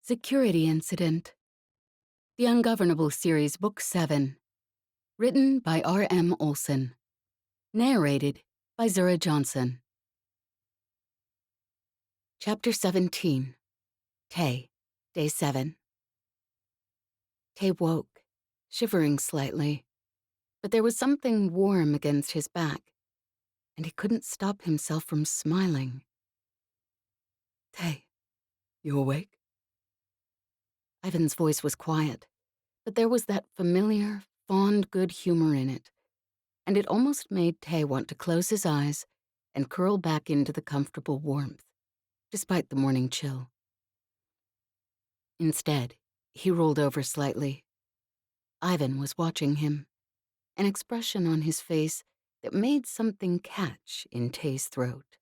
Security Incident. The Ungovernable Series, Book 7. Written by R.M. Olson. Narrated by Zura Johnson. Chapter 17. Tay, Day 7. Tay woke, shivering slightly, but there was something warm against his back, and he couldn't stop himself from smiling. "Tay, you awake?" Ivan's voice was quiet, but there was that familiar, fond good humor in it, and it almost made Tay want to close his eyes and curl back into the comfortable warmth, despite the morning chill. Instead, he rolled over slightly. Ivan was watching him, an expression on his face that made something catch in Tay's throat.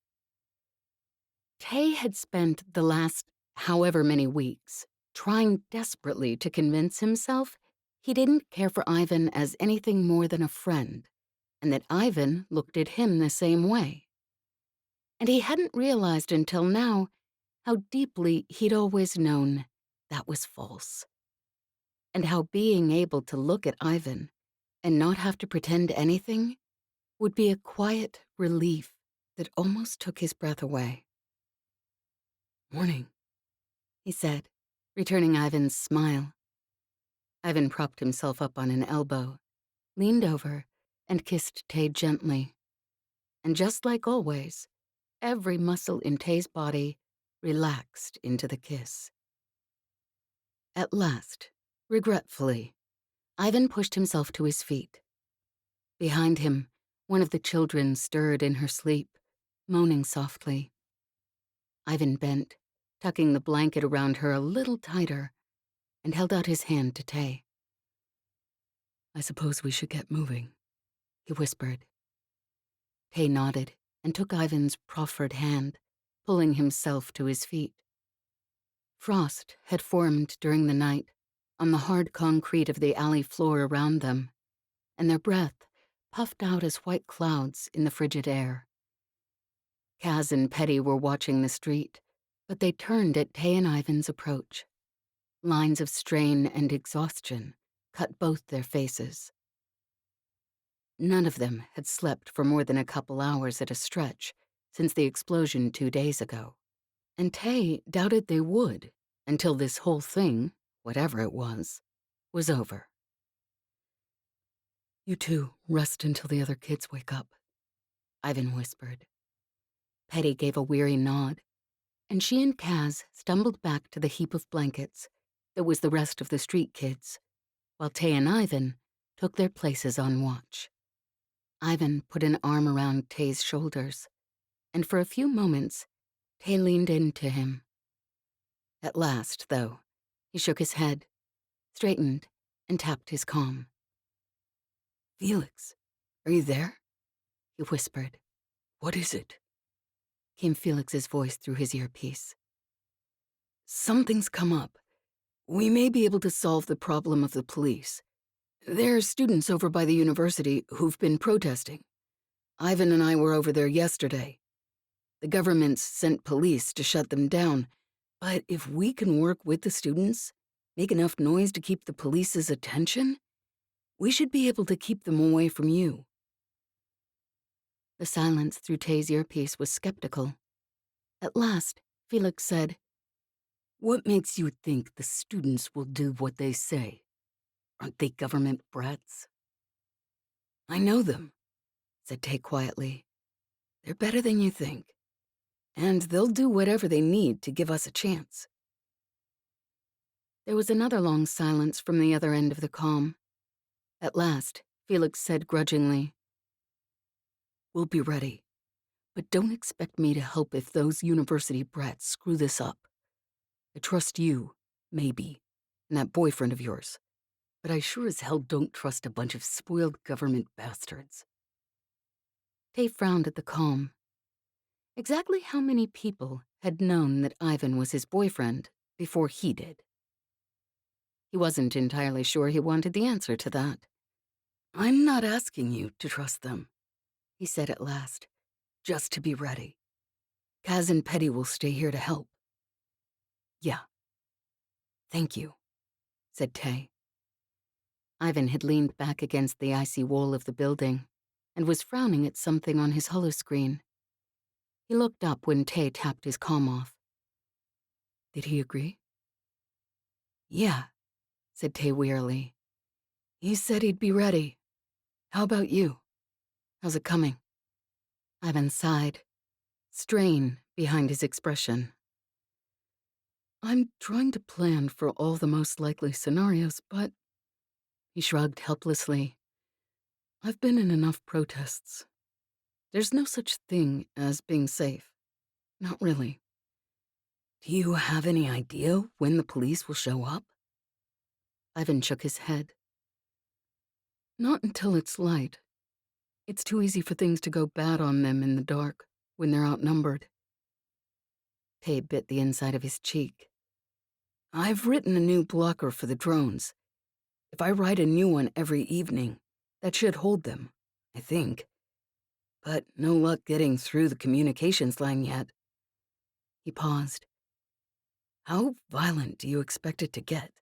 Tay had spent the last however many weeks trying desperately to convince himself he didn't care for Ivan as anything more than a friend, and that Ivan looked at him the same way. And he hadn't realized until now how deeply he'd always known that was false. And how being able to look at Ivan and not have to pretend anything would be a quiet relief that almost took his breath away. "Morning," he said, returning Ivan's smile. Ivan propped himself up on an elbow, leaned over, and kissed Tay gently. And just like always, every muscle in Tay's body relaxed into the kiss. At last, regretfully, Ivan pushed himself to his feet. Behind him, one of the children stirred in her sleep, moaning softly. Ivan bent, tucking the blanket around her a little tighter, and held out his hand to Tay. "I suppose we should get moving," he whispered. Tay nodded and took Ivan's proffered hand, pulling himself to his feet. Frost had formed during the night on the hard concrete of the alley floor around them, and their breath puffed out as white clouds in the frigid air. Kaz and Petty were watching the street, but they turned at Tay and Ivan's approach. Lines of strain and exhaustion cut both their faces. None of them had slept for more than a couple hours at a stretch since the explosion 2 days ago, and Tay doubted they would until this whole thing, whatever it was over. "You two rest until the other kids wake up," Ivan whispered. Petty gave a weary nod, and she and Kaz stumbled back to the heap of blankets that was the rest of the street kids, while Tay and Ivan took their places on watch. Ivan put an arm around Tay's shoulders, and for a few moments, Tay leaned into him. At last, though, he shook his head, straightened, and tapped his comm. "Felix, are you there?" he whispered. "What is it?" came Felix's voice through his earpiece. "Something's come up. We may be able to solve the problem of the police. There are students over by the university who've been protesting. Ivan and I were over there yesterday. The government's sent police to shut them down, but if we can work with the students, make enough noise to keep the police's attention, we should be able to keep them away from you." The silence through Tay's earpiece was skeptical. At last, Felix said, "What makes you think the students will do what they say? Aren't they government brats?" "I know them," said Tay quietly. "They're better than you think, and they'll do whatever they need to give us a chance." There was another long silence from the other end of the comm. At last, Felix said grudgingly, "We'll be ready, but don't expect me to help if those university brats screw this up. I trust you, maybe, and that boyfriend of yours, but I sure as hell don't trust a bunch of spoiled government bastards." Tay frowned at the comm. Exactly how many people had known that Ivan was his boyfriend before he did? He wasn't entirely sure he wanted the answer to that. "I'm not asking you to trust them," he said at last, "just to be ready. Kaz and Petty will stay here to help." "Yeah." "Thank you," said Tay. Ivan had leaned back against the icy wall of the building and was frowning at something on his holoscreen. He looked up when Tay tapped his comm off. "Did he agree?" "Yeah," said Tay wearily. "He said he'd be ready. How about you? How's it coming?" Ivan sighed, strain behind his expression. "I'm trying to plan for all the most likely scenarios, but..." He shrugged helplessly. "I've been in enough protests. There's no such thing as being safe. Not really." "Do you have any idea when the police will show up?" Ivan shook his head. "Not until it's light. It's too easy for things to go bad on them in the dark, when they're outnumbered." Tay bit the inside of his cheek. "I've written a new blocker for the drones. If I write a new one every evening, that should hold them, I think. But no luck getting through the communications line yet." He paused. "How violent do you expect it to get?"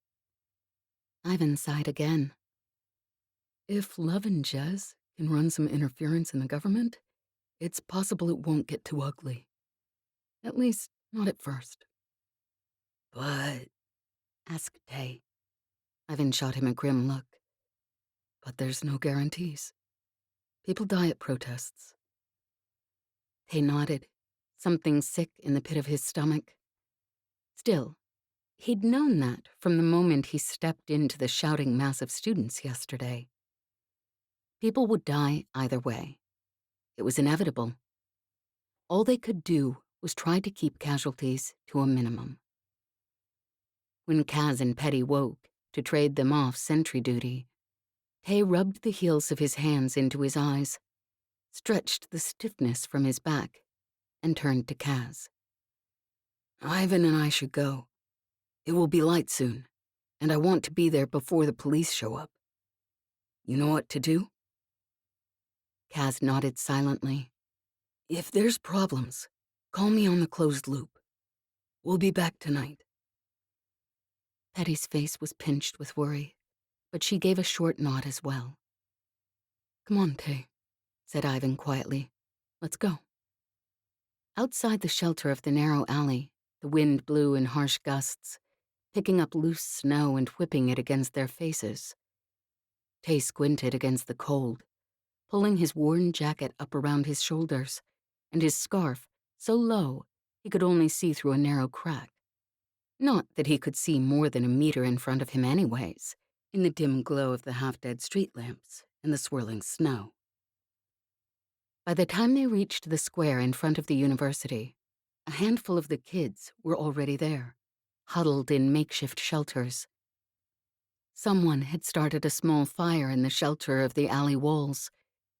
Ivan sighed again. "If Lev and Jez can run some interference in the government, it's possible it won't get too ugly. At least, not at first." "But..." asked Tay. Ivan shot him a grim look. "But there's no guarantees. People die at protests." Tay nodded, something sick in the pit of his stomach. Still, he'd known that from the moment he stepped into the shouting mass of students yesterday. People would die either way. It was inevitable. All they could do was try to keep casualties to a minimum. When Kaz and Petty woke to trade them off sentry duty, Tay rubbed the heels of his hands into his eyes, stretched the stiffness from his back, and turned to Kaz. "Ivan and I should go. It will be light soon, and I want to be there before the police show up. You know what to do?" Kaz nodded silently. "If there's problems, call me on the closed loop. We'll be back tonight." Petty's face was pinched with worry, but she gave a short nod as well. "Come on, Tay," said Ivan quietly. "Let's go." Outside the shelter of the narrow alley, the wind blew in harsh gusts, picking up loose snow and whipping it against their faces. Tay squinted against the cold, pulling his worn jacket up around his shoulders, and his scarf so low he could only see through a narrow crack. Not that he could see more than a meter in front of him anyways, in the dim glow of the half-dead street lamps and the swirling snow. By the time they reached the square in front of the university, a handful of the kids were already there, huddled in makeshift shelters. Someone had started a small fire in the shelter of the alley walls,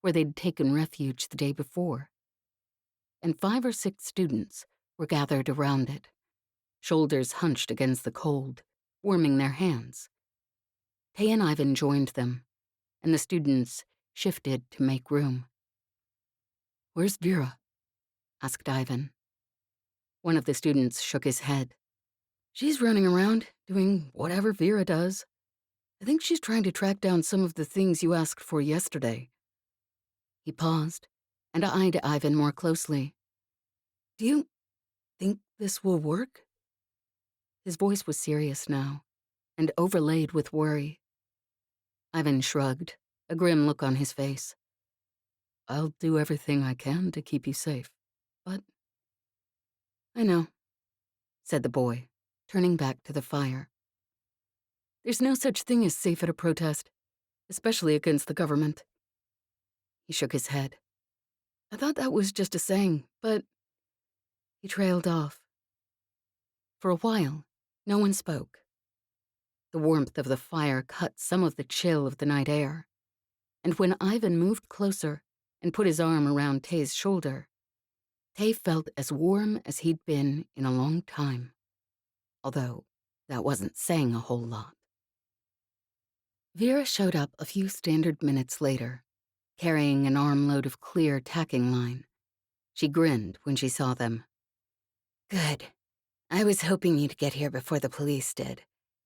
where they'd taken refuge the day before, and 5 or 6 students were gathered around it, shoulders hunched against the cold, warming their hands. Tay and Ivan joined them, and the students shifted to make room. "Where's Vera?" asked Ivan. One of the students shook his head. "She's running around, doing whatever Vera does. I think she's trying to track down some of the things you asked for yesterday." He paused and eyed Ivan more closely. "Do you think this will work?" His voice was serious now, and overlaid with worry. Ivan shrugged, a grim look on his face. "I'll do everything I can to keep you safe, but..." "I know," said the boy, turning back to the fire. "There's no such thing as safe at a protest, especially against the government." He shook his head. "I thought that was just a saying, but..." He trailed off. For a while, no one spoke. The warmth of the fire cut some of the chill of the night air, and when Ivan moved closer and put his arm around Tay's shoulder, Tay felt as warm as he'd been in a long time, although that wasn't saying a whole lot. Vera showed up a few standard minutes later, carrying an armload of clear tacking line. She grinned when she saw them. "Good. I was hoping you'd get here before the police did.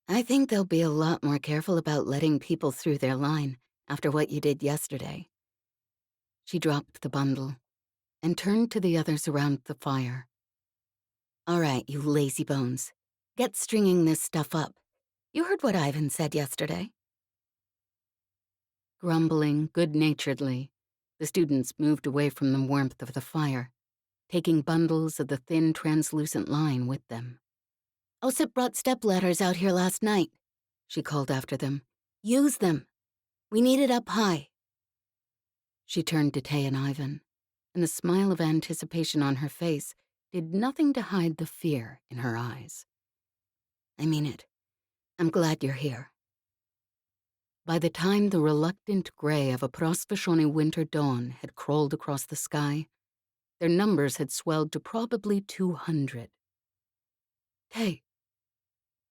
I think they'll be a lot more careful about letting people through their line after what you did yesterday. She dropped the bundle and turned to the others around the fire. All right, you lazy bones. Get stringing this stuff up. You heard what Ivan said yesterday. Grumbling good-naturedly, the students moved away from the warmth of the fire, taking bundles of the thin, translucent line with them. Osip brought stepladders out here last night, she called after them. Use them. We need it up high. She turned to Tay and Ivan, and the smile of anticipation on her face did nothing to hide the fear in her eyes. I mean it. I'm glad you're here. By the time the reluctant gray of a Prasvishoni winter dawn had crawled across the sky, their numbers had swelled to probably 200. Tay,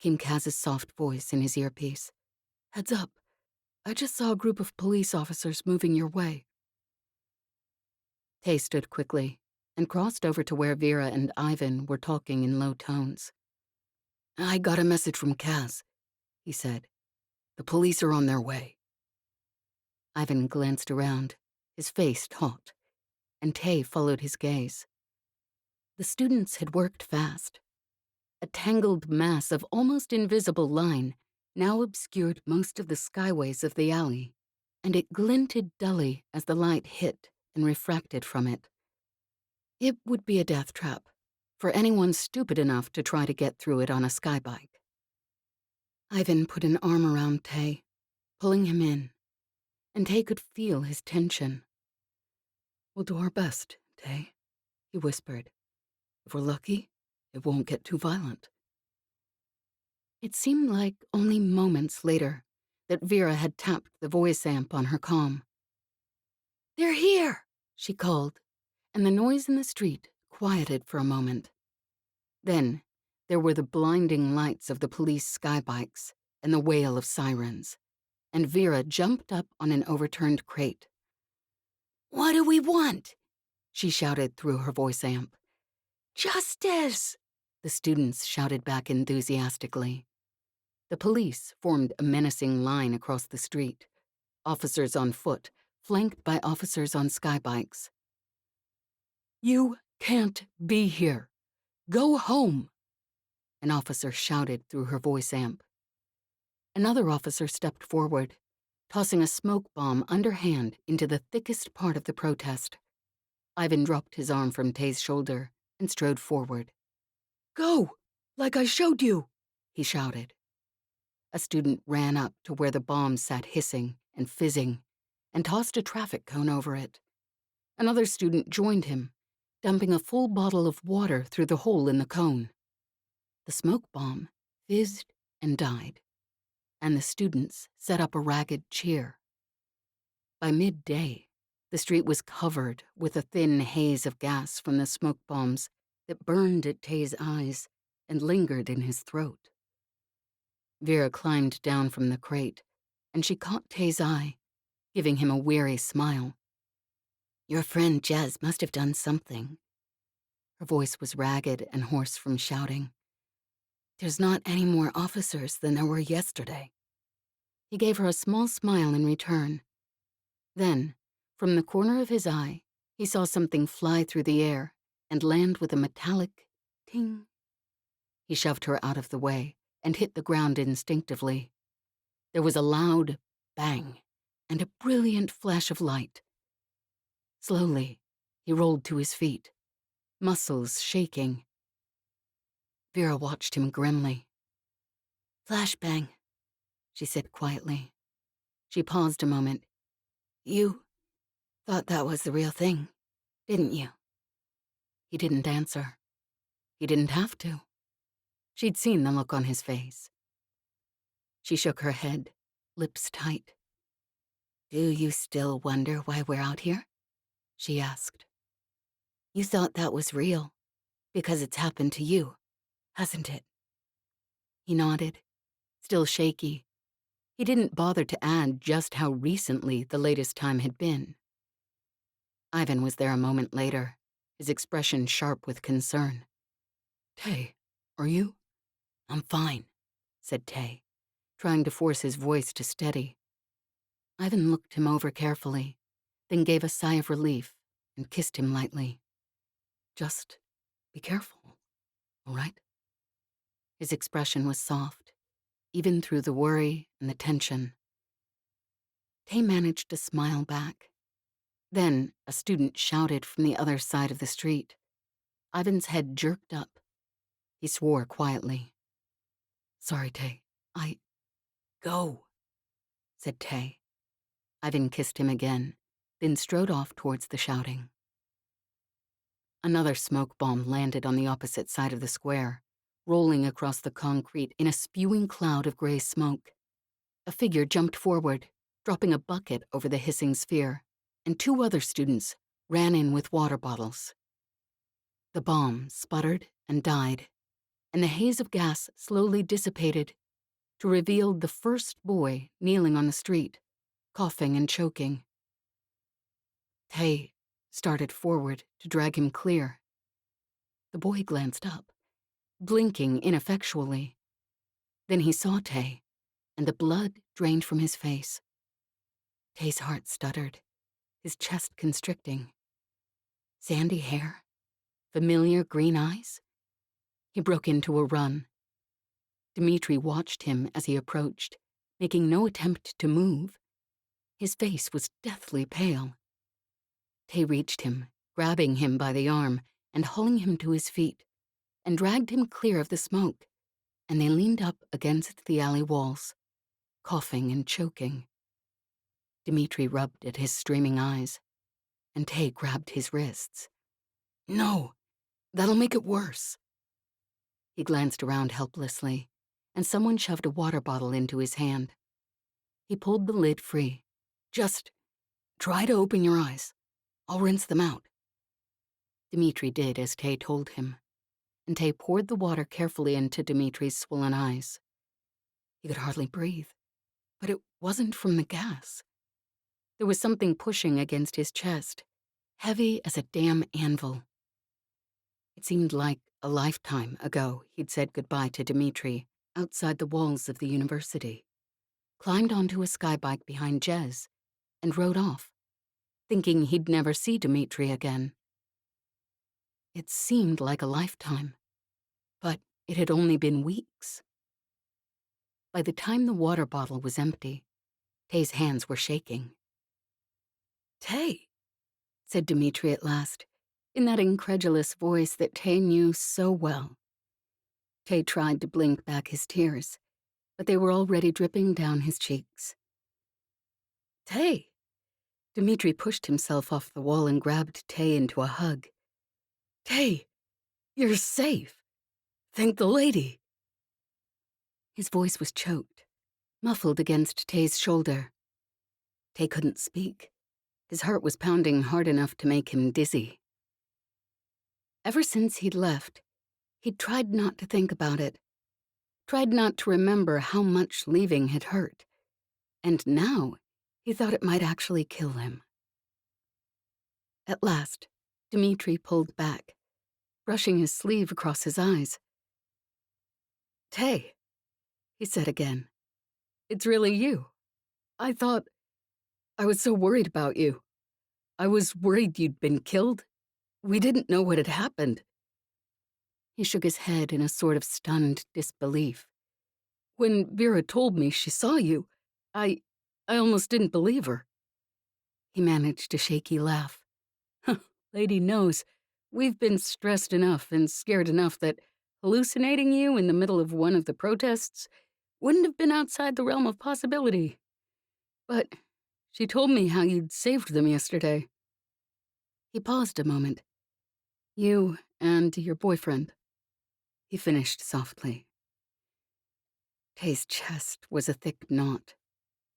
came Kaz's soft voice in his earpiece. Heads up. I just saw a group of police officers moving your way. Tay stood quickly and crossed over to where Vera and Ivan were talking in low tones. I got a message from Kaz, he said. The police are on their way. Ivan glanced around, his face taut, and Tay followed his gaze. The students had worked fast. A tangled mass of almost invisible line now obscured most of the skyways of the alley, and it glinted dully as the light hit and refracted from it. It would be a death trap for anyone stupid enough to try to get through it on a skybike. Ivan put an arm around Tay, pulling him in, and Tay could feel his tension. We'll do our best, Tay, he whispered. If we're lucky, it won't get too violent. It seemed like only moments later that Vera had tapped the voice amp on her comm. They're here, she called, and the noise in the street quieted for a moment. Then there were the blinding lights of the police skybikes and the wail of sirens, and Vera jumped up on an overturned crate. What do we want? She shouted through her voice amp. Justice! The students shouted back enthusiastically. The police formed a menacing line across the street, officers on foot, flanked by officers on skybikes. You can't be here. Go home, an officer shouted through her voice amp. Another officer stepped forward, tossing a smoke bomb underhand into the thickest part of the protest. Ivan dropped his arm from Tay's shoulder and strode forward. Go, like I showed you, he shouted. A student ran up to where the bomb sat hissing and fizzing and tossed a traffic cone over it. Another student joined him, dumping a full bottle of water through the hole in the cone. The smoke bomb fizzed and died, and the students set up a ragged cheer. By midday, the street was covered with a thin haze of gas from the smoke bombs that burned at Tay's eyes and lingered in his throat. Vera climbed down from the crate, and she caught Tay's eye, giving him a weary smile. Your friend Jez must have done something. Her voice was ragged and hoarse from shouting. There's not any more officers than there were yesterday. He gave her a small smile in return. Then, from the corner of his eye, he saw something fly through the air and land with a metallic ting. He shoved her out of the way and hit the ground instinctively. There was a loud bang and a brilliant flash of light. Slowly, he rolled to his feet, muscles shaking. Vera watched him grimly. Flashbang, she said quietly. She paused a moment. You thought that was the real thing, didn't you? He didn't answer. He didn't have to. She'd seen the look on his face. She shook her head, lips tight. Do you still wonder why we're out here? She asked. You thought that was real, because it's happened to you, hasn't it? He nodded, still shaky. He didn't bother to add just how recently the latest time had been. Ivan was there a moment later, his expression sharp with concern. Tay, are you? I'm fine, said Tay. trying to force his voice to steady. Ivan looked him over carefully, then gave a sigh of relief and kissed him lightly. Just be careful, all right? His expression was soft, even through the worry and the tension. Tay managed to smile back. Then a student shouted from the other side of the street. Ivan's head jerked up. He swore quietly. Sorry, Tay. Go, said Tay. Ivan kissed him again, then strode off towards the shouting. Another smoke bomb landed on the opposite side of the square, rolling across the concrete in a spewing cloud of gray smoke. A figure jumped forward, dropping a bucket over the hissing sphere, and 2 other students ran in with water bottles. The bomb sputtered and died, and the haze of gas slowly dissipated to reveal the first boy kneeling on the street, coughing and choking. Tay started forward to drag him clear. The boy glanced up, blinking ineffectually. Then he saw Tay, and the blood drained from his face. Tay's heart stuttered, his chest constricting. Sandy hair, familiar green eyes. He broke into a run. Dmitri watched him as he approached, making no attempt to move. His face was deathly pale. Tay reached him, grabbing him by the arm and hauling him to his feet, and dragged him clear of the smoke, and they leaned up against the alley walls, coughing and choking. Dmitri rubbed at his streaming eyes, and Tay grabbed his wrists. No, that'll make it worse. He glanced around helplessly, and someone shoved a water bottle into his hand. He pulled the lid free. Just try to open your eyes. I'll rinse them out. Dmitri did as Tay told him, and Tay poured the water carefully into Dmitri's swollen eyes. He could hardly breathe, but it wasn't from the gas. There was something pushing against his chest, heavy as a damn anvil. It seemed like a lifetime ago he'd said goodbye to Dmitri outside the walls of the university, climbed onto a skybike behind Jez, and rode off, thinking he'd never see Dmitri again. It seemed like a lifetime, but it had only been weeks. By the time the water bottle was empty, Tay's hands were shaking. Tay, said Dmitri at last, in that incredulous voice that Tay knew so well. Tay tried to blink back his tears, but they were already dripping down his cheeks. Tay! Dmitri pushed himself off the wall and grabbed Tay into a hug. Tay, you're safe. Thank the lady. His voice was choked, muffled against Tay's shoulder. Tay couldn't speak. His heart was pounding hard enough to make him dizzy. Ever since he'd left, he'd tried not to think about it, tried not to remember how much leaving had hurt, and now he thought it might actually kill him. At last, Dmitri pulled back, brushing his sleeve across his eyes. Tay, he said again, it's really you. I was so worried about you. I was worried you'd been killed. We didn't know what had happened. He shook his head in a sort of stunned disbelief. When Vera told me she saw you, I almost didn't believe her. He managed a shaky laugh. Lady knows, we've been stressed enough and scared enough that hallucinating you in the middle of one of the protests wouldn't have been outside the realm of possibility. But she told me how you'd saved them yesterday. He paused a moment. You and your boyfriend, he finished softly. Tay's chest was a thick knot,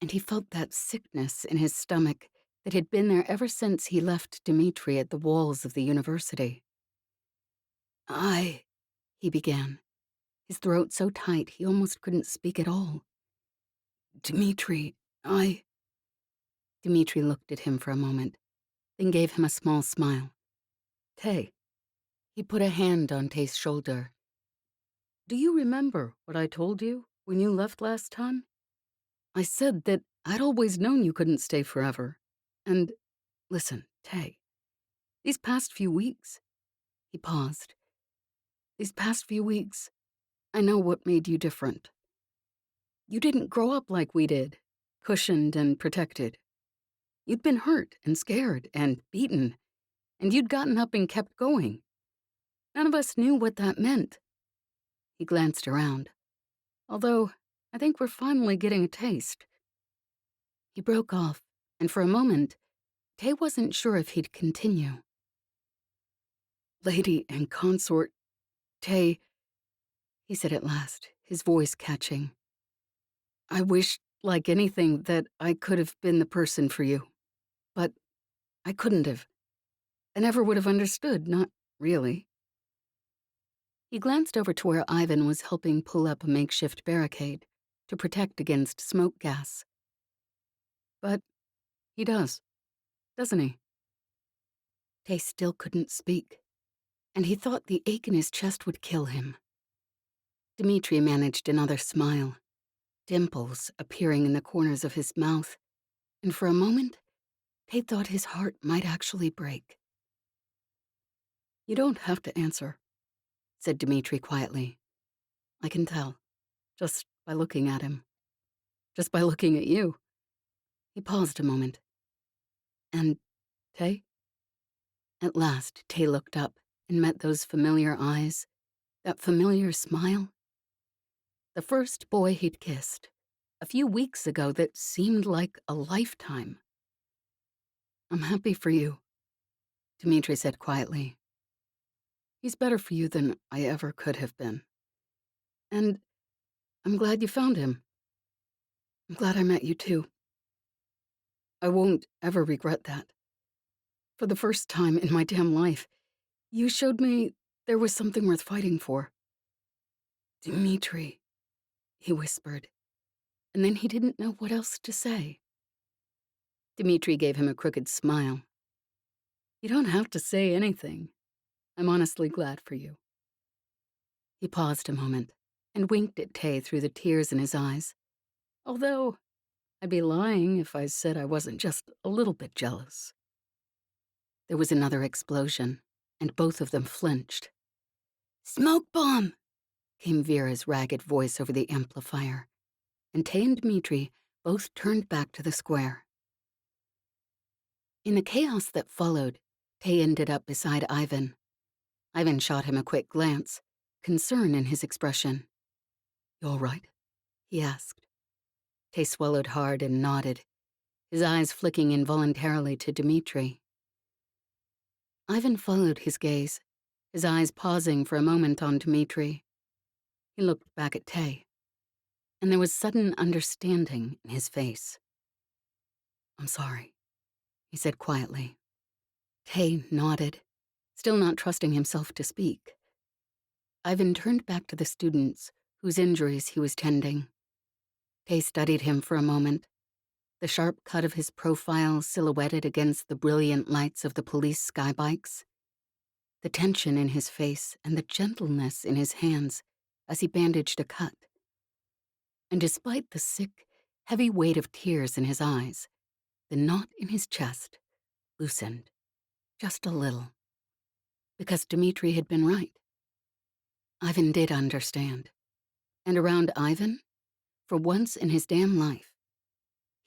and he felt that sickness in his stomach that had been there ever since he left Dmitri at the walls of the university. He began, his throat so tight he almost couldn't speak at all. Dmitri, Dmitri looked at him for a moment, then gave him a small smile. Tay. He put a hand on Tay's shoulder. Do you remember what I told you when you left last time? I said that I'd always known you couldn't stay forever. And listen, Tay, these past few weeks, he paused. These past few weeks, I know what made you different. You didn't grow up like we did, cushioned and protected. You'd been hurt and scared and beaten, and you'd gotten up and kept going. None of us knew what that meant. He glanced around. Although, I think we're finally getting a taste. He broke off, and for a moment, Tay wasn't sure if he'd continue. Lady and consort, Tay, he said at last, his voice catching. I wish, like anything, that I could have been the person for you. But I couldn't have. I never would have understood, not really. He glanced over to where Ivan was helping pull up a makeshift barricade to protect against smoke gas. But he does, doesn't he? Tay still couldn't speak, and he thought the ache in his chest would kill him. Dmitri managed another smile, dimples appearing in the corners of his mouth, and for a moment, Tay thought his heart might actually break. You don't have to answer, said Dmitri quietly. I can tell, just by looking at him. Just by looking at you. He paused a moment. And Tay? At last, Tay looked up and met those familiar eyes, that familiar smile. The first boy he'd kissed, a few weeks ago that seemed like a lifetime. I'm happy for you, Dmitri said quietly. He's better for you than I ever could have been. And I'm glad you found him. I'm glad I met you too. I won't ever regret that. For the first time in my damn life, you showed me there was something worth fighting for. Dmitri, he whispered, and then he didn't know what else to say. Dmitri gave him a crooked smile. You don't have to say anything. I'm honestly glad for you. He paused a moment and winked at Tay through the tears in his eyes. Although, I'd be lying if I said I wasn't just a little bit jealous. There was another explosion, and both of them flinched. Smoke bomb! Came Vera's ragged voice over the amplifier, and Tay and Dmitri both turned back to the square. In the chaos that followed, Tay ended up beside Ivan. Ivan shot him a quick glance, concern in his expression. You all right? He asked. Tay swallowed hard and nodded, his eyes flicking involuntarily to Dmitri. Ivan followed his gaze, his eyes pausing for a moment on Dmitri. He looked back at Tay, and there was sudden understanding in his face. I'm sorry, he said quietly. Tay nodded, still not trusting himself to speak. Ivan turned back to the students whose injuries he was tending. Tay studied him for a moment, the sharp cut of his profile silhouetted against the brilliant lights of the police skybikes, the tension in his face and the gentleness in his hands as he bandaged a cut. And despite the sick, heavy weight of tears in his eyes, the knot in his chest loosened, just a little. Because Dmitri had been right. Ivan did understand. And around Ivan, for once in his damn life,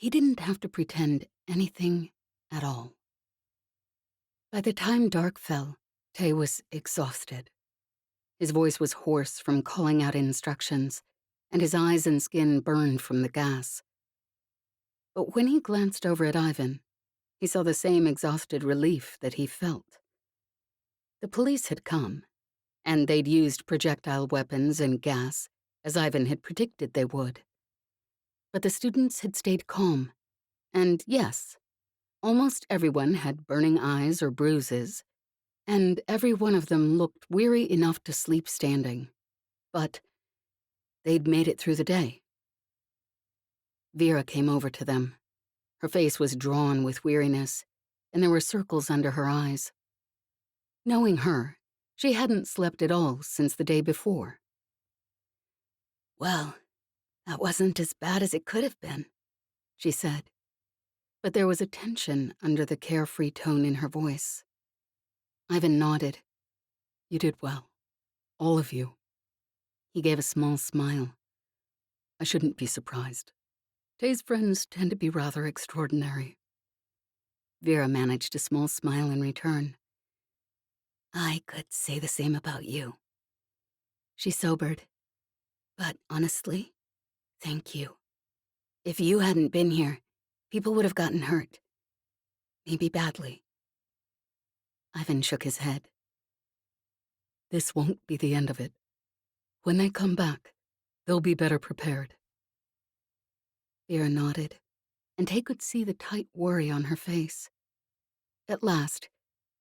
he didn't have to pretend anything at all. By the time dark fell, Tay was exhausted. His voice was hoarse from calling out instructions, and his eyes and skin burned from the gas. But when he glanced over at Ivan, he saw the same exhausted relief that he felt. The police had come, and they'd used projectile weapons and gas, as Ivan had predicted they would. But the students had stayed calm, and yes, almost everyone had burning eyes or bruises, and every one of them looked weary enough to sleep standing. But they'd made it through the day. Vera came over to them. Her face was drawn with weariness, and there were circles under her eyes. Knowing her, she hadn't slept at all since the day before. Well, that wasn't as bad as it could have been, she said, but there was a tension under the carefree tone in her voice. Ivan nodded. You did well. All of you. He gave a small smile. I shouldn't be surprised. Tay's friends tend to be rather extraordinary. Vera managed a small smile in return. I could say the same about you. She sobered. But honestly, thank you. If you hadn't been here, people would have gotten hurt. Maybe badly. Ivan shook his head. This won't be the end of it. When they come back, they'll be better prepared. Vera nodded, and Tay could see the tight worry on her face. At last,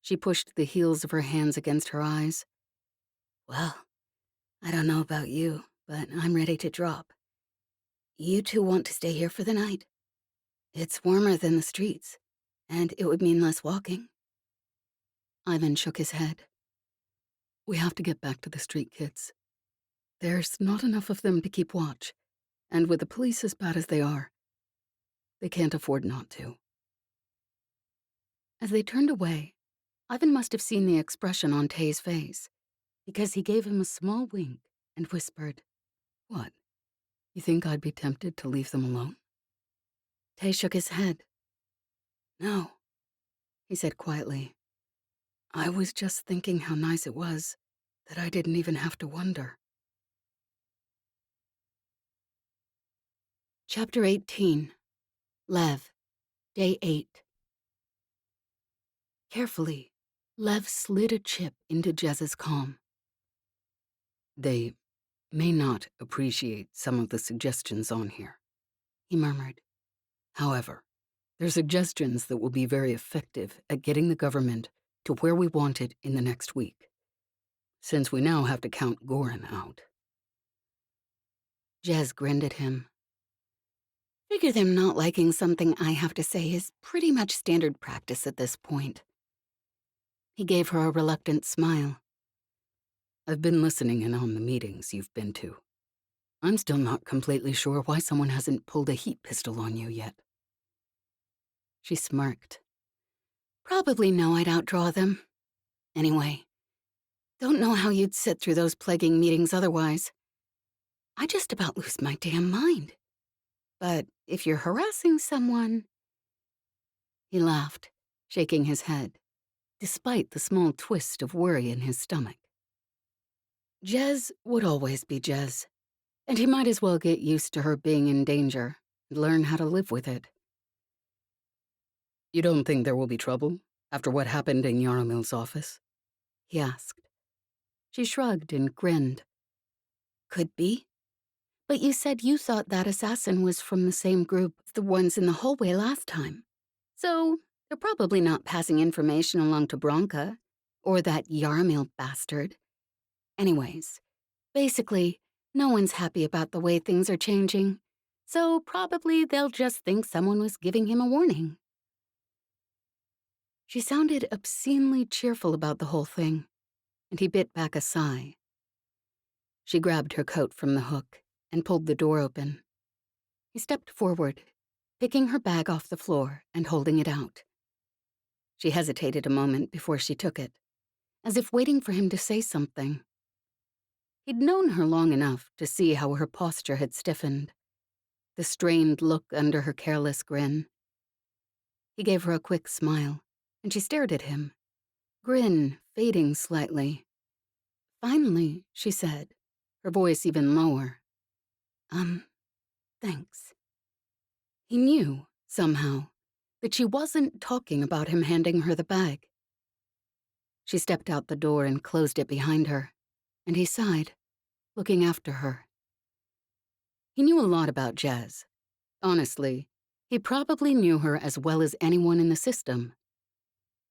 she pushed the heels of her hands against her eyes. Well, I don't know about you, but I'm ready to drop. You two want to stay here for the night? It's warmer than the streets, and it would mean less walking. Ivan shook his head. We have to get back to the street kids. There's not enough of them to keep watch, and with the police as bad as they are, they can't afford not to. As they turned away, Ivan must have seen the expression on Tay's face, because he gave him a small wink and whispered, What? You think I'd be tempted to leave them alone? Tay shook his head. No, he said quietly. I was just thinking how nice it was that I didn't even have to wonder. Chapter 18. Lev, Day 8. Carefully, Lev slid a chip into Jez's calm. They may not appreciate some of the suggestions on here, he murmured. However, they're suggestions that will be very effective at getting the government to where we want it in the next week, since we now have to count Goran out. Jez grinned at him. Figure them not liking something I have to say is pretty much standard practice at this point. He gave her a reluctant smile. I've been listening in on the meetings you've been to. I'm still not completely sure why someone hasn't pulled a heat pistol on you yet. She smirked. Probably know I'd outdraw them. Anyway, don't know how you'd sit through those plaguing meetings otherwise. I just about lose my damn mind. But if you're harassing someone... He laughed, shaking his head, despite the small twist of worry in his stomach. Jez would always be Jez, and he might as well get used to her being in danger and learn how to live with it. You don't think there will be trouble after what happened in Yaramil's office? He asked. She shrugged and grinned. Could be. But you said you thought that assassin was from the same group as the ones in the hallway last time. So they're probably not passing information along to Bronca, or that Yaramil bastard. Anyways, basically, no one's happy about the way things are changing, so probably they'll just think someone was giving him a warning. She sounded obscenely cheerful about the whole thing, and he bit back a sigh. She grabbed her coat from the hook and pulled the door open. He stepped forward, picking her bag off the floor and holding it out. She hesitated a moment before she took it, as if waiting for him to say something. He'd known her long enough to see how her posture had stiffened, the strained look under her careless grin. He gave her a quick smile, and she stared at him, grin fading slightly. Finally, she said, her voice even lower, thanks. He knew, somehow, that she wasn't talking about him handing her the bag. She stepped out the door and closed it behind her, and he sighed, looking after her. He knew a lot about Jez. Honestly, he probably knew her as well as anyone in the system.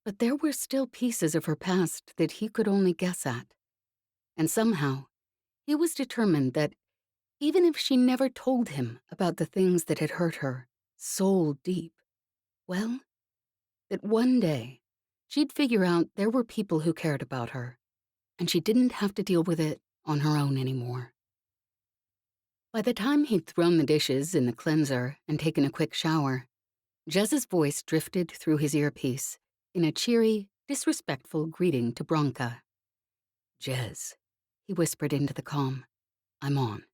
But there were still pieces of her past that he could only guess at. And somehow, he was determined that even if she never told him about the things that had hurt her soul deep, well, that one day she'd figure out there were people who cared about her, and she didn't have to deal with it on her own anymore. By the time he'd thrown the dishes in the cleanser and taken a quick shower, Jez's voice drifted through his earpiece in a cheery, disrespectful greeting to Bronca. "Jez," he whispered into the comm, "I'm on.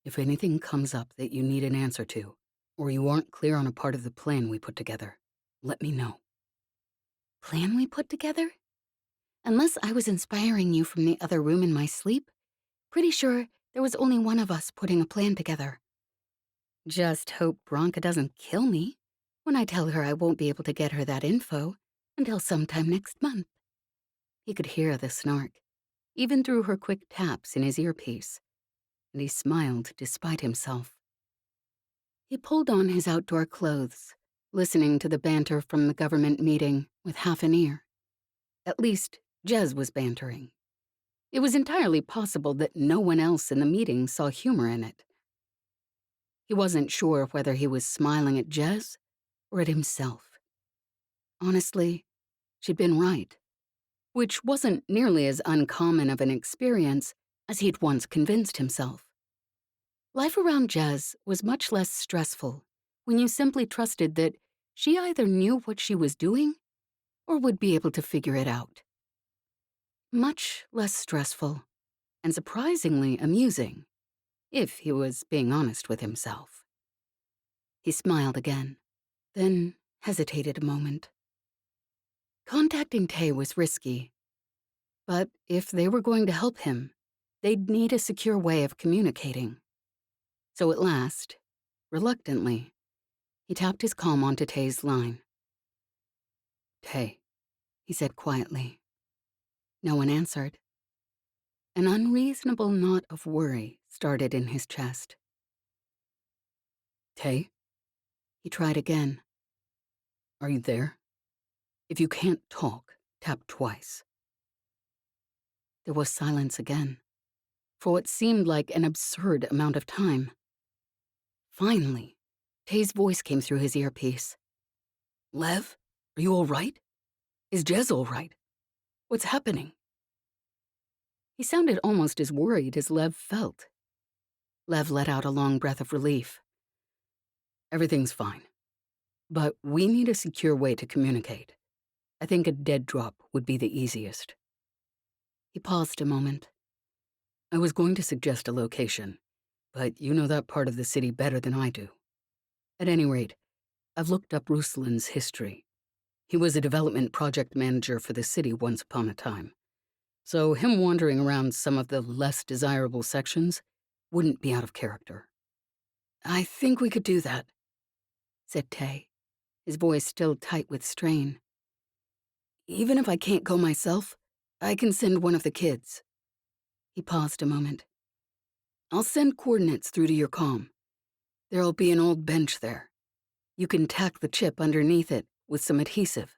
If anything comes up that you need an answer to, or you aren't clear on a part of the plan we put together, let me know." Plan we put together? Unless I was inspiring you from the other room in my sleep, pretty sure there was only one of us putting a plan together. Just hope Bronca doesn't kill me when I tell her I won't be able to get her that info until sometime next month. He could hear the snark, even through her quick taps in his earpiece, and he smiled despite himself. He pulled on his outdoor clothes, listening to the banter from the government meeting with half an ear. At least, Jez was bantering. It was entirely possible that no one else in the meeting saw humor in it. He wasn't sure whether he was smiling at Jez or at himself. Honestly, she'd been right, which wasn't nearly as uncommon of an experience as he'd once convinced himself. Life around Jez was much less stressful when you simply trusted that she either knew what she was doing or would be able to figure it out. Much less stressful, and surprisingly amusing, if he was being honest with himself. He smiled again, then hesitated a moment. Contacting Tay was risky, but if they were going to help him, they'd need a secure way of communicating. So at last, reluctantly, he tapped his comm onto Tay's line. "Tay," he said quietly. No one answered. An unreasonable knot of worry started in his chest. "Tay?" He tried again. "Are you there? If you can't talk, tap twice." There was silence again, for what seemed like an absurd amount of time. Finally, Tay's voice came through his earpiece. "Lev, are you all right? Is Jez all right? What's happening?" He sounded almost as worried as Lev felt. Lev let out a long breath of relief. "Everything's fine, but we need a secure way to communicate. I think a dead drop would be the easiest." He paused a moment. "I was going to suggest a location, but you know that part of the city better than I do. At any rate, I've looked up Ruslan's history. He was a development project manager for the city once upon a time, so him wandering around some of the less desirable sections wouldn't be out of character." "I think we could do that," said Tay, his voice still tight with strain. "Even if I can't go myself, I can send one of the kids." He paused a moment. "I'll send coordinates through to your comm. There'll be an old bench there. You can tack the chip underneath it with some adhesive,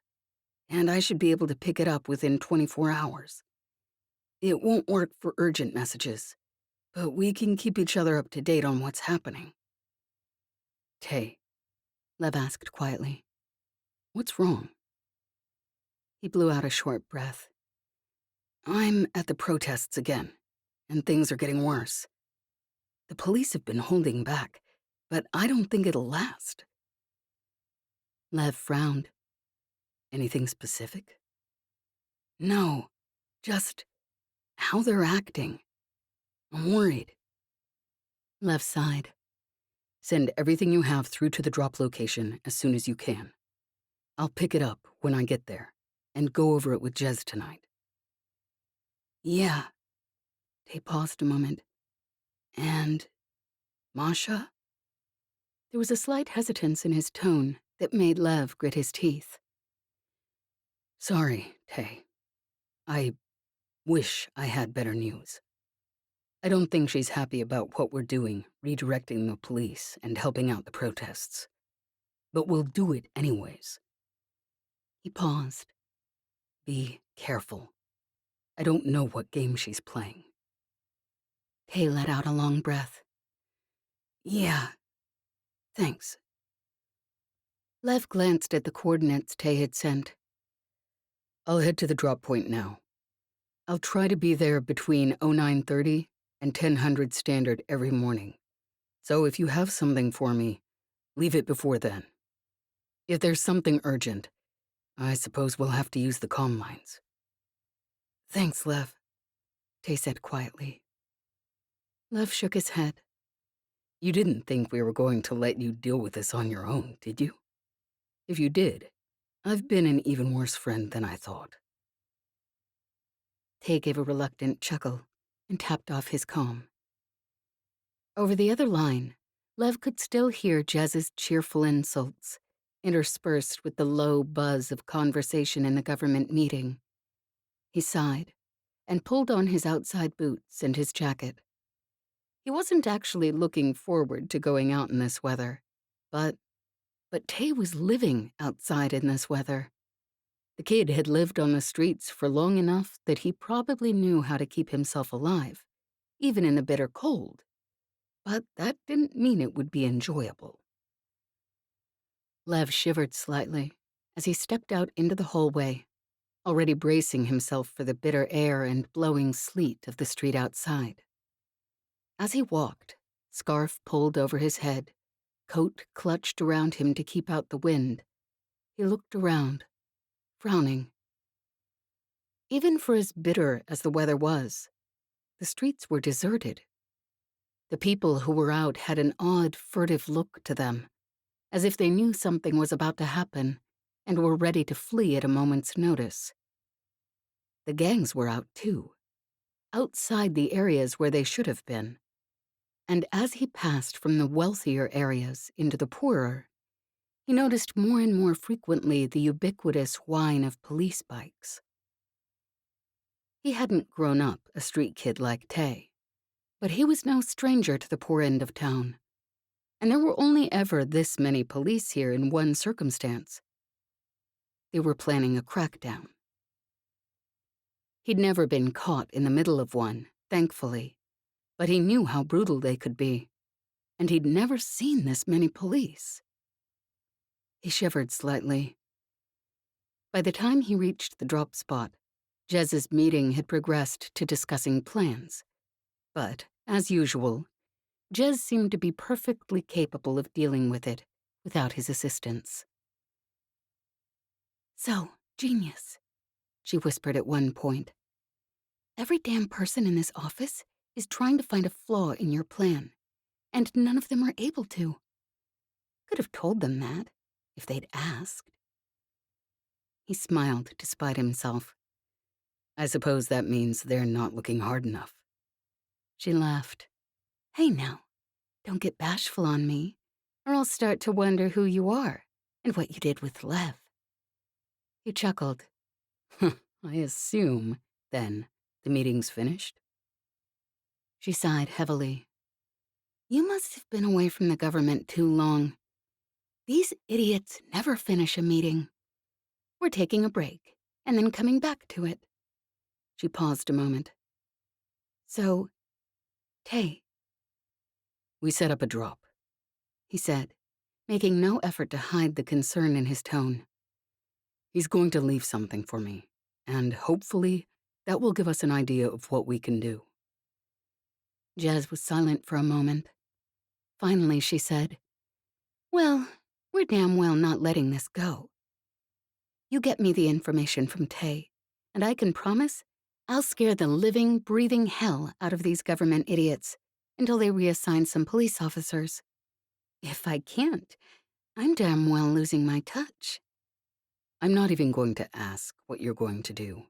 and I should be able to pick it up within 24 hours. It won't work for urgent messages, but we can keep each other up to date on what's happening." "Tay," Lev asked quietly, "what's wrong?" He blew out a short breath. "I'm at the protests again, and things are getting worse. The police have been holding back, but I don't think it'll last." Lev frowned. "Anything specific?" "No, just how they're acting. I'm worried." Lev sighed. "Send everything you have through to the drop location as soon as you can. I'll pick it up when I get there and go over it with Jez tonight." "Yeah." They paused a moment. "And Masha?" There was a slight hesitance in his tone that made Lev grit his teeth. "Sorry, Tay. I wish I had better news. I don't think she's happy about what we're doing, redirecting the police and helping out the protests. But we'll do it anyways." He paused. "Be careful. I don't know what game she's playing." Tay let out a long breath. "Yeah, thanks." Lev glanced at the coordinates Tay had sent. "I'll head to the drop point now. I'll try to be there between 0930 and 1000 standard every morning. So if you have something for me, leave it before then. If there's something urgent, I suppose we'll have to use the comm lines. Thanks, Lev, Tay said quietly. Lev shook his head. You didn't think we were going to let you deal with this on your own, did you? If you did, I've been an even worse friend than I thought. Tay gave a reluctant chuckle and tapped off his comm. Over the other line, Lev could still hear Jez's cheerful insults, interspersed with the low buzz of conversation in the government meeting. He sighed and pulled on his outside boots and his jacket. He wasn't actually looking forward to going out in this weather, but Tay was living outside in this weather. The kid had lived on the streets for long enough that he probably knew how to keep himself alive, even in the bitter cold. But that didn't mean it would be enjoyable. Lev shivered slightly as he stepped out into the hallway, already bracing himself for the bitter air and blowing sleet of the street outside. As he walked, scarf pulled over his head, coat clutched around him to keep out the wind, he looked around, frowning. Even for as bitter as the weather was, the streets were deserted. The people who were out had an odd, furtive look to them, as if they knew something was about to happen and were ready to flee at a moment's notice. The gangs were out too, outside the areas where they should have been. And as he passed from the wealthier areas into the poorer, he noticed more and more frequently the ubiquitous whine of police bikes. He hadn't grown up a street kid like Tay, but he was no stranger to the poor end of town. And there were only ever this many police here in one circumstance. They were planning a crackdown. He'd never been caught in the middle of one, thankfully, but he knew how brutal they could be, and he'd never seen this many police. He shivered slightly. By the time he reached the drop spot, Jez's meeting had progressed to discussing plans. But, as usual, Jez seemed to be perfectly capable of dealing with it without his assistance. So, genius, she whispered at one point. Every damn person in this office is trying to find a flaw in your plan, and none of them are able to. Could have told them that, if they'd asked. He smiled despite himself. I suppose that means they're not looking hard enough. She laughed. Hey now, don't get bashful on me, or I'll start to wonder who you are and what you did with Lev. He chuckled. I assume, then, the meeting's finished? She sighed heavily. You must have been away from the government too long. These idiots never finish a meeting. We're taking a break, and then coming back to it. She paused a moment. So, Tay. We set up a drop, he said, making no effort to hide the concern in his tone. He's going to leave something for me, and hopefully that will give us an idea of what we can do. Jez was silent for a moment. Finally, she said, Well, we're damn well not letting this go. You get me the information from Tay, and I can promise I'll scare the living, breathing hell out of these government idiots until they reassign some police officers. If I can't, I'm damn well losing my touch. I'm not even going to ask what you're going to do,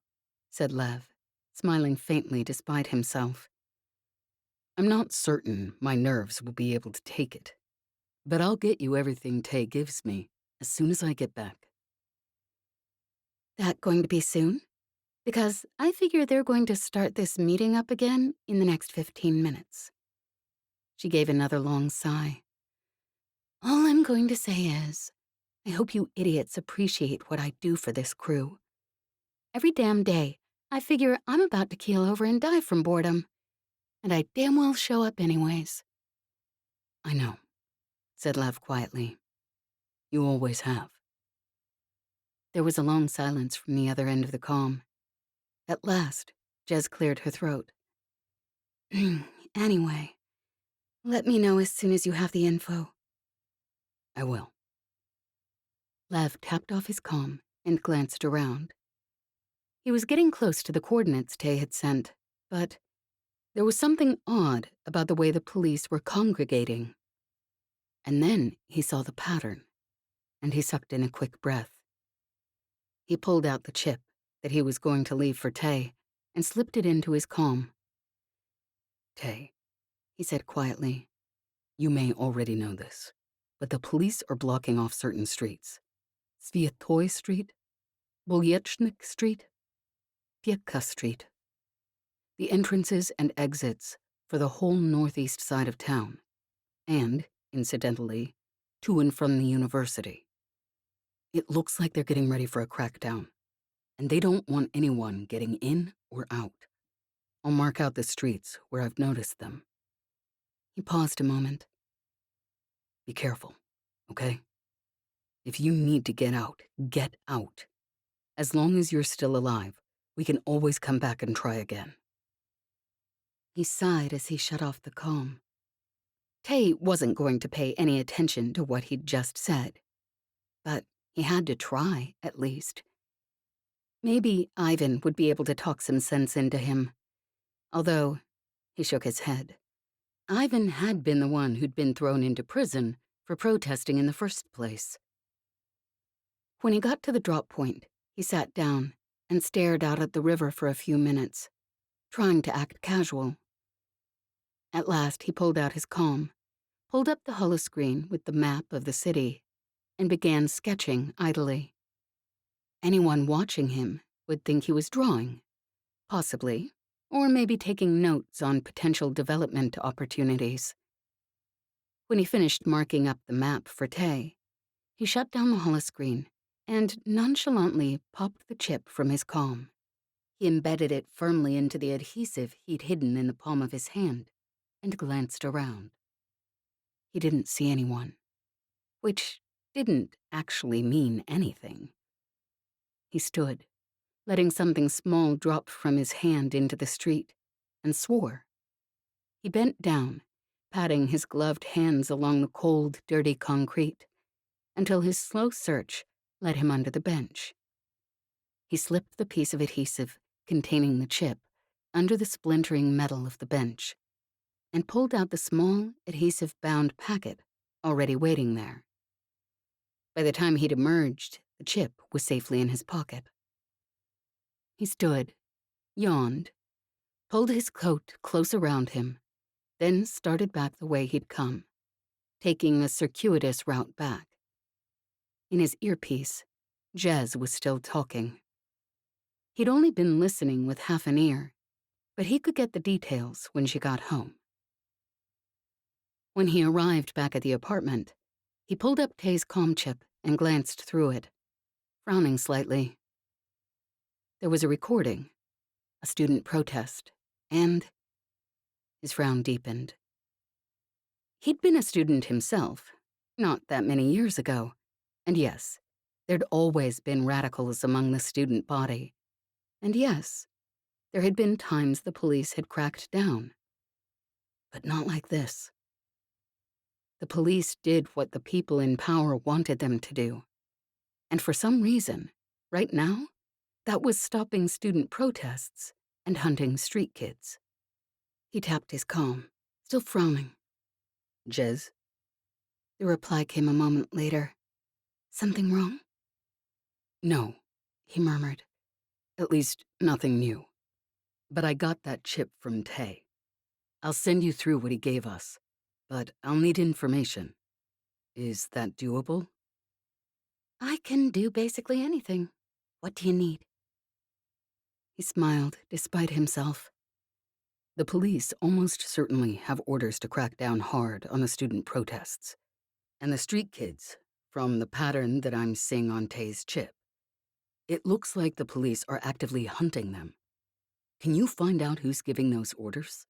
said Lev, smiling faintly despite himself. I'm not certain my nerves will be able to take it, but I'll get you everything Tay gives me as soon as I get back. That going to be soon? Because I figure they're going to start this meeting up again in the next 15 minutes. She gave another long sigh. All I'm going to say is, I hope you idiots appreciate what I do for this crew. Every damn day, I figure I'm about to keel over and die from boredom. And I damn well show up anyways. I know, said Lev quietly. You always have. There was a long silence from the other end of the comm. At last, Jez cleared her throat. Anyway, Let me know as soon as you have the info. I will. Lev tapped off his comm and glanced around. He was getting close to the coordinates Tay had sent, but there was something odd about the way the police were congregating. And then he saw the pattern, and he sucked in a quick breath. He pulled out the chip that he was going to leave for Tay and slipped it into his comm. Tay, he said quietly, you may already know this, but the police are blocking off certain streets. Sviatoy Street, Bolyechnik Street, Piekka Street. The entrances and exits for the whole northeast side of town, and, incidentally, to and from the university. It looks like they're getting ready for a crackdown, and they don't want anyone getting in or out. I'll mark out the streets where I've noticed them. He paused a moment. Be careful, okay? If you need to get out, get out. As long as you're still alive, we can always come back and try again. He sighed as he shut off the comm. Tay wasn't going to pay any attention to what he'd just said, but he had to try, at least. Maybe Ivan would be able to talk some sense into him, although he shook his head. Ivan had been the one who'd been thrown into prison for protesting in the first place. When he got to the drop point, he sat down and stared out at the river for a few minutes, trying to act casual. At last, he pulled out his comm, pulled up the holoscreen with the map of the city, and began sketching idly. Anyone watching him would think he was drawing, possibly, or maybe taking notes on potential development opportunities. When he finished marking up the map for Tay, he shut down the holoscreen and nonchalantly popped the chip from his comm. He embedded it firmly into the adhesive he'd hidden in the palm of his hand and glanced around. He didn't see anyone, which didn't actually mean anything. He stood, letting something small drop from his hand into the street, and swore. He bent down, patting his gloved hands along the cold, dirty concrete, until his slow search led him under the bench. He slipped the piece of adhesive containing the chip under the splintering metal of the bench and pulled out the small, adhesive-bound packet already waiting there. By the time he'd emerged, the chip was safely in his pocket. He stood, yawned, pulled his coat close around him, then started back the way he'd come, taking a circuitous route back. In his earpiece, Jez was still talking. He'd only been listening with half an ear, but he could get the details when she got home. When he arrived back at the apartment, he pulled up Tay's comm chip and glanced through it, frowning slightly. There was a recording, a student protest, and his frown deepened. He'd been a student himself, not that many years ago, and yes, there'd always been radicals among the student body. And yes, there had been times the police had cracked down. But not like this. The police did what the people in power wanted them to do. And for some reason, right now, that was stopping student protests and hunting street kids. He tapped his comm, still frowning. Jez? The reply came a moment later. Something wrong? No, he murmured. At least, nothing new. But I got that chip from Tay. I'll send you through what he gave us, but I'll need information. Is that doable? I can do basically anything. What do you need? He smiled, despite himself. The police almost certainly have orders to crack down hard on the student protests. And the street kids, from the pattern that I'm seeing on Tay's chip. It looks like the police are actively hunting them. Can you find out who's giving those orders?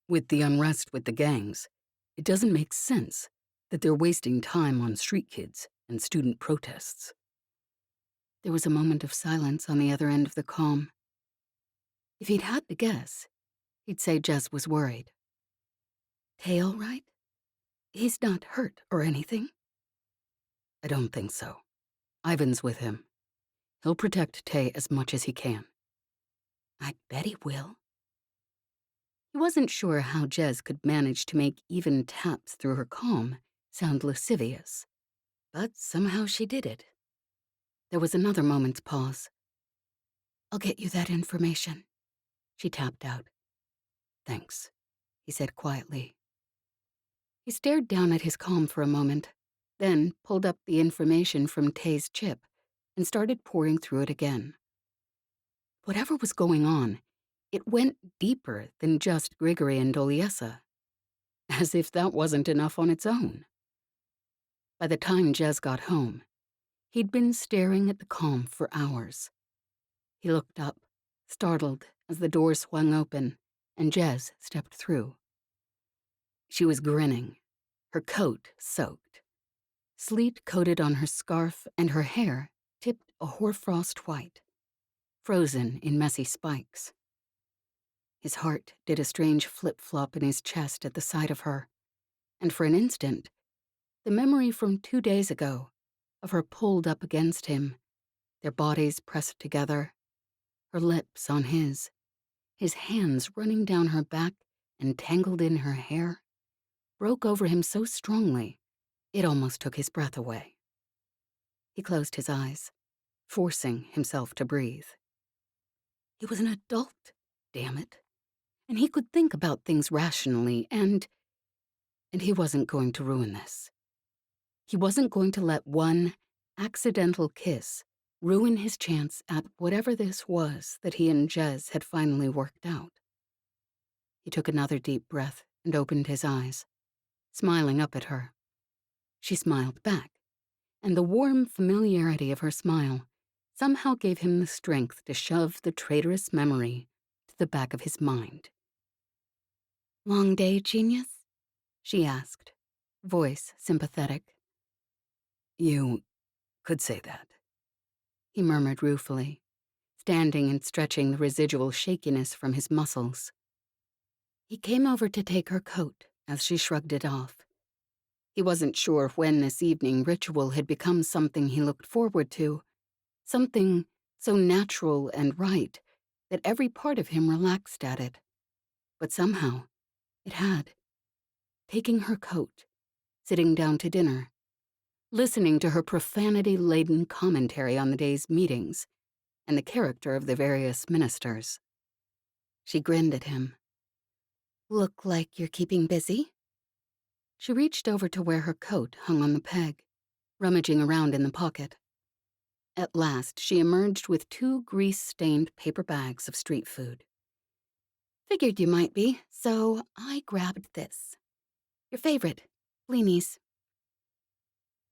With the unrest with the gangs, it doesn't make sense that they're wasting time on street kids and student protests. There was a moment of silence on the other end of the comm. If he'd had to guess, he'd say Jez was worried. Tay all right? He's not hurt or anything? I don't think so. Ivan's with him. He'll protect Tay as much as he can. I bet he will. He wasn't sure how Jez could manage to make even taps through her calm sound lascivious, but somehow she did it. There was another moment's pause. I'll get you that information, she tapped out. Thanks, he said quietly. He stared down at his calm for a moment, then pulled up the information from Tay's chip and started pouring through it again. Whatever was going on, it went deeper than just Grigory and Doliesa, as if that wasn't enough on its own. By the time Jez got home, he'd been staring at the calm for hours. He looked up, startled as the door swung open and Jez stepped through. She was grinning, her coat soaked. Sleet coated on her scarf and her hair tipped a hoarfrost white, frozen in messy spikes. His heart did a strange flip-flop in his chest at the sight of her, and for an instant, the memory from 2 days ago of her pulled up against him, their bodies pressed together, her lips on his hands running down her back and tangled in her hair, broke over him so strongly it almost took his breath away. He closed his eyes, forcing himself to breathe. He was an adult, damn it, and he could think about things rationally, and he wasn't going to ruin this. He wasn't going to let one accidental kiss ruin his chance at whatever this was that he and Jez had finally worked out. He took another deep breath and opened his eyes, smiling up at her. She smiled back, and the warm familiarity of her smile somehow gave him the strength to shove the traitorous memory to the back of his mind. Long day, genius? She asked, voice sympathetic. You could say that, he murmured ruefully, standing and stretching the residual shakiness from his muscles. He came over to take her coat as she shrugged it off. He wasn't sure when this evening ritual had become something he looked forward to, something so natural and right that every part of him relaxed at it. But somehow, it had. Taking her coat, sitting down to dinner, listening to her profanity-laden commentary on the day's meetings and the character of the various ministers. She grinned at him. Look like you're keeping busy? She reached over to where her coat hung on the peg, rummaging around in the pocket. At last, she emerged with 2 grease-stained paper bags of street food. Figured you might be, so I grabbed this. Your favorite, blinis.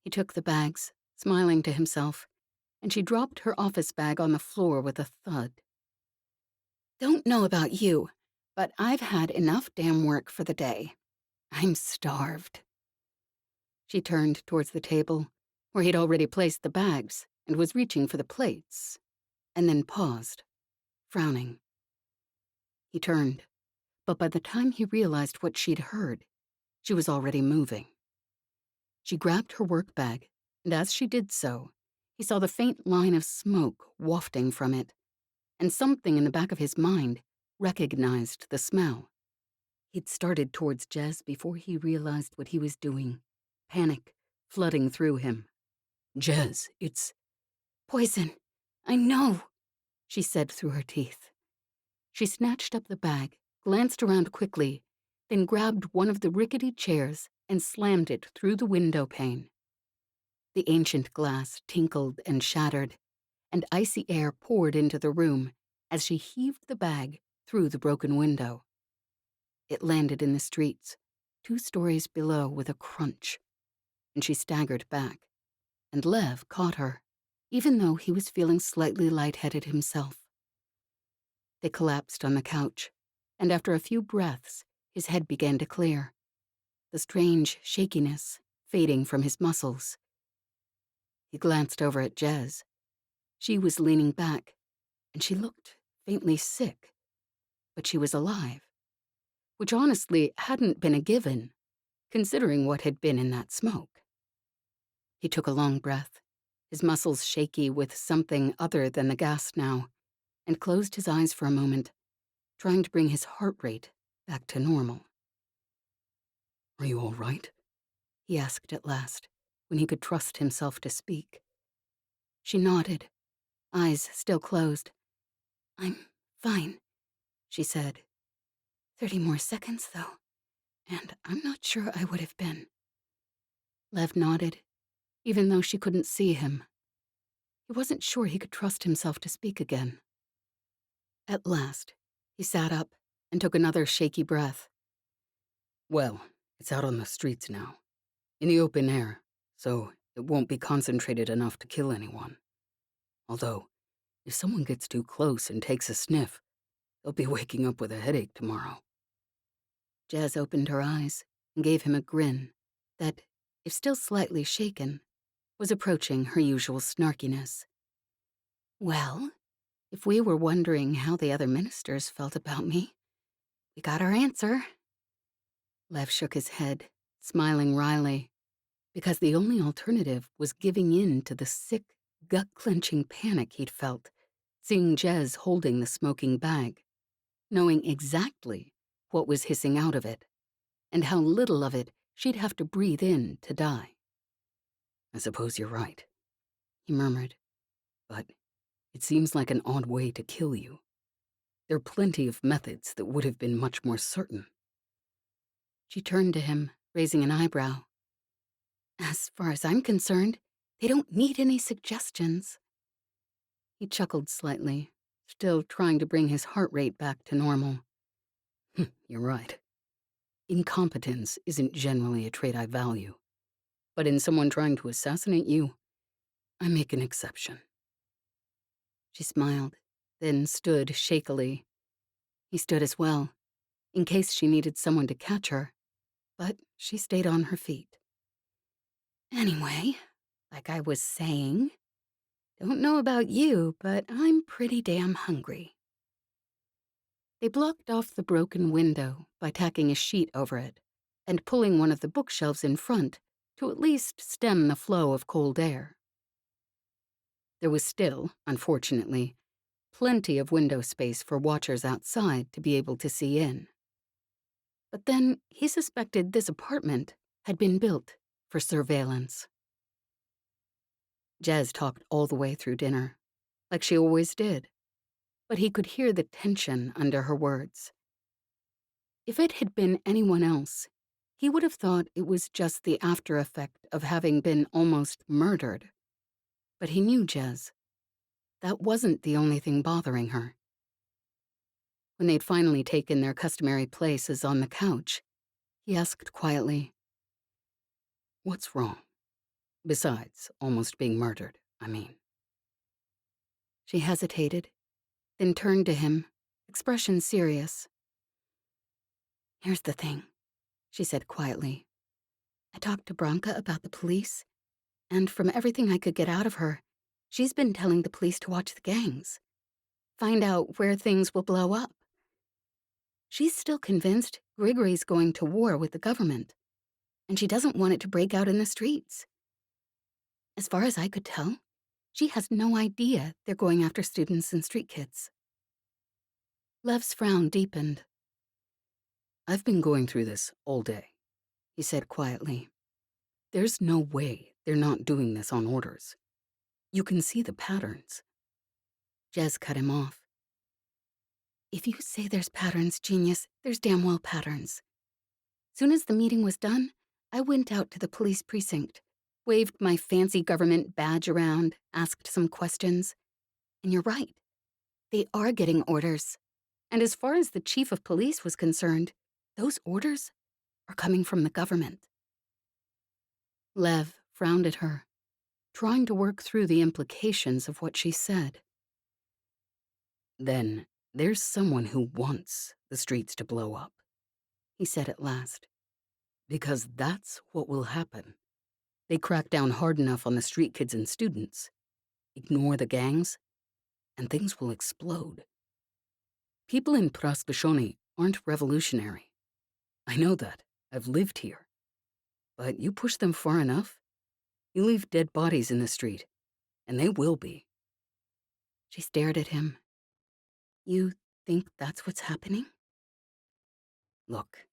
He took the bags, smiling to himself, and she dropped her office bag on the floor with a thud. Don't know about you, but I've had enough damn work for the day. I'm starved. She turned towards the table, where he'd already placed the bags and was reaching for the plates, and then paused, frowning. He turned, but by the time he realized what she'd heard, she was already moving. She grabbed her work bag, and as she did so, he saw the faint line of smoke wafting from it, and something in the back of his mind recognized the smell. He'd started towards Jez before he realized what he was doing, panic flooding through him. Jez, it's poison. I know, she said through her teeth. She snatched up the bag, glanced around quickly, then grabbed one of the rickety chairs and slammed it through the window pane. The ancient glass tinkled and shattered, and icy air poured into the room as she heaved the bag through the broken window. It landed in the streets, 2 stories below with a crunch, and she staggered back, and Lev caught her, even though he was feeling slightly lightheaded himself. They collapsed on the couch, and after a few breaths, his head began to clear, the strange shakiness fading from his muscles. He glanced over at Jez. She was leaning back, and she looked faintly sick, but she was alive, which honestly hadn't been a given, considering what had been in that smoke. He took a long breath, his muscles shaky with something other than the gas now, and closed his eyes for a moment, trying to bring his heart rate back to normal. "Are you all right?" he asked at last, when he could trust himself to speak. She nodded, eyes still closed. "I'm fine," she said. 30 more seconds, though, and I'm not sure I would have been. Lev nodded, even though she couldn't see him. He wasn't sure he could trust himself to speak again. At last, he sat up and took another shaky breath. "Well, it's out on the streets now, in the open air, so it won't be concentrated enough to kill anyone. Although, if someone gets too close and takes a sniff, they'll be waking up with a headache tomorrow." Jez opened her eyes and gave him a grin that, if still slightly shaken, was approaching her usual snarkiness. "Well, if we were wondering how the other ministers felt about me, we got our answer." Lev shook his head, smiling wryly, because the only alternative was giving in to the sick, gut-clenching panic he'd felt, seeing Jez holding the smoking bag, knowing exactly what was hissing out of it, and how little of it she'd have to breathe in to die. "I suppose you're right," he murmured, "but it seems like an odd way to kill you. There are plenty of methods that would have been much more certain." She turned to him, raising an eyebrow. "As far as I'm concerned, they don't need any suggestions." He chuckled slightly, still trying to bring his heart rate back to normal. "You're right. Incompetence isn't generally a trait I value. But in someone trying to assassinate you, I make an exception." She smiled, then stood shakily. He stood as well, in case she needed someone to catch her, but she stayed on her feet. "Anyway, like I was saying, don't know about you, but I'm pretty damn hungry." They blocked off the broken window by tacking a sheet over it and pulling one of the bookshelves in front to at least stem the flow of cold air. There was still, unfortunately, plenty of window space for watchers outside to be able to see in. But then he suspected this apartment had been built for surveillance. Jez talked all the way through dinner, like she always did, but he could hear the tension under her words. If it had been anyone else, he would have thought it was just the after effect of having been almost murdered. But he knew Jez. That wasn't the only thing bothering her. When they'd finally taken their customary places on the couch, he asked quietly, "What's wrong? Besides almost being murdered, I mean." She hesitated, then turned to him, expression serious. "Here's the thing," she said quietly. "I talked to Branka about the police, and from everything I could get out of her, she's been telling the police to watch the gangs, find out where things will blow up. She's still convinced Grigory's going to war with the government, and she doesn't want it to break out in the streets. As far as I could tell, she has no idea they're going after students and street kids." Lev's frown deepened. "I've been going through this all day," he said quietly. "There's no way they're not doing this on orders. You can see the patterns." Jez cut him off. "If you say there's patterns, genius, there's damn well patterns. Soon as the meeting was done, I went out to the police precinct, waved my fancy government badge around, asked some questions. And you're right. They are getting orders. And as far as the chief of police was concerned, those orders are coming from the government." Lev frowned at her, trying to work through the implications of what she said. "Then there's someone who wants the streets to blow up," he said at last. "Because that's what will happen. They crack down hard enough on the street kids and students, ignore the gangs, and things will explode. People in Prasvishoni aren't revolutionary. I know that. I've lived here. But you push them far enough, you leave dead bodies in the street, and they will be. She stared at him. You think that's what's happening? Look,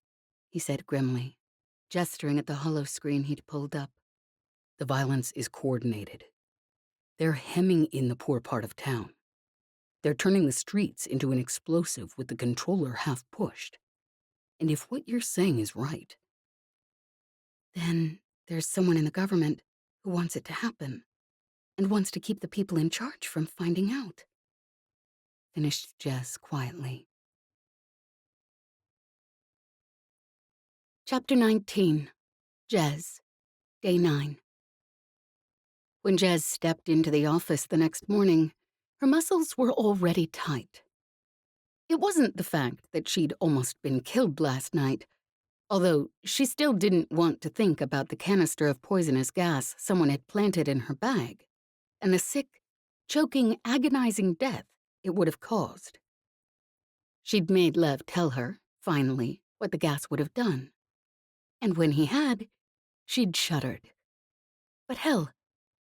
he said grimly, gesturing at the hollow screen he'd pulled up. The violence is coordinated. They're hemming in the poor part of town. They're turning the streets into an explosive with the controller half pushed. And if what you're saying is right, then there's someone in the government who wants it to happen and wants to keep the people in charge from finding out. Finished Jez quietly. Chapter 19. Jez. Day 9. When Jez stepped into the office the next morning, her muscles were already tight. It wasn't the fact that she'd almost been killed last night, although she still didn't want to think about the canister of poisonous gas someone had planted in her bag, and the sick, choking, agonizing death it would have caused. She'd made Lev tell her, finally, what the gas would have done. And when he had, she'd shuddered. But hell,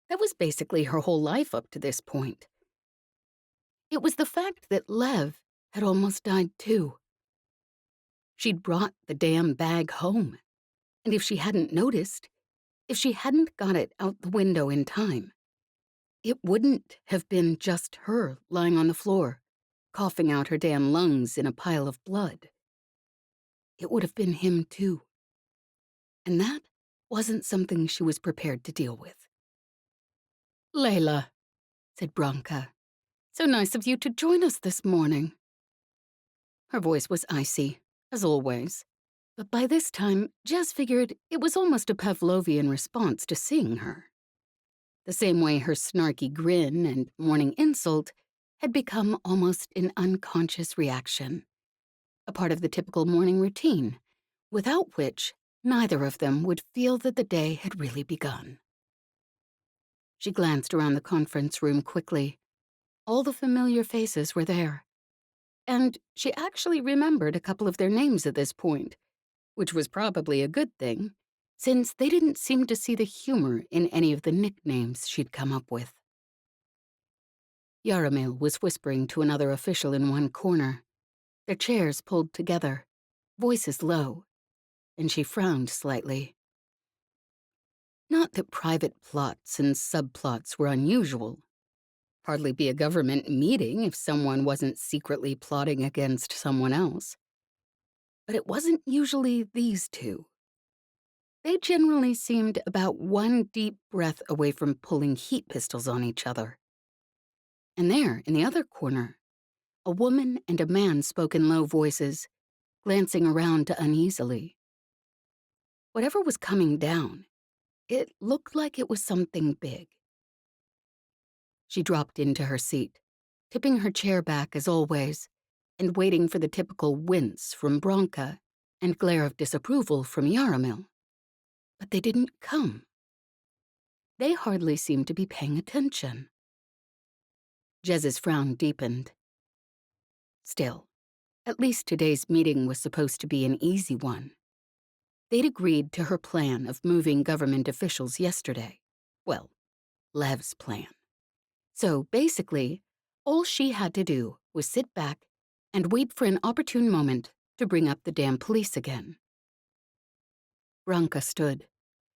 that was basically her whole life up to this point. It was the fact that Lev had almost died too. She'd brought the damn bag home, and if she hadn't noticed, if she hadn't got it out the window in time, it wouldn't have been just her lying on the floor, coughing out her damn lungs in a pile of blood. It would have been him too. And that wasn't something she was prepared to deal with. Layla, said Branka, so nice of you to join us this morning. Her voice was icy, as always, but by this time, Jez figured it was almost a Pavlovian response to seeing her. The same way her snarky grin and morning insult had become almost an unconscious reaction, a part of the typical morning routine, without which neither of them would feel that the day had really begun. She glanced around the conference room quickly. All the familiar faces were there. And she actually remembered a couple of their names at this point, which was probably a good thing, since they didn't seem to see the humor in any of the nicknames she'd come up with. Yaramil was whispering to another official in one corner, their chairs pulled together, voices low, and she frowned slightly. Not that private plots and subplots were unusual. Hardly be a government meeting if someone wasn't secretly plotting against someone else. But it wasn't usually these two. They generally seemed about one deep breath away from pulling heat pistols on each other. And there, in the other corner, a woman and a man spoke in low voices, glancing around uneasily. Whatever was coming down, it looked like it was something big. She dropped into her seat, tipping her chair back as always, and waiting for the typical wince from Branka and glare of disapproval from Yaramil. But they didn't come. They hardly seemed to be paying attention. Jez's frown deepened. Still, at least today's meeting was supposed to be an easy one. They'd agreed to her plan of moving government officials yesterday. Well, Lev's plan. So basically, all she had to do was sit back and wait for an opportune moment to bring up the damn police again. Branka stood,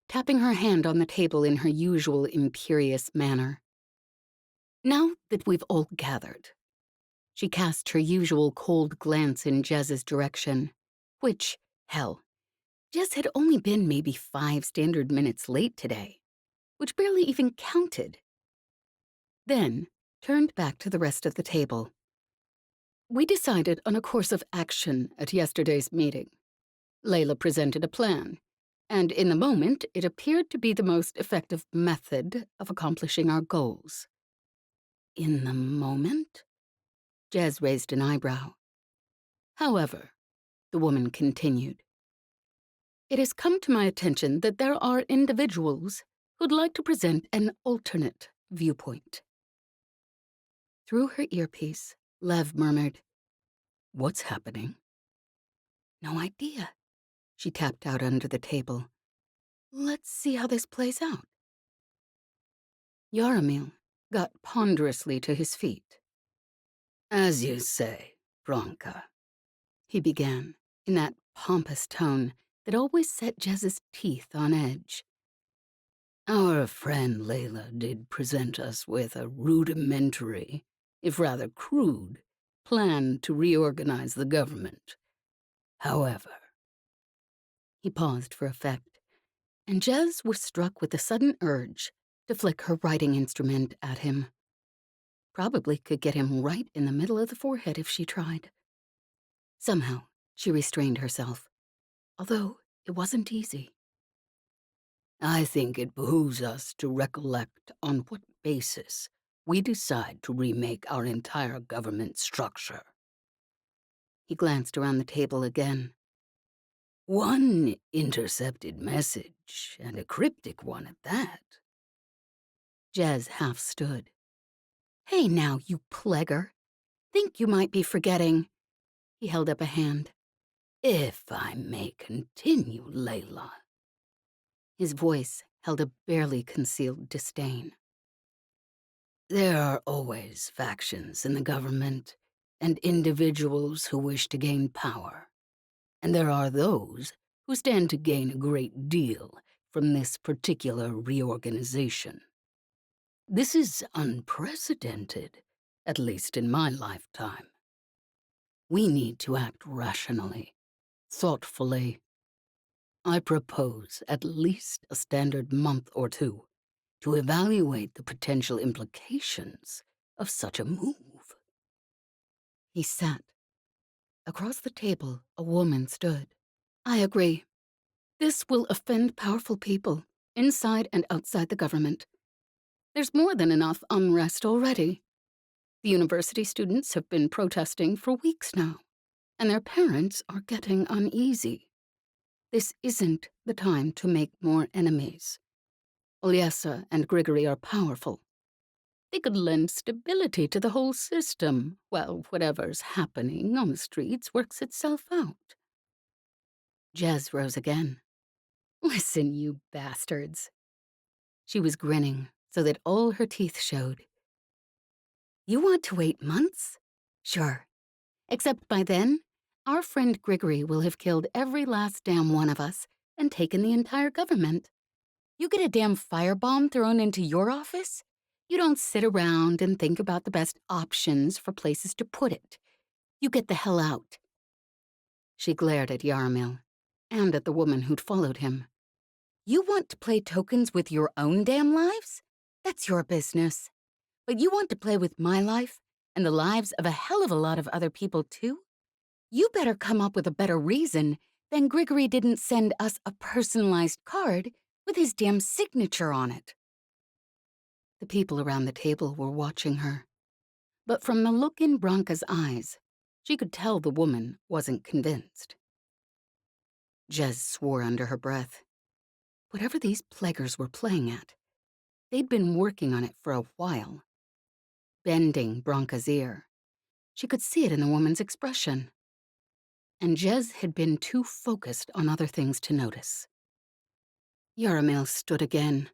tapping her hand on the table in her usual imperious manner. Now that we've all gathered, she cast her usual cold glance in Jez's direction, which, hell, Jez had only been maybe 5 standard minutes late today, which barely even counted. Then turned back to the rest of the table. We decided on a course of action at yesterday's meeting. Layla presented a plan, and in the moment it appeared to be the most effective method of accomplishing our goals. In the moment? Jez raised an eyebrow. However, the woman continued, it has come to my attention that there are individuals who'd like to present an alternate viewpoint. Through her earpiece, Lev murmured, what's happening? No idea. She tapped out under the table. Let's see how this plays out. Yaramil got ponderously to his feet. As you say, Bronca, he began, in that pompous tone that always set Jez's teeth on edge. Our friend Layla did present us with a rudimentary, if rather crude, plan to reorganize the government. However, he paused for effect, and Jez was struck with a sudden urge to flick her writing instrument at him. Probably could get him right in the middle of the forehead if she tried. Somehow, she restrained herself, although it wasn't easy. I think it behooves us to recollect on what basis we decide to remake our entire government structure. He glanced around the table again. One intercepted message, and a cryptic one at that. Jez half stood. Hey now, you plaguer. Think you might be forgetting. He held up a hand. If I may continue, Layla. His voice held a barely concealed disdain. There are always factions in the government and individuals who wish to gain power. And there are those who stand to gain a great deal from this particular reorganization. This is unprecedented, at least in my lifetime. We need to act rationally, thoughtfully. I propose at least a standard month or two to evaluate the potential implications of such a move. He sat. Across the table, a woman stood. I agree. This will offend powerful people, inside and outside the government. There's more than enough unrest already. The university students have been protesting for weeks now, and their parents are getting uneasy. This isn't the time to make more enemies. Olyesa and Grigory are powerful. They could lend stability to the whole system while whatever's happening on the streets works itself out. Jez rose again. Listen, you bastards. She was grinning so that all her teeth showed. You want to wait months? Sure. Except by then, our friend Grigory will have killed every last damn one of us and taken the entire government. You get a damn firebomb thrown into your office? You don't sit around and think about the best options for places to put it. You get the hell out. She glared at Yaramil and at the woman who'd followed him. You want to play tokens with your own damn lives? That's your business. But you want to play with my life and the lives of a hell of a lot of other people too? You better come up with a better reason than Grigory didn't send us a personalized card with his damn signature on it. The people around the table were watching her. But from the look in Bronca's eyes, she could tell the woman wasn't convinced. Jez swore under her breath. Whatever these plaguers were playing at, they'd been working on it for a while. Bending Bronca's ear. She could see it in the woman's expression. And Jez had been too focused on other things to notice. Yaramil stood again.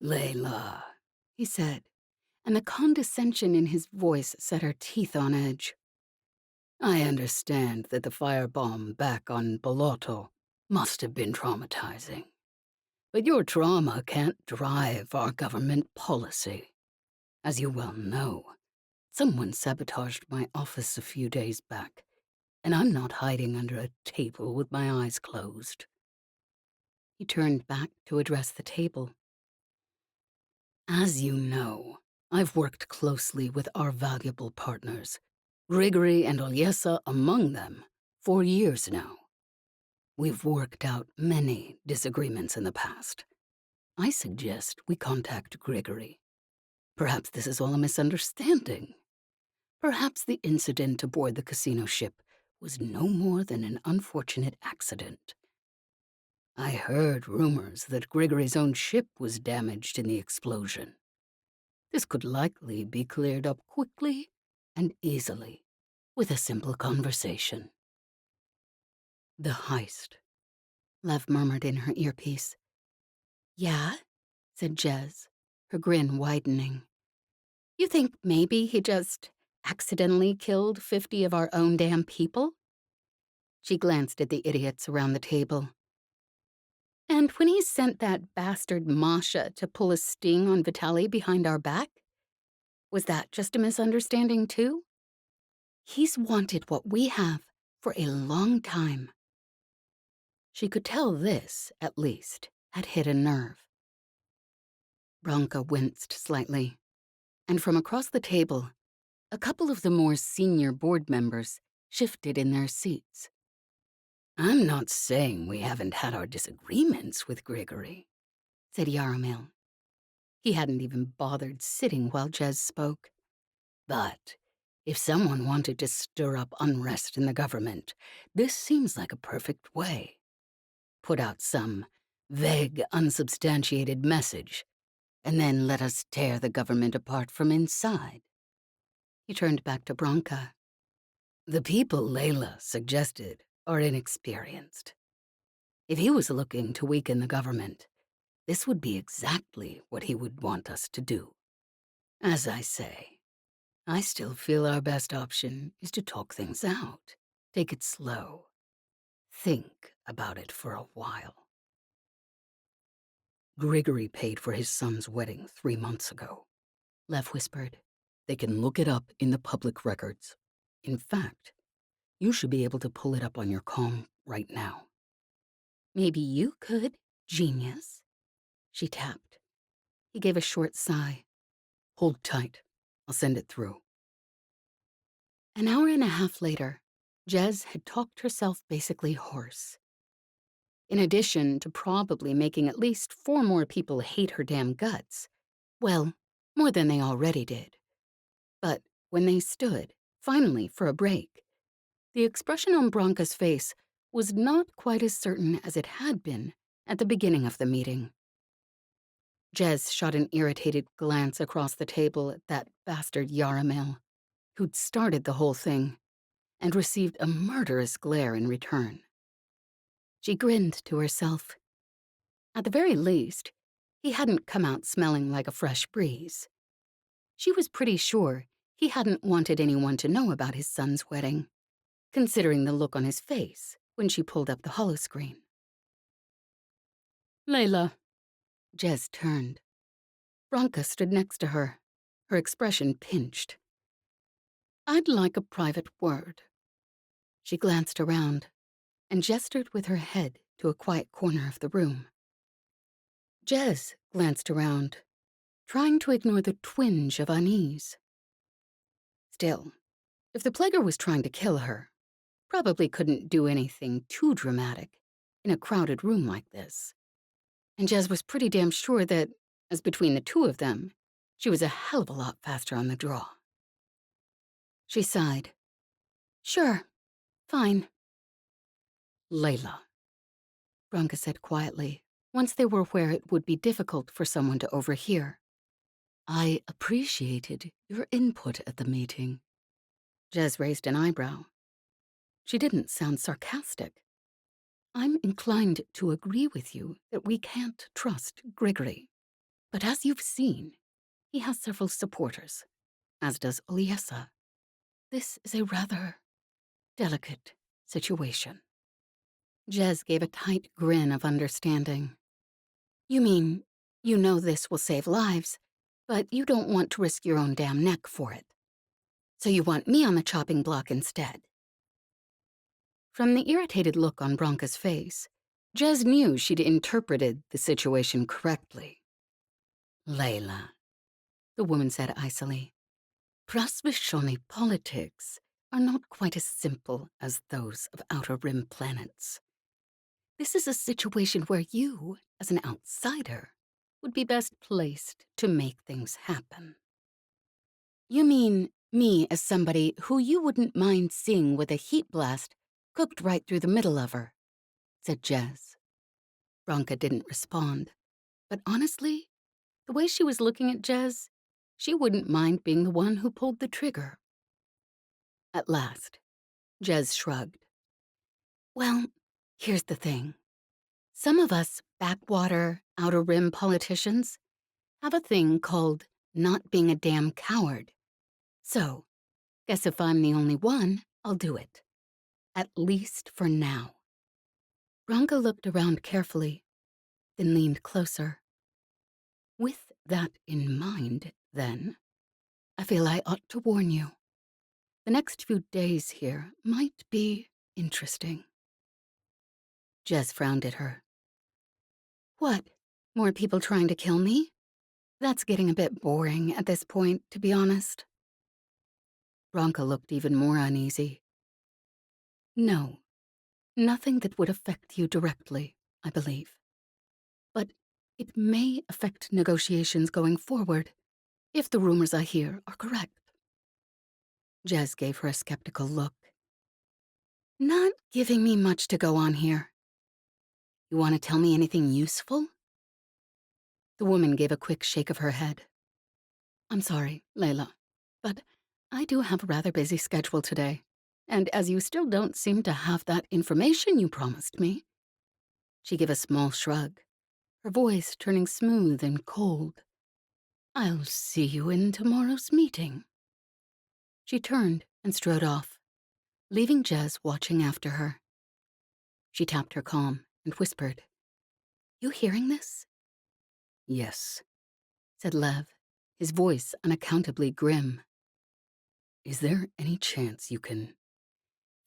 Layla, he said, and the condescension in his voice set her teeth on edge. I understand that the firebomb back on Bolotto must have been traumatizing. But your trauma can't drive our government policy. As you well know, someone sabotaged my office a few days back, and I'm not hiding under a table with my eyes closed. He turned back to address the table. As you know, I've worked closely with our valuable partners, Grigory and Olyesa among them, for years now. We've worked out many disagreements in the past. I suggest we contact Grigory. Perhaps this is all a misunderstanding. Perhaps the incident aboard the casino ship was no more than an unfortunate accident. I heard rumors that Grigory's own ship was damaged in the explosion. This could likely be cleared up quickly and easily with a simple conversation. The heist. Lev murmured in her earpiece. Yeah, said Jez, her grin widening. You think maybe he just accidentally killed 50 of our own damn people? She glanced at the idiots around the table. And when he sent that bastard Masha to pull a sting on Vitaly behind our back, was that just a misunderstanding too? He's wanted what we have for a long time. She could tell this, at least, had hit a nerve. Branka winced slightly, and from across the table, a couple of the more senior board members shifted in their seats. I'm not saying we haven't had our disagreements with Grigory, said Yaromil. He hadn't even bothered sitting while Jez spoke. But if someone wanted to stir up unrest in the government, this seems like a perfect way. Put out some vague, unsubstantiated message, and then let us tear the government apart from inside. He turned back to Branka. The people Layla suggested are inexperienced. If he was looking to weaken the government, this would be exactly what he would want us to do. As I say, I still feel our best option is to talk things out, take it slow, think about it for a while. Grigory paid for his son's wedding 3 months ago, Lev whispered. They can look it up in the public records. In fact, you should be able to pull it up on your comm right now. Maybe you could, genius. She tapped. He gave a short sigh. Hold tight. I'll send it through. An hour and a half later, Jez had talked herself basically hoarse. In addition to probably making at least 4 more people hate her damn guts. Well, more than they already did. But when they stood, finally, for a break, the expression on Branka's face was not quite as certain as it had been at the beginning of the meeting. Jez shot an irritated glance across the table at that bastard Yaromil, who'd started the whole thing, and received a murderous glare in return. She grinned to herself. At the very least, he hadn't come out smelling like a fresh breeze. She was pretty sure he hadn't wanted anyone to know about his son's wedding, considering the look on his face when she pulled up the holoscreen. Layla. Jez turned. Branka stood next to her, her expression pinched. I'd like a private word. She glanced around and gestured with her head to a quiet corner of the room. Jez glanced around, trying to ignore the twinge of unease. Still, if the plaguer was trying to kill her, probably couldn't do anything too dramatic in a crowded room like this. And Jez was pretty damn sure that, as between the two of them, she was a hell of a lot faster on the draw. She sighed. Sure, fine. Layla, Branka said quietly, once they were where it would be difficult for someone to overhear. I appreciated your input at the meeting. Jez raised an eyebrow. She didn't sound sarcastic. I'm inclined to agree with you that we can't trust Grigory. But as you've seen, he has several supporters, as does Olyesa. This is a rather delicate situation. Jez gave a tight grin of understanding. You mean, you know this will save lives, but you don't want to risk your own damn neck for it. So you want me on the chopping block instead. From the irritated look on Branka's face, Jez knew she'd interpreted the situation correctly. Layla, the woman said icily, Prasvishoni politics are not quite as simple as those of Outer Rim planets. This is a situation where you, as an outsider, would be best placed to make things happen. You mean me as somebody who you wouldn't mind seeing with a heat blast cooked right through the middle of her, said Jez. Branka didn't respond, but honestly, the way she was looking at Jez, she wouldn't mind being the one who pulled the trigger. At last, Jez shrugged. Well, here's the thing. Some of us backwater, outer rim politicians have a thing called not being a damn coward. So, guess if I'm the only one, I'll do it. At least for now. Branka looked around carefully, then leaned closer. With that in mind, then, I feel I ought to warn you. The next few days here might be interesting. Jez frowned at her. What? More people trying to kill me? That's getting a bit boring at this point, to be honest. Branka looked even more uneasy. No, nothing that would affect you directly, I believe. But it may affect negotiations going forward, if the rumors I hear are correct. Jez gave her a skeptical look. Not giving me much to go on here. You want to tell me anything useful? The woman gave a quick shake of her head. I'm sorry, Layla, but I do have a rather busy schedule today, and as you still don't seem to have that information you promised me. She gave a small shrug, her voice turning smooth and cold. I'll see you in tomorrow's meeting. She turned and strode off, leaving Jez watching after her. She tapped her calm and whispered, You hearing this? Yes, said Lev, his voice unaccountably grim. Is there any chance you can...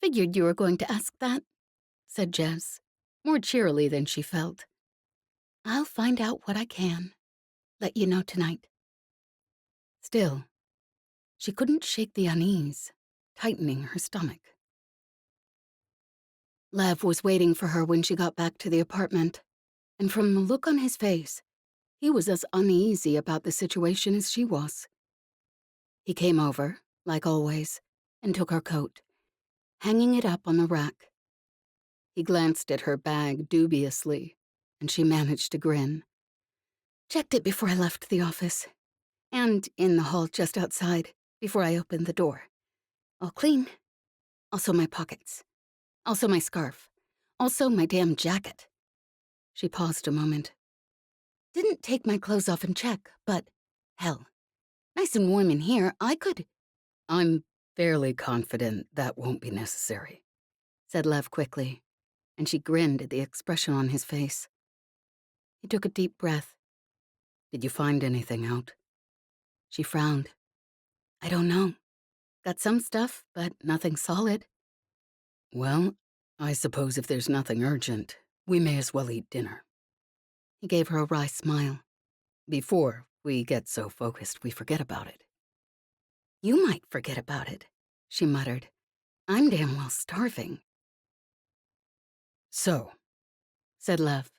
Figured you were going to ask that, said Jez, more cheerily than she felt. I'll find out what I can. Let you know tonight. Still, she couldn't shake the unease, tightening her stomach. Lev was waiting for her when she got back to the apartment, and from the look on his face, he was as uneasy about the situation as she was. He came over, like always, and took her coat, hanging it up on the rack. He glanced at her bag dubiously, and she managed to grin. Checked it before I left the office, and in the hall just outside, before I opened the door. All clean. Also my pockets. Also my scarf. Also my damn jacket. She paused a moment. Didn't take my clothes off and check, but, hell, nice and warm in here, I could... I'm fairly confident that won't be necessary, said Lev quickly, and she grinned at the expression on his face. He took a deep breath. Did you find anything out? She frowned. I don't know. Got some stuff, but nothing solid. Well, I suppose if there's nothing urgent, we may as well eat dinner. He gave her a wry smile. Before we get so focused we forget about it. You might forget about it, she muttered. I'm damn well starving. So, said Lev,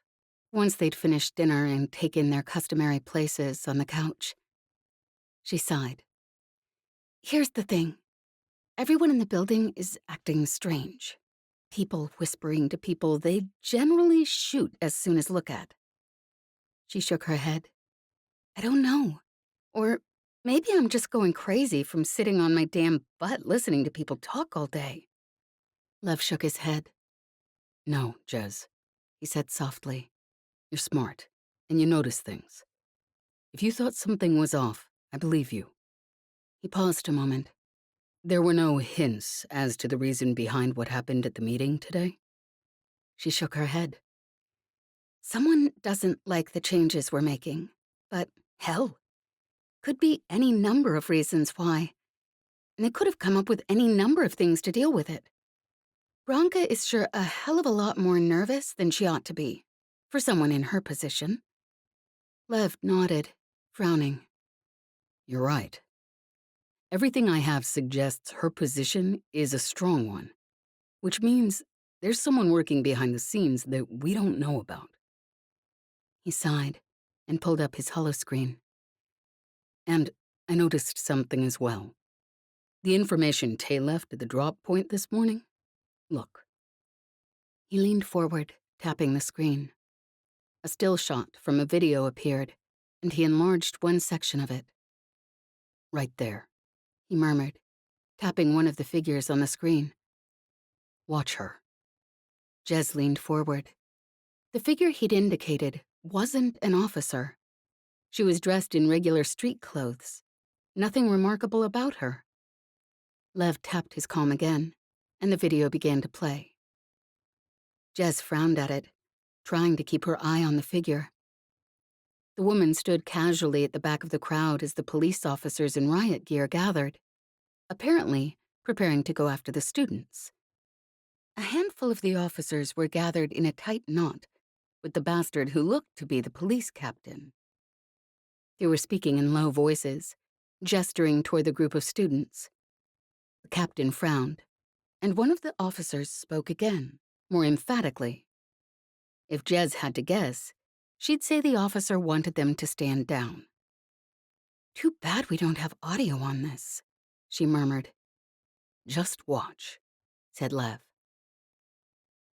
once they'd finished dinner and taken their customary places on the couch. She sighed. Here's the thing. Everyone in the building is acting strange. People whispering to people they generally shoot as soon as look at. She shook her head. I don't know. Or maybe I'm just going crazy from sitting on my damn butt listening to people talk all day. Lev shook his head. No, Jez, he said softly. You're smart, and you notice things. If you thought something was off, I believe you. He paused a moment. There were no hints as to the reason behind what happened at the meeting today? She shook her head. Someone doesn't like the changes we're making, but hell, could be any number of reasons why. And they could have come up with any number of things to deal with it. Branka is sure a hell of a lot more nervous than she ought to be, for someone in her position. Lev nodded, frowning. You're right. Everything I have suggests her position is a strong one, which means there's someone working behind the scenes that we don't know about. He sighed and pulled up his holoscreen. And I noticed something as well. The information Tay left at the drop point this morning? Look. He leaned forward, tapping the screen. A still shot from a video appeared, and he enlarged one section of it. Right there, he murmured, tapping one of the figures on the screen. Watch her. Jez leaned forward. The figure he'd indicated wasn't an officer. She was dressed in regular street clothes. Nothing remarkable about her. Lev tapped his comm again, and the video began to play. Jez frowned at it, trying to keep her eye on the figure. The woman stood casually at the back of the crowd as the police officers in riot gear gathered, apparently preparing to go after the students. A handful of the officers were gathered in a tight knot, with the bastard who looked to be the police captain. They were speaking in low voices, gesturing toward the group of students. The captain frowned, and one of the officers spoke again, more emphatically. If Jez had to guess, she'd say the officer wanted them to stand down. "Too bad we don't have audio on this," she murmured. "Just watch," said Lev.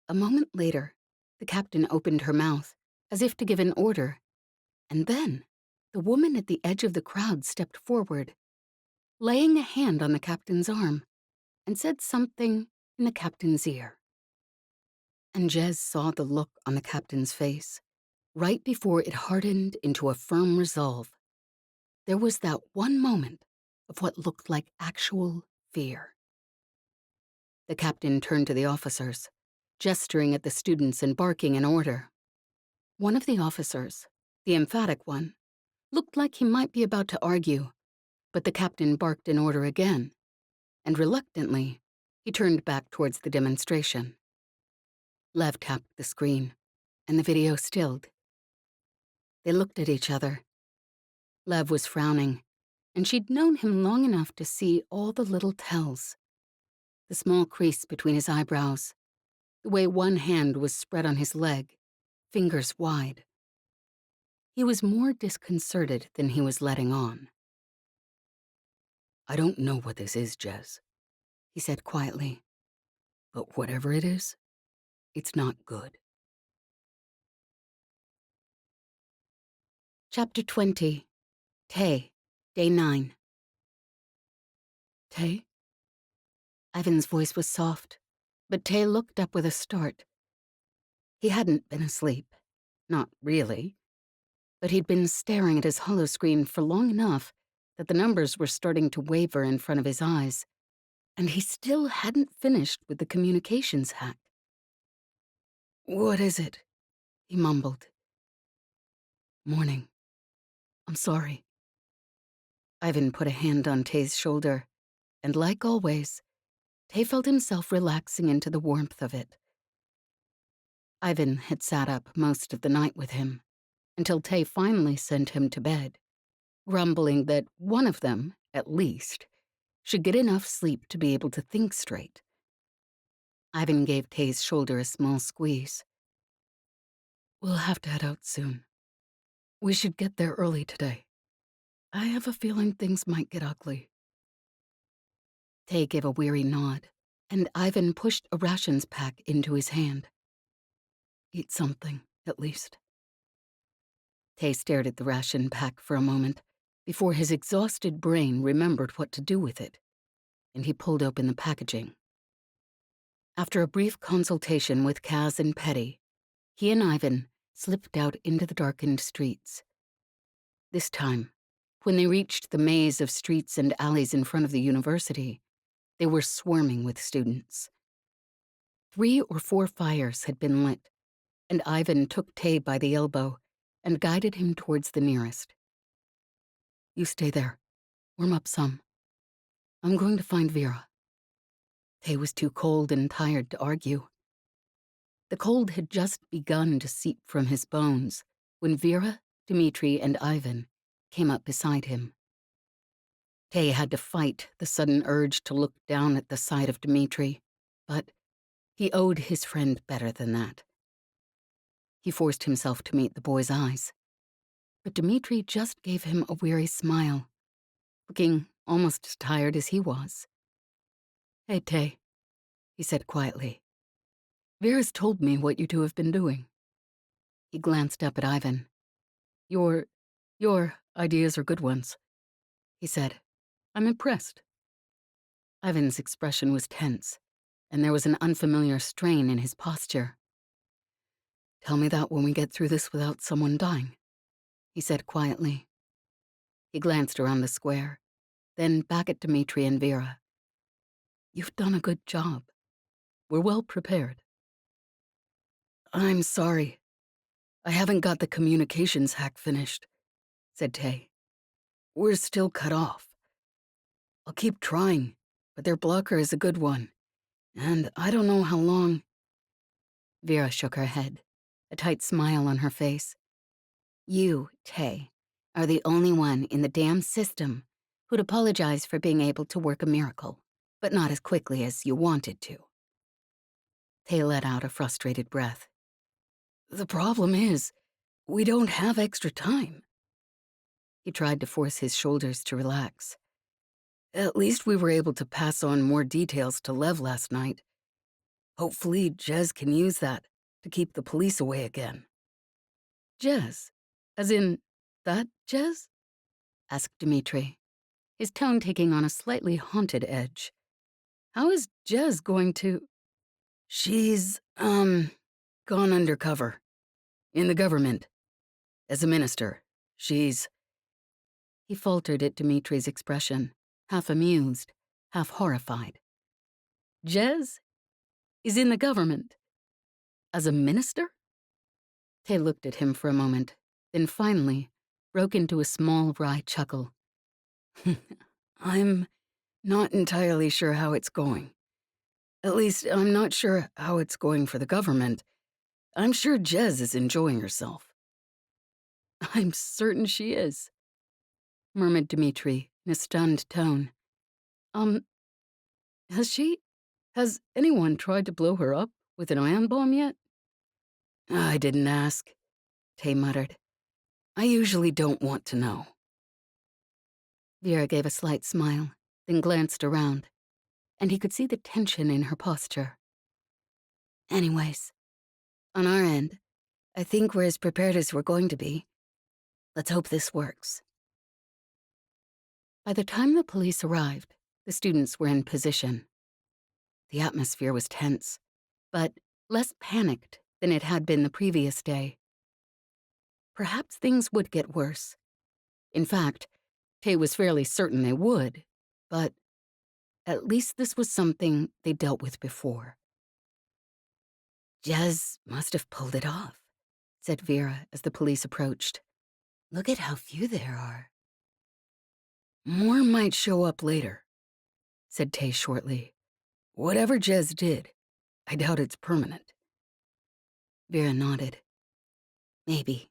A moment later, the captain opened her mouth, as if to give an order, and then the woman at the edge of the crowd stepped forward, laying a hand on the captain's arm, and said something in the captain's ear. And Jez saw the look on the captain's face, right before it hardened into a firm resolve. There was that one moment of what looked like actual fear. The captain turned to the officers, gesturing at the students and barking an order. One of the officers, the emphatic one, looked like he might be about to argue, but the captain barked an order again, and reluctantly, he turned back towards the demonstration. Lev tapped the screen, and the video stilled. They looked at each other. Lev was frowning, and she'd known him long enough to see all the little tells. The small crease between his eyebrows, the way one hand was spread on his leg, fingers wide. He was more disconcerted than he was letting on. "I don't know what this is, Jez," he said quietly. "But whatever it is, it's not good." Chapter 20. Tay, Day 9. "Tay?" Ivan's voice was soft, but Tay looked up with a start. He hadn't been asleep. Not really. But he'd been staring at his holoscreen for long enough that the numbers were starting to waver in front of his eyes, and he still hadn't finished with the communications hack. "What is it?" he mumbled. "Morning. I'm sorry." Ivan put a hand on Tay's shoulder, and like always, Tay felt himself relaxing into the warmth of it. Ivan had sat up most of the night with him, until Tay finally sent him to bed, grumbling that one of them, at least, should get enough sleep to be able to think straight. Ivan gave Tay's shoulder a small squeeze. "We'll have to head out soon. We should get there early today. I have a feeling things might get ugly." Tay gave a weary nod, and Ivan pushed a rations pack into his hand. "Eat something, at least." Tay stared at the ration pack for a moment before his exhausted brain remembered what to do with it, and he pulled open the packaging. After a brief consultation with Kaz and Petty, he and Ivan slipped out into the darkened streets. This time, when they reached the maze of streets and alleys in front of the university, they were swarming with students. 3 or 4 fires had been lit, and Ivan took Tay by the elbow and guided him towards the nearest. "You stay there. Warm up some. I'm going to find Vera." Tay was too cold and tired to argue. The cold had just begun to seep from his bones when Vera, Dmitri, and Ivan came up beside him. Tay had to fight the sudden urge to look down at the sight of Dmitri, but he owed his friend better than that. He forced himself to meet the boy's eyes, but Dmitri just gave him a weary smile, looking almost as tired as he was. "Hey, Tay," he said quietly. "Vera's told me what you two have been doing." He glanced up at Ivan. Your ideas are good ones," he said. "I'm impressed." Ivan's expression was tense, and there was an unfamiliar strain in his posture. Tell me that when we get through this without someone dying, he said quietly. He glanced around the square, then back at Dmitri and Vera. You've done a good job. We're well prepared. I'm sorry. I haven't got the communications hack finished, said Tay. We're still cut off. I'll keep trying, but their blocker is a good one, and I don't know how long. Vera shook her head, a tight smile on her face. You, Tay, are the only one in the damn system who'd apologize for being able to work a miracle, but not as quickly as you wanted to. Tay let out a frustrated breath. The problem is, we don't have extra time. He tried to force his shoulders to relax. At least we were able to pass on more details to Lev last night. Hopefully, Jez can use that to keep the police away again. Jez? As in, that Jez? Asked Dmitri, his tone taking on a slightly haunted edge. How is Jez going to... She's, gone undercover. In the government. As a minister. She's... He faltered at Dmitri's expression, half amused, half horrified. Jez is in the government. As a minister? Tay looked at him for a moment, then finally broke into a small, wry chuckle. I'm not entirely sure how it's going. At least, I'm not sure how it's going for the government. I'm sure Jez is enjoying herself. I'm certain she is, murmured Dmitri in a stunned tone. Has anyone tried to blow her up with an ion bomb yet? I didn't ask, Tay muttered. I usually don't want to know. Vera gave a slight smile, then glanced around, and he could see the tension in her posture. Anyways, on our end, I think we're as prepared as we're going to be. Let's hope this works. By the time the police arrived, the students were in position. The atmosphere was tense, but less panicked than it had been the previous day. Perhaps things would get worse. In fact, Tay was fairly certain they would, but at least this was something they dealt with before. Jez must have pulled it off, said Vera as the police approached. Look at how few there are. More might show up later, said Tay shortly. Whatever Jez did, I doubt it's permanent. Vera nodded. Maybe,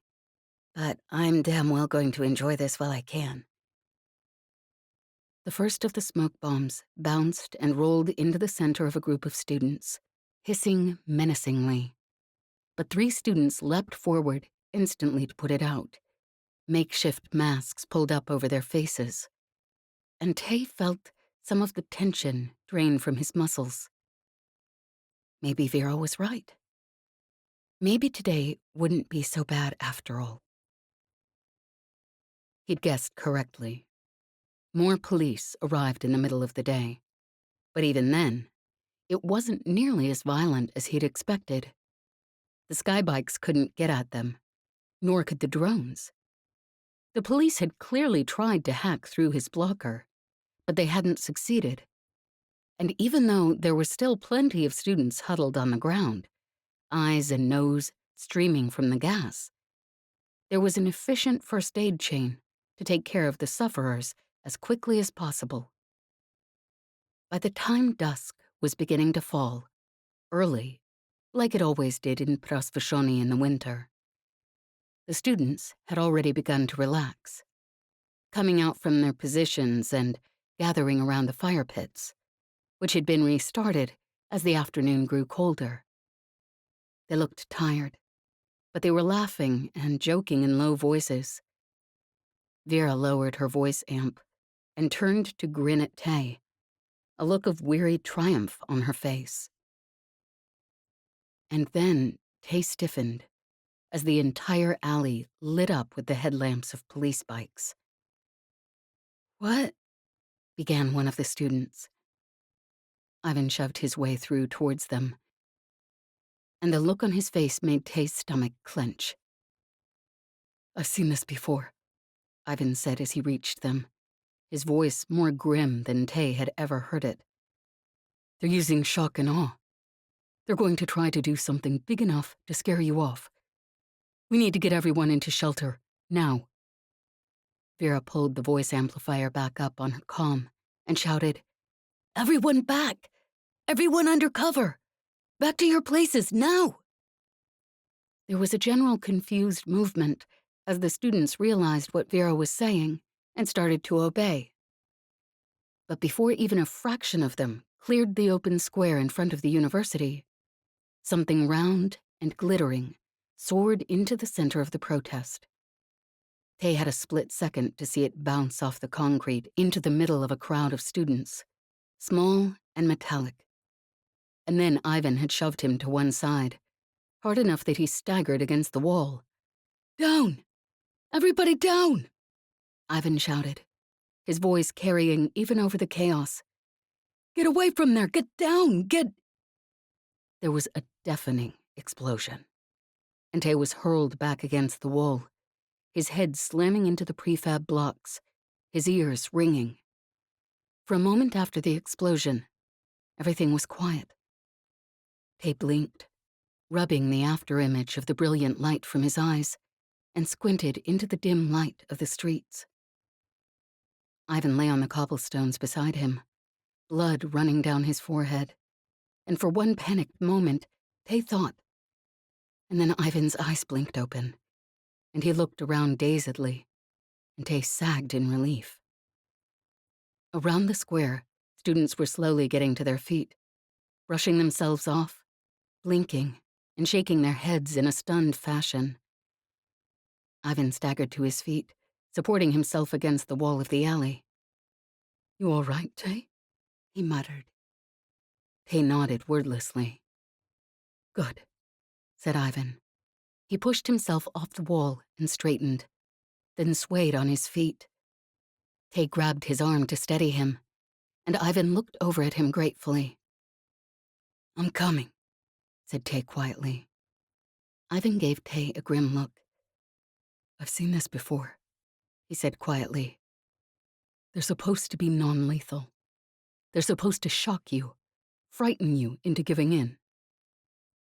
but I'm damn well going to enjoy this while I can. The first of the smoke bombs bounced and rolled into the center of a group of students, hissing menacingly. But 3 students leapt forward instantly to put it out, makeshift masks pulled up over their faces. And Tay felt some of the tension drain from his muscles. Maybe Vera was right. Maybe today wouldn't be so bad after all. He'd guessed correctly. More police arrived in the middle of the day. But even then, it wasn't nearly as violent as he'd expected. The skybikes couldn't get at them, nor could the drones. The police had clearly tried to hack through his blocker, but they hadn't succeeded. And even though there were still plenty of students huddled on the ground, eyes and nose streaming from the gas, there was an efficient first aid chain to take care of the sufferers as quickly as possible. By the time dusk was beginning to fall, early, like it always did in Prasvishoni in the winter, the students had already begun to relax, coming out from their positions and gathering around the fire pits, which had been restarted as the afternoon grew colder. They looked tired, but they were laughing and joking in low voices. Vera lowered her voice amp and turned to grin at Tay, a look of weary triumph on her face. And then Tay stiffened as the entire alley lit up with the headlamps of police bikes. What? Began one of the students. Ivan shoved his way through towards them. and the look on his face made Tay's stomach clench. "I've seen this before," Ivan said as he reached them, his voice more grim than Tay had ever heard it. "They're using shock and awe. They're going to try to do something big enough to scare you off. We need to get everyone into shelter, now." Vera pulled the voice amplifier back up on her comm and shouted, "Everyone back! Everyone under cover! Back to your places, now!" There was a general confused movement as the students realized what Vera was saying and started to obey. But before even a fraction of them cleared the open square in front of the university, something round and glittering soared into the center of the protest. Tay had a split second to see it bounce off the concrete into the middle of a crowd of students, small and metallic. And then Ivan had shoved him to one side, hard enough that he staggered against the wall. "Down! Everybody down!" Ivan shouted, his voice carrying even over the chaos. "Get away from there! Get down! Get—" There was a deafening explosion, and Tay was hurled back against the wall, his head slamming into the prefab blocks, his ears ringing. For a moment after the explosion, everything was quiet. Tay blinked, rubbing the afterimage of the brilliant light from his eyes, and squinted into the dim light of the streets. Ivan lay on the cobblestones beside him, blood running down his forehead, and for one panicked moment, Tay thought. And then Ivan's eyes blinked open, and he looked around dazedly, and Tay sagged in relief. Around the square, students were slowly getting to their feet, brushing themselves off, blinking, and shaking their heads in a stunned fashion. Ivan staggered to his feet, supporting himself against the wall of the alley. "You all right, Tay?" he muttered. Tay nodded wordlessly. "Good," said Ivan. He pushed himself off the wall and straightened, then swayed on his feet. Tay grabbed his arm to steady him, and Ivan looked over at him gratefully. "I'm coming," said Tay quietly. Ivan gave Tay a grim look. "I've seen this before," he said quietly. "They're supposed to be non-lethal. They're supposed to shock you, frighten you into giving in.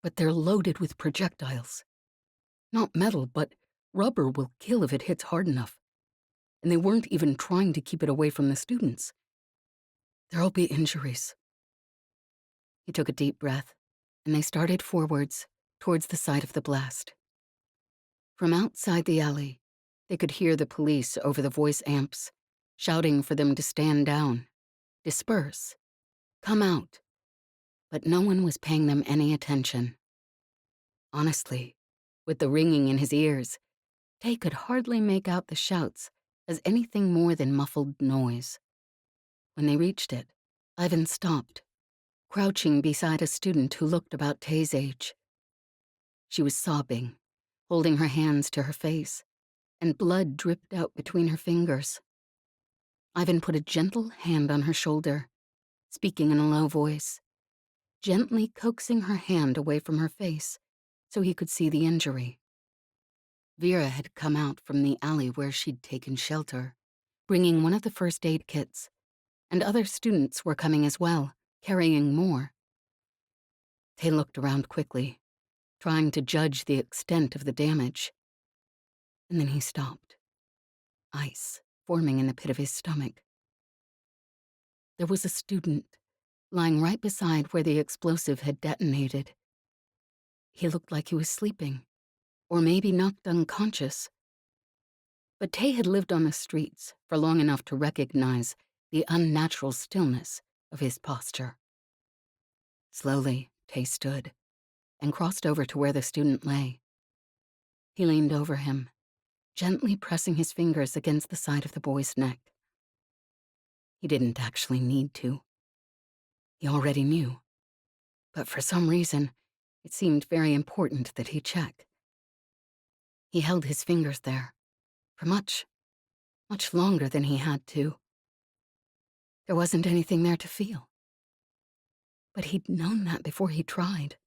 But they're loaded with projectiles. Not metal, but rubber will kill if it hits hard enough. And they weren't even trying to keep it away from the students. There'll be injuries." He took a deep breath, and they started forwards, towards the site of the blast. From outside the alley, they could hear the police over the voice amps, shouting for them to stand down, disperse, come out. But no one was paying them any attention. Honestly, with the ringing in his ears, Tay could hardly make out the shouts as anything more than muffled noise. When they reached it, Ivan stopped, crouching beside a student who looked about Tay's age. She was sobbing, holding her hands to her face, and blood dripped out between her fingers. Ivan put a gentle hand on her shoulder, speaking in a low voice, gently coaxing her hand away from her face so he could see the injury. Vera had come out from the alley where she'd taken shelter, bringing one of the first aid kits, and other students were coming as well, carrying more. Tay looked around quickly, trying to judge the extent of the damage. And then he stopped, ice forming in the pit of his stomach. There was a student lying right beside where the explosive had detonated. He looked like he was sleeping, or maybe knocked unconscious. But Tay had lived on the streets for long enough to recognize the unnatural stillness of his posture. Slowly, Tay stood and crossed over to where the student lay. He leaned over him, gently pressing his fingers against the side of the boy's neck. He didn't actually need to. He already knew. But for some reason, it seemed very important that he check. He held his fingers there for much longer than he had to. There wasn't anything there to feel. But he'd known that before he tried.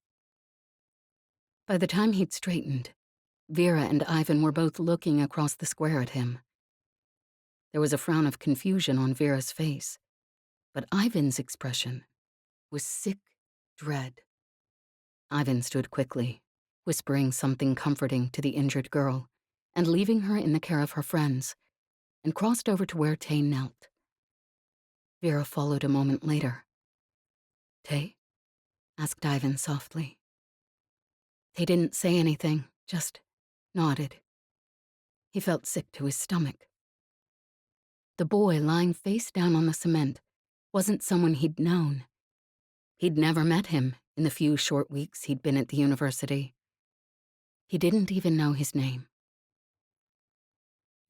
By the time he'd straightened, Vera and Ivan were both looking across the square at him. There was a frown of confusion on Vera's face, but Ivan's expression was sick dread. Ivan stood quickly, whispering something comforting to the injured girl, and leaving her in the care of her friends, and crossed over to where Tay knelt. Vera followed a moment later. "Tay?" asked Ivan softly. Tay didn't say anything, just nodded. He felt sick to his stomach. The boy lying face down on the cement wasn't someone he'd known. He'd never met him in the few short weeks he'd been at the university. He didn't even know his name.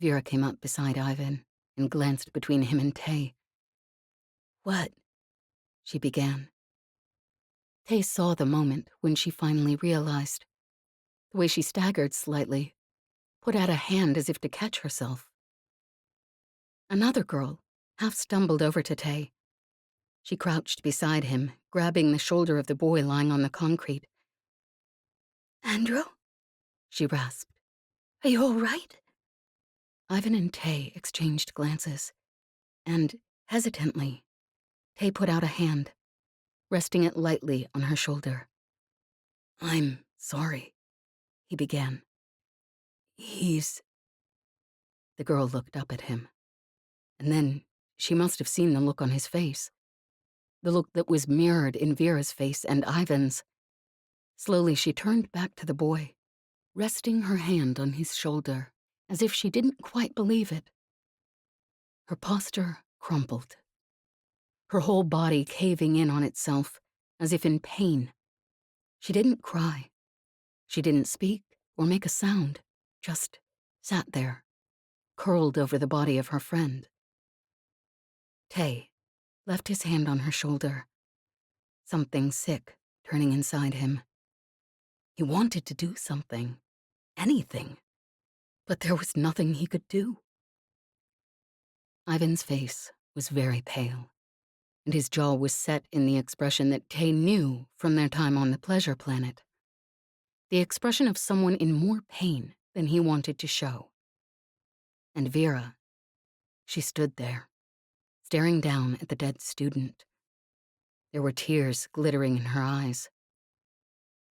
Vera came up beside Ivan and glanced between him and Tay. "What?" she began. Tay saw the moment when she finally realized. The way she staggered slightly, put out a hand as if to catch herself. Another girl half stumbled over to Tay. She crouched beside him, grabbing the shoulder of the boy lying on the concrete. "Andrew?" she rasped. "Are you all right?" Ivan and Tay exchanged glances, and, hesitantly, Tay put out a hand, resting it lightly on her shoulder. "I'm sorry," he began. "He's—" The girl looked up at him, and then she must have seen the look on his face, the look that was mirrored in Vera's face and Ivan's. Slowly she turned back to the boy, resting her hand on his shoulder, as if she didn't quite believe it. Her posture crumpled, her whole body caving in on itself, as if in pain. She didn't cry. She didn't speak or make a sound, just sat there, curled over the body of her friend. Tay left his hand on her shoulder, something sick turning inside him. He wanted to do something, anything, but there was nothing he could do. Ivan's face was very pale, and his jaw was set in the expression that Tay knew from their time on the pleasure planet. The expression of someone in more pain than he wanted to show. And Vera, she stood there, staring down at the dead student. There were tears glittering in her eyes.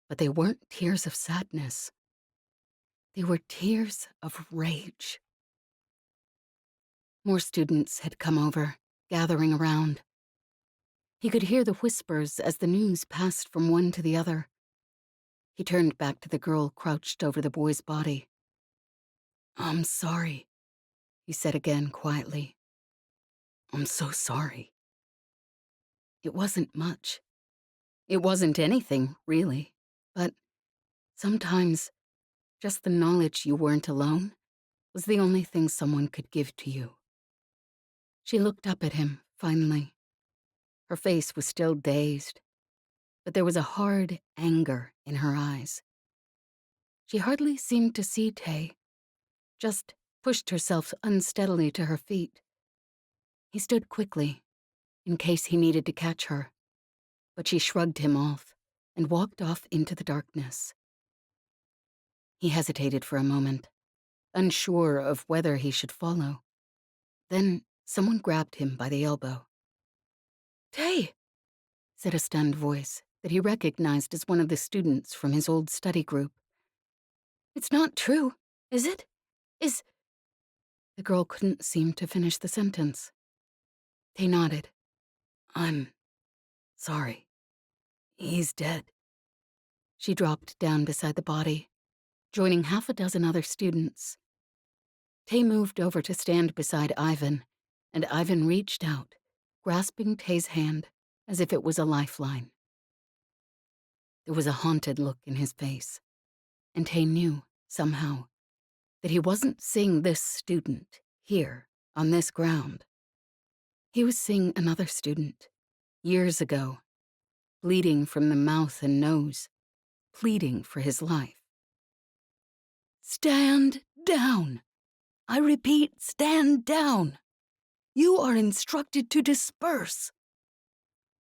But they weren't tears of sadness. They were tears of rage. More students had come over, gathering around. He could hear the whispers as the news passed from one to the other. He turned back to the girl crouched over the boy's body. "I'm sorry," he said again quietly. "I'm so sorry." It wasn't much. It wasn't anything, really. But sometimes just the knowledge you weren't alone was the only thing someone could give to you. She looked up at him, finally. Her face was still dazed, but there was a hard anger in her eyes. She hardly seemed to see Tay, just pushed herself unsteadily to her feet. He stood quickly, in case he needed to catch her, but she shrugged him off and walked off into the darkness. He hesitated for a moment, unsure of whether he should follow. Then someone grabbed him by the elbow. "Tay!" said a stunned voice that he recognized as one of the students from his old study group. "It's not true, is it? Is—" The girl couldn't seem to finish the sentence. Tay nodded. "I'm sorry. He's dead." She dropped down beside the body, joining half a dozen other students. Tay moved over to stand beside Ivan, and Ivan reached out, grasping Tay's hand as if it was a lifeline. There was a haunted look in his face, and Tay knew, somehow, that he wasn't seeing this student here, on this ground. He was seeing another student, years ago, bleeding from the mouth and nose, pleading for his life. "Stand down! I repeat, stand down! You are instructed to disperse!"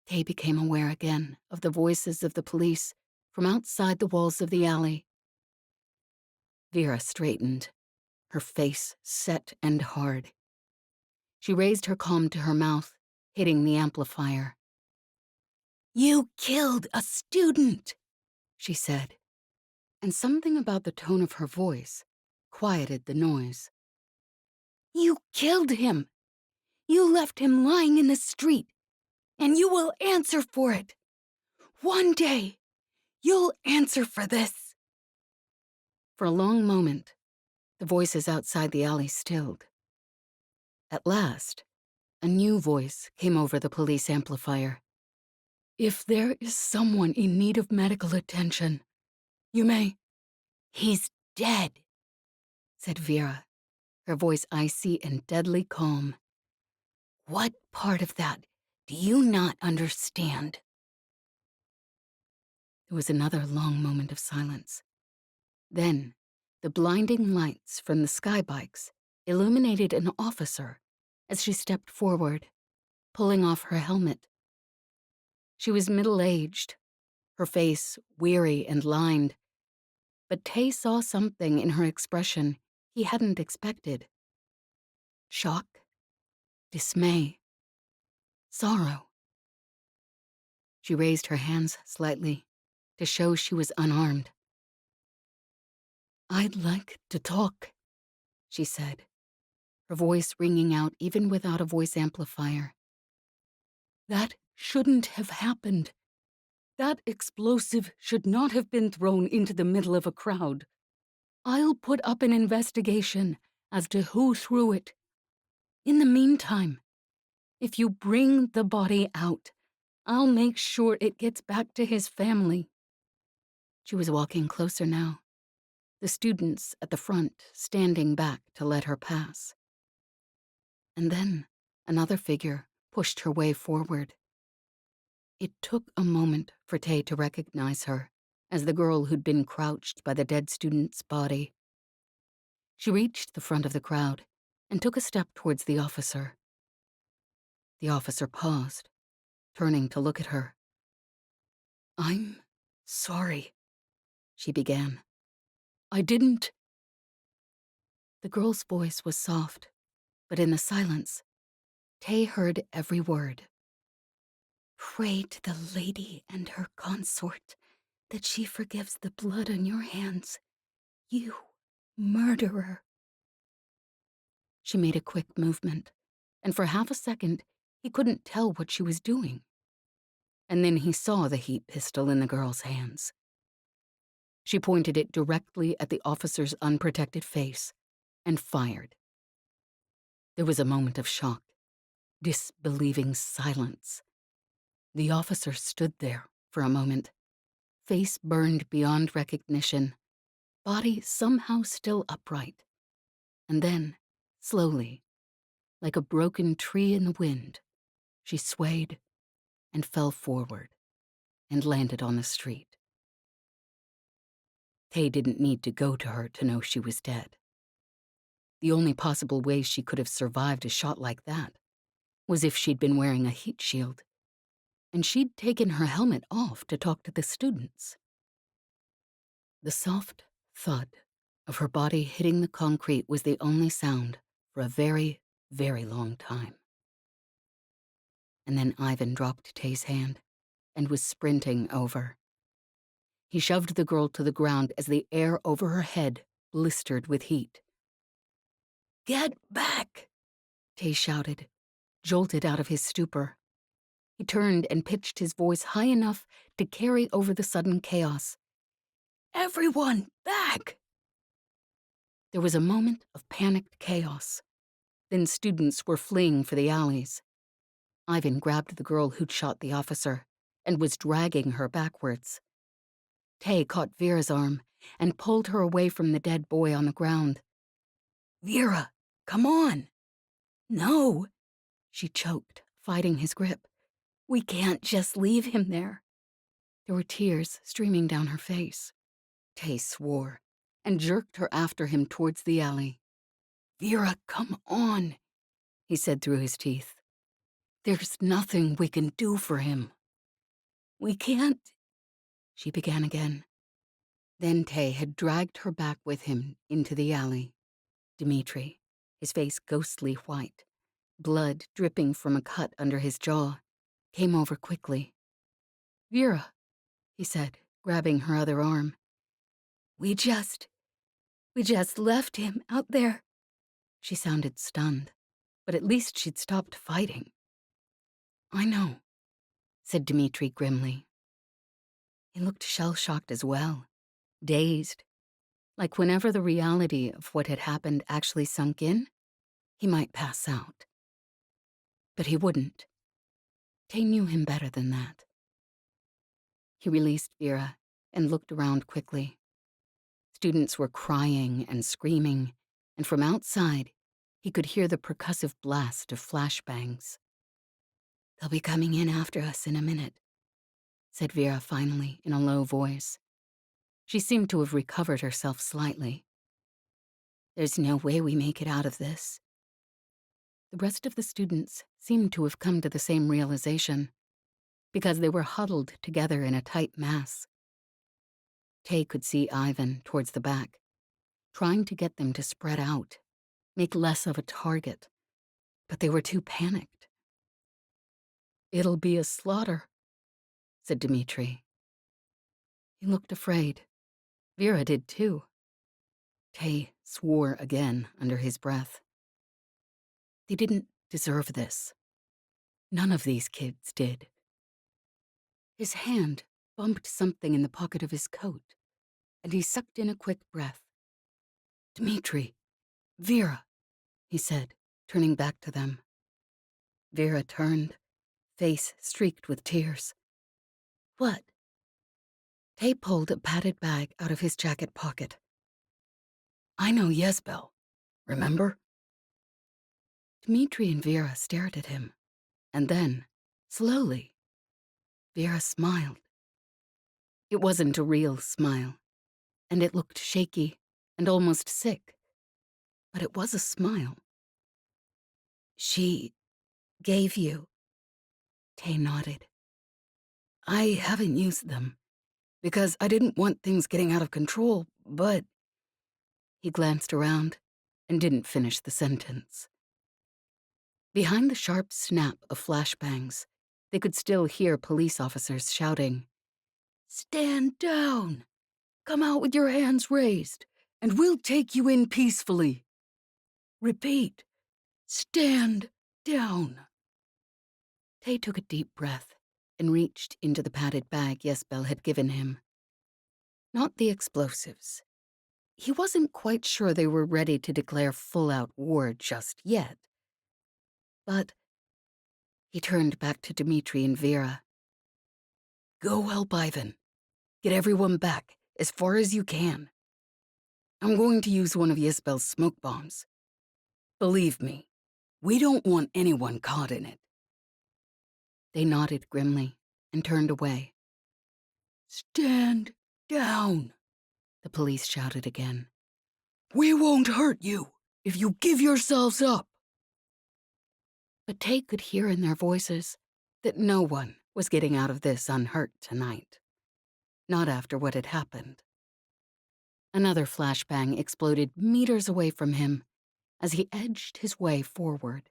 Tay became aware again of the voices of the police from outside the walls of the alley. Vera straightened, her face set and hard. She raised her calm to her mouth, hitting the amplifier. "You killed a student," she said, and something about the tone of her voice quieted the noise. "You killed him. You left him lying in the street, and you will answer for it. One day, you'll answer for this." For a long moment, the voices outside the alley stilled. At last, a new voice came over the police amplifier. "If there is someone in need of medical attention, you may—" "He's dead," said Vera, her voice icy and deadly calm. "What part of that do you not understand?" There was another long moment of silence. Then, the blinding lights from the skybikes illuminated an officer as she stepped forward, pulling off her helmet. She was middle-aged, her face weary and lined, but Tay saw something in her expression he hadn't expected. Shock, dismay, sorrow. She raised her hands slightly to show she was unarmed. "I'd like to talk," she said, her voice ringing out even without a voice amplifier. "That shouldn't have happened. That explosive should not have been thrown into the middle of a crowd. I'll put up an investigation as to who threw it. In the meantime, if you bring the body out, I'll make sure it gets back to his family." She was walking closer now, the students at the front standing back to let her pass. And then another figure pushed her way forward. It took a moment for Tay to recognize her as the girl who'd been crouched by the dead student's body. She reached the front of the crowd and took a step towards the officer. The officer paused, turning to look at her. "I'm sorry," she began. "I didn't—" The girl's voice was soft, but in the silence, Tay heard every word. "Pray to the lady and her consort that she forgives the blood on your hands. You murderer." She made a quick movement, and for half a second, he couldn't tell what she was doing. And then he saw the heat pistol in the girl's hands. She pointed it directly at the officer's unprotected face and fired. There was a moment of shock, disbelieving silence. The officer stood there for a moment, face burned beyond recognition, body somehow still upright. And then, slowly, like a broken tree in the wind, she swayed and fell forward and landed on the street. Tay didn't need to go to her to know she was dead. The only possible way she could have survived a shot like that was if she'd been wearing a heat shield, and she'd taken her helmet off to talk to the students. The soft thud of her body hitting the concrete was the only sound for a very, very long time. And then Ivan dropped Tay's hand and was sprinting over. He shoved the girl to the ground as the air over her head blistered with heat. "Get back!" Tay shouted, jolted out of his stupor. He turned and pitched his voice high enough to carry over the sudden chaos. "Everyone, back!" There was a moment of panicked chaos. Then students were fleeing for the alleys. Ivan grabbed the girl who'd shot the officer and was dragging her backwards. Tay caught Vera's arm and pulled her away from the dead boy on the ground. "Vera, come on!" "No," she choked, fighting his grip. "We can't just leave him there." There were tears streaming down her face. Tay swore and jerked her after him towards the alley. "Vera, come on," he said through his teeth. "There's nothing we can do for him." "We can't." she began again. Then Tay had dragged her back with him into the alley. Dmitri, his face ghostly white, blood dripping from a cut under his jaw, came over quickly. "Vera," he said, grabbing her other arm. We just left him out there." She sounded stunned, but at least she'd stopped fighting. "I know," said Dmitri grimly. He looked shell-shocked as well, dazed, like whenever the reality of what had happened actually sunk in, he might pass out. But he wouldn't. Tay knew him better than that. He released Vera and looked around quickly. Students were crying and screaming, and from outside, he could hear the percussive blast of flashbangs. "They'll be coming in after us in a minute," said Vera finally in a low voice. She seemed to have recovered herself slightly. "There's no way we make it out of this." The rest of the students seemed to have come to the same realization, because they were huddled together in a tight mass. Tay could see Ivan towards the back, trying to get them to spread out, make less of a target, but they were too panicked. "It'll be a slaughter," said Dmitri. He looked afraid. Vera did too. Tay swore again under his breath. They didn't deserve this. None of these kids did. His hand bumped something in the pocket of his coat, and he sucked in a quick breath. "Dmitri, Vera," he said, turning back to them. Vera turned, face streaked with tears. "What?" Tay pulled a padded bag out of his jacket pocket. "I know Ysbel, remember?" Dmitri and Vera stared at him, and then, slowly, Vera smiled. It wasn't a real smile, and it looked shaky and almost sick, but it was a smile. "She gave you?" Tay nodded. "I haven't used them, because I didn't want things getting out of control, but..." He glanced around and didn't finish the sentence. Behind the sharp snap of flashbangs, they could still hear police officers shouting, "Stand down! Come out with your hands raised, and we'll take you in peacefully. Repeat, stand down." Tay took a deep breath and reached into the padded bag Ysbel had given him. Not the explosives. He wasn't quite sure they were ready to declare full-out war just yet. But he turned back to Dmitri and Vera. "Go help Ivan. Get everyone back, as far as you can. I'm going to use one of Ysbel's smoke bombs. Believe me, we don't want anyone caught in it." They nodded grimly and turned away. "Stand down," the police shouted again. "We won't hurt you if you give yourselves up." But Tay could hear in their voices that no one was getting out of this unhurt tonight. Not after what had happened. Another flashbang exploded meters away from him as he edged his way forward.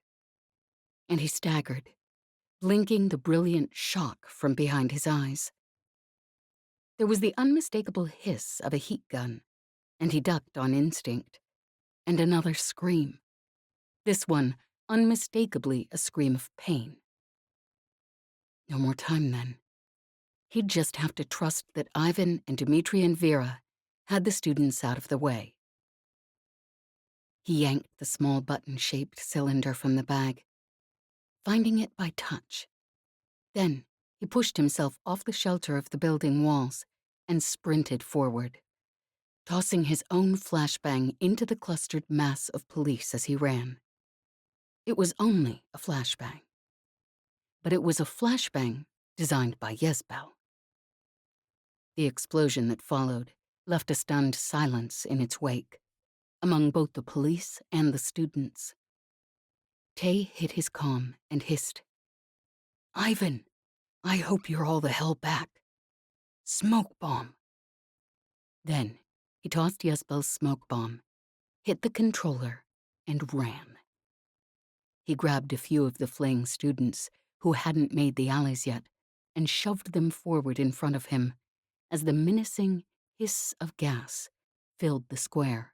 And he staggered, blinking the brilliant shock from behind his eyes. There was the unmistakable hiss of a heat gun, and he ducked on instinct. And another scream. This one unmistakably a scream of pain. No more time then. He'd just have to trust that Ivan and Dmitri and Vera had the students out of the way. He yanked the small button-shaped cylinder from the bag, finding it by touch. Then he pushed himself off the shelter of the building walls and sprinted forward, tossing his own flashbang into the clustered mass of police as he ran. It was only a flashbang. But it was a flashbang designed by Ysbel. The explosion that followed left a stunned silence in its wake, among both the police and the students. Tay hid his calm and hissed, "Ivan, I hope you're all the hell back. Smoke bomb. Then he tossed Ysbel's smoke bomb, hit the controller, and ran. He grabbed a few of the fleeing students who hadn't made the alleys yet and shoved them forward in front of him as the menacing hiss of gas filled the square.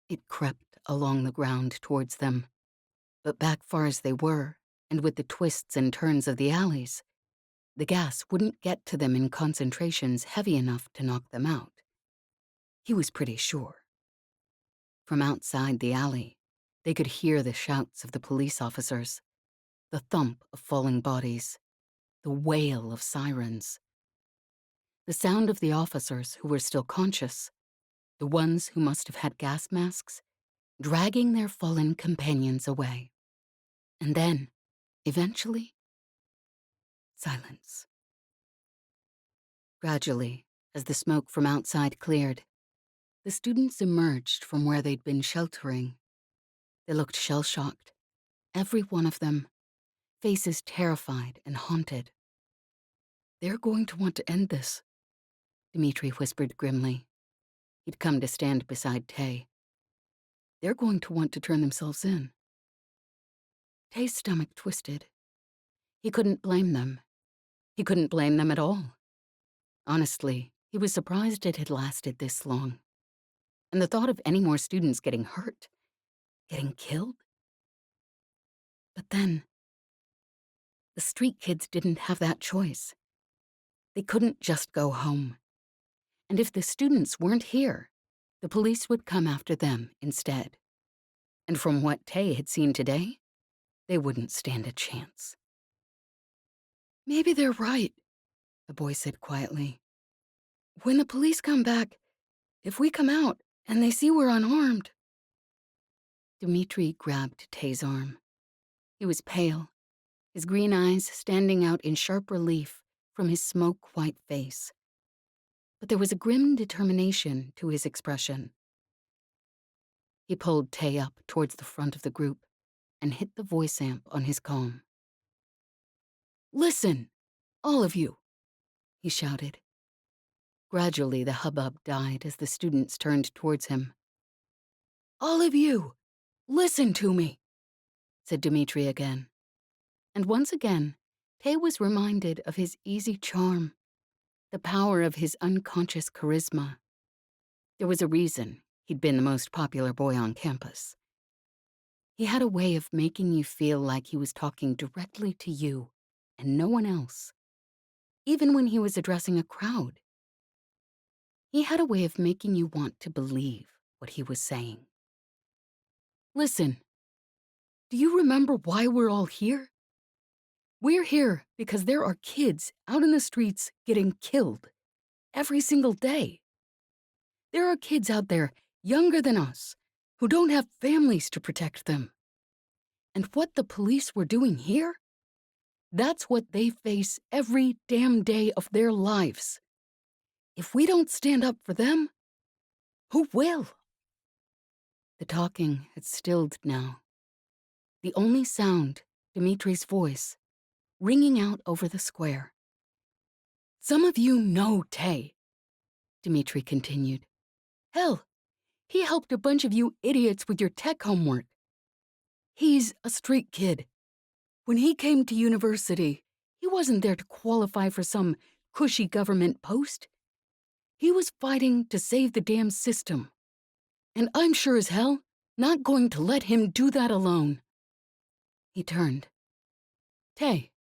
It crept along the ground towards them, but back far as they were, and with the twists and turns of the alleys, the gas wouldn't get to them in concentrations heavy enough to knock them out. He was pretty sure. From outside the alley, they could hear the shouts of the police officers, the thump of falling bodies, the wail of sirens. The sound of the officers who were still conscious, the ones who must have had gas masks, dragging their fallen companions away. And then, eventually, silence. Gradually, as the smoke from outside cleared, the students emerged from where they'd been sheltering. They looked shell-shocked, every one of them, faces terrified and haunted. "They're going to want to end this," Dmitri whispered grimly. He'd come to stand beside Tay. "They're going to want to turn themselves in." Tay's stomach twisted. He couldn't blame them. He couldn't blame them at all. Honestly, he was surprised it had lasted this long. And the thought of any more students getting hurt, getting killed. But then, the street kids didn't have that choice. They couldn't just go home. And if the students weren't here, the police would come after them instead. And from what Tay had seen today, they wouldn't stand a chance. "Maybe they're right," the boy said quietly. "When the police come back, if we come out and they see we're unarmed..." Dmitri grabbed Tay's arm. He was pale, his green eyes standing out in sharp relief from his smoke-white face. But there was a grim determination to his expression. He pulled Tay up towards the front of the group and hit the voice amp on his comm. "Listen, all of you," he shouted. Gradually, the hubbub died as the students turned towards him. "All of you, listen to me," said Dmitri again. And once again, Tay was reminded of his easy charm, the power of his unconscious charisma. There was a reason he'd been the most popular boy on campus. He had a way of making you feel like he was talking directly to you and no one else, even when he was addressing a crowd. He had a way of making you want to believe what he was saying. "Listen, do you remember why we're all here? We're here because there are kids out in the streets getting killed every single day. There are kids out there younger than us who don't have families to protect them. And what the police were doing here? That's what they face every damn day of their lives. If we don't stand up for them, who will?" The talking had stilled now. The only sound, Dmitri's voice, ringing out over the square. "Some of you know Tay," Dmitri continued. "Hell, he helped a bunch of you idiots with your tech homework. He's a street kid. When he came to university, he wasn't there to qualify for some cushy government post. He was fighting to save the damn system. And I'm sure as hell not going to let him do that alone." He turned. "Tay,"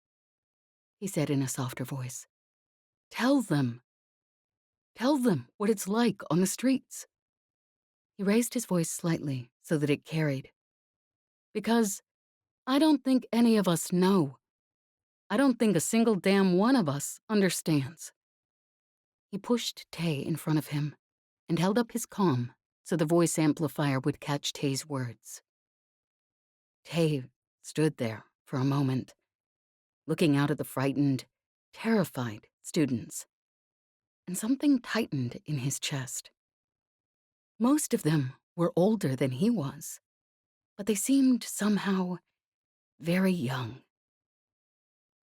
he said in a softer voice, Tell them what it's like on the streets." He raised his voice slightly so that it carried. "Because I don't think any of us know. I don't think a single damn one of us understands." He pushed Tay in front of him and held up his comm so the voice amplifier would catch Tay's words. Tay stood there for a moment, looking out at the frightened, terrified students, and something tightened in his chest. Most of them were older than he was, but they seemed somehow very young.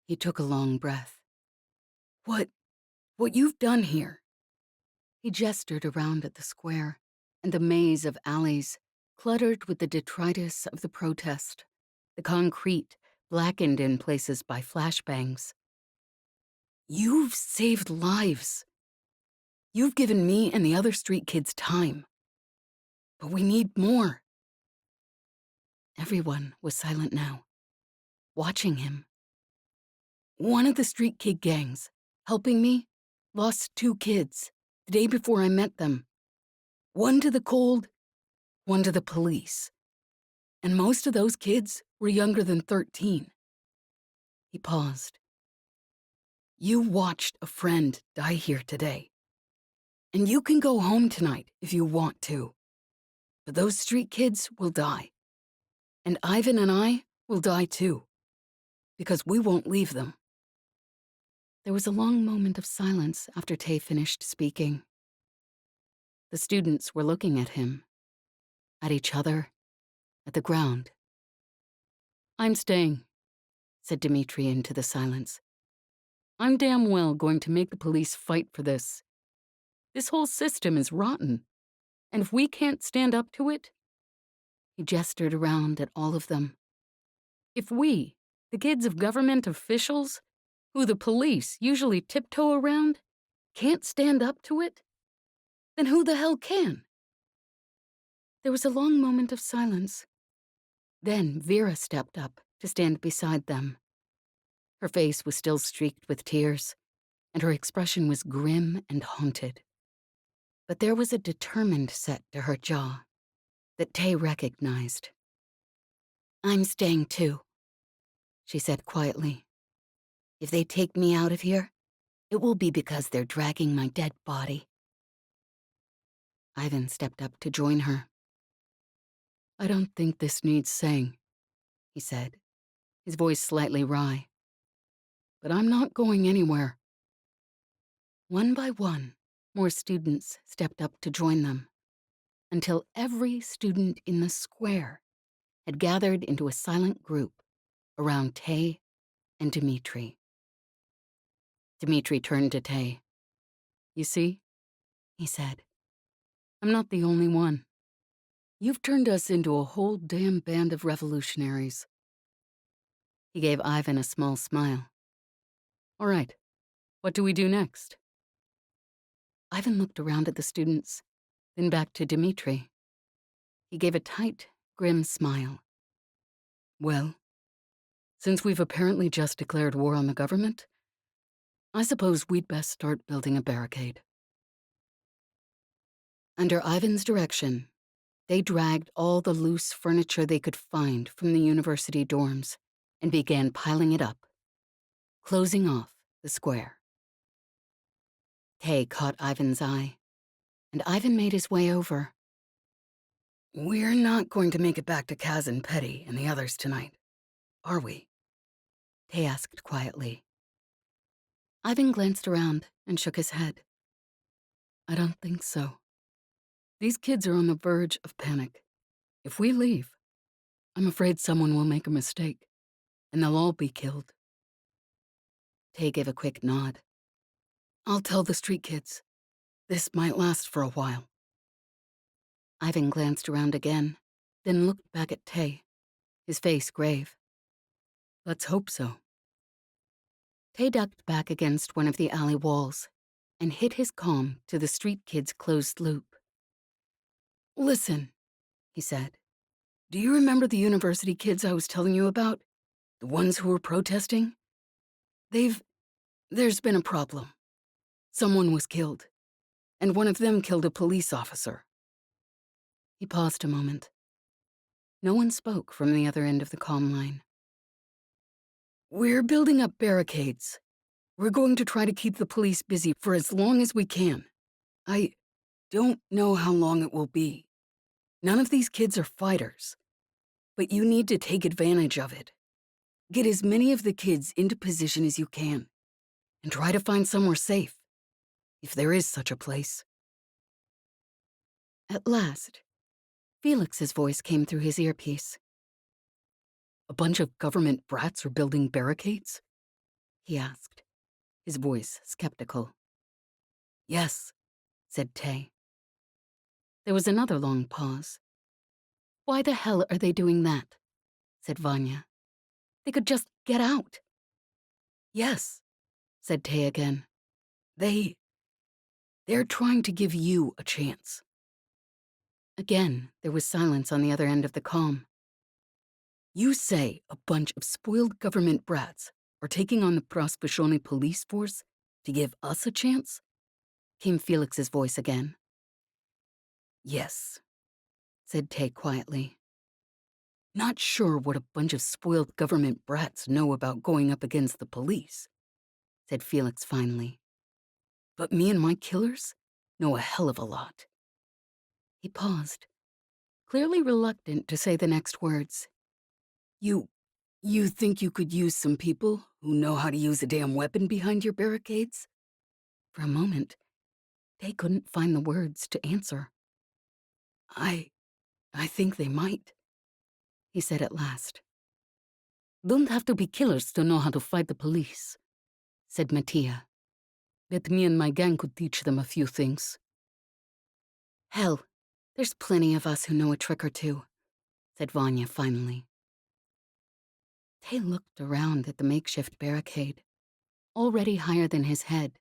He took a long breath. What What you've done here. He gestured around at the square and the maze of alleys cluttered with the detritus of the protest, the concrete blackened in places by flashbangs. You've saved lives. You've given me and the other street kids time. But we need more. Everyone was silent now, watching him. One of the street kid gangs, helping me, lost 2 kids the day before I met them. One to the cold, one to the police. And most of those kids were younger than 13. He paused. You watched a friend die here today. And you can go home tonight if you want to. But those street kids will die. And Ivan and I will die too. Because we won't leave them. There was a long moment of silence after Tay finished speaking. The students were looking at him, at each other, at the ground. I'm staying, said Dmitri into the silence. I'm damn well going to make the police fight for this. This whole system is rotten, and if we can't stand up to it, he gestured around at all of them. If we, the kids of government officials, who the police usually tiptoe around, can't stand up to it, then who the hell can? There was a long moment of silence. Then Vera stepped up to stand beside them. Her face was still streaked with tears, and her expression was grim and haunted. But there was a determined set to her jaw that Tay recognized. I'm staying too, she said quietly. If they take me out of here, it will be because they're dragging my dead body. Ivan stepped up to join her. I don't think this needs saying, he said, his voice slightly wry. But I'm not going anywhere. One by one, more students stepped up to join them, until every student in the square had gathered into a silent group around Tay and Dmitri. Dmitri turned to Tay. You see, he said, I'm not the only one. You've turned us into a whole damn band of revolutionaries. He gave Ivan a small smile. All right, what do we do next? Ivan looked around at the students, then back to Dmitri. He gave a tight, grim smile. Well, since we've apparently just declared war on the government, I suppose we'd best start building a barricade. Under Ivan's direction, they dragged all the loose furniture they could find from the university dorms and began piling it up, closing off the square. Tay caught Ivan's eye, and Ivan made his way over. We're not going to make it back to Kaz and Petty and the others tonight, are we? Tay asked quietly. Ivan glanced around and shook his head. I don't think so. These kids are on the verge of panic. If we leave, I'm afraid someone will make a mistake, and they'll all be killed. Tay gave a quick nod. I'll tell the street kids. This might last for a while. Ivan glanced around again, then looked back at Tay, his face grave. Let's hope so. Tay ducked back against one of the alley walls and hit his comm to the street kids' closed loop. Listen, he said. Do you remember the university kids I was telling you about? The ones who were protesting? There's been a problem. Someone was killed, and one of them killed a police officer. He paused a moment. No one spoke from the other end of the comm line. We're building up barricades. We're going to try to keep the police busy for as long as we can. I don't know how long it will be. None of these kids are fighters. But you need to take advantage of it. Get as many of the kids into position as you can, and try to find somewhere safe, if there is such a place. At last, Felix's voice came through his earpiece. A bunch of government brats are building barricades? He asked, his voice skeptical. Yes, said Tay. There was another long pause. Why the hell are they doing that? Said Vanya. They could just get out. Yes, said Tay again. They're trying to give you a chance. Again, there was silence on the other end of the comm. You say a bunch of spoiled government brats are taking on the Prasvishoni police force to give us a chance? Came Felix's voice again. Yes, said Tay quietly. Not sure what a bunch of spoiled government brats know about going up against the police, said Felix finally. But me and my killers know a hell of a lot. He paused, clearly reluctant to say the next words. You think you could use some people who know how to use a damn weapon behind your barricades? For a moment, they couldn't find the words to answer. I think they might, he said at last. Don't have to be killers to know how to fight the police, said Mattia. Bet me and my gang could teach them a few things. Hell, there's plenty of us who know a trick or two, said Vanya finally. Tay looked around at the makeshift barricade, already higher than his head,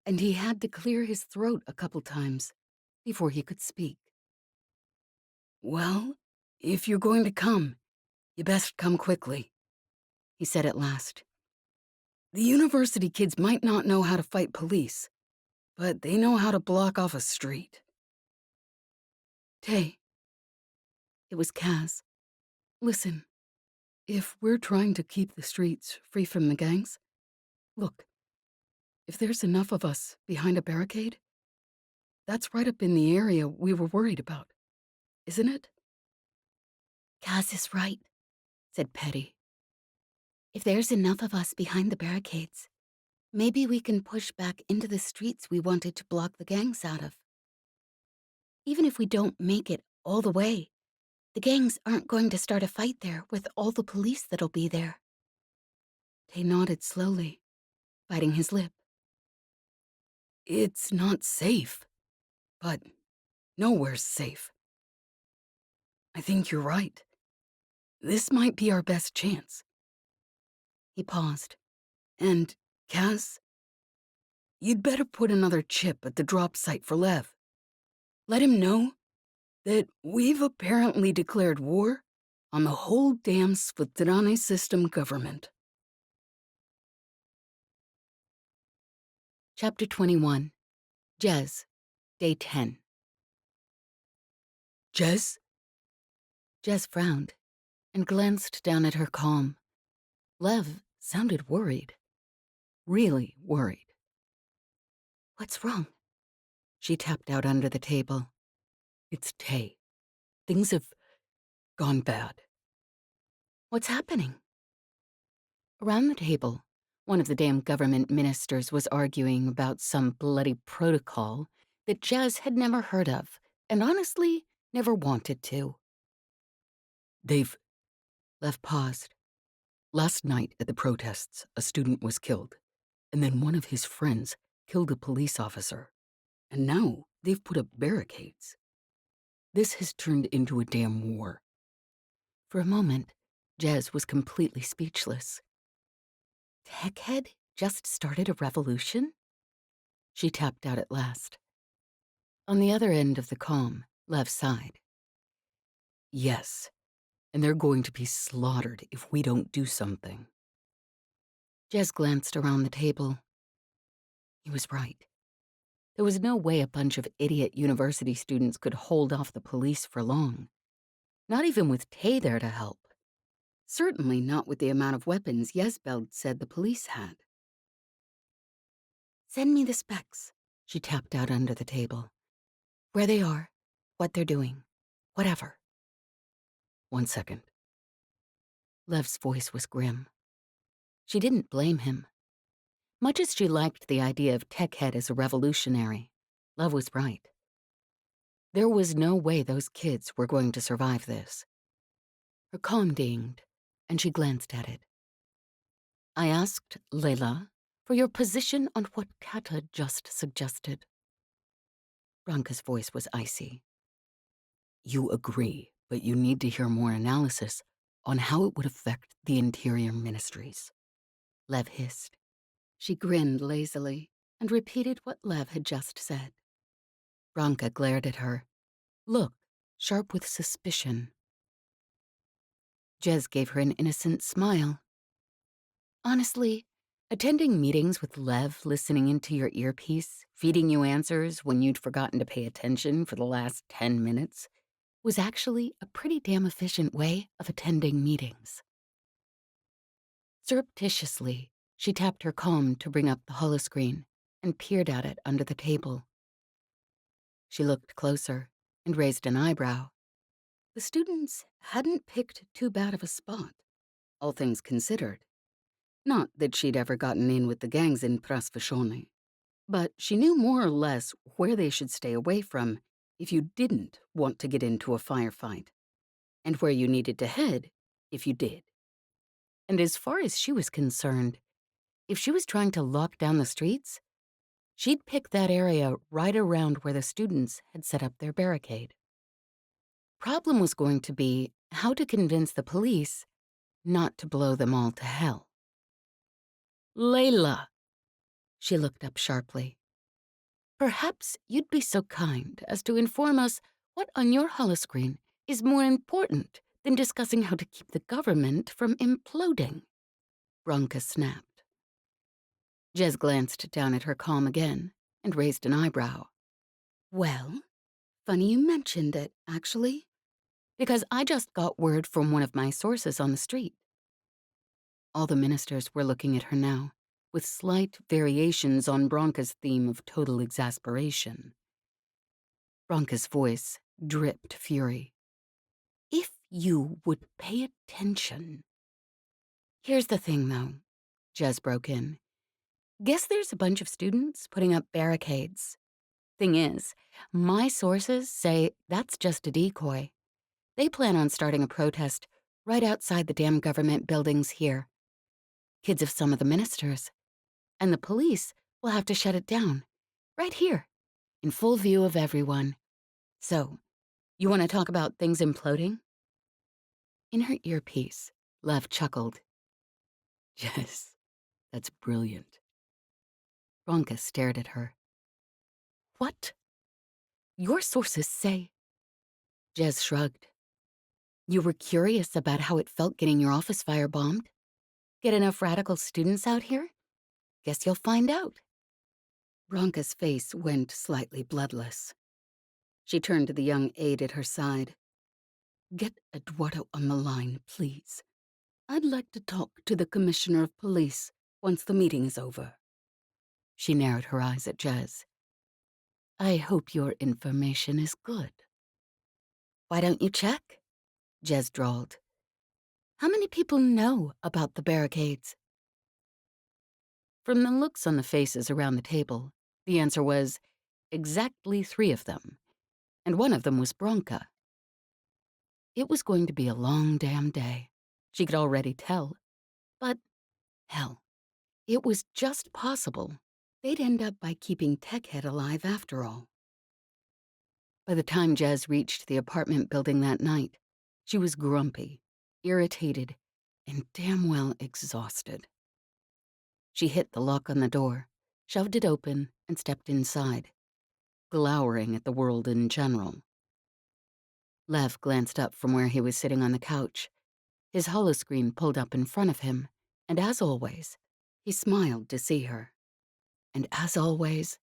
and he had to clear his throat a couple times before he could speak. Well, if you're going to come, you best come quickly, he said at last. The university kids might not know how to fight police, but they know how to block off a street. Tay. It was Kaz. Listen, if we're trying to keep the streets free from the gangs, look, if there's enough of us behind a barricade, that's right up in the area we were worried about, isn't it? Kaz is right, said Petty. If there's enough of us behind the barricades, maybe we can push back into the streets we wanted to block the gangs out of. Even if we don't make it all the way, the gangs aren't going to start a fight there with all the police that'll be there. Tay nodded slowly, biting his lip. It's not safe, but nowhere's safe. I think you're right. This might be our best chance. He paused. And, Kaz, you'd better put another chip at the drop site for Lev. Let him know that we've apparently declared war on the whole damn Svodrani System government. Chapter 21. Jez, Day 10. Jez? Jez frowned and glanced down at her calm. Lev sounded worried. Really worried. What's wrong? She tapped out under the table. It's Tay. Things have gone bad. What's happening? Around the table, one of the damn government ministers was arguing about some bloody protocol that Jez had never heard of, and honestly, never wanted to. Lev paused. Last night at the protests, a student was killed, and then one of his friends killed a police officer. And now they've put up barricades. This has turned into a damn war. For a moment, Jez was completely speechless. Techhead just started a revolution? She tapped out at last. On the other end of the comm, Lev sighed. Yes, and they're going to be slaughtered if we don't do something. Jez glanced around the table. He was right. There was no way a bunch of idiot university students could hold off the police for long. Not even with Tay there to help. Certainly not with the amount of weapons Ysbel said the police had. Send me the specs, she tapped out under the table. Where they are, what they're doing, whatever. 1 second. Lev's voice was grim. She didn't blame him. Much as she liked the idea of Techhead as a revolutionary, Lev was right. There was no way those kids were going to survive this. Her comm dinged, and she glanced at it. I asked Layla for your position on what Kata just suggested. Branka's voice was icy. You agree, but you need to hear more analysis on how it would affect the interior ministries. Lev hissed. She grinned lazily and repeated what Lev had just said. Branka glared at her, look, sharp with suspicion. Jez gave her an innocent smile. Honestly, attending meetings with Lev listening into your earpiece, feeding you answers when you'd forgotten to pay attention for the last 10 minutes, was actually a pretty damn efficient way of attending meetings. Surreptitiously, she tapped her comb to bring up the holoscreen and peered at it under the table. She looked closer and raised an eyebrow. The students hadn't picked too bad of a spot, all things considered. Not that she'd ever gotten in with the gangs in Prasvishoni, but she knew more or less where they should stay away from if you didn't want to get into a firefight, and where you needed to head if you did. And as far as she was concerned, if she was trying to lock down the streets, she'd pick that area right around where the students had set up their barricade. Problem was going to be how to convince the police not to blow them all to hell. Layla, she looked up sharply. Perhaps you'd be so kind as to inform us what on your holoscreen is more important than discussing how to keep the government from imploding. Branka snapped. Jez glanced down at her comm again and raised an eyebrow. Well, funny you mentioned it, actually, because I just got word from one of my sources on the street. All the ministers were looking at her now, with slight variations on Branka's theme of total exasperation. Branka's voice dripped fury. If you would pay attention. Here's the thing, though, Jez broke in. Guess there's a bunch of students putting up barricades. Thing is, my sources say that's just a decoy. They plan on starting a protest right outside the damn government buildings here. Kids of some of the ministers. And the police will have to shut it down, right here, in full view of everyone. So, you want to talk about things imploding? In her earpiece, Lev chuckled. Yes, that's brilliant. Branka stared at her. What? Your sources say... Jez shrugged. You were curious about how it felt getting your office firebombed? Get enough radical students out here? Guess you'll find out. Branka's face went slightly bloodless. She turned to the young aide at her side. Get Eduardo on the line, please. I'd like to talk to the commissioner of police once the meeting is over. She narrowed her eyes at Jez. I hope your information is good. Why don't you check? Jez drawled. How many people know about the barricades? From the looks on the faces around the table, the answer was exactly 3 of them, and one of them was Branka. It was going to be a long damn day. She could already tell. But, hell, it was just possible they'd end up by keeping Techhead alive after all. By the time Jez reached the apartment building that night, she was grumpy, irritated, and damn well exhausted. She hit the lock on the door, shoved it open, and stepped inside, glowering at the world in general. Lev glanced up from where he was sitting on the couch, his holoscreen pulled up in front of him, and as always, he smiled to see her. And as always,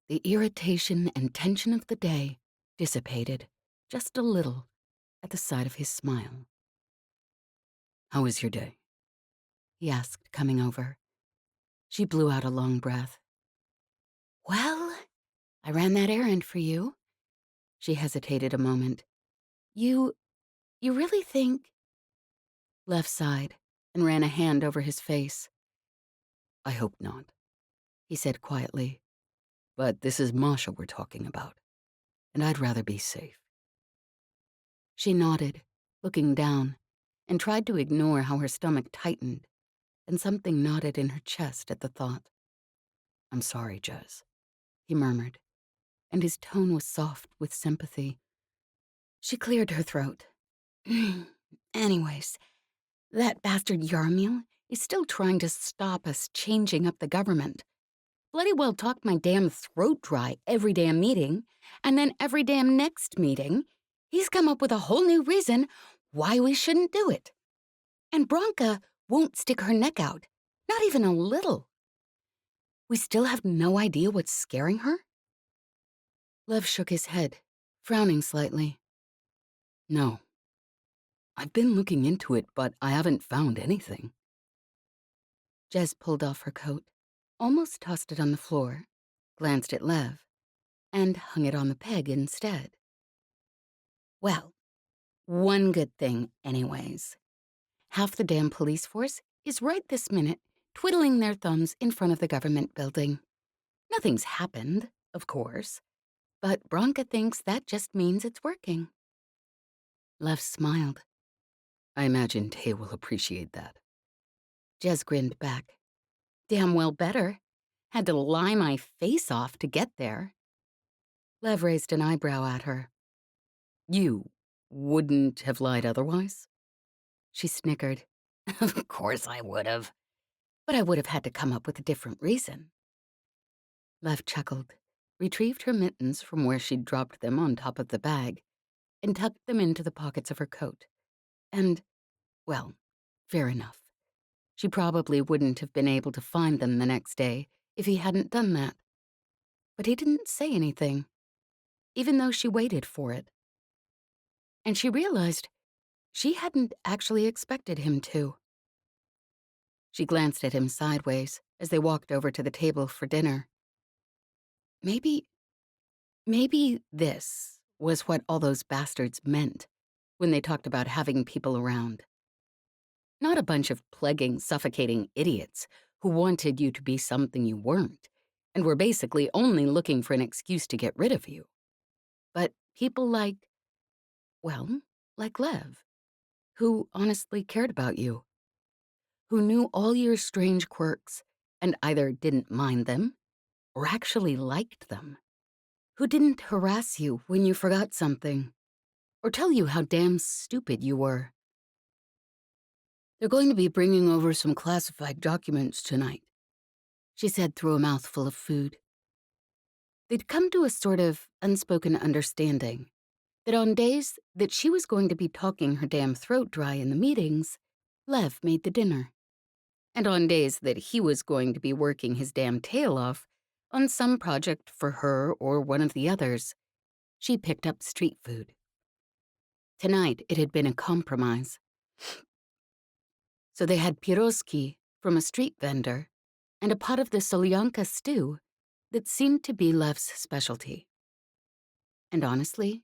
the irritation and tension of the day dissipated just a little at the sight of his smile. How was your day? He asked, coming over. She blew out a long breath. Well, I ran that errand for you. She hesitated a moment. You really think... Lev sighed and ran a hand over his face. I hope not, he said quietly. But this is Masha we're talking about, and I'd rather be safe. She nodded, looking down, and tried to ignore how her stomach tightened, and something knotted in her chest at the thought. I'm sorry, Jez, he murmured, and his tone was soft with sympathy. She cleared her throat. Anyways, that bastard Yarmil is still trying to stop us changing up the government. Bloody well talked my damn throat dry every damn meeting, and then every damn next meeting, he's come up with a whole new reason why we shouldn't do it. And Bronca won't stick her neck out, not even a little. We still have no idea what's scaring her? Lev shook his head, frowning slightly. No. I've been looking into it, but I haven't found anything. Jez pulled off her coat, almost tossed it on the floor, glanced at Lev, and hung it on the peg instead. Well, one good thing, anyways. Half the damn police force is right this minute twiddling their thumbs in front of the government building. Nothing's happened, of course, but Bronca thinks that just means it's working. Lev smiled. I imagine Tay will appreciate that. Jez grinned back. Damn well better. Had to lie my face off to get there. Lev raised an eyebrow at her. You wouldn't have lied otherwise? She snickered. Of course I would have. But I would have had to come up with a different reason. Lev chuckled, retrieved her mittens from where she'd dropped them on top of the bag, and tucked them into the pockets of her coat. And, well, fair enough. She probably wouldn't have been able to find them the next day if he hadn't done that. But he didn't say anything, even though she waited for it. And she realized she hadn't actually expected him to. She glanced at him sideways as they walked over to the table for dinner. Maybe this was what all those bastards meant when they talked about having people around. Not a bunch of plaguing, suffocating idiots who wanted you to be something you weren't and were basically only looking for an excuse to get rid of you. But people like Lev, who honestly cared about you, who knew all your strange quirks and either didn't mind them or actually liked them, who didn't harass you when you forgot something or tell you how damn stupid you were. They're going to be bringing over some classified documents tonight, she said through a mouthful of food. They'd come to a sort of unspoken understanding that on days that she was going to be talking her damn throat dry in the meetings, Lev made the dinner. And on days that he was going to be working his damn tail off on some project for her or one of the others, she picked up street food. Tonight, it had been a compromise. So they had pierogi from a street vendor and a pot of the solyanka stew that seemed to be Lev's specialty. And honestly,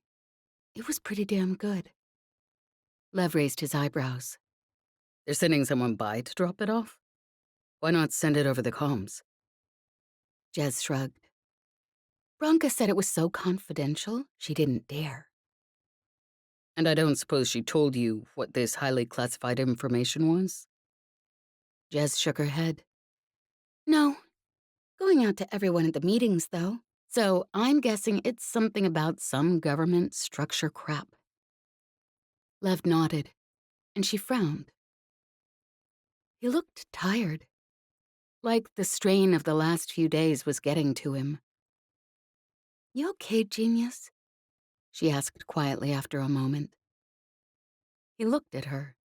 it was pretty damn good. Lev raised his eyebrows. They're sending someone by to drop it off? Why not send it over the comms? Jez shrugged. Bronca said it was so confidential, she didn't dare. And I don't suppose she told you what this highly classified information was? Jez shook her head. No. Going out to everyone at the meetings, though. So I'm guessing it's something about some government structure crap. Lev nodded, and she frowned. He looked tired, like the strain of the last few days was getting to him. You okay, genius? She asked quietly after a moment. He looked at her,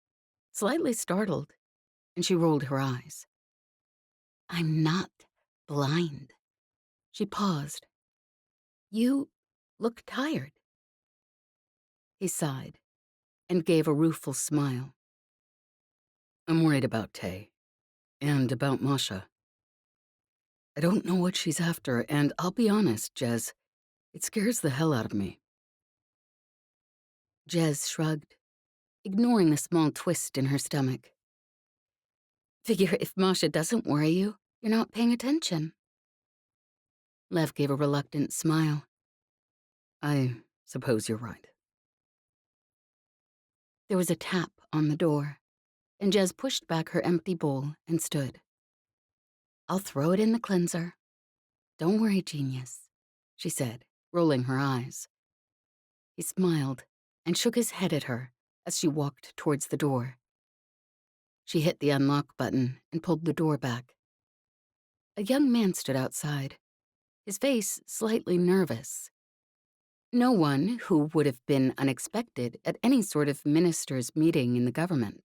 slightly startled, and she rolled her eyes. I'm not blind. She paused. You look tired. He sighed and gave a rueful smile. I'm worried about Tay and about Masha. I don't know what she's after, and I'll be honest, Jez, it scares the hell out of me. Jez shrugged, ignoring the small twist in her stomach. Figure if Masha doesn't worry you, you're not paying attention. Lev gave a reluctant smile. I suppose you're right. There was a tap on the door, and Jez pushed back her empty bowl and stood. I'll throw it in the cleanser. Don't worry, genius, she said, rolling her eyes. He smiled and shook his head at her as she walked towards the door. She hit the unlock button and pulled the door back. A young man stood outside, his face slightly nervous. No one who would have been unexpected at any sort of minister's meeting in the government.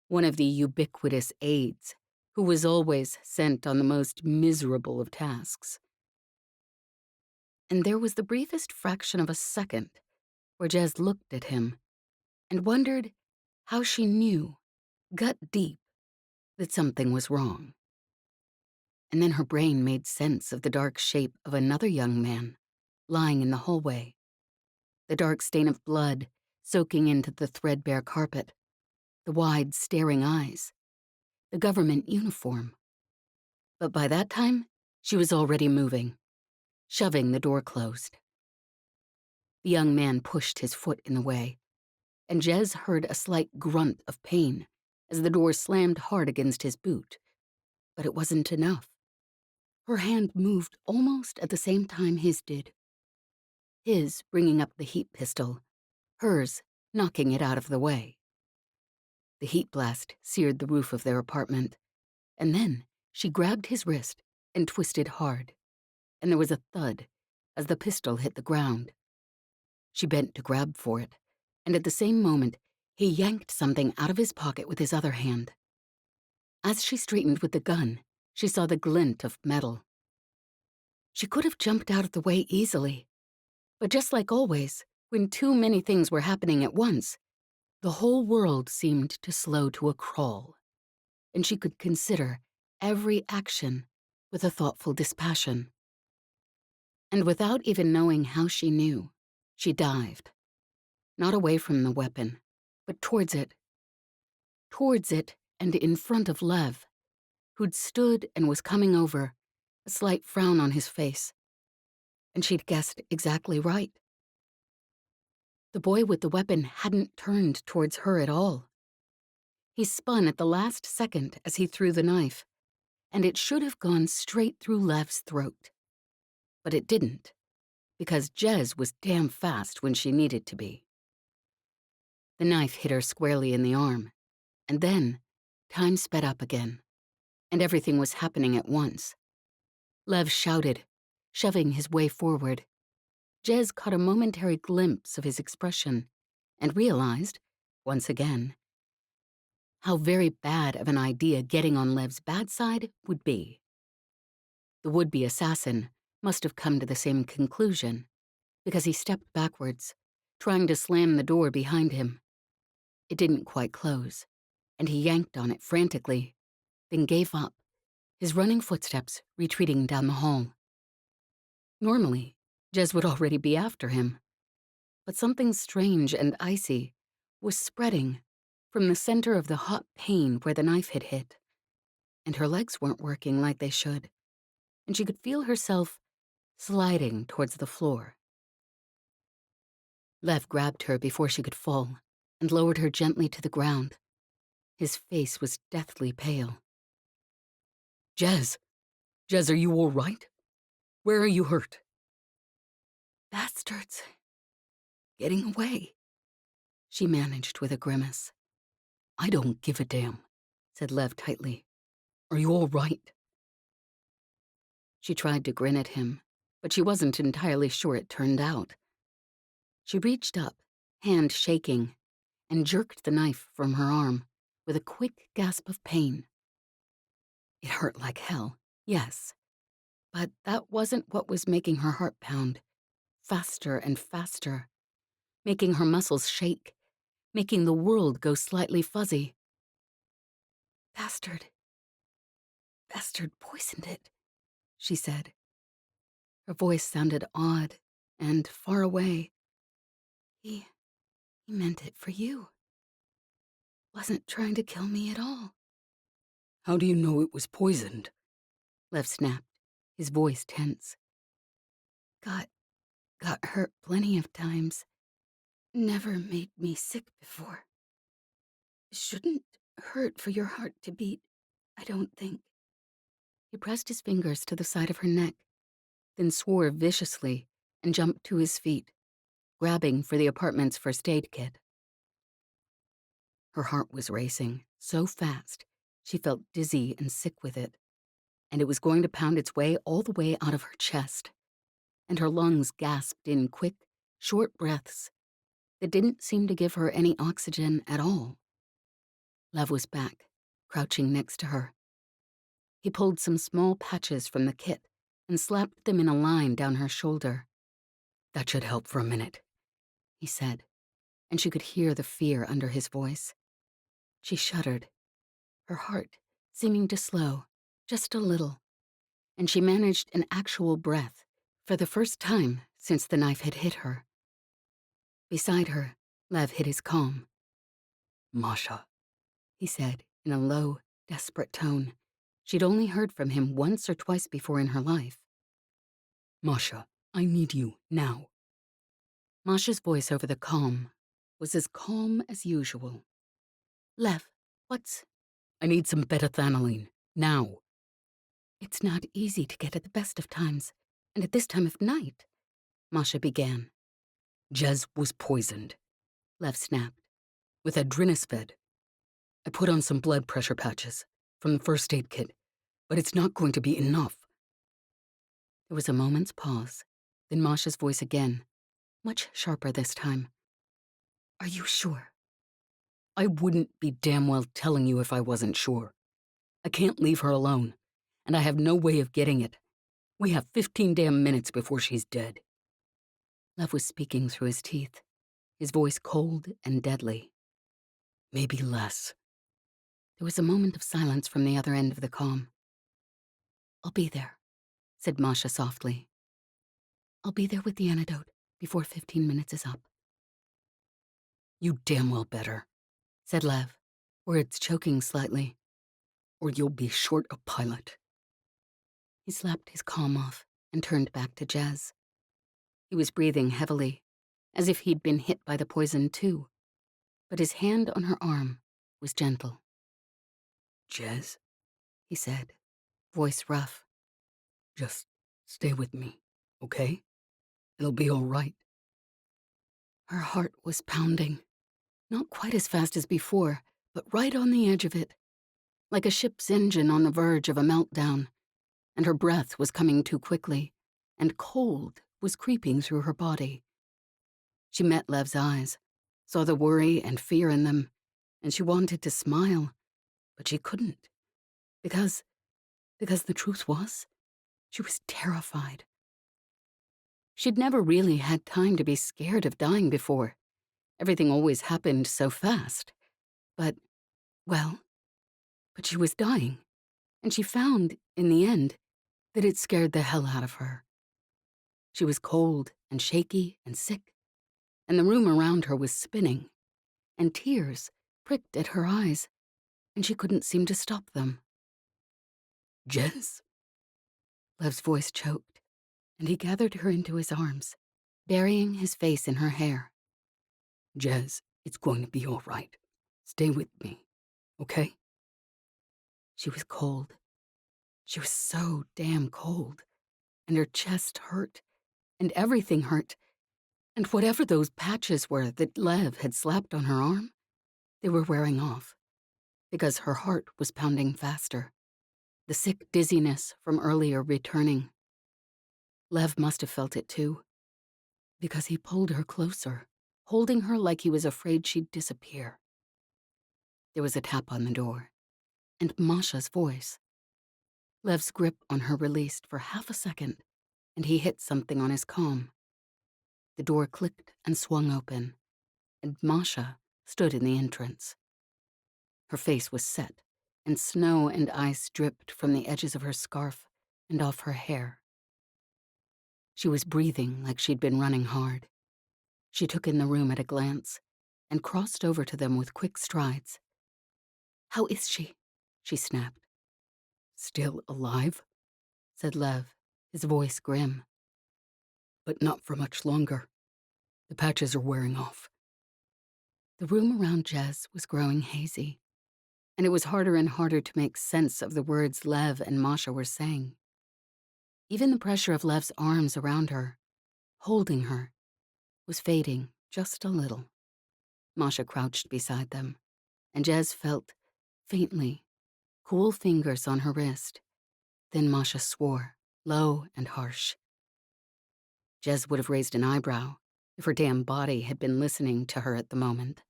One of the ubiquitous aides who was always sent on the most miserable of tasks. And there was the briefest fraction of a second where Jez looked at him and wondered how she knew, gut deep, that something was wrong. And then her brain made sense of the dark shape of another young man lying in the hallway, the dark stain of blood soaking into the threadbare carpet, the wide, staring eyes, the government uniform. But by that time, she was already moving, shoving the door closed. The young man pushed his foot in the way, and Jez heard a slight grunt of pain as the door slammed hard against his boot. But it wasn't enough. Her hand moved almost at the same time his did. His bringing up the heat pistol, hers knocking it out of the way. The heat blast seared the roof of their apartment, and then she grabbed his wrist and twisted hard, and there was a thud as the pistol hit the ground. She bent to grab for it, and at the same moment, he yanked something out of his pocket with his other hand. As she straightened with the gun, she saw the glint of metal. She could have jumped out of the way easily, but just like always, when too many things were happening at once, the whole world seemed to slow to a crawl, and she could consider every action with a thoughtful dispassion. And without even knowing how she knew, she dived, not away from the weapon, but towards it and in front of Lev, who'd stood and was coming over, a slight frown on his face. And she'd guessed exactly right. The boy with the weapon hadn't turned towards her at all. He spun at the last second as he threw the knife, and it should have gone straight through Lev's throat. But it didn't, because Jez was damn fast when she needed to be. The knife hit her squarely in the arm, and then time sped up again, and everything was happening at once. Lev shouted, shoving his way forward. Jez caught a momentary glimpse of his expression and realized, once again, how very bad of an idea getting on Lev's bad side would be. The would-be assassin must have come to the same conclusion, because he stepped backwards, trying to slam the door behind him. It didn't quite close, and he yanked on it frantically, then gave up, his running footsteps retreating down the hall. Normally, Jez would already be after him, but something strange and icy was spreading from the center of the hot pain where the knife had hit, and her legs weren't working like they should, and she could feel herself sliding towards the floor. Lev grabbed her before she could fall and lowered her gently to the ground. His face was deathly pale. Jez, are you all right? Where are you hurt? Bastards. Getting away, she managed with a grimace. I don't give a damn, said Lev tightly. Are you all right? She tried to grin at him, but she wasn't entirely sure it turned out. She reached up, hand shaking, and jerked the knife from her arm with a quick gasp of pain. It hurt like hell, yes, but that wasn't what was making her heart pound, faster and faster, making her muscles shake, making the world go slightly fuzzy. Bastard poisoned it, she said. Her voice sounded odd and far away. He meant it for you. Wasn't trying to kill me at all. How do you know it was poisoned? Lev snapped, his voice tense. Got hurt plenty of times. Never made me sick before. Shouldn't hurt for your heart to beat, I don't think. He pressed his fingers to the side of her neck, then swore viciously and jumped to his feet, grabbing for the apartment's first aid kit. Her heart was racing so fast she felt dizzy and sick with it, and it was going to pound its way all the way out of her chest, and her lungs gasped in quick, short breaths that didn't seem to give her any oxygen at all. Lev was back, crouching next to her. He pulled some small patches from the kit and slapped them in a line down her shoulder. "That should help for a minute," he said, and she could hear the fear under his voice. She shuddered, her heart seeming to slow just a little, and she managed an actual breath for the first time since the knife had hit her. Beside her, Lev hid his calm. "Masha," he said in a low, desperate tone she'd only heard from him once or twice before in her life. "Masha, I need you now." Masha's voice over the calm was as calm as usual. "Lev, what's—" "I need some betadine, now." "It's not easy to get at the best of times, and at this time of night," Masha began. "Jez was poisoned," Lev snapped. "with adrenasped. I put on some blood pressure patches from the first aid kit, but it's not going to be enough." There was a moment's pause, then Masha's voice again, much sharper this time. "Are you sure?" "I wouldn't be damn well telling you if I wasn't sure. I can't leave her alone, and I have no way of getting it. We have 15 damn minutes before she's dead." Lev was speaking through his teeth, his voice cold and deadly. "Maybe less." There was a moment of silence from the other end of the comm. "I'll be there," said Masha softly. "I'll be there with the antidote before 15 minutes is up." "You damn well better," said Lev, words choking slightly. "or you'll be short a pilot." He slapped his comm off and turned back to Jez. He was breathing heavily, as if he'd been hit by the poison too, but his hand on her arm was gentle. "Jez," he said, voice rough. "just stay with me, okay? It'll be all right." Her heart was pounding, not quite as fast as before, but right on the edge of it, like a ship's engine on the verge of a meltdown, and her breath was coming too quickly, and cold was creeping through her body. She met Lev's eyes, saw the worry and fear in them, and she wanted to smile, but she couldn't, because the truth was, she was terrified. She'd never really had time to be scared of dying before. Everything always happened so fast. But she was dying, and she found, in the end, that it scared the hell out of her. She was cold and shaky and sick, and the room around her was spinning, and tears pricked at her eyes, and she couldn't seem to stop them. "Jez?" Lev's voice choked, and he gathered her into his arms, burying his face in her hair. "Jez, it's going to be all right. Stay with me, okay?" She was cold. She was so damn cold, and her chest hurt, and everything hurt, and whatever those patches were that Lev had slapped on her arm, they were wearing off, because her heart was pounding faster, the sick dizziness from earlier returning. Lev must have felt it too, because he pulled her closer, holding her like he was afraid she'd disappear. There was a tap on the door, and Masha's voice. Lev's grip on her released for half a second, and he hit something on his comm. The door clicked and swung open, and Masha stood in the entrance. Her face was set, and snow and ice dripped from the edges of her scarf and off her hair. She was breathing like she'd been running hard. She took in the room at a glance and crossed over to them with quick strides. "How is she?" she snapped. "Still alive?" said Lev, his voice grim. "But not for much longer. The patches are wearing off." The room around Jez was growing hazy. and it was harder and harder to make sense of the words Lev and Masha were saying. Even the pressure of Lev's arms around her, holding her, was fading just a little. Masha crouched beside them, and Jez felt, faintly, cool fingers on her wrist. Then Masha swore, low and harsh. Jez would have raised an eyebrow if her damn body had been listening to her at the moment.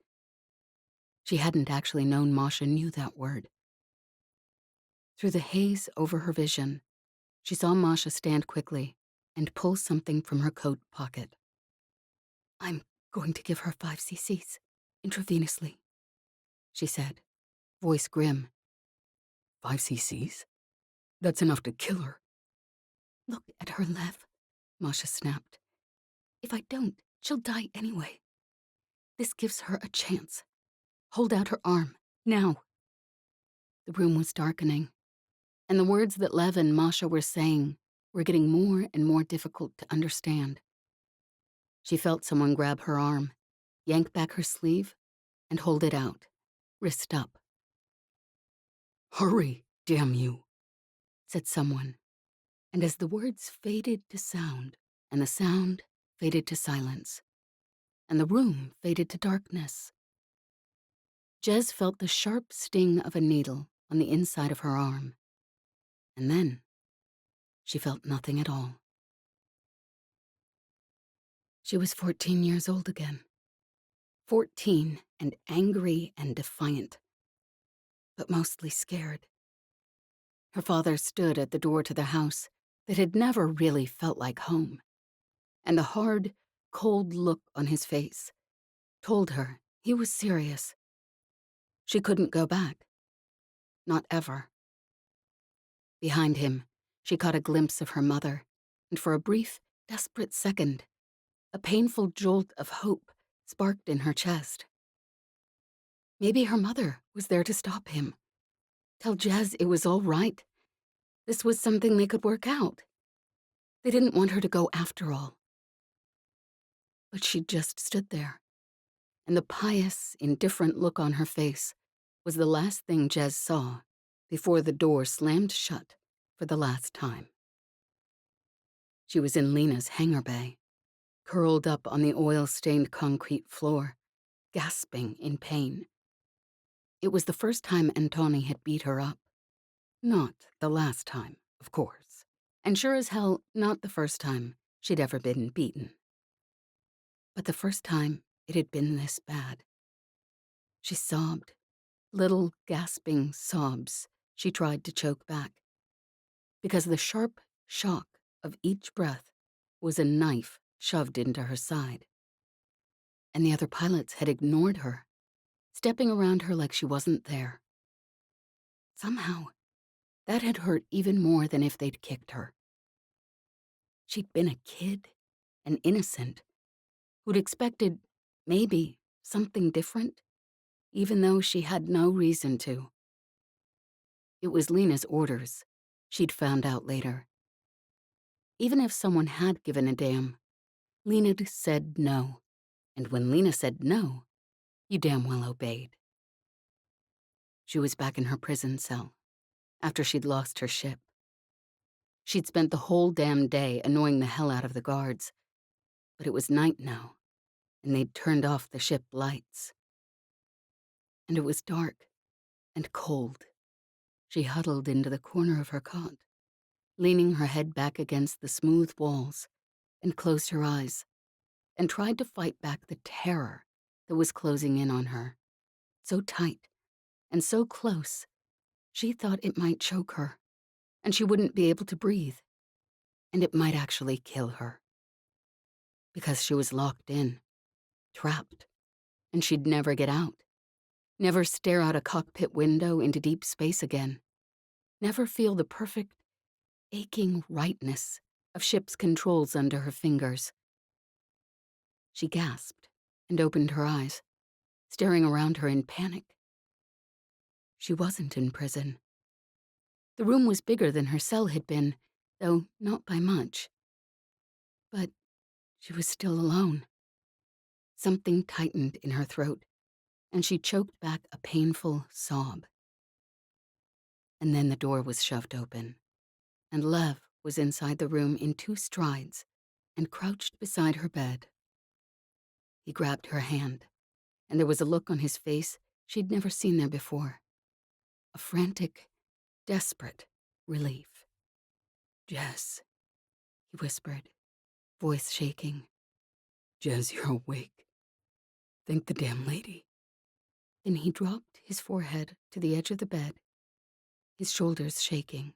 She hadn't actually known Masha knew that word. Through the haze over her vision, she saw Masha stand quickly and pull something from her coat pocket. "I'm going to give her 5 cc's, intravenously," she said, voice grim. 5 cc's? That's enough to kill her. "Look at her, Lev," Masha snapped. "If I don't, she'll die anyway. This gives her a chance. Hold out her arm, now." The room was darkening, and the words that Lev and Masha were saying were getting more and more difficult to understand. She felt someone grab her arm, yank back her sleeve, and hold it out, wrist up. "Hurry, damn you," said someone, and as the words faded to sound, and the sound faded to silence, and the room faded to darkness, Jez felt the sharp sting of a needle on the inside of her arm, and then she felt nothing at all. She was 14 years old again. 14 and angry and defiant, but mostly scared. Her father stood at the door to the house that had never really felt like home, and the hard, cold look on his face told her he was serious. She couldn't go back. Not ever. Behind him, she caught a glimpse of her mother, and for a brief, desperate second, a painful jolt of hope sparked in her chest. Maybe her mother was there to stop him. Tell Jez it was all right. This was something they could work out. They didn't want her to go after all. But she just stood there, and the pious, indifferent look on her face was the last thing Jez saw before the door slammed shut for the last time. She was in Lena's hangar bay, curled up on the oil-stained concrete floor, gasping in pain. It was the first time Antoni had beat her up. Not the last time, of course. And sure as hell, not the first time she'd ever been beaten. But the first time it had been this bad. She sobbed, little gasping sobs she tried to choke back, because the sharp shock of each breath was a knife shoved into her side. And the other pilots had ignored her, stepping around her like she wasn't there. Somehow, that had hurt even more than if they'd kicked her. She'd been a kid, an innocent, who'd expected, maybe, something different, even though she had no reason to. It was Lena's orders, she'd found out later. Even if someone had given a damn, Lena'd said no, and when Lena said no, you damn well obeyed. She was back in her prison cell, after she'd lost her ship. She'd spent the whole damn day annoying the hell out of the guards, but it was night now, and they'd turned off the ship lights. And it was dark and cold. She huddled into the corner of her cot, leaning her head back against the smooth walls, and closed her eyes, and tried to fight back the terror that was closing in on her, so tight and so close, she thought it might choke her, and she wouldn't be able to breathe, and it might actually kill her. Because she was locked in, trapped, and she'd never get out, never stare out a cockpit window into deep space again, never feel the perfect, aching rightness of ship's controls under her fingers. She gasped and opened her eyes, staring around her in panic. She wasn't in prison. The room was bigger than her cell had been, though not by much. But she was still alone. Something tightened in her throat, and she choked back a painful sob. And then the door was shoved open, and Lev was inside the room in 2 strides and crouched beside her bed. He grabbed her hand, and there was a look on his face she'd never seen there before. A frantic, desperate relief. "Jez," he whispered, voice shaking. "Jez, you're awake. Thank the damn lady." Then he dropped his forehead to the edge of the bed, his shoulders shaking.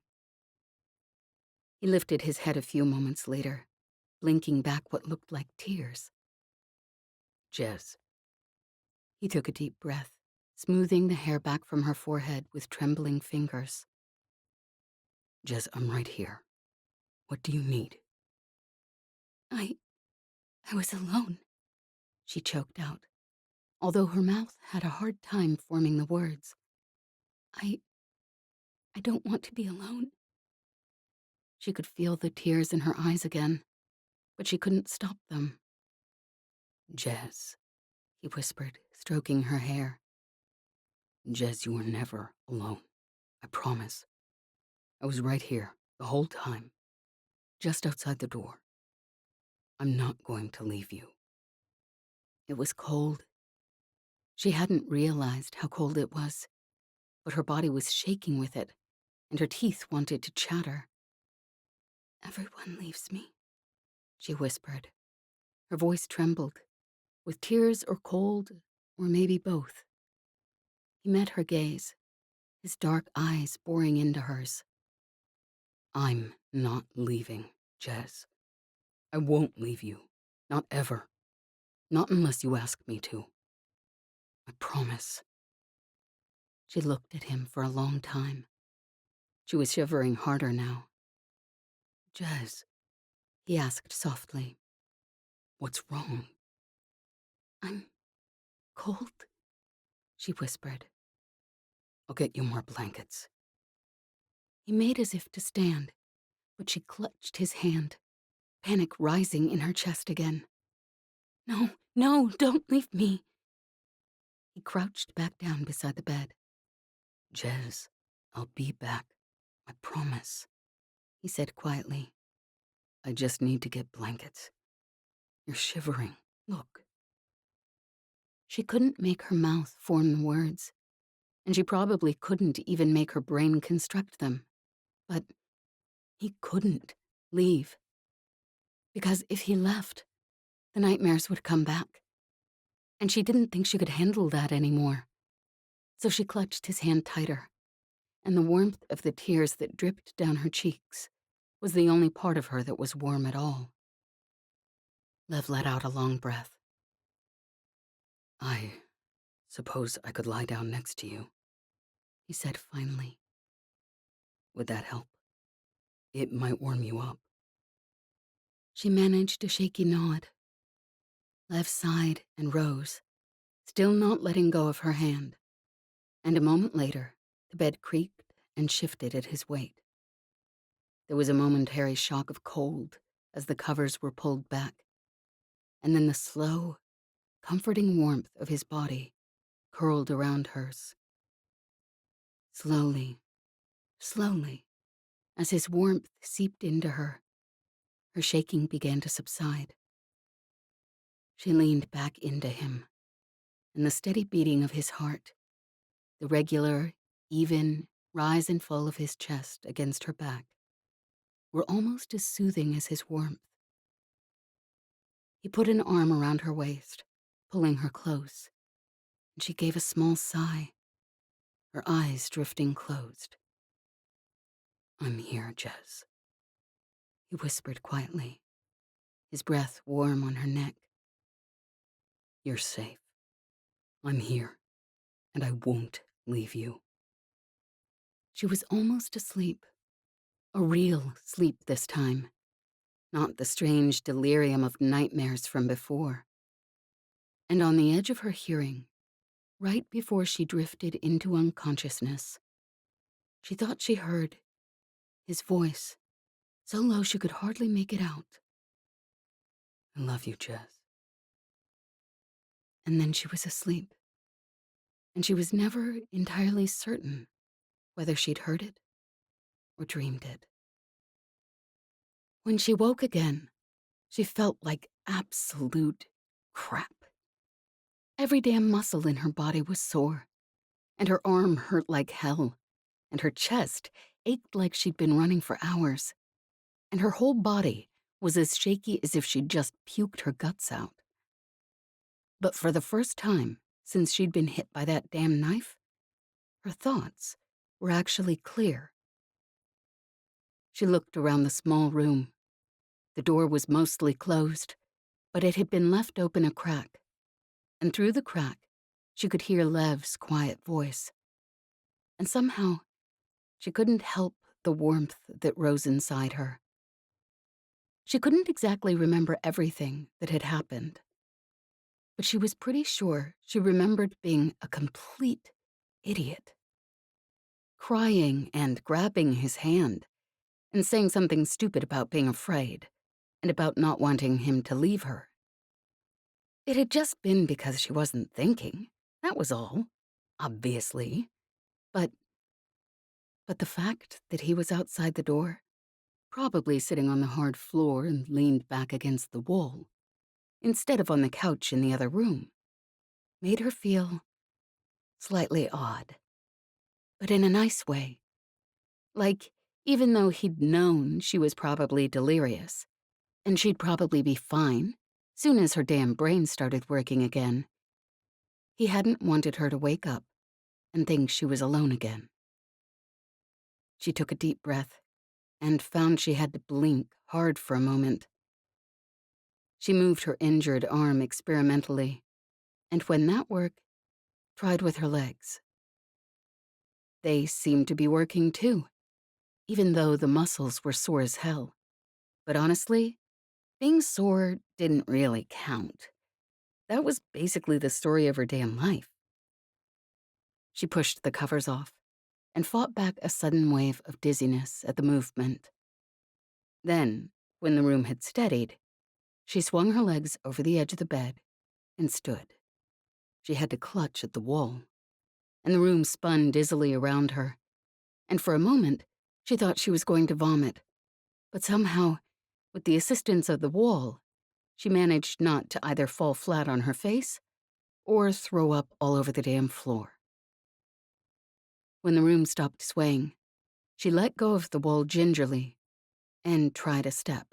He lifted his head a few moments later, blinking back what looked like tears. "Jez." He took a deep breath, smoothing the hair back from her forehead with trembling fingers. "Jez, I'm right here. What do you need?" I was alone," she choked out, although her mouth had a hard time forming the words. I don't want to be alone." She could feel the tears in her eyes again, but she couldn't stop them. "Jez," he whispered, stroking her hair. "Jez, you were never alone. I promise. I was right here the whole time, just outside the door. I'm not going to leave you." It was cold. She hadn't realized how cold it was, but her body was shaking with it, and her teeth wanted to chatter. "Everyone leaves me," she whispered. Her voice trembled, with tears or cold, or maybe both. He met her gaze, his dark eyes boring into hers. "I'm not leaving, Jez. I won't leave you. Not ever. Not unless you ask me to. I promise." She looked at him for a long time. She was shivering harder now. "Jez," he asked softly, "what's wrong?" "I'm cold," she whispered. "I'll get you more blankets." He made as if to stand, but she clutched his hand, panic rising in her chest again. "No, no, don't leave me." He crouched back down beside the bed. "Jez, I'll be back. I promise," he said quietly. "I just need to get blankets. You're shivering. Look." She couldn't make her mouth form the words, and she probably couldn't even make her brain construct them. But he couldn't leave. Because if he left, the nightmares would come back. And she didn't think she could handle that anymore. So she clutched his hand tighter, and the warmth of the tears that dripped down her cheeks was the only part of her that was warm at all. Lev let out a long breath. "I suppose I could lie down next to you," he said finally. "Would that help? It might warm you up." She managed a shaky nod. Lev sighed and rose, still not letting go of her hand. And a moment later, the bed creaked and shifted at his weight. There was a momentary shock of cold as the covers were pulled back, and then the slow, comforting warmth of his body curled around hers. Slowly, slowly, as his warmth seeped into her, her shaking began to subside. She leaned back into him, and the steady beating of his heart, the regular, even rise and fall of his chest against her back, were almost as soothing as his warmth. He put an arm around her waist, pulling her close, and she gave a small sigh, her eyes drifting closed. "I'm here, Jez," he whispered quietly, his breath warm on her neck. "You're safe. I'm here, and I won't leave you." She was almost asleep, a real sleep this time, not the strange delirium of nightmares from before. And on the edge of her hearing, right before she drifted into unconsciousness, she thought she heard his voice, so low she could hardly make it out. "I love you, Jez." And then she was asleep, and she was never entirely certain whether she'd heard it or dreamed it. When she woke again, she felt like absolute crap. Every damn muscle in her body was sore, and her arm hurt like hell, and her chest ached like she'd been running for hours, and her whole body was as shaky as if she'd just puked her guts out. But for the first time since she'd been hit by that damn knife, her thoughts were actually clear. She looked around the small room. The door was mostly closed, but it had been left open a crack, and through the crack, she could hear Lev's quiet voice. And somehow, she couldn't help the warmth that rose inside her. She couldn't exactly remember everything that had happened, but she was pretty sure she remembered being a complete idiot. Crying and grabbing his hand, and saying something stupid about being afraid, and about not wanting him to leave her. It had just been because she wasn't thinking, that was all, obviously. But the fact that he was outside the door, probably sitting on the hard floor and leaned back against the wall, instead of on the couch in the other room, made her feel slightly odd, but in a nice way. Like, even though he'd known she was probably delirious, and she'd probably be fine soon as her damn brain started working again, he hadn't wanted her to wake up and think she was alone again. She took a deep breath and found she had to blink hard for a moment. She moved her injured arm experimentally, and when that worked, tried with her legs. They seemed to be working too, even though the muscles were sore as hell. But honestly, being sore didn't really count. That was basically the story of her damn life. She pushed the covers off and fought back a sudden wave of dizziness at the movement. Then, when the room had steadied, she swung her legs over the edge of the bed and stood. She had to clutch at the wall, and the room spun dizzily around her, and for a moment, she thought she was going to vomit. But somehow, with the assistance of the wall, she managed not to either fall flat on her face or throw up all over the damn floor. When the room stopped swaying, she let go of the wall gingerly and tried a step.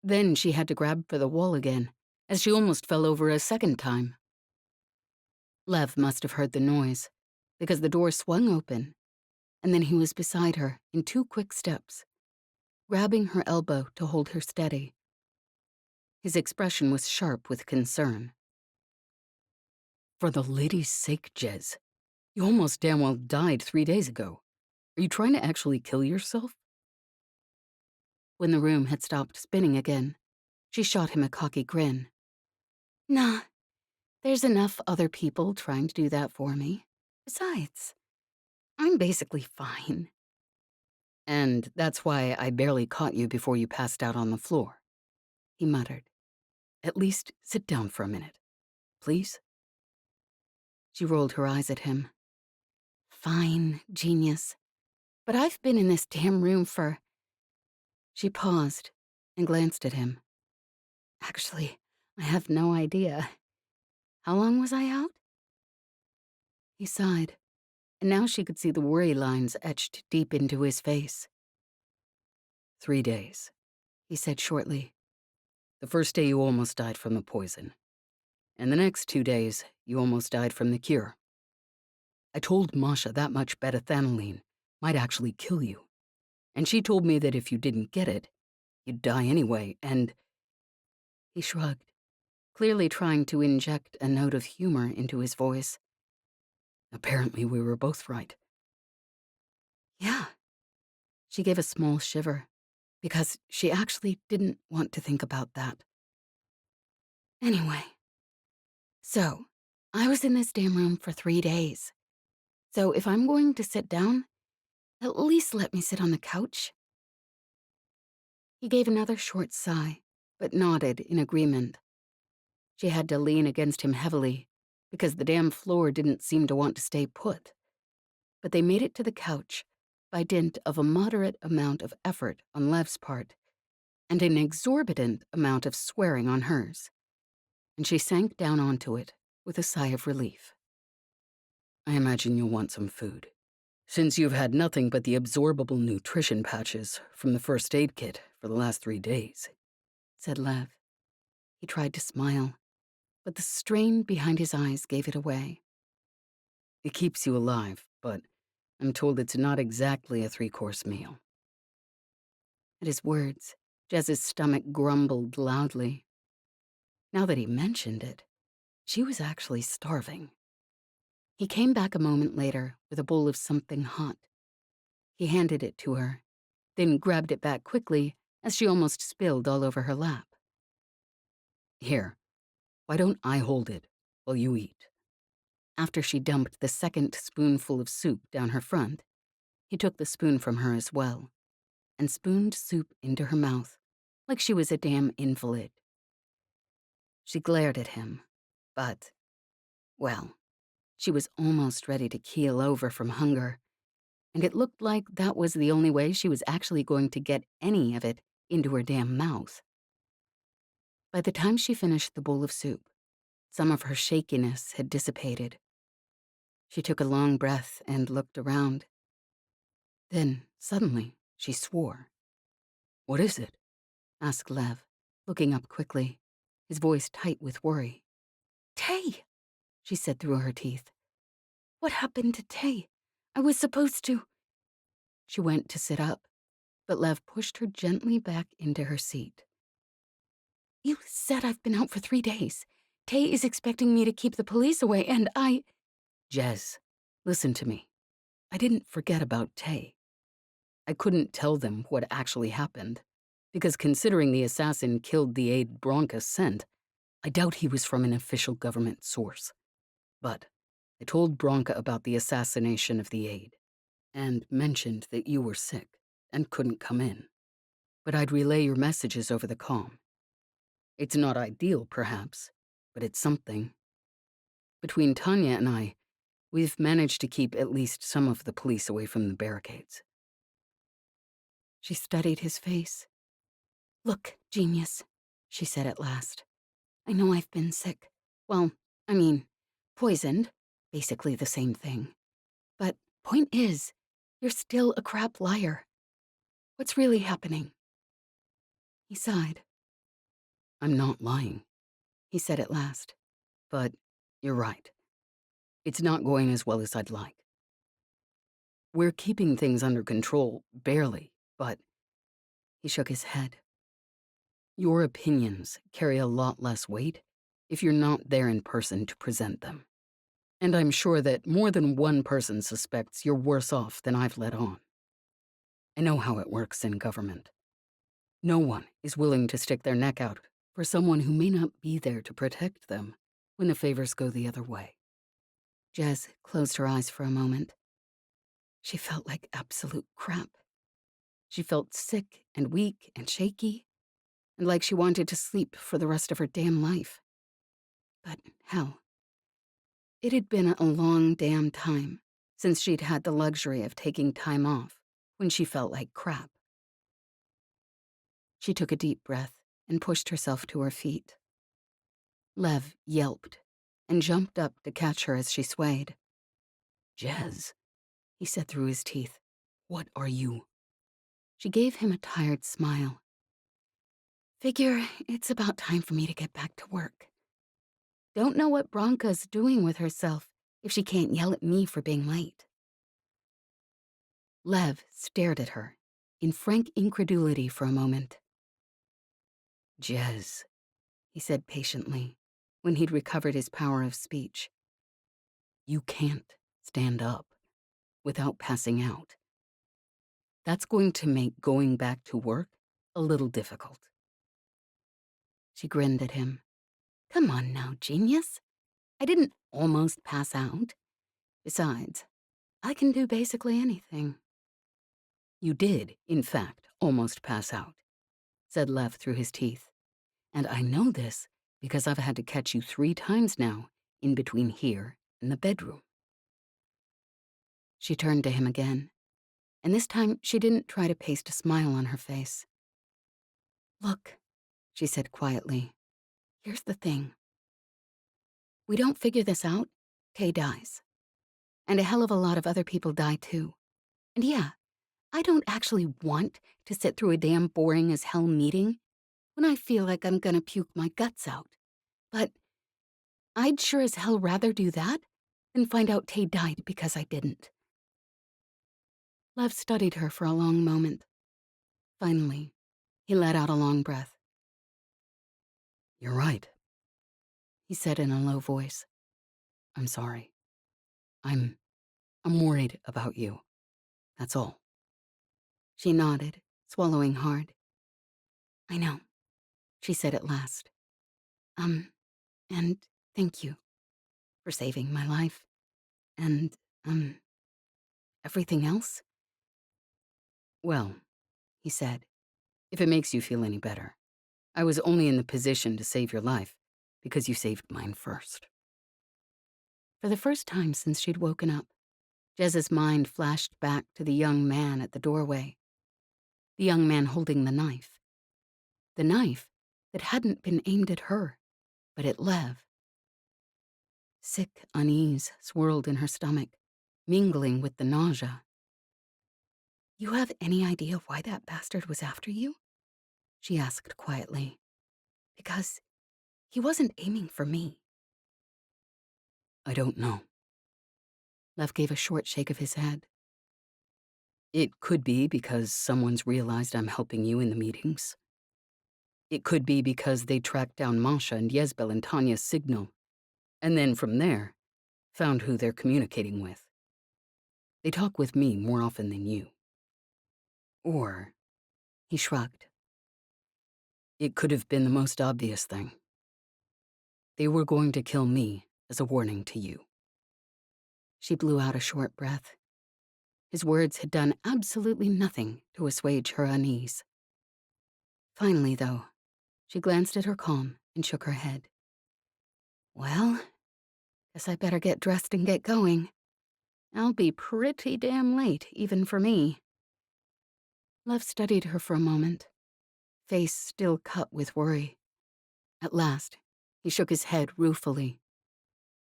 Then she had to grab for the wall again, as she almost fell over a second time. Lev must have heard the noise, because the door swung open, and then he was beside her in 2 quick steps, grabbing her elbow to hold her steady. His expression was sharp with concern. "For the lady's sake, Jez, you almost damn well died 3 days ago. Are you trying to actually kill yourself?" When the room had stopped spinning again, she shot him a cocky grin. "Nah, there's enough other people trying to do that for me. Besides, I'm basically fine." "And that's why I barely caught you before you passed out on the floor," he muttered. "At least sit down for a minute, please." She rolled her eyes at him. "Fine, genius. But I've been in this damn room for..." She paused and glanced at him. "Actually, I have no idea. How long was I out?" He sighed, and now she could see the worry lines etched deep into his face. 3 days, he said shortly. "The first day you almost died from the poison. And the next 2 days, you almost died from the cure. I told Masha that much betathanolene might actually kill you. And she told me that if you didn't get it, you'd die anyway, and..." He shrugged, clearly trying to inject a note of humor into his voice. "Apparently we were both right." "Yeah." She gave a small shiver, because she actually didn't want to think about that. "Anyway, so I was in this damn room for 3 days. So if I'm going to sit down, at least let me sit on the couch." He gave another short sigh, but nodded in agreement. She had to lean against him heavily, because the damn floor didn't seem to want to stay put. but they made it to the couch by dint of a moderate amount of effort on Lev's part and an exorbitant amount of swearing on hers, and she sank down onto it with a sigh of relief. I imagine you'll want some food, since you've had nothing but the absorbable nutrition patches from the first aid kit for the last 3 days, said Lev. He tried to smile, but the strain behind his eyes gave it away. It keeps you alive, but I'm told it's not exactly a 3-course meal. At his words, Jez's stomach grumbled loudly. Now that he mentioned it, she was actually starving. He came back a moment later with a bowl of something hot. He handed it to her, then grabbed it back quickly as she almost spilled all over her lap. Here, why don't I hold it while you eat? After she dumped the second spoonful of soup down her front, he took the spoon from her as well and spooned soup into her mouth like she was a damn invalid. She glared at him, but, well, she was almost ready to keel over from hunger, and it looked like that was the only way she was actually going to get any of it into her damn mouth. By the time she finished the bowl of soup, some of her shakiness had dissipated. She took a long breath and looked around. Then, suddenly, she swore. What is it? Asked Lev, looking up quickly, his voice tight with worry. Tay, she said through her teeth. What happened to Tay? I was supposed to. She went to sit up, but Lev pushed her gently back into her seat. You said I've been out for 3 days. Tay is expecting me to keep the police away, and I... Jez, listen to me. I didn't forget about Tay. I couldn't tell them what actually happened, because considering the assassin killed the aide Bronca sent, I doubt he was from an official government source. But I told Bronca about the assassination of the aide, and mentioned that you were sick and couldn't come in. But I'd relay your messages over the comm. It's not ideal, perhaps, but it's something. Between Tanya and I, we've managed to keep at least some of the police away from the barricades. She studied his face. Look, genius, she said at last. I know I've been sick. Well, I mean, poisoned. Basically the same thing. But point is, you're still a crap liar. What's really happening? He sighed. I'm not lying, He said at last. but you're right. It's not going as well as I'd like. We're keeping things under control, barely, but... He shook his head. Your opinions carry a lot less weight if you're not there in person to present them. And I'm sure that more than one person suspects you're worse off than I've let on. I know how it works in government. No one is willing to stick their neck out for someone who may not be there to protect them when the favors go the other way. Jez closed her eyes for a moment. She felt like absolute crap. She felt sick and weak and shaky, and like she wanted to sleep for the rest of her damn life. But hell, it had been a long damn time since she'd had the luxury of taking time off when she felt like crap. She took a deep breath and pushed herself to her feet. Lev yelped and jumped up to catch her as she swayed. Jez, He said through his teeth. what are you? She gave him a tired smile. Figure it's about time for me to get back to work. Don't know what Bronca's doing with herself if she can't yell at me for being late. Lev stared at her in frank incredulity for a moment. Jez, He said patiently when he'd recovered his power of speech. you can't stand up without passing out. That's going to make going back to work a little difficult. She grinned at him. Come on now, genius. I didn't almost pass out. Besides, I can do basically anything. You did, in fact, almost pass out, said Lev through his teeth. And I know this because I've had to catch you 3 times now in between here and the bedroom. She turned to him again, and this time she didn't try to paste a smile on her face. "Look," she said quietly, "here's the thing. We don't figure this out, Tay dies. And a hell of a lot of other people die too. And yeah, I don't actually want to sit through a damn boring as hell meeting when I feel like I'm gonna puke my guts out. But I'd sure as hell rather do that than find out Tay died because I didn't." Lev studied her for a long moment. Finally, he let out a long breath. "You're right," He said in a low voice. "I'm sorry. I'm worried about you. That's all." She nodded, swallowing hard. "I know," she said at last. And thank you for saving my life. And, everything else?" "Well," he said, "if it makes you feel any better, I was only in the position to save your life because you saved mine first." For the first time since she'd woken up, Jez's mind flashed back to the young man at the doorway. The young man holding the knife. The knife that hadn't been aimed at her, but at Lev. Sick unease swirled in her stomach, mingling with the nausea. "You have any idea why that bastard was after you?" she asked quietly. "Because he wasn't aiming for me." "I don't know." Lev gave a short shake of his head. It could be because someone's realized I'm helping you in the meetings. It could be because they tracked down Masha and Ysbel and Tanya's signal, and then from there, found who they're communicating with. They talk with me more often than you. Or, He shrugged. it could have been the most obvious thing. They were going to kill me as a warning to you. She blew out a short breath. His words had done absolutely nothing to assuage her unease. Finally, though, she glanced at her calm and shook her head. "Well, guess I better get dressed and get going. I'll be pretty damn late, even for me." Lev studied her for a moment, face still cut with worry. At last, he shook his head ruefully.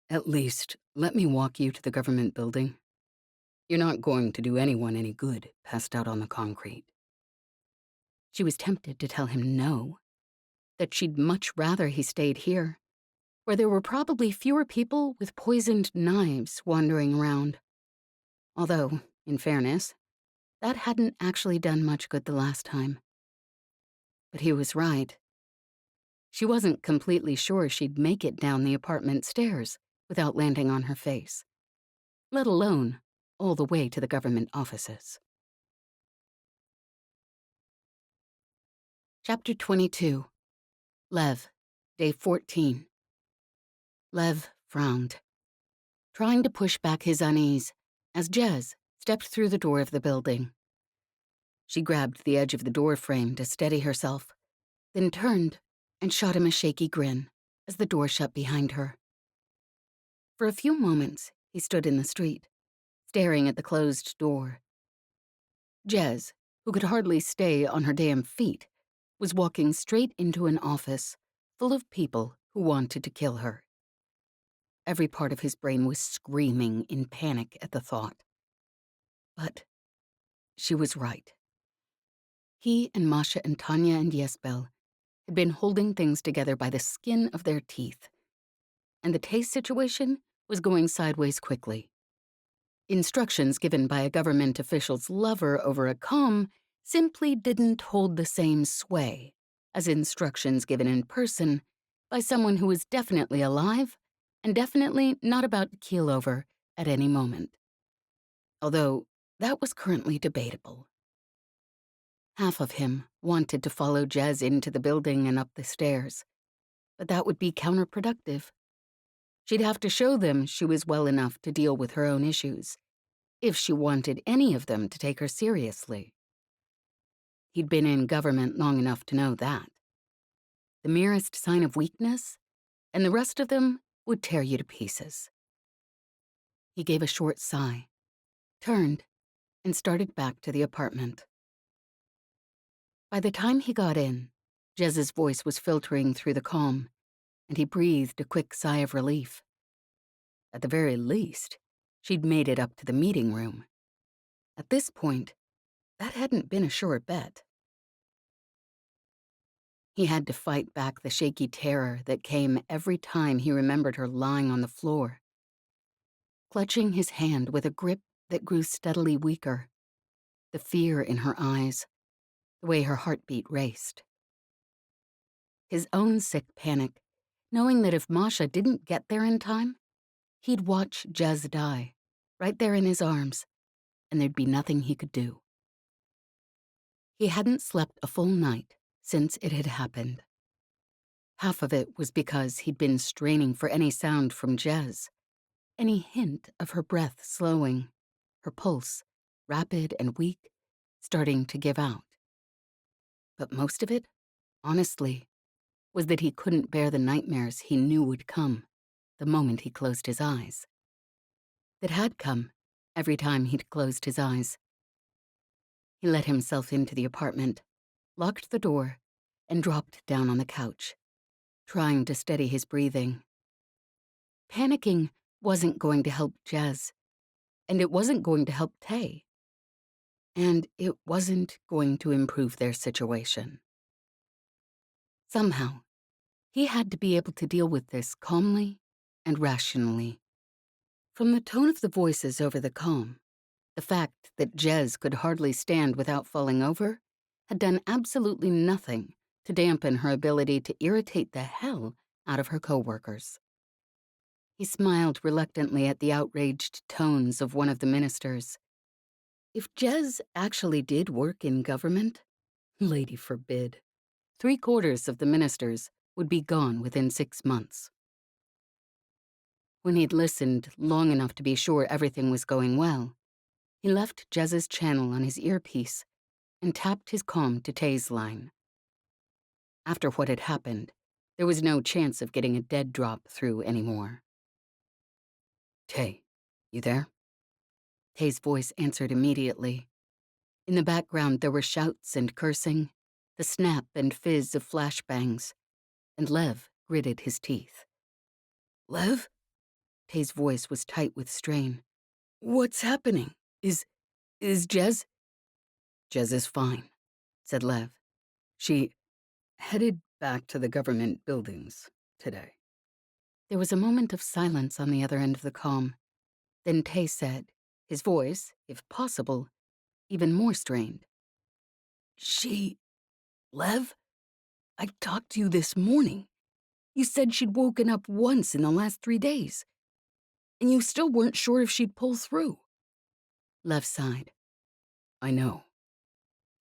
At least, let me walk you to the government building. You're not going to do anyone any good passed out on the concrete. She was tempted to tell him no, that she'd much rather he stayed here, where there were probably fewer people with poisoned knives wandering around. Although, in fairness, that hadn't actually done much good the last time. But he was right. She wasn't completely sure she'd make it down the apartment stairs without landing on her face, let alone all the way to the government offices. Chapter 22. Lev, Day 14. Lev frowned, trying to push back his unease as Jez stepped through the door of the building. She grabbed the edge of the door frame to steady herself, then turned and shot him a shaky grin as the door shut behind her. For a few moments, he stood in the street, staring at the closed door. Jez, who could hardly stay on her damn feet, was walking straight into an office full of people who wanted to kill her. Every part of his brain was screaming in panic at the thought. But she was right. He and Masha and Tanya and Ysbel had been holding things together by the skin of their teeth, and the taste situation was going sideways quickly. Instructions given by a government official's lover over a comm simply didn't hold the same sway as instructions given in person by someone who was definitely alive and definitely not about to keel over at any moment. Although that was currently debatable. Half of him wanted to follow Jez into the building and up the stairs, but that would be counterproductive. She'd have to show them she was well enough to deal with her own issues, if she wanted any of them to take her seriously. He'd been in government long enough to know that. The merest sign of weakness, and the rest of them would tear you to pieces. He gave a short sigh, turned, and started back to the apartment. By the time he got in, Jez's voice was filtering through the calm, and he breathed a quick sigh of relief. At the very least, she'd made it up to the meeting room. At this point, that hadn't been a sure bet. He had to fight back the shaky terror that came every time he remembered her lying on the floor, clutching his hand with a grip that grew steadily weaker, the fear in her eyes, the way her heartbeat raced. His own sick panic, knowing that if Masha didn't get there in time, he'd watch Jez die, right there in his arms, and there'd be nothing he could do. He hadn't slept a full night since it had happened. Half of it was because he'd been straining for any sound from Jez, any hint of her breath slowing, her pulse, rapid and weak, starting to give out. But most of it, honestly, was that he couldn't bear the nightmares he knew would come the moment he closed his eyes. That had come every time he'd closed his eyes. He let himself into the apartment, locked the door, and dropped down on the couch, trying to steady his breathing. Panicking wasn't going to help Jez, and it wasn't going to help Tay. And it wasn't going to improve their situation. Somehow, he had to be able to deal with this calmly and rationally. From the tone of the voices over the comm, the fact that Jez could hardly stand without falling over had done absolutely nothing to dampen her ability to irritate the hell out of her coworkers. He smiled reluctantly at the outraged tones of one of the ministers. If Jez actually did work in government, Lady forbid, 3/4 of the ministers would be gone within 6 months. When he'd listened long enough to be sure everything was going well, he left Jez's channel on his earpiece and tapped his comm to Tay's line. After what had happened, there was no chance of getting a dead drop through anymore. Tay, you there? Tay's voice answered immediately. In the background, there were shouts and cursing, the snap and fizz of flashbangs, and Lev gritted his teeth. Lev? Tay's voice was tight with strain. What's happening? Is Jez? Jez is fine, said Lev. She headed back to the government buildings today. There was a moment of silence on the other end of the comm. Then Tay said, his voice, if possible, even more strained. Lev? I talked to you this morning. You said she'd woken up once in the last 3 days, and you still weren't sure if she'd pull through. Lev sighed. I know.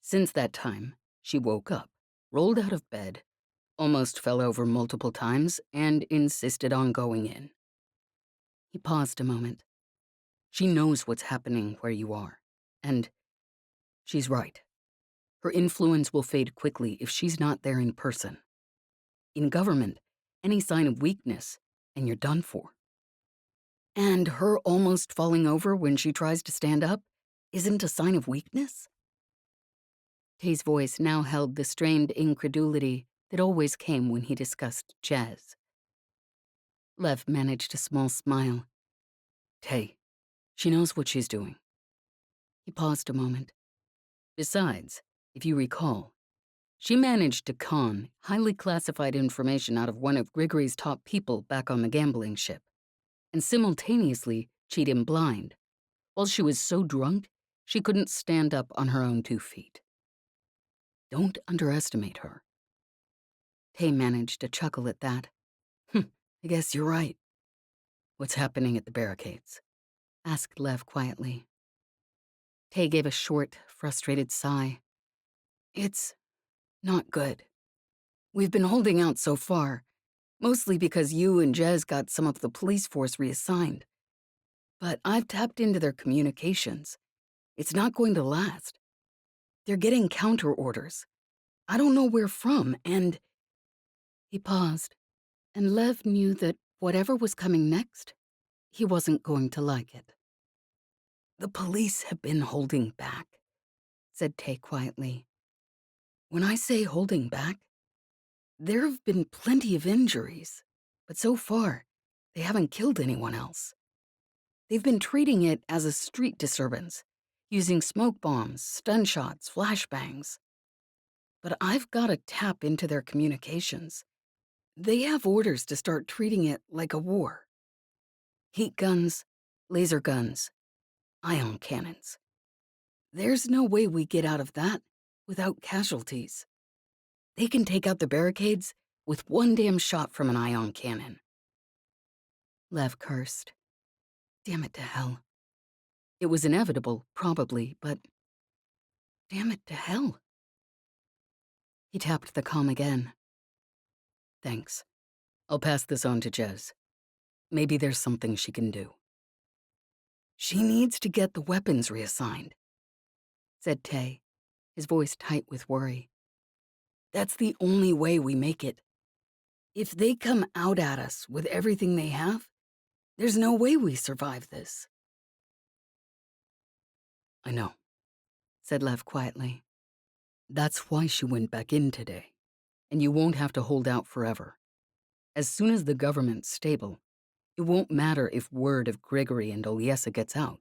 Since that time, she woke up, rolled out of bed, almost fell over multiple times, and insisted on going in. He paused a moment. She knows what's happening where you are, and she's right. Her influence will fade quickly if she's not there in person. In government, any sign of weakness, and you're done for. And her almost falling over when she tries to stand up isn't a sign of weakness? Tay's voice now held the strained incredulity that always came when he discussed Jez. Lev managed a small smile. Tay, she knows what she's doing. He paused a moment. Besides, if you recall, she managed to con highly classified information out of one of Grigory's top people back on the gambling ship, and simultaneously cheat him blind, while she was so drunk she couldn't stand up on her own 2 feet. Don't underestimate her. Tay managed a chuckle at that. I guess you're right. What's happening at the barricades? Asked Lev quietly. Tay gave a short, frustrated sigh. It's not good. We've been holding out so far, mostly because you and Jez got some of the police force reassigned. But I've tapped into their communications. It's not going to last. They're getting counter orders. I don't know where from, and... He paused, and Lev knew that whatever was coming next, he wasn't going to like it. The police have been holding back, said Tay quietly. When I say holding back, there have been plenty of injuries, but so far, they haven't killed anyone else. They've been treating it as a street disturbance, using smoke bombs, stun shots, flashbangs. But I've got to tap into their communications. They have orders to start treating it like a war. Heat guns, laser guns, ion cannons. There's no way we get out of that without casualties. They can take out the barricades with one damn shot from an ion cannon. Lev cursed. Damn it to hell. It was inevitable, probably, but damn it to hell. He tapped the comm again. Thanks. I'll pass this on to Jez. Maybe there's something she can do. She needs to get the weapons reassigned, said Tay, his voice tight with worry. That's the only way we make it. If they come out at us with everything they have, there's no way we survive this. I know, said Lev quietly. That's why she went back in today, and you won't have to hold out forever. As soon as the government's stable, it won't matter if word of Grigory and Olyesa gets out.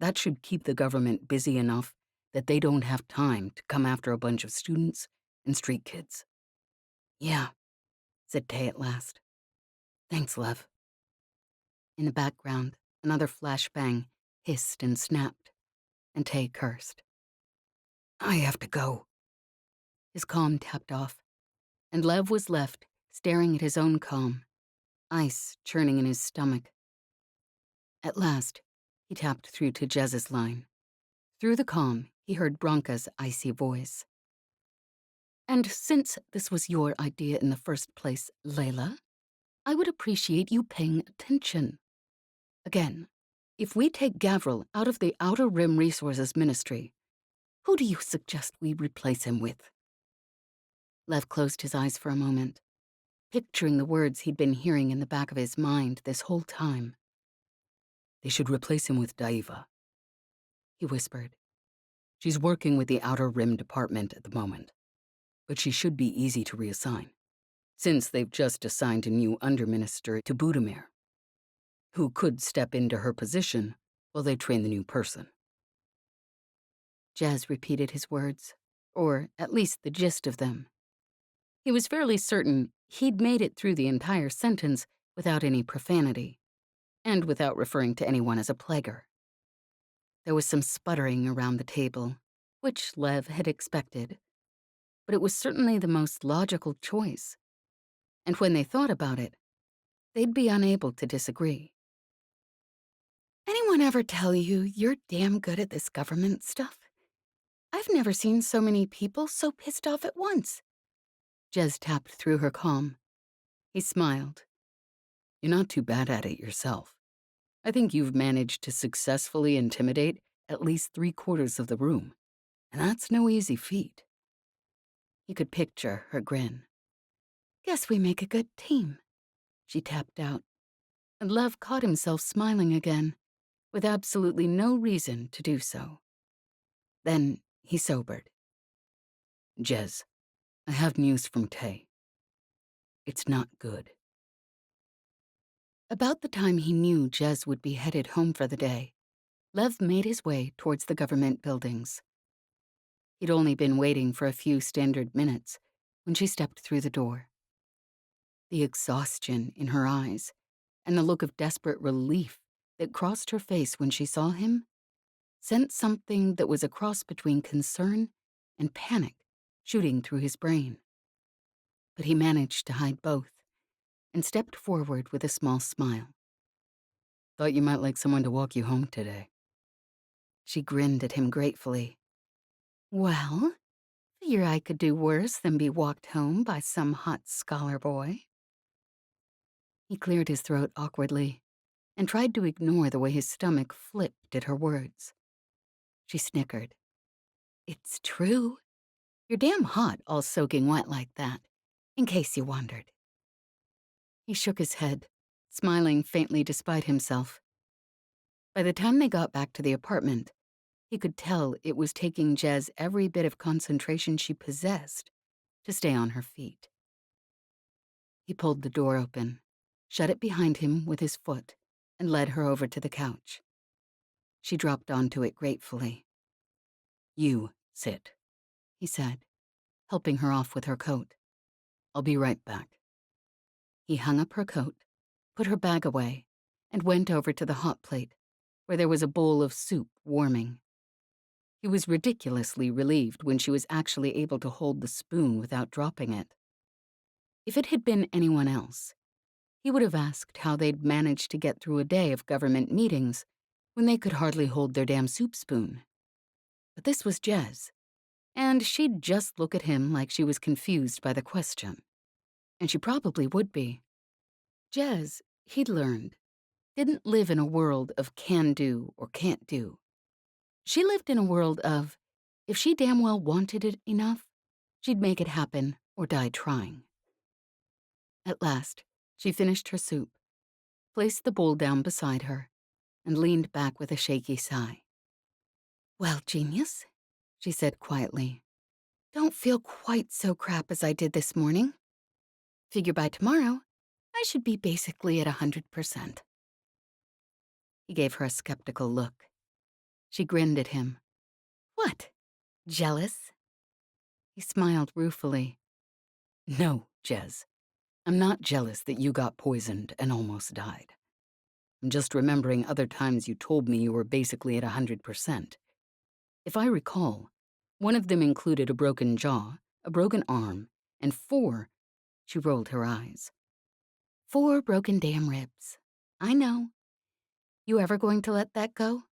That should keep the government busy enough that they don't have time to come after a bunch of students and street kids. Yeah, said Tay at last. Thanks, Lev. In the background, another flashbang hissed and snapped, and Tay cursed. I have to go. His comm tapped off, and Lev was left staring at his own comm, ice churning in his stomach. At last, he tapped through to Jez's line. Through the comm, he heard Bronca's icy voice. And since this was your idea in the first place, Layla, I would appreciate you paying attention. Again, if we take Gavril out of the Outer Rim Resources Ministry, who do you suggest we replace him with? Lev closed his eyes for a moment, picturing the words he'd been hearing in the back of his mind this whole time. They should replace him with Daiva, he whispered. She's working with the Outer Rim Department at the moment, but she should be easy to reassign, since they've just assigned a new underminister to Budimir, who could step into her position while they train the new person. Jez repeated his words, or at least the gist of them. He was fairly certain he'd made it through the entire sentence without any profanity, and without referring to anyone as a plaguer. There was some sputtering around the table, which Lev had expected, but it was certainly the most logical choice. And when they thought about it, they'd be unable to disagree. Anyone ever tell you you're damn good at this government stuff? I've never seen so many people so pissed off at once. Jez tapped through her comm. He smiled. You're not too bad at it yourself. I think you've managed to successfully intimidate at least 3/4 of the room, and that's no easy feat. He could picture her grin. Guess we make a good team, she tapped out, and Lev caught himself smiling again, with absolutely no reason to do so. Then he sobered. Jez, I have news from Tay. It's not good. About the time he knew Jez would be headed home for the day, Lev made his way towards the government buildings. He'd only been waiting for a few standard minutes when she stepped through the door. The exhaustion in her eyes and the look of desperate relief that crossed her face when she saw him sent something that was a cross between concern and panic shooting through his brain. But he managed to hide both and stepped forward with a small smile. Thought you might like someone to walk you home today. She grinned at him gratefully. Well, figure I could do worse than be walked home by some hot scholar boy. He cleared his throat awkwardly and tried to ignore the way his stomach flipped at her words. She snickered. It's true. You're damn hot all soaking wet like that, in case you wondered. He shook his head, smiling faintly despite himself. By the time they got back to the apartment, he could tell it was taking Jez every bit of concentration she possessed to stay on her feet. He pulled the door open, shut it behind him with his foot, and led her over to the couch. She dropped onto it gratefully. "You sit," he said, helping her off with her coat. "I'll be right back." He hung up her coat, put her bag away, and went over to the hot plate, where there was a bowl of soup warming. He was ridiculously relieved when she was actually able to hold the spoon without dropping it. If it had been anyone else, he would have asked how they'd managed to get through a day of government meetings when they could hardly hold their damn soup spoon. But this was Jez, and she'd just look at him like she was confused by the question. And she probably would be. Jez, he'd learned, didn't live in a world of can do or can't do. She lived in a world of, if she damn well wanted it enough, she'd make it happen or die trying. At last, she finished her soup, placed the bowl down beside her, and leaned back with a shaky sigh. "Well, genius," she said quietly, "don't feel quite so crap as I did this morning. Figure by tomorrow, I should be basically at 100%. He gave her a skeptical look. She grinned at him. "What? Jealous?" He smiled ruefully. "No, Jez. I'm not jealous that you got poisoned and almost died. I'm just remembering other times you told me you were basically at 100%. If I recall, one of them included a broken jaw, a broken arm, and 4, she rolled her eyes. 4 broken damn ribs. I know. You ever going to let that go?"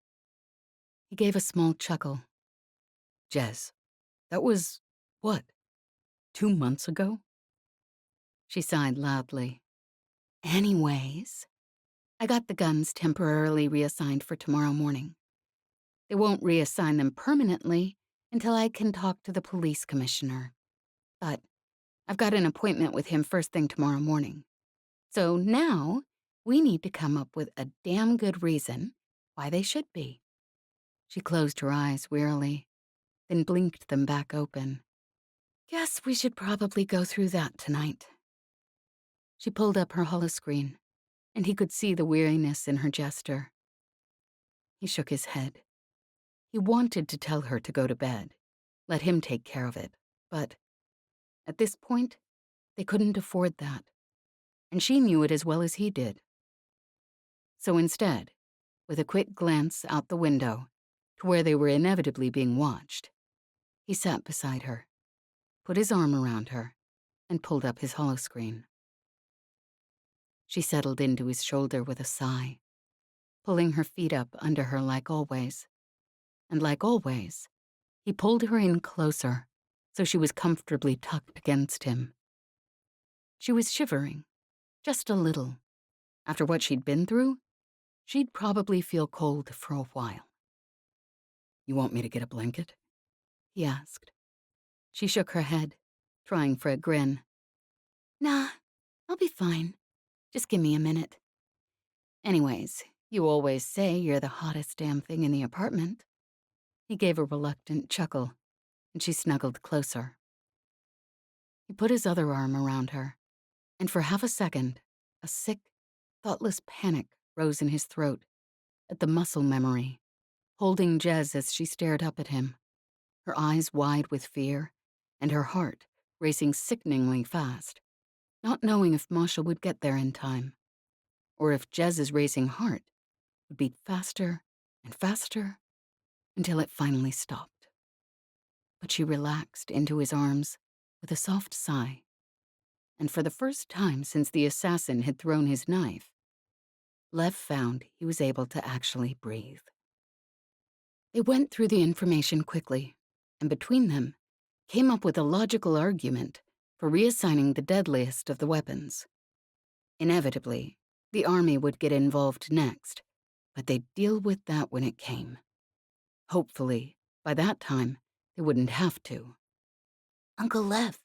He gave a small chuckle. "Jez, that was, what, 2 months ago?" She sighed loudly. "Anyways, I got the guns temporarily reassigned for tomorrow morning. They won't reassign them permanently until I can talk to the police commissioner. But I've got an appointment with him first thing tomorrow morning. So now we need to come up with a damn good reason why they should be." She closed her eyes wearily, then blinked them back open. "Guess we should probably go through that tonight." She pulled up her holoscreen, and he could see the weariness in her gesture. He shook his head. He wanted to tell her to go to bed, let him take care of it, but at this point, they couldn't afford that, and she knew it as well as he did. So instead, with a quick glance out the window to where they were inevitably being watched, he sat beside her, put his arm around her, and pulled up his holoscreen. She settled into his shoulder with a sigh, pulling her feet up under her like always. And like always, he pulled her in closer so she was comfortably tucked against him. She was shivering, just a little. After what she'd been through, she'd probably feel cold for a while. "You want me to get a blanket?" he asked. She shook her head, trying for a grin. "Nah, I'll be fine. Just give me a minute. Anyways, you always say you're the hottest damn thing in the apartment." He gave a reluctant chuckle, and she snuggled closer. He put his other arm around her, and for half a second, a sick, thoughtless panic rose in his throat at the muscle memory, holding Jez as she stared up at him, her eyes wide with fear, and her heart racing sickeningly fast, not knowing if Masha would get there in time, or if Jez's racing heart would beat faster and faster until it finally stopped. But she relaxed into his arms with a soft sigh, and for the first time since the assassin had thrown his knife, Lev found he was able to actually breathe. They went through the information quickly, and between them, came up with a logical argument for reassigning the deadliest of the weapons. Inevitably, the army would get involved next, but they'd deal with that when it came. Hopefully, by that time, they wouldn't have to. "Uncle Lev."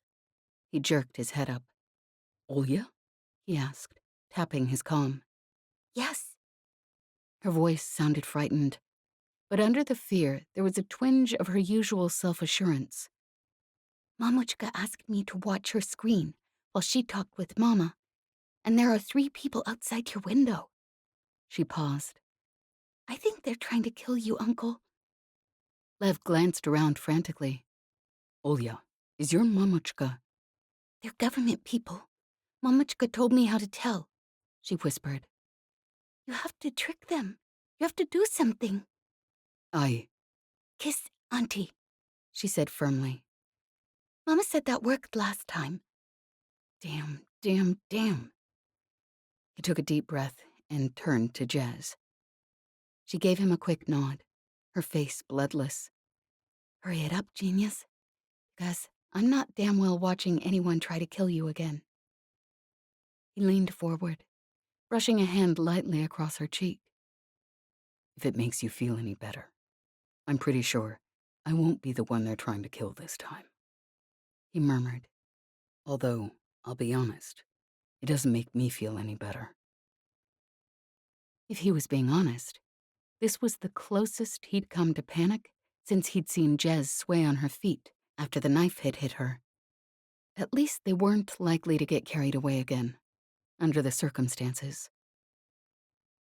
He jerked his head up. "Olya?" he asked, tapping his comm. "Yes." Her voice sounded frightened, but under the fear there was a twinge of her usual self-assurance. Mamuchka asked me to watch her screen while she talked with Mama, and there are 3 people outside your window. She paused. I think they're trying to kill you, Uncle. Lev glanced around frantically. Olya, is your mamuchka? They're government people. Mamuchka told me how to tell, she whispered. You have to trick them. You have to do something. Kiss Auntie, she said firmly. Mama said that worked last time. Damn, damn, damn. He took a deep breath and turned to Jez. She gave him a quick nod, her face bloodless. Hurry it up, genius. Because I'm not damn well watching anyone try to kill you again. He leaned forward, brushing a hand lightly across her cheek. If it makes you feel any better, I'm pretty sure I won't be the one they're trying to kill this time, he murmured. Although, I'll be honest, it doesn't make me feel any better. If he was being honest, this was the closest he'd come to panic since he'd seen Jez sway on her feet after the knife hit her. At least they weren't likely to get carried away again, under the circumstances.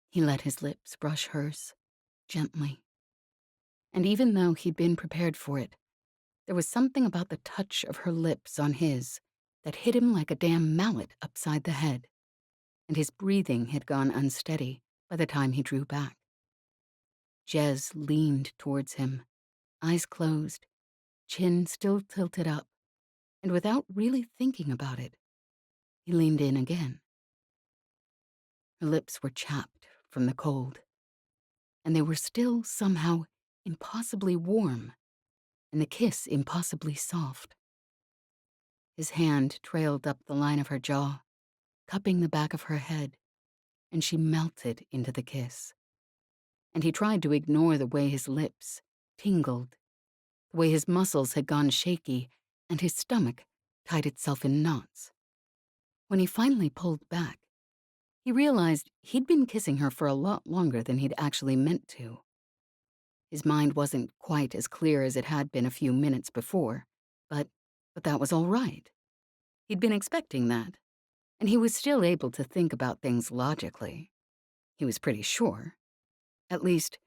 He let his lips brush hers, gently. And even though he'd been prepared for it, there was something about the touch of her lips on his that hit him like a damn mallet upside the head, and his breathing had gone unsteady by the time he drew back. Jez leaned towards him, eyes closed, chin still tilted up, and without really thinking about it, he leaned in again. Her lips were chapped from the cold, and they were still somehow impossibly warm, and the kiss impossibly soft. His hand trailed up the line of her jaw, cupping the back of her head, and she melted into the kiss. And he tried to ignore the way his lips tingled, the way his muscles had gone shaky, and his stomach tied itself in knots. When he finally pulled back, he realized he'd been kissing her for a lot longer than he'd actually meant to. His mind wasn't quite as clear as it had been a few minutes before, but that was all right. He'd been expecting that, and he was still able to think about things logically. He was pretty sure. At least,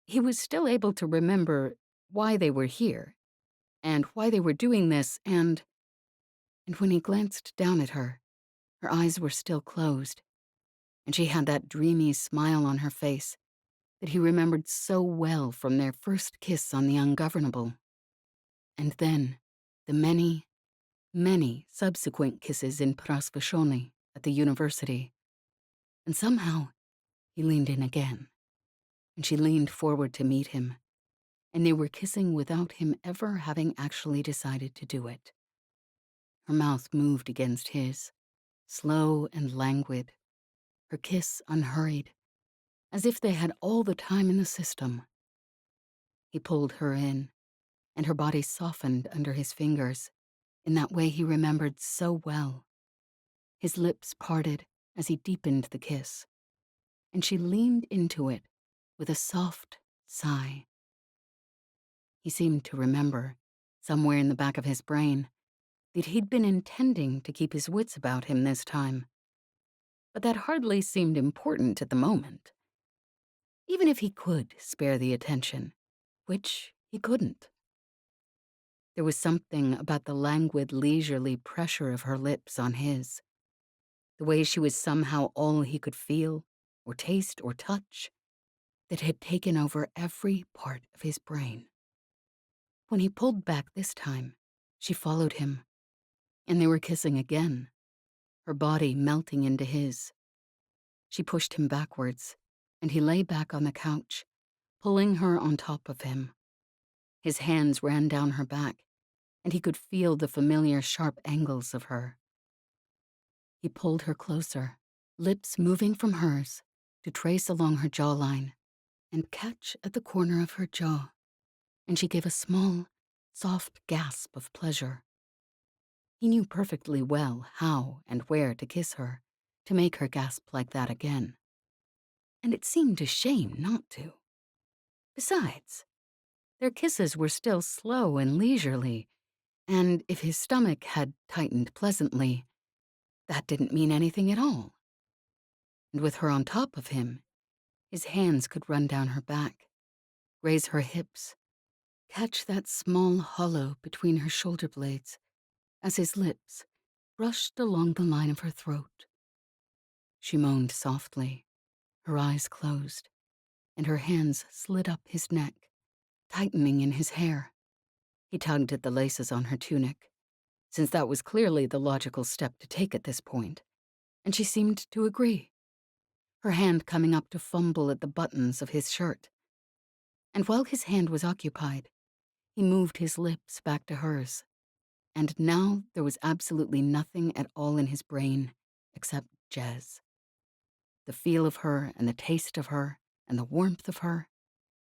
he was still able to remember why they were here, and why they were doing this, and when he glanced down at her, her eyes were still closed, and she had that dreamy smile on her face that he remembered so well from their first kiss on the Ungovernable. And then, the many, many subsequent kisses in Prasvishoni at the university. And somehow, he leaned in again, and she leaned forward to meet him, and they were kissing without him ever having actually decided to do it. Her mouth moved against his, slow and languid, her kiss unhurried, as if they had all the time in the system. He pulled her in, and her body softened under his fingers in that way he remembered so well. His lips parted as he deepened the kiss, and she leaned into it with a soft sigh. He seemed to remember, somewhere in the back of his brain, that he'd been intending to keep his wits about him this time. But that hardly seemed important at the moment. Even if he could spare the attention, which he couldn't. There was something about the languid, leisurely pressure of her lips on his, the way she was somehow all he could feel, or taste, or touch, that had taken over every part of his brain. When he pulled back this time, she followed him, and they were kissing again, her body melting into his. She pushed him backwards, and he lay back on the couch, pulling her on top of him. His hands ran down her back, and he could feel the familiar sharp angles of her. He pulled her closer, lips moving from hers to trace along her jawline and catch at the corner of her jaw, and she gave a small, soft gasp of pleasure. He knew perfectly well how and where to kiss her to make her gasp like that again. and it seemed a shame not to. Besides, their kisses were still slow and leisurely, and if his stomach had tightened pleasantly, that didn't mean anything at all. And with her on top of him, his hands could run down her back, raise her hips, catch that small hollow between her shoulder blades as his lips brushed along the line of her throat. She moaned softly, her eyes closed, and her hands slid up his neck, tightening in his hair. He tugged at the laces on her tunic, since that was clearly the logical step to take at this point, and she seemed to agree, her hand coming up to fumble at the buttons of his shirt. And while his hand was occupied, he moved his lips back to hers, and now there was absolutely nothing at all in his brain except Jez. The feel of her and the taste of her and the warmth of her,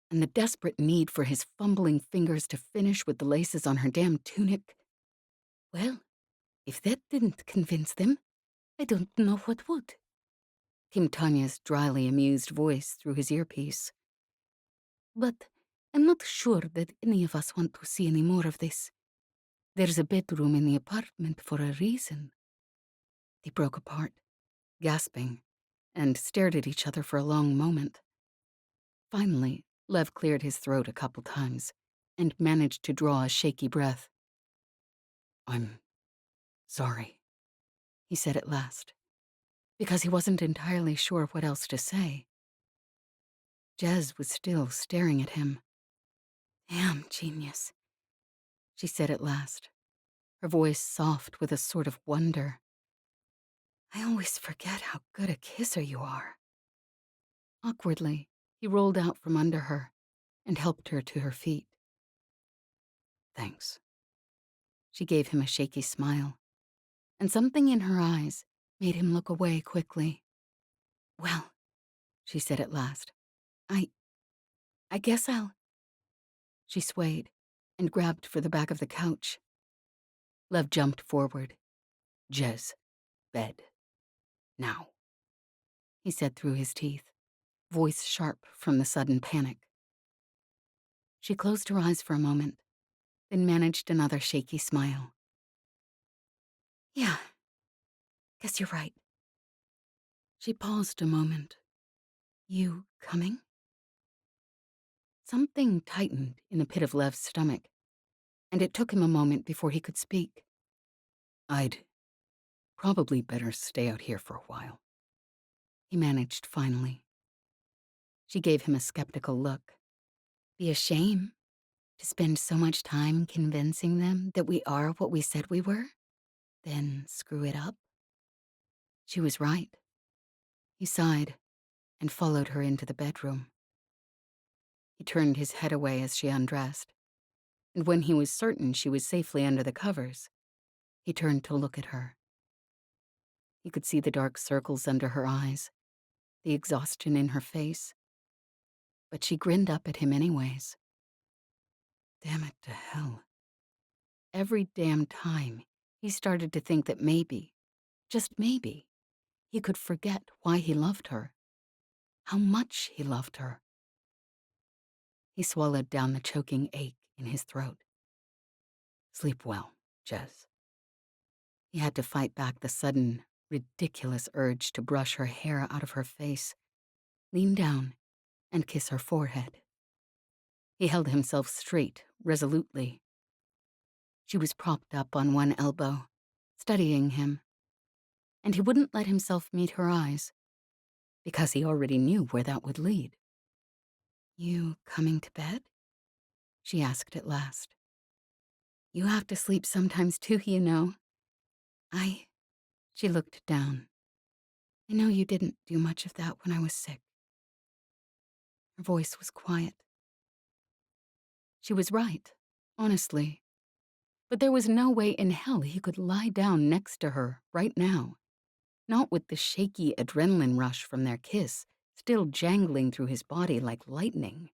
and the desperate need for his fumbling fingers to finish with the laces on her damn tunic. Well, if that didn't convince them, I don't know what would, came Tanya's dryly amused voice through his earpiece. But I'm not sure that any of us want to see any more of this. There's a bedroom in the apartment for a reason. They broke apart, gasping, and stared at each other for a long moment. Finally, Lev cleared his throat a couple times and managed to draw a shaky breath. I'm sorry, he said at last, because he wasn't entirely sure what else to say. Jez was still staring at him. Damn genius, she said at last, her voice soft with a sort of wonder. I always forget how good a kisser you are. Awkwardly, he rolled out from under her and helped her to her feet. Thanks. She gave him a shaky smile, and something in her eyes made him look away quickly. Well, she said at last, I guess I'll... She swayed and grabbed for the back of the couch. Lev jumped forward. Jez, bed. Now, he said through his teeth, voice sharp from the sudden panic. She closed her eyes for a moment, then managed another shaky smile. Yeah, guess you're right. She paused a moment. You coming? Something tightened in the pit of Lev's stomach, and it took him a moment before he could speak. I'd probably better stay out here for a while, he managed finally. She gave him a skeptical look. Be a shame to spend so much time convincing them that we are what we said we were, then screw it up. She was right. He sighed and followed her into the bedroom. He turned his head away as she undressed, and when he was certain she was safely under the covers, he turned to look at her. He could see the dark circles under her eyes, the exhaustion in her face, but she grinned up at him anyways. Damn it to hell. Every damn time, he started to think that maybe, just maybe, he could forget why he loved her, how much he loved her. He swallowed down the choking ache in his throat. Sleep well, Jez. He had to fight back the sudden, ridiculous urge to brush her hair out of her face, lean down, and kiss her forehead. He held himself straight, resolutely. She was propped up on one elbow, studying him, and he wouldn't let himself meet her eyes, because he already knew where that would lead. You coming to bed? She asked at last. You have to sleep sometimes too, you know. She looked down. I know you didn't do much of that when I was sick. Her voice was quiet. She was right, honestly. But there was no way in hell he could lie down next to her right now, not with the shaky adrenaline rush from their kiss still jangling through his body like lightning.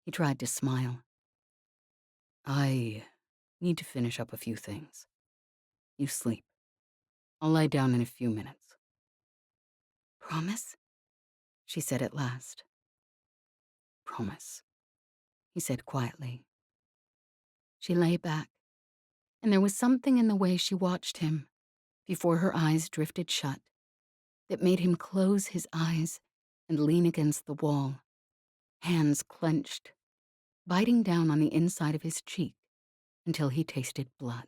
He tried to smile. I need to finish up a few things. You sleep. I'll lie down in a few minutes. Promise? she said at last. Promise. He said quietly. She lay back, and there was something in the way she watched him before her eyes drifted shut that made him close his eyes and lean against the wall, hands clenched, biting down on the inside of his cheek until he tasted blood.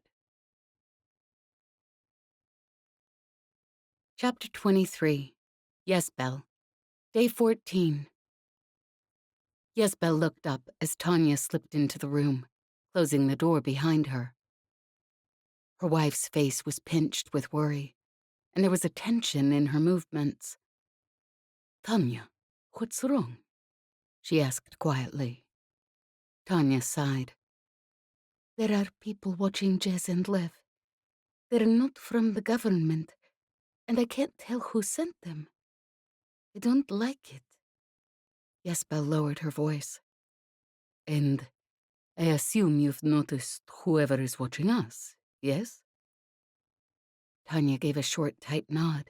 Chapter 23. Ysbel. Day 14. Ysbel looked up as Tanya slipped into the room, closing the door behind her. Her wife's face was pinched with worry, and there was a tension in her movements. Tanya, what's wrong? She asked quietly. Tanya sighed. There are people watching Jez and Lev. They're not from the government, and I can't tell who sent them. I don't like it. Ysbel lowered her voice. And I assume you've noticed whoever is watching us, yes? Tanya gave a short, tight nod.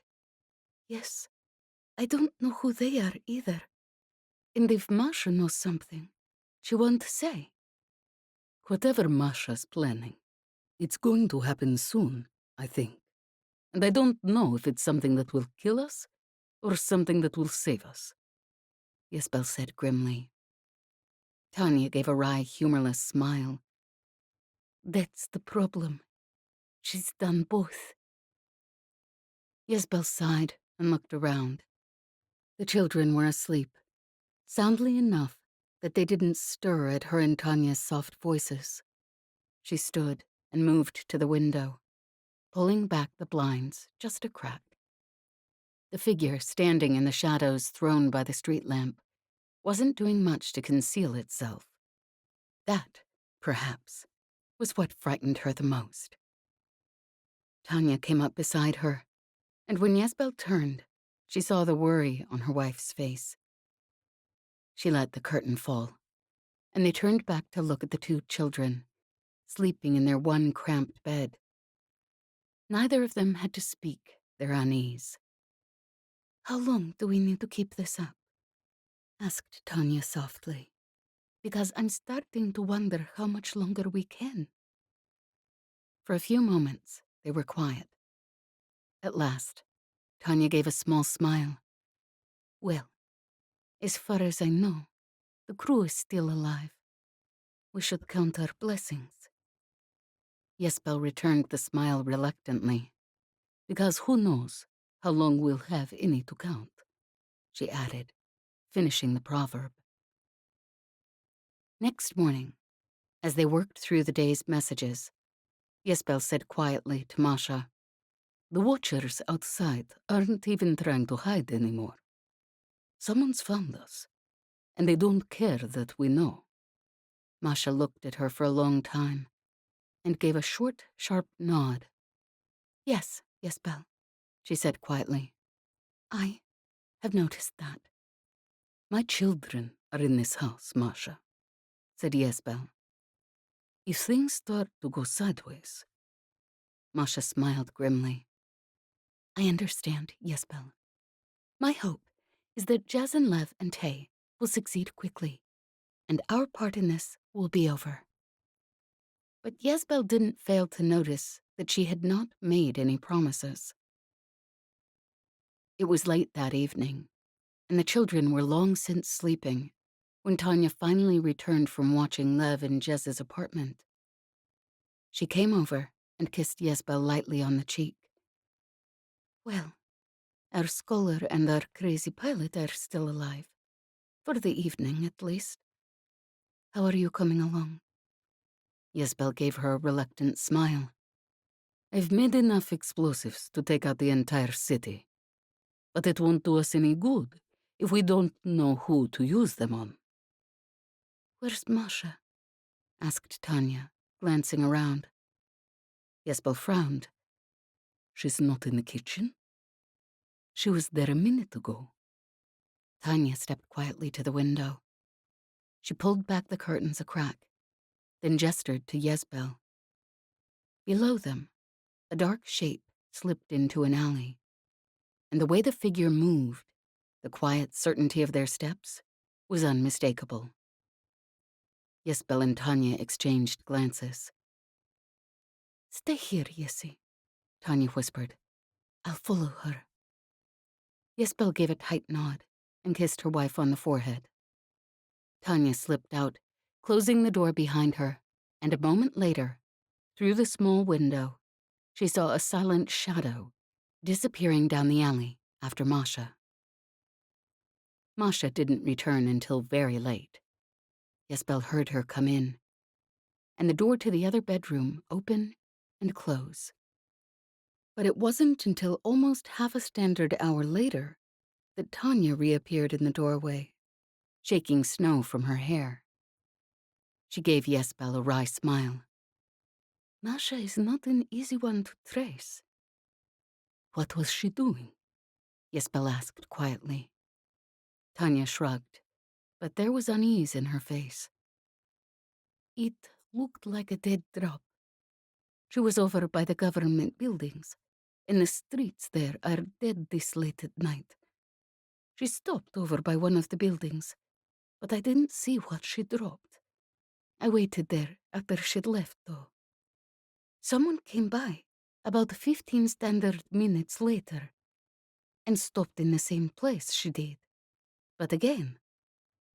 Yes, I don't know who they are either. And if Masha knows something, she won't say. Whatever Masha's planning, it's going to happen soon, I think. And I don't know if it's something that will kill us or something that will save us. Ysbel said grimly. Tanya gave a wry, humorless smile. That's the problem. She's done both. Ysbel sighed and looked around. The children were asleep, soundly enough that they didn't stir at her and Tanya's soft voices. She stood and moved to the window, pulling back the blinds just a crack. The figure standing in the shadows thrown by the street lamp wasn't doing much to conceal itself. That, perhaps, was what frightened her the most. Tanya came up beside her, and when Ysbel turned, she saw the worry on her wife's face. She let the curtain fall, and they turned back to look at the two children, sleeping in their one cramped bed. Neither of them had to speak their unease. How long do we need to keep this up? Asked Tanya softly, because I'm starting to wonder how much longer we can. For a few moments, they were quiet. At last, Tanya gave a small smile. Well, as far as I know, the crew is still alive. We should count our blessings. Ysbel returned the smile reluctantly. Because who knows how long we'll have any to count, she added, finishing the proverb. Next morning, as they worked through the day's messages, Ysbel said quietly to Masha, The watchers outside aren't even trying to hide anymore. Someone's found us, and they don't care that we know. Masha looked at her for a long time and gave a short, sharp nod. Yes, Ysbel, she said quietly. I have noticed that. My children are in this house, Masha, said Ysbel. If things start to go sideways. Masha smiled grimly. I understand, Ysbel. My hope is that Jez and Lev and Tay will succeed quickly, and our part in this will be over. But Ysbel didn't fail to notice that she had not made any promises. It was late that evening, and the children were long since sleeping when Tanya finally returned from watching Lev in Jez's apartment. She came over and kissed Ysbel lightly on the cheek. Well, our scholar and our crazy pilot are still alive, for the evening at least. How are you coming along? Ysbel gave her a reluctant smile. I've made enough explosives to take out the entire city, but it won't do us any good if we don't know who to use them on. Where's Masha? Asked Tanya, glancing around. Ysbel frowned. She's not in the kitchen? She was there a minute ago. Tanya stepped quietly to the window. She pulled back the curtains a crack, then gestured to Ysbel. Below them, a dark shape slipped into an alley, and the way the figure moved The quiet certainty of their steps was unmistakable. Ysbel and Tanya exchanged glances. "Stay here, Yessi," Tanya whispered. "I'll follow her." Ysbel gave a tight nod and kissed her wife on the forehead. Tanya slipped out, closing the door behind her, and a moment later, through the small window, she saw a silent shadow disappearing down the alley after Masha. Masha didn't return until very late. Ysbel heard her come in, and the door to the other bedroom open and close. But it wasn't until almost half a standard hour later that Tanya reappeared in the doorway, shaking snow from her hair. She gave Ysbel a wry smile. "Masha is not an easy one to trace." "What was she doing?" Ysbel asked quietly. Tanya shrugged, but there was unease in her face. "It looked like a dead drop. She was over by the government buildings, and the streets there are dead this late at night. She stopped over by one of the buildings, but I didn't see what she dropped. I waited there after she'd left, though. Someone came by about 15 standard minutes later and stopped in the same place she did. But again,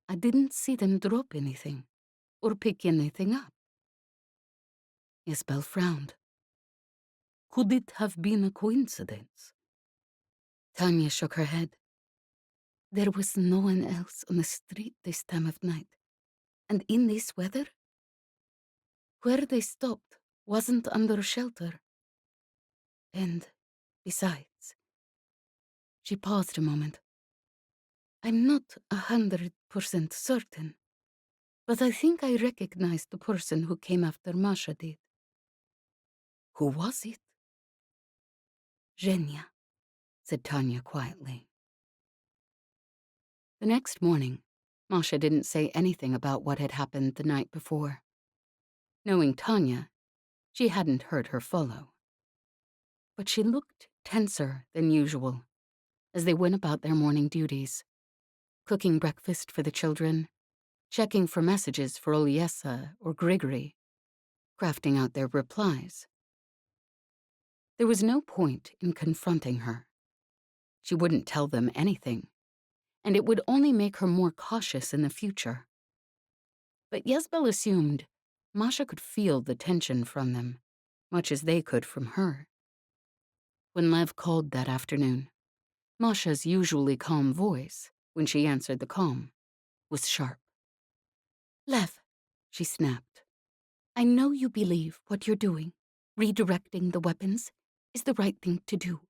I didn't see them drop anything or pick anything up." Ysbel frowned. "Could it have been a coincidence?" Tanya shook her head. "There was no one else on the street this time of night, and in this weather, where they stopped wasn't under shelter. And besides," she paused a moment, "I'm not 100% certain, but I think I recognized the person who came after Masha did." "Who was it?" "Zhenya," said Tanya quietly. The next morning, Masha didn't say anything about what had happened the night before. Knowing Tanya, she hadn't heard her follow. But she looked tenser than usual as they went about their morning duties, cooking breakfast for the children, checking for messages for Olyesa or Grigory, crafting out their replies. There was no point in confronting her. She wouldn't tell them anything, and it would only make her more cautious in the future. But Ysbel assumed Masha could feel the tension from them, much as they could from her. When Lev called that afternoon, Masha's usually calm voice, when she answered the call, was sharp. "Lev," she snapped, "I know you believe what you're doing, redirecting the weapons, is the right thing to do.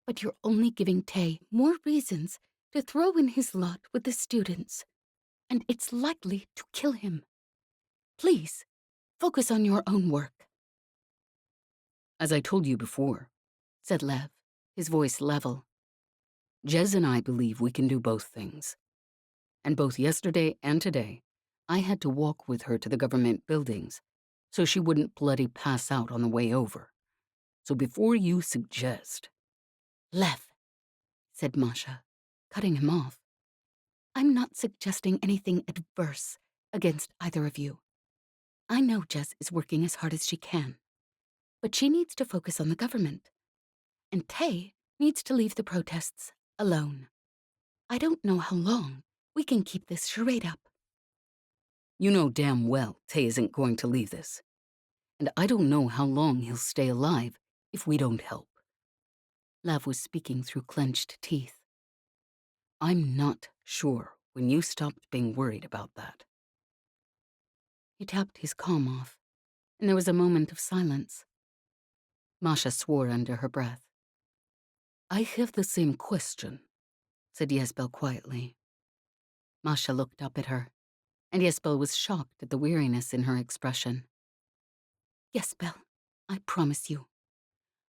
But you're only giving Tay more reasons to throw in his lot with the students, and it's likely to kill him. Please, focus on your own work." "As I told you before," said Lev, his voice level, "Jez and I believe we can do both things. And both yesterday and today, I had to walk with her to the government buildings so she wouldn't bloody pass out on the way over. So before you suggest—" "Lev," said Masha, cutting him off, "I'm not suggesting anything adverse against either of you. I know Jez is working as hard as she can, but she needs to focus on the government, and Tay needs to leave the protests alone. I don't know how long we can keep this charade up." "You know damn well Tay isn't going to leave this. And I don't know how long he'll stay alive if we don't help." Lev was speaking through clenched teeth. "I'm not sure when you stopped being worried about that." He tapped his calm off, and there was a moment of silence. Masha swore under her breath. "I have the same question," said Ysbel quietly. Masha looked up at her, and Ysbel was shocked at the weariness in her expression. "Ysbel, I promise you,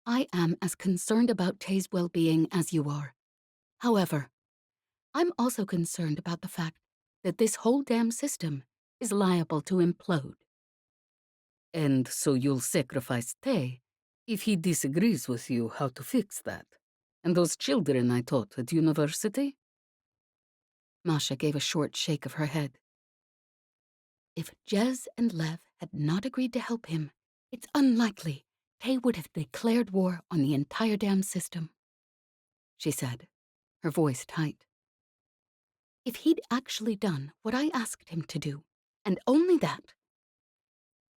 I am as concerned about Tay's well-being as you are. However, I'm also concerned about the fact that this whole damn system is liable to implode." "And so you'll sacrifice Tay if he disagrees with you how to fix that? And those children I taught at university?" Masha gave a short shake of her head. If Jez and Lev had not agreed to help him, it's unlikely Tay would have declared war on the entire damn system, she said, her voice tight. If he'd actually done what I asked him to do, and only that.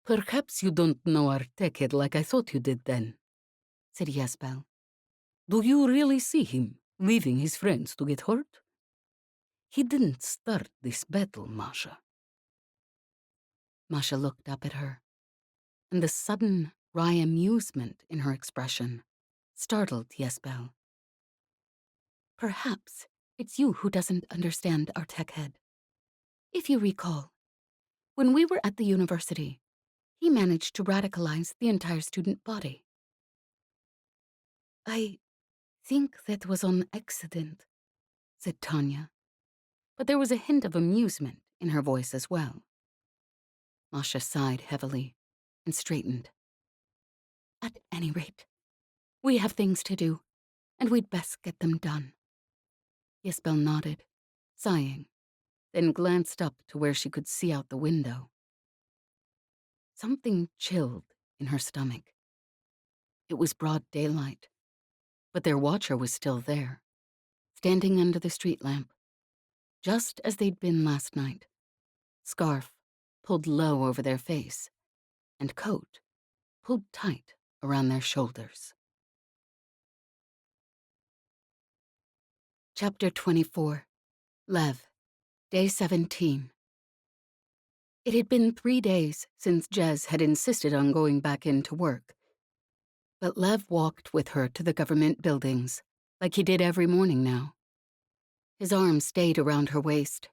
Perhaps you don't know our tech head like I thought you did then, said Ysbel. Do you really see him leaving his friends to get hurt? He didn't start this battle, Masha. Masha looked up at her, and the sudden, wry amusement in her expression startled Ysbel. Perhaps it's you who doesn't understand our tech head. If you recall, when we were at the university, he managed to radicalize the entire student body. I think that was on accident, said Tanya, but there was a hint of amusement in her voice as well. Masha sighed heavily and straightened. At any rate, we have things to do, and we'd best get them done. Ysbel nodded, sighing, then glanced up to where she could see out the window. Something chilled in her stomach. It was broad daylight, but their watcher was still there, standing under the street lamp, just as they'd been last night, scarf pulled low over their face, and coat pulled tight around their shoulders. Chapter 24. Lev, Day 17. It had been 3 days since Jez had insisted on going back into work, but Lev walked with her to the government buildings, like he did every morning now. His arm stayed around her waist,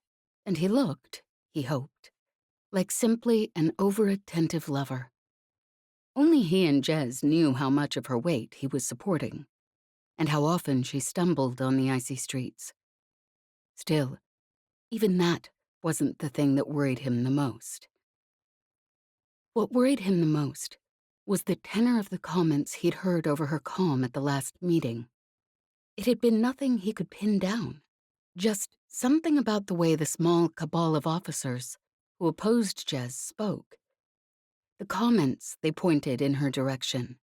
and he looked, he hoped, like simply an over-attentive lover. Only he and Jez knew how much of her weight he was supporting, and how often she stumbled on the icy streets. Still, even that wasn't the thing that worried him the most. What worried him the most was the tenor of the comments he'd heard over her calm at the last meeting. It had been nothing he could pin down, just something about the way the small cabal of officers who opposed Jez spoke. The comments they pointed in her direction.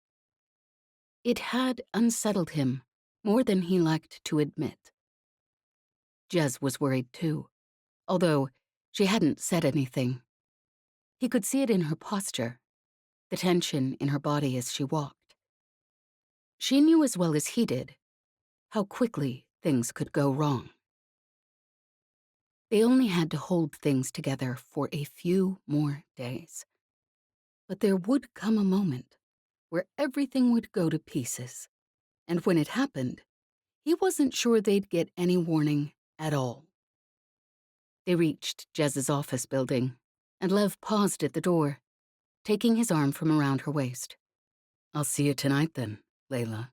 It had unsettled him more than he liked to admit. Jez was worried too, although she hadn't said anything. He could see it in her posture, the tension in her body as she walked. She knew as well as he did how quickly things could go wrong. They only had to hold things together for a few more days. But there would come a moment where everything would go to pieces, and when it happened, he wasn't sure they'd get any warning at all. They reached Jez's office building, and Lev paused at the door, taking his arm from around her waist. I'll see you tonight then, Layla,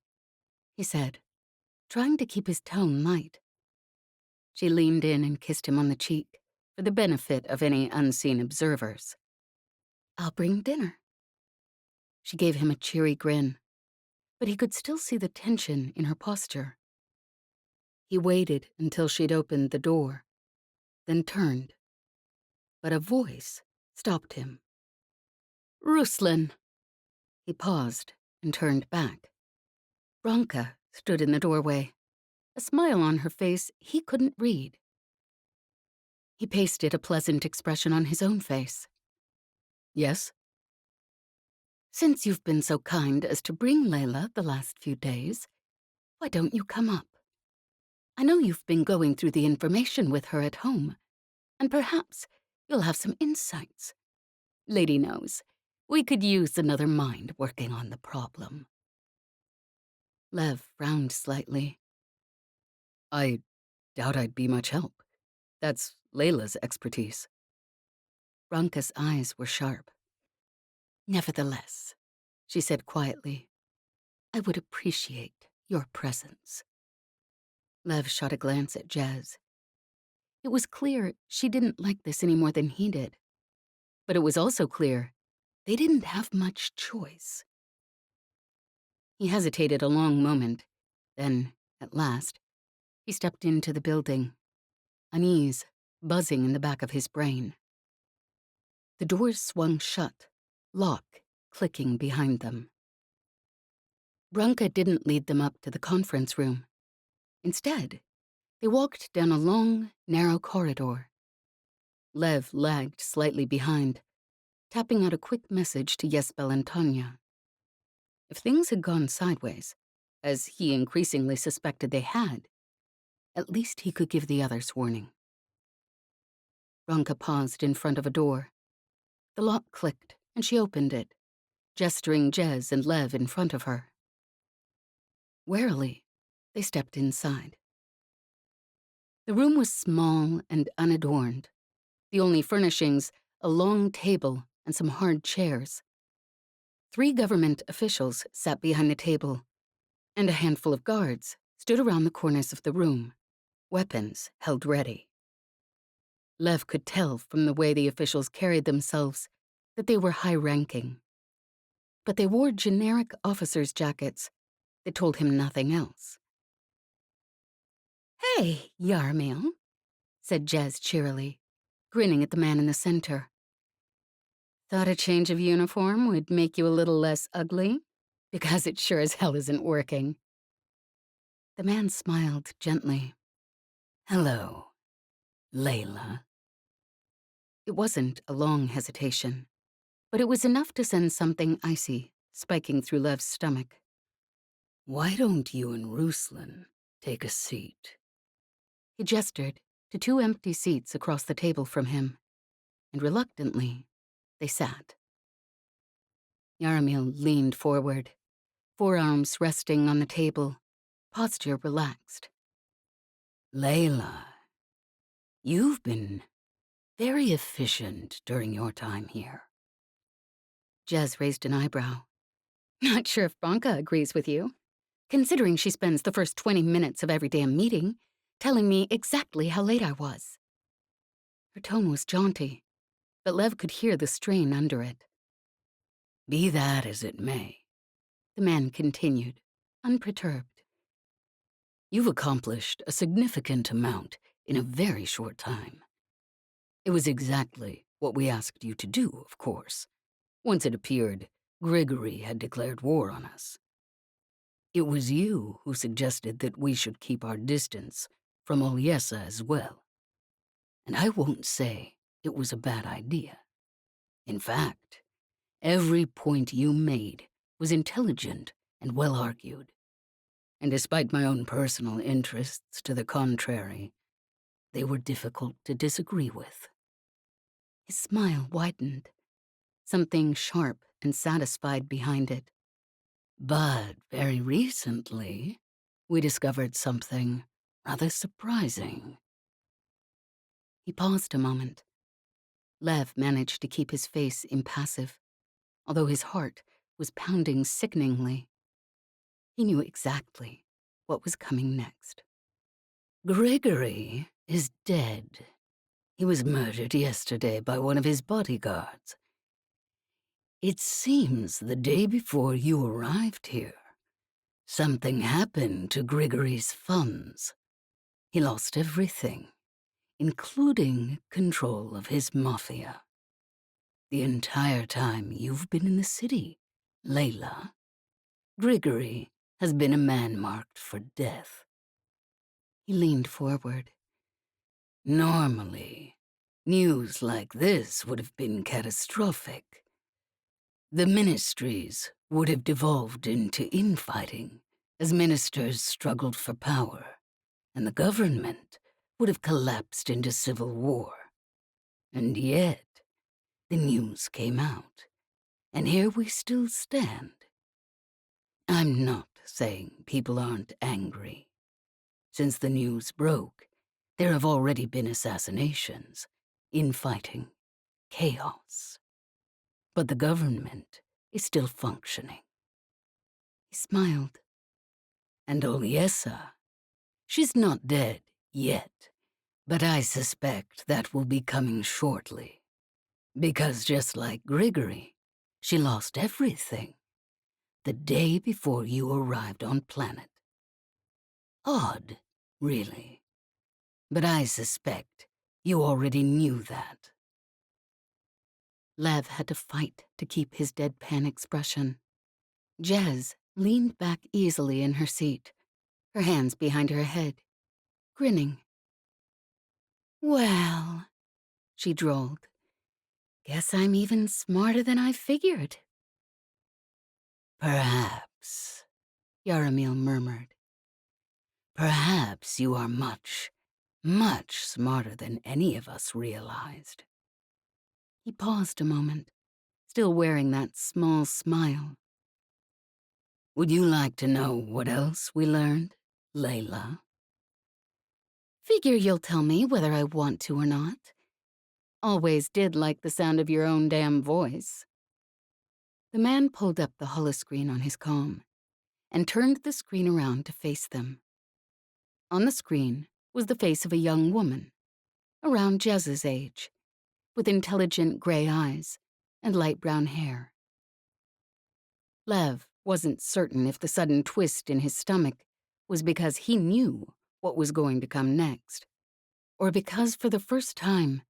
he said, trying to keep his tone light. She leaned in and kissed him on the cheek for the benefit of any unseen observers. I'll bring dinner. She gave him a cheery grin, but he could still see the tension in her posture. He waited until she'd opened the door, then turned. But a voice stopped him. Ruslan! He paused and turned back. Branka stood in the doorway, a smile on her face he couldn't read. He pasted a pleasant expression on his own face. Yes? Since you've been so kind as to bring Layla the last few days, why don't you come up? I know you've been going through the information with her at home, and perhaps you'll have some insights. Lady knows, we could use another mind working on the problem. Lev frowned slightly. I doubt I'd be much help. That's Layla's expertise. Branka's eyes were sharp. Nevertheless, she said quietly, I would appreciate your presence. Lev shot a glance at Jez. It was clear she didn't like this any more than he did. But it was also clear they didn't have much choice. He hesitated a long moment. Then, at last, he stepped into the building. unease buzzing in the back of his brain. The doors swung shut, lock clicking behind them. Branka didn't lead them up to the conference room. Instead, they walked down a long, narrow corridor. Lev lagged slightly behind, tapping out a quick message to Ysbel and Tanya. If things had gone sideways, as he increasingly suspected they had, at least he could give the others warning. Branka paused in front of a door. The lock clicked, and she opened it, gesturing Jez and Lev in front of her. Warily, they stepped inside. The room was small and unadorned, the only furnishings a long table and some hard chairs. 3 government officials sat behind the table, and a handful of guards stood around the corners of the room, weapons held ready. Lev could tell from the way the officials carried themselves that they were high-ranking. But they wore generic officers' jackets that told him nothing else. "Hey, Yarmil," said Jez cheerily, grinning at the man in the center. "Thought a change of uniform would make you a little less ugly? Because it sure as hell isn't working." The man smiled gently. "Hello, Layla." It wasn't a long hesitation, but it was enough to send something icy spiking through Lev's stomach. "Why don't you and Ruslan take a seat?" He gestured to 2 empty seats across the table from him, and reluctantly, they sat. Yaramil leaned forward, forearms resting on the table, posture relaxed. "Layla, you've been very efficient during your time here." Jez raised an eyebrow. "Not sure if Branka agrees with you, considering she spends the first 20 minutes of every damn meeting telling me exactly how late I was." Her tone was jaunty, but Lev could hear the strain under it. "Be that as it may," the man continued, unperturbed. "You've accomplished a significant amount in a very short time. It was exactly what we asked you to do, of course, once it appeared Grigory had declared war on us. It was you who suggested that we should keep our distance from Olyesa as well. And I won't say it was a bad idea. In fact, every point you made was intelligent and well argued. And despite my own personal interests to the contrary, they were difficult to disagree with." His smile widened, something sharp and satisfied behind it. "But very recently, we discovered something rather surprising." He paused a moment. Lev managed to keep his face impassive, although his heart was pounding sickeningly. He knew exactly what was coming next. "Grigory is dead. He was murdered yesterday by one of his bodyguards. It seems the day before you arrived here, something happened to Grigory's funds. He lost everything, including control of his mafia. The entire time you've been in the city, Layla, Grigory has been a man marked for death." He leaned forward. "Normally, news like this would have been catastrophic. The ministries would have devolved into infighting as ministers struggled for power, and the government would have collapsed into civil war. And yet, the news came out, and here we still stand. I'm not saying people aren't angry. Since the news broke, there have already been assassinations, infighting, chaos. But the government is still functioning." He smiled. "And Olyesa, she's not dead yet, but I suspect that will be coming shortly. Because just like Grigory, she lost everything the day before you arrived on planet. Odd, really. But I suspect you already knew that. Lev had to fight to keep his deadpan expression. Jez leaned back easily in her seat, her hands behind her head, grinning. Well, she drawled, guess I'm even smarter than I figured. Perhaps, Yaramil murmured. Perhaps you are much, much smarter than any of us realized. He paused a moment, still wearing that small smile. Would you like to know what else we learned, Layla? Figure you'll tell me whether I want to or not. Always did like the sound of your own damn voice. The man pulled up the holoscreen on his comm and turned the screen around to face them. On the screen was the face of a young woman, around Jez's age, with intelligent gray eyes and light brown hair. Lev wasn't certain if the sudden twist in his stomach was because he knew what was going to come next, or because for the first time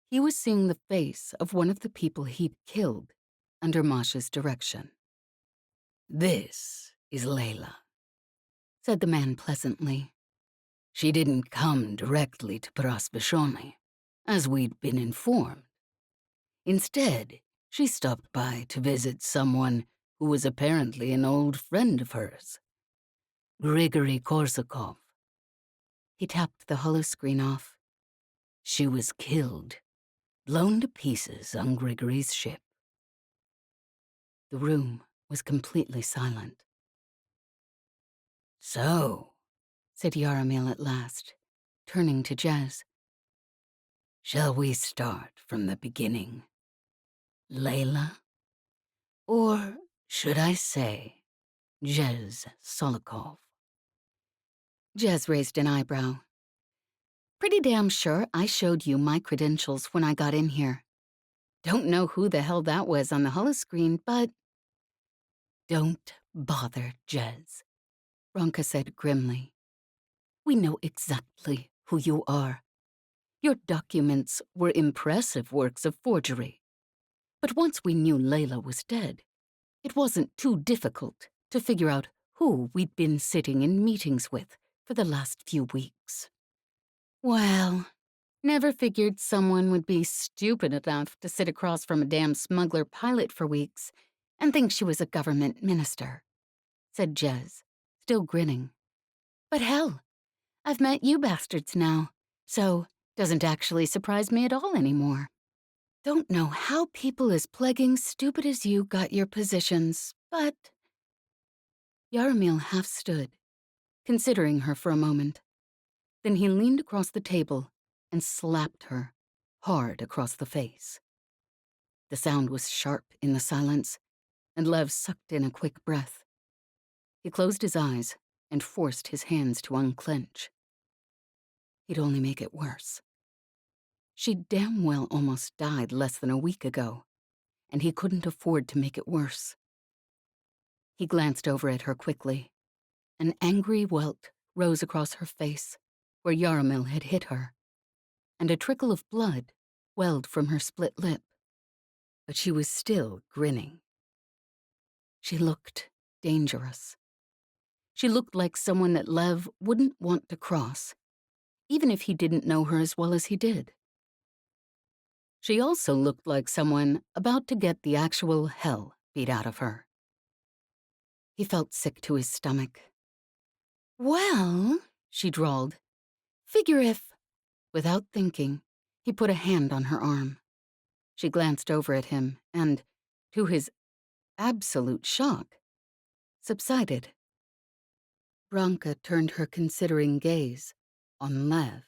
he was seeing the face of one of the people he'd killed under Masha's direction. This is Layla, said the man pleasantly. She didn't come directly to Prasvishoni, as we'd been informed. Instead, she stopped by to visit someone who was apparently an old friend of hers, Grigory Korsakov. He tapped the holoscreen off. She was killed, blown to pieces on Grigory's ship. The room was completely silent. So, said Yaramil at last, turning to Jez. Shall we start from the beginning, Layla? Or should I say, Jez Solikov? Jez raised an eyebrow. Pretty damn sure I showed you my credentials when I got in here. Don't know who the hell that was on the holoscreen, but... Don't bother, Jez, Bronca said grimly. We know exactly who you are. Your documents were impressive works of forgery. But once we knew Layla was dead, it wasn't too difficult to figure out who we'd been sitting in meetings with for the last few weeks. Well, never figured someone would be stupid enough to sit across from a damn smuggler pilot for weeks and think she was a government minister, said Jez, still grinning. But hell, I've met you bastards now, so doesn't actually surprise me at all anymore. Don't know how people as plaguing stupid as you got your positions, but... Yaramil half stood, considering her for a moment. Then he leaned across the table and slapped her hard across the face. The sound was sharp in the silence, and Lev sucked in a quick breath. He closed his eyes and forced his hands to unclench. He'd only make it worse. She damn well almost died less than a week ago, and he couldn't afford to make it worse. He glanced over at her quickly. An angry welt rose across her face, where Yaramil had hit her, and a trickle of blood welled from her split lip. But she was still grinning. She looked dangerous. She looked like someone that Lev wouldn't want to cross, even if he didn't know her as well as he did. She also looked like someone about to get the actual hell beat out of her. He felt sick to his stomach. Well, she drawled, figure if... Without thinking, he put a hand on her arm. She glanced over at him and, to his absolute shock, subsided. Bronca turned her considering gaze on Lev.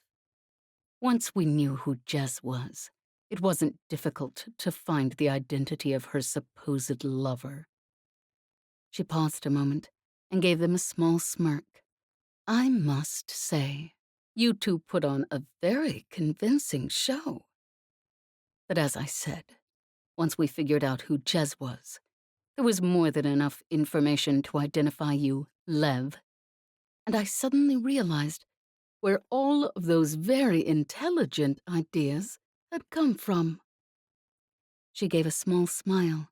Once we knew who Jez was, it wasn't difficult to find the identity of her supposed lover. She paused a moment and gave them a small smirk. I must say, you two put on a very convincing show. But as I said, once we figured out who Jez was, there was more than enough information to identify you, Lev. And I suddenly realized where all of those very intelligent ideas had come from. She gave a small smile.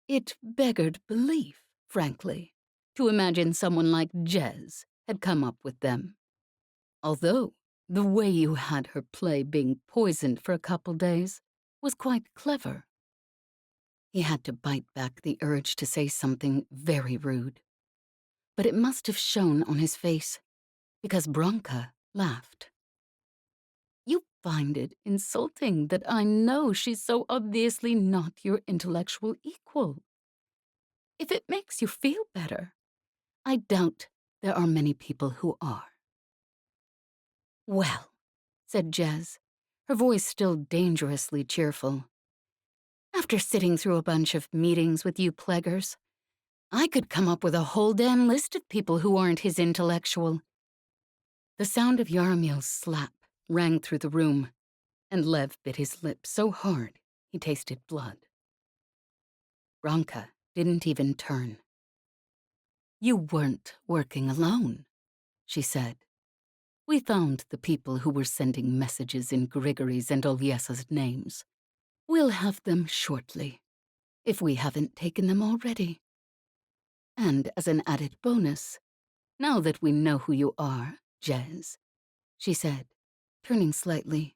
It beggared belief, frankly, to imagine someone like Jez had come up with them. Although the way you had her play being poisoned for a couple days was quite clever. He had to bite back the urge to say something very rude. But it must have shown on his face, because Bronca laughed. You find it insulting that I know she's so obviously not your intellectual equal. If it makes you feel better, I doubt there are many people who are. Well, said Jez, her voice still dangerously cheerful. After sitting through a bunch of meetings with you plaguers, I could come up with a whole damn list of people who aren't his intellectual. The sound of Yaramil's slap rang through the room, and Lev bit his lip so hard he tasted blood. Bronca didn't even turn. You weren't working alone, she said. We found the people who were sending messages in Grigory's and Olyesa's names. We'll have them shortly, if we haven't taken them already. And as an added bonus, now that we know who you are, Jez, she said, turning slightly,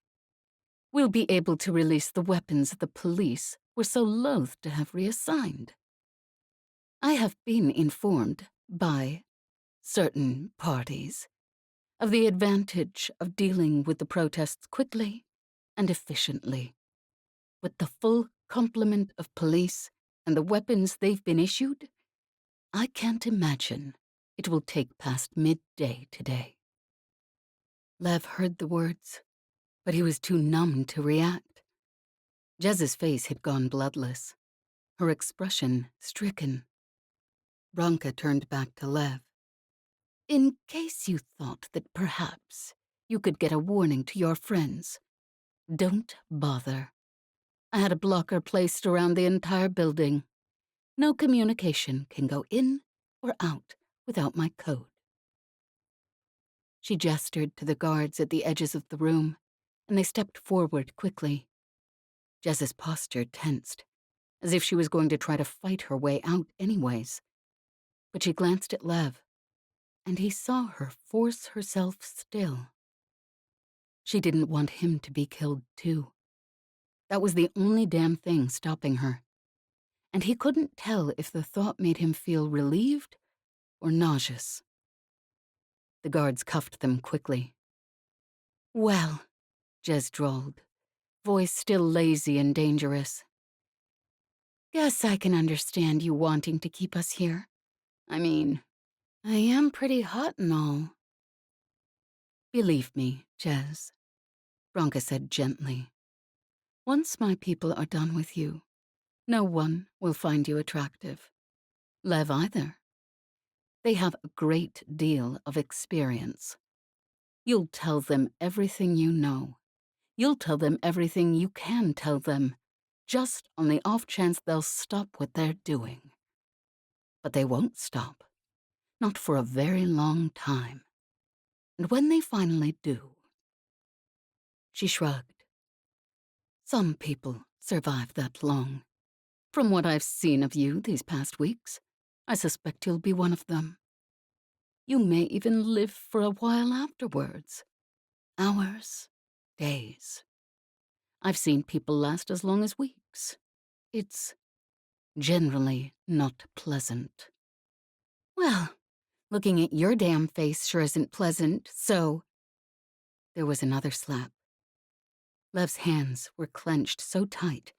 we'll be able to release the weapons the police were so loath to have reassigned. I have been informed by certain parties of the advantage of dealing with the protests quickly and efficiently. With the full complement of police and the weapons they've been issued, I can't imagine it will take past midday today. Lev heard the words, but he was too numb to react. Jez's face had gone bloodless, her expression stricken. Bronca turned back to Lev. In case you thought that perhaps you could get a warning to your friends, don't bother. I had a blocker placed around the entire building. No communication can go in or out without my code. She gestured to the guards at the edges of the room, and they stepped forward quickly. Jez's posture tensed, as if she was going to try to fight her way out anyways. But she glanced at Lev, and he saw her force herself still. She didn't want him to be killed too. That was the only damn thing stopping her. And he couldn't tell if the thought made him feel relieved or nauseous. The guards cuffed them quickly. Well, Jez drawled, voice still lazy and dangerous. Guess I can understand you wanting to keep us here. I mean, I am pretty hot and all. Believe me, Jez, Bronca said gently. Once my people are done with you, no one will find you attractive. Lev either. They have a great deal of experience. You'll tell them everything you know. You'll tell them everything you can tell them, just on the off chance they'll stop what they're doing. But they won't stop. Not for a very long time. And when they finally do... She shrugged. Some people survive that long. From what I've seen of you these past weeks, I suspect you'll be one of them. You may even live for a while afterwards. Hours, days. I've seen people last as long as weeks. It's generally not pleasant. Well, looking at your damn face sure isn't pleasant, so... There was another slap. Lev's hands were clenched so tight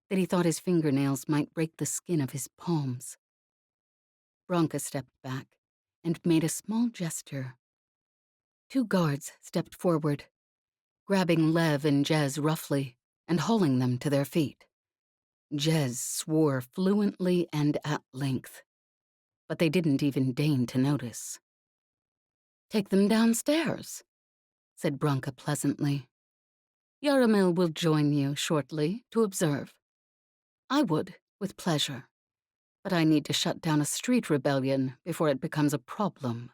that he thought his fingernails might break the skin of his palms. Bronca stepped back and made a small gesture. Two guards stepped forward, grabbing Lev and Jez roughly and hauling them to their feet. Jez swore fluently and at length, but they didn't even deign to notice. Take them downstairs, said Bronca pleasantly. Yaramil will join you shortly to observe. I would, with pleasure, but I need to shut down a street rebellion before it becomes a problem.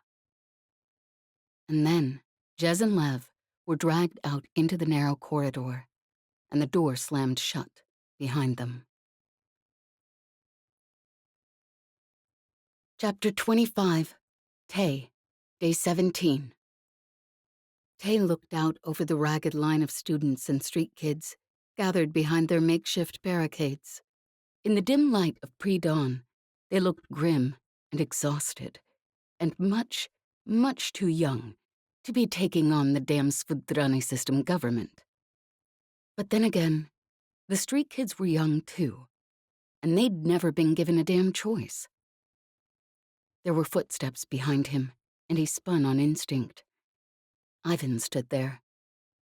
And then Jez and Lev were dragged out into the narrow corridor, and the door slammed shut behind them. Chapter 25, Tay, Day 17. Tay looked out over the ragged line of students and street kids gathered behind their makeshift barricades. In the dim light of pre-dawn, they looked grim and exhausted, and much, much too young to be taking on the damn Svodrani System government. But then again, the street kids were young too, and they'd never been given a damn choice. There were footsteps behind him, and he spun on instinct. Ivan stood there,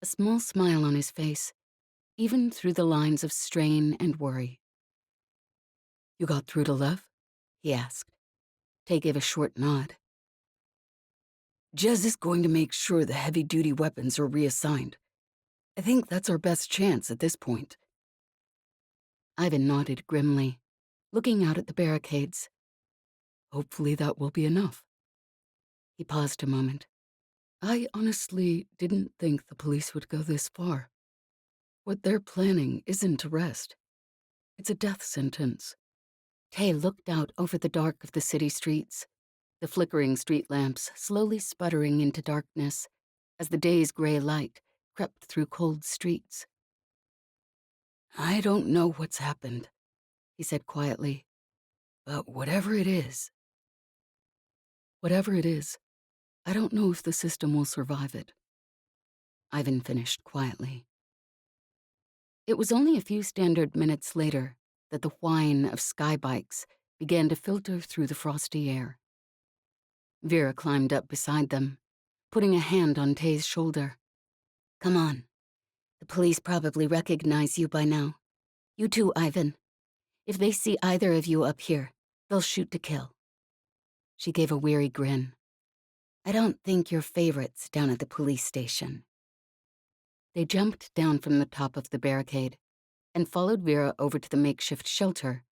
a small smile on his face, even through the lines of strain and worry. "You got through to Lev?" he asked. Tay gave a short nod. "Jez is going to make sure the heavy-duty weapons are reassigned. I think that's our best chance at this point." Ivan nodded grimly, looking out at the barricades. "Hopefully that will be enough." He paused a moment. "I honestly didn't think the police would go this far. What they're planning isn't arrest. It's a death sentence." Tay looked out over the dark of the city streets, the flickering street lamps slowly sputtering into darkness as the day's gray light crept through cold streets. "I don't know what's happened," he said quietly, "but whatever it is, I don't know if the system will survive it." Ivan finished quietly. It was only a few standard minutes later that the whine of sky bikes began to filter through the frosty air. Vera climbed up beside them, putting a hand on Tay's shoulder. "Come on. The police probably recognize you by now. You too, Ivan. If they see either of you up here, they'll shoot to kill." She gave a weary grin. "I don't think you're favorites down at the police station." They jumped down from the top of the barricade and followed Vera over to the makeshift shelter,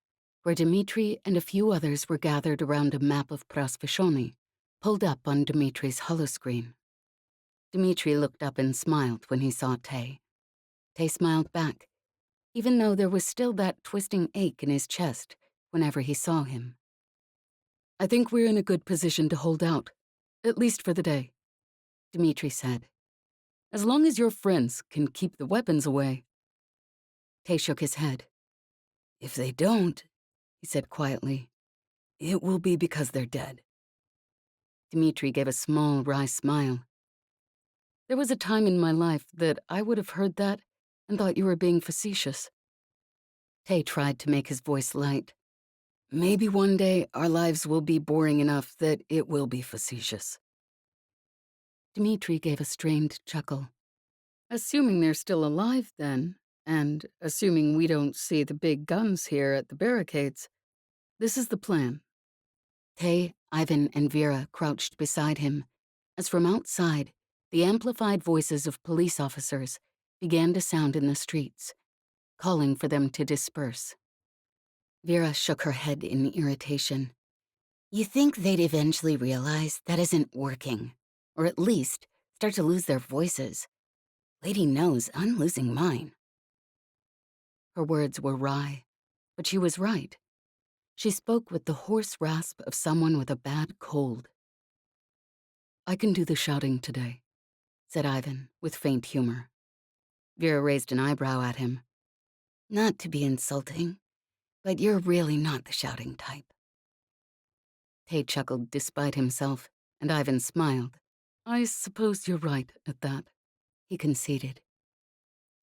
where Dmitri and a few others were gathered around a map of Prasvishoni, pulled up on Dmitri's holoscreen. Dmitri looked up and smiled when he saw Tay. Tay smiled back, even though there was still that twisting ache in his chest whenever he saw him. "I think we're in a good position to hold out, at least for the day," Dmitri said. "As long as your friends can keep the weapons away." Tay shook his head. "If they don't," he said quietly, "it will be because they're dead." Dmitri gave a small, wry smile. "There was a time in my life that I would have heard that and thought you were being facetious." Tay tried to make his voice light. "Maybe one day our lives will be boring enough that it will be facetious." Dmitri gave a strained chuckle. "Assuming they're still alive, then, and assuming we don't see the big guns here at the barricades, this is the plan." Tay, Ivan, and Vera crouched beside him as from outside, the amplified voices of police officers began to sound in the streets, calling for them to disperse. Vera shook her head in irritation. "You think they'd eventually realize that isn't working, or at least start to lose their voices. Lady knows I'm losing mine." Her words were wry, but she was right. She spoke with the hoarse rasp of someone with a bad cold. "I can do the shouting today," said Ivan, with faint humor. Vera raised an eyebrow at him. "Not to be insulting, but you're really not the shouting type." Tay chuckled despite himself, and Ivan smiled. "I suppose you're right at that," he conceded.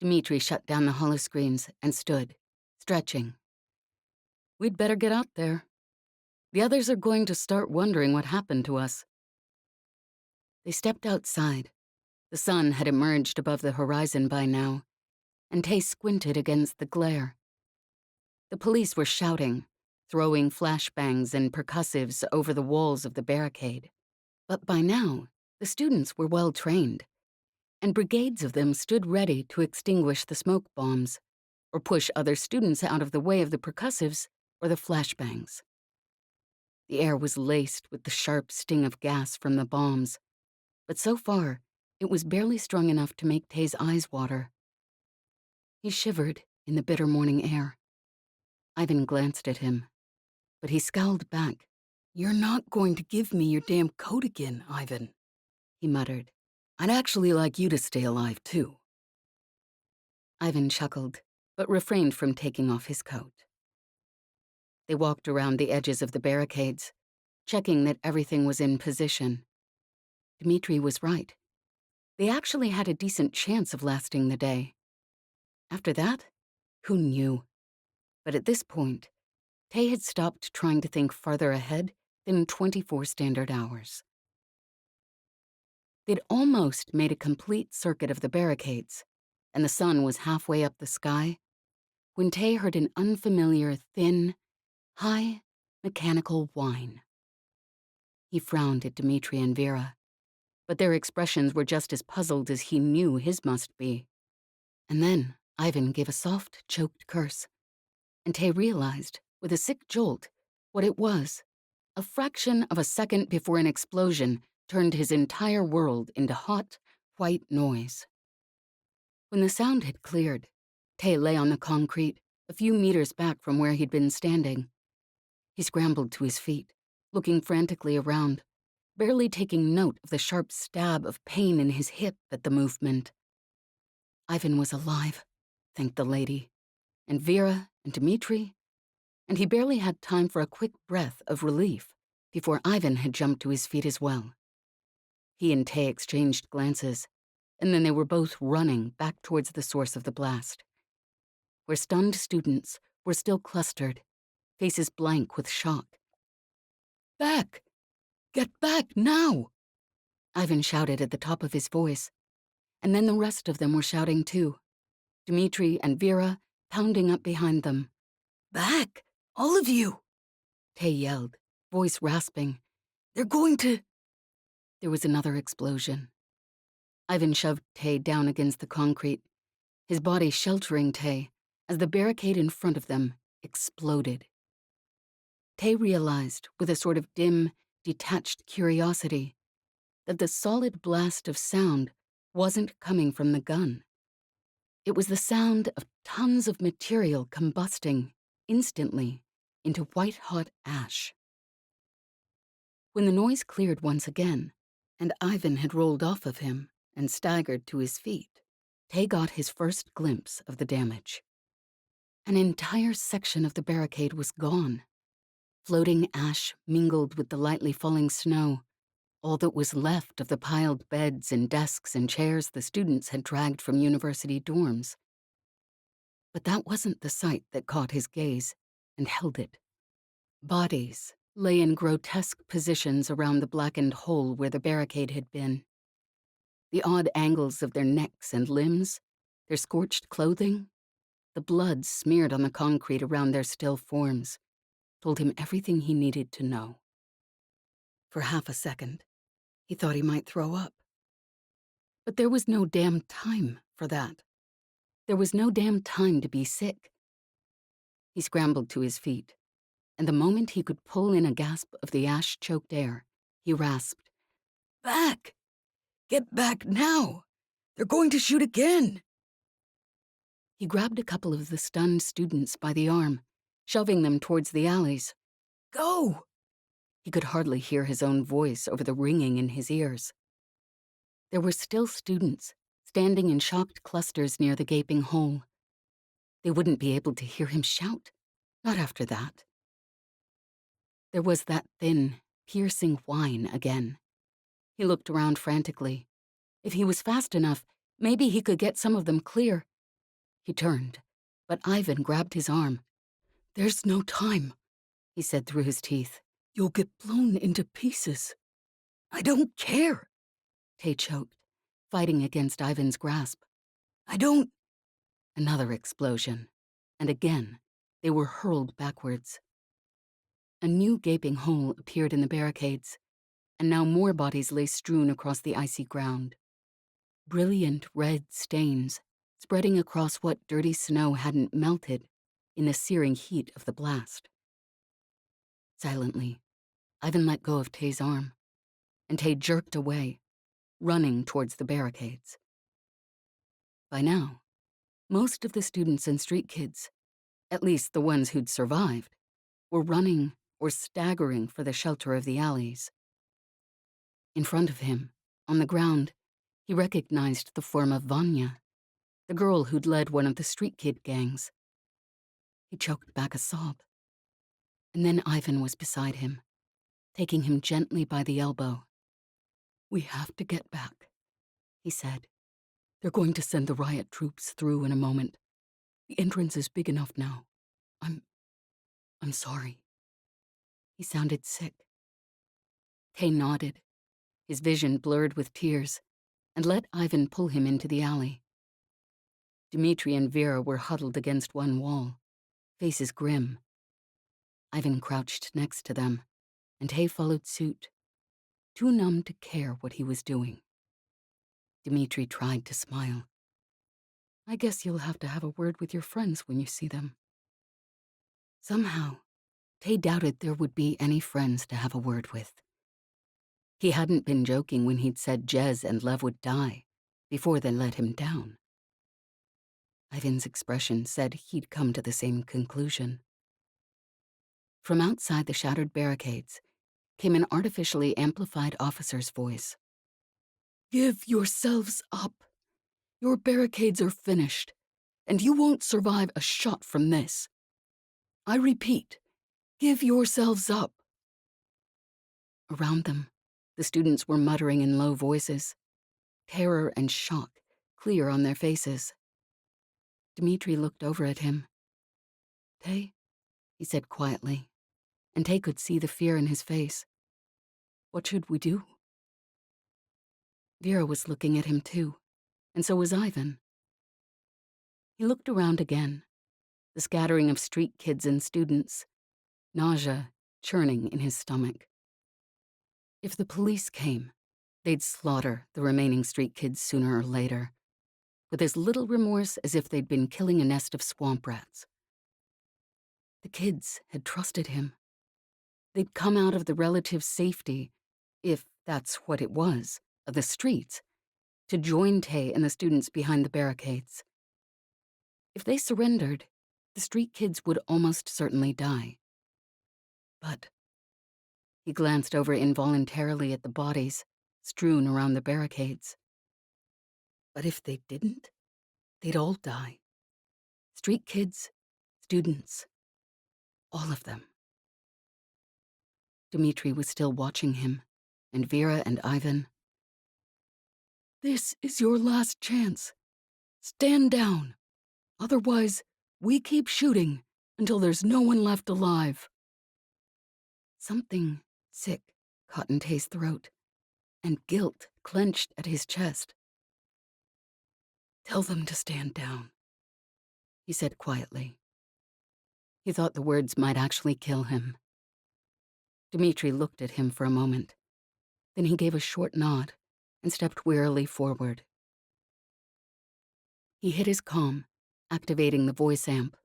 Dmitri shut down the holoscreens and stood, stretching. "We'd better get out there. The others are going to start wondering what happened to us." They stepped outside. The sun had emerged above the horizon by now, and Tay squinted against the glare. The police were shouting, throwing flashbangs and percussives over the walls of the barricade. But by now, the students were well trained, and brigades of them stood ready to extinguish the smoke bombs or push other students out of the way of the percussives or the flashbangs. The air was laced with the sharp sting of gas from the bombs, but so far, it was barely strong enough to make Tay's eyes water. He shivered in the bitter morning air. Ivan glanced at him, but he scowled back. "You're not going to give me your damn coat again, Ivan," he muttered. "I'd actually like you to stay alive, too." Ivan chuckled, but refrained from taking off his coat. They walked around the edges of the barricades, checking that everything was in position. Dmitri was right. They actually had a decent chance of lasting the day. After that, who knew? But at this point, Tay had stopped trying to think farther ahead than 24 standard hours. They'd almost made a complete circuit of the barricades, and the sun was halfway up the sky, when Tay heard an unfamiliar, thin, high, mechanical whine. He frowned at Dmitri and Vera, but their expressions were just as puzzled as he knew his must be. And then Ivan gave a soft, choked curse, and Tay realized, with a sick jolt, what it was. A fraction of a second before an explosion turned his entire world into hot, white noise. When the sound had cleared, Tay lay on the concrete, a few meters back from where he'd been standing. He scrambled to his feet, looking frantically around, barely taking note of the sharp stab of pain in his hip at the movement. Ivan was alive, thanked the lady, and Vera and Dmitri, and he barely had time for a quick breath of relief before Ivan had jumped to his feet as well. He and Tay exchanged glances, and then they were both running back towards the source of the blast, where stunned students were still clustered, faces blank with shock. "Back! Get back now!" Ivan shouted at the top of his voice, and then the rest of them were shouting too, Dmitri and Vera pounding up behind them. "Back! All of you!" Tay yelled, voice rasping. "They're going to—" There was another explosion. Ivan shoved Tay down against the concrete, his body sheltering Tay as the barricade in front of them exploded. Tay realized, with a sort of dim, detached curiosity, that the solid blast of sound wasn't coming from the gun. It was the sound of tons of material combusting instantly into white-hot ash. When the noise cleared once again, and Ivan had rolled off of him and staggered to his feet, Tay got his first glimpse of the damage. An entire section of the barricade was gone. Floating ash mingled with the lightly falling snow, all that was left of the piled beds and desks and chairs the students had dragged from university dorms. But that wasn't the sight that caught his gaze and held it. Bodies lay in grotesque positions around the blackened hole where the barricade had been. The odd angles of their necks and limbs, their scorched clothing, the blood smeared on the concrete around their still forms, told him everything he needed to know. For half a second, he thought he might throw up. But there was no damn time for that. There was no damn time to be sick. He scrambled to his feet, and the moment he could pull in a gasp of the ash-choked air, he rasped, "Back! Get back now! They're going to shoot again!" He grabbed a couple of the stunned students by the arm, shoving them towards the alleys. "Go!" He could hardly hear his own voice over the ringing in his ears. There were still students, standing in shocked clusters near the gaping hole. They wouldn't be able to hear him shout, not after that. There was that thin, piercing whine again. He looked around frantically. If he was fast enough, maybe he could get some of them clear. He turned, but Ivan grabbed his arm. "There's no time," he said through his teeth. "You'll get blown into pieces." "I don't care," Tay choked, fighting against Ivan's grasp. "I don't—" Another explosion, and again, they were hurled backwards. A new gaping hole appeared in the barricades, and now more bodies lay strewn across the icy ground. Brilliant red stains spreading across what dirty snow hadn't melted in the searing heat of the blast. Silently, Ivan let go of Tay's arm, and Tay jerked away, running towards the barricades. By now, most of the students and street kids, at least the ones who'd survived, were running or staggering for the shelter of the alleys. In front of him, on the ground, he recognized the form of Vanya, the girl who'd led one of the street kid gangs. He choked back a sob. And then Ivan was beside him, taking him gently by the elbow. "We have to get back," he said. "They're going to send the riot troops through in a moment. The entrance is big enough now. I'm sorry." He sounded sick. Tay nodded, his vision blurred with tears, and let Ivan pull him into the alley. Dmitri and Vera were huddled against one wall, faces grim. Ivan crouched next to them, and Tay followed suit, too numb to care what he was doing. Dmitri tried to smile. "I guess you'll have to have a word with your friends when you see them." Somehow, Tay doubted there would be any friends to have a word with. He hadn't been joking when he'd said Jez and Lev would die before they let him down. Ivan's expression said he'd come to the same conclusion. From outside the shattered barricades came an artificially amplified officer's voice. "Give yourselves up. Your barricades are finished, and you won't survive a shot from this. I repeat, give yourselves up." Around them, the students were muttering in low voices, terror and shock clear on their faces. Dmitri looked over at him. "Tay," he said quietly, and Tay could see the fear in his face. "What should we do?" Vera was looking at him too, and so was Ivan. He looked around again, the scattering of street kids and students, nausea churning in his stomach. If the police came, they'd slaughter the remaining street kids sooner or later, with as little remorse as if they'd been killing a nest of swamp rats. The kids had trusted him. They'd come out of the relative safety, if that's what it was, of the streets, to join Tay and the students behind the barricades. If they surrendered, the street kids would almost certainly die. But he glanced over involuntarily at the bodies strewn around the barricades. But if they didn't, they'd all die. Street kids, students, all of them. Dmitri was still watching him, and Vera and Ivan. "This is your last chance. Stand down. Otherwise, we keep shooting until there's no one left alive." Something sick caught in Tay's throat, and guilt clenched at his chest. "Tell them to stand down," he said quietly. He thought the words might actually kill him. Dmitri looked at him for a moment. Then he gave a short nod and stepped wearily forward. He hit his calm, activating the voice amp.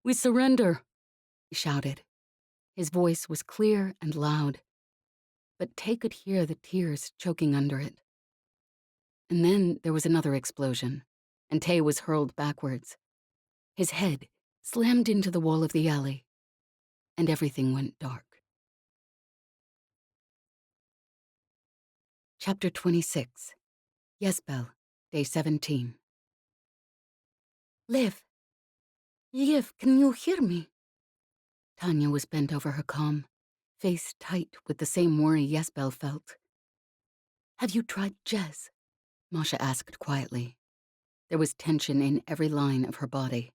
"We surrender," he shouted. His voice was clear and loud, but Tay could hear the tears choking under it. And then there was another explosion, and Tay was hurled backwards. His head slammed into the wall of the alley, and everything went dark. Chapter 26. Ysbel, Day 17. "Lev, can you hear me?" Tanya was bent over her comm, face tight with the same worry Ysbel felt. "Have you tried Jez?" Masha asked quietly. There was tension in every line of her body.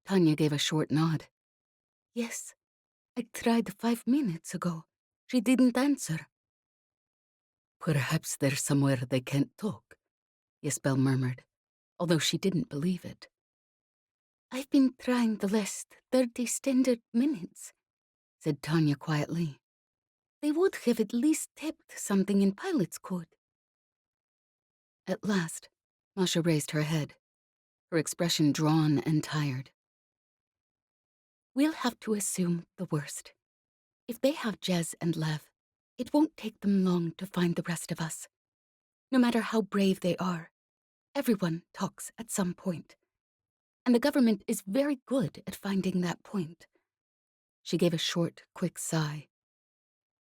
Tanya gave a short nod. "Yes, I tried 5 minutes ago. She didn't answer." "Perhaps they're somewhere they can't talk," Ysbel murmured, although she didn't believe it. "I've been trying the last 30 standard minutes," said Tanya quietly. "They would have at least typed something in pilot's code." At last, Masha raised her head, her expression drawn and tired. "We'll have to assume the worst. If they have Jez and Lev, It won't take them long to find the rest of us. No matter how brave they are, everyone talks at some point. And the government is very good at finding that point. She gave a short, quick sigh.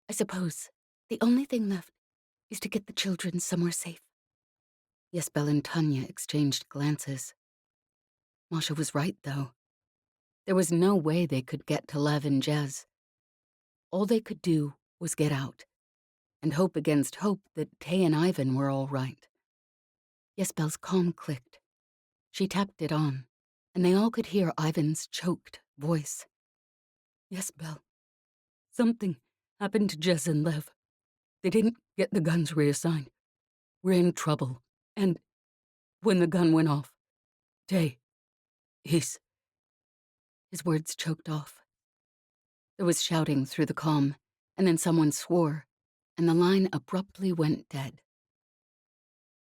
I suppose the only thing left is to get the children somewhere safe. Ysbel and Tanya exchanged glances. Masha was right, though. There was no way they could get to Lev and Jez. All they could do was get out, and hope against hope that Tay and Ivan were all right. Ysbel's calm clicked. She tapped it on, and they all could hear Ivan's choked voice. Ysbel, something happened to Jez and Lev. They didn't get the guns reassigned. We're in trouble. And when the gun went off, Tay, his words choked off. There was shouting through the calm, and then someone swore, and the line abruptly went dead.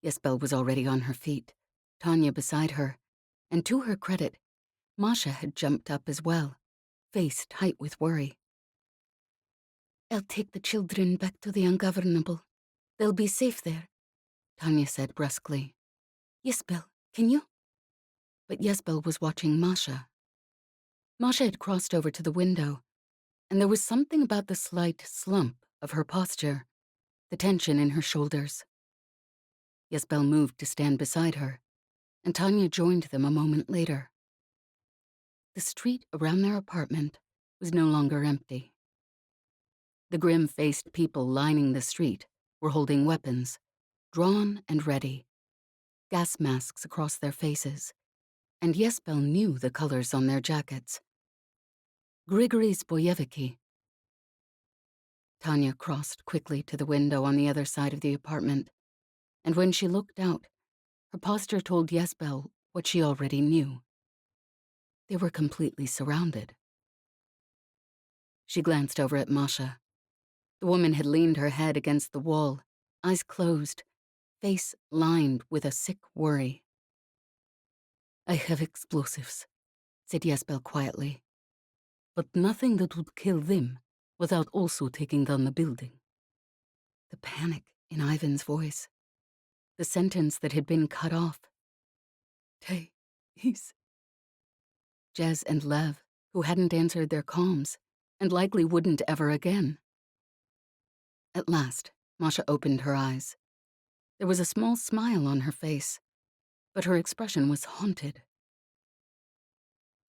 Ysbel was already on her feet, Tanya beside her, and to her credit, Masha had jumped up as well, face tight with worry. I'll take the children back to the Ungovernable. They'll be safe there, Tanya said brusquely. Ysbel, can you? But Ysbel was watching Masha. Masha had crossed over to the window, and there was something about the slight slump of her posture, the tension in her shoulders. Ysbel moved to stand beside her, and Tanya joined them a moment later. The street around their apartment was no longer empty. The grim-faced people lining the street were holding weapons, drawn and ready, gas masks across their faces, and Ysbel knew the colors on their jackets. Grigory's Boyeviki. Tanya crossed quickly to the window on the other side of the apartment, and when she looked out, her posture told Ysbel what she already knew. They were completely surrounded. She glanced over at Masha. The woman had leaned her head against the wall, eyes closed, face lined with a sick worry. I have explosives, said Ysbel quietly, but nothing that would kill them without also taking down the building. The panic in Ivan's voice, the sentence that had been cut off. Tay, he's... Jez and Lev, who hadn't answered their calls, and likely wouldn't ever again. At last, Masha opened her eyes. There was a small smile on her face, but her expression was haunted.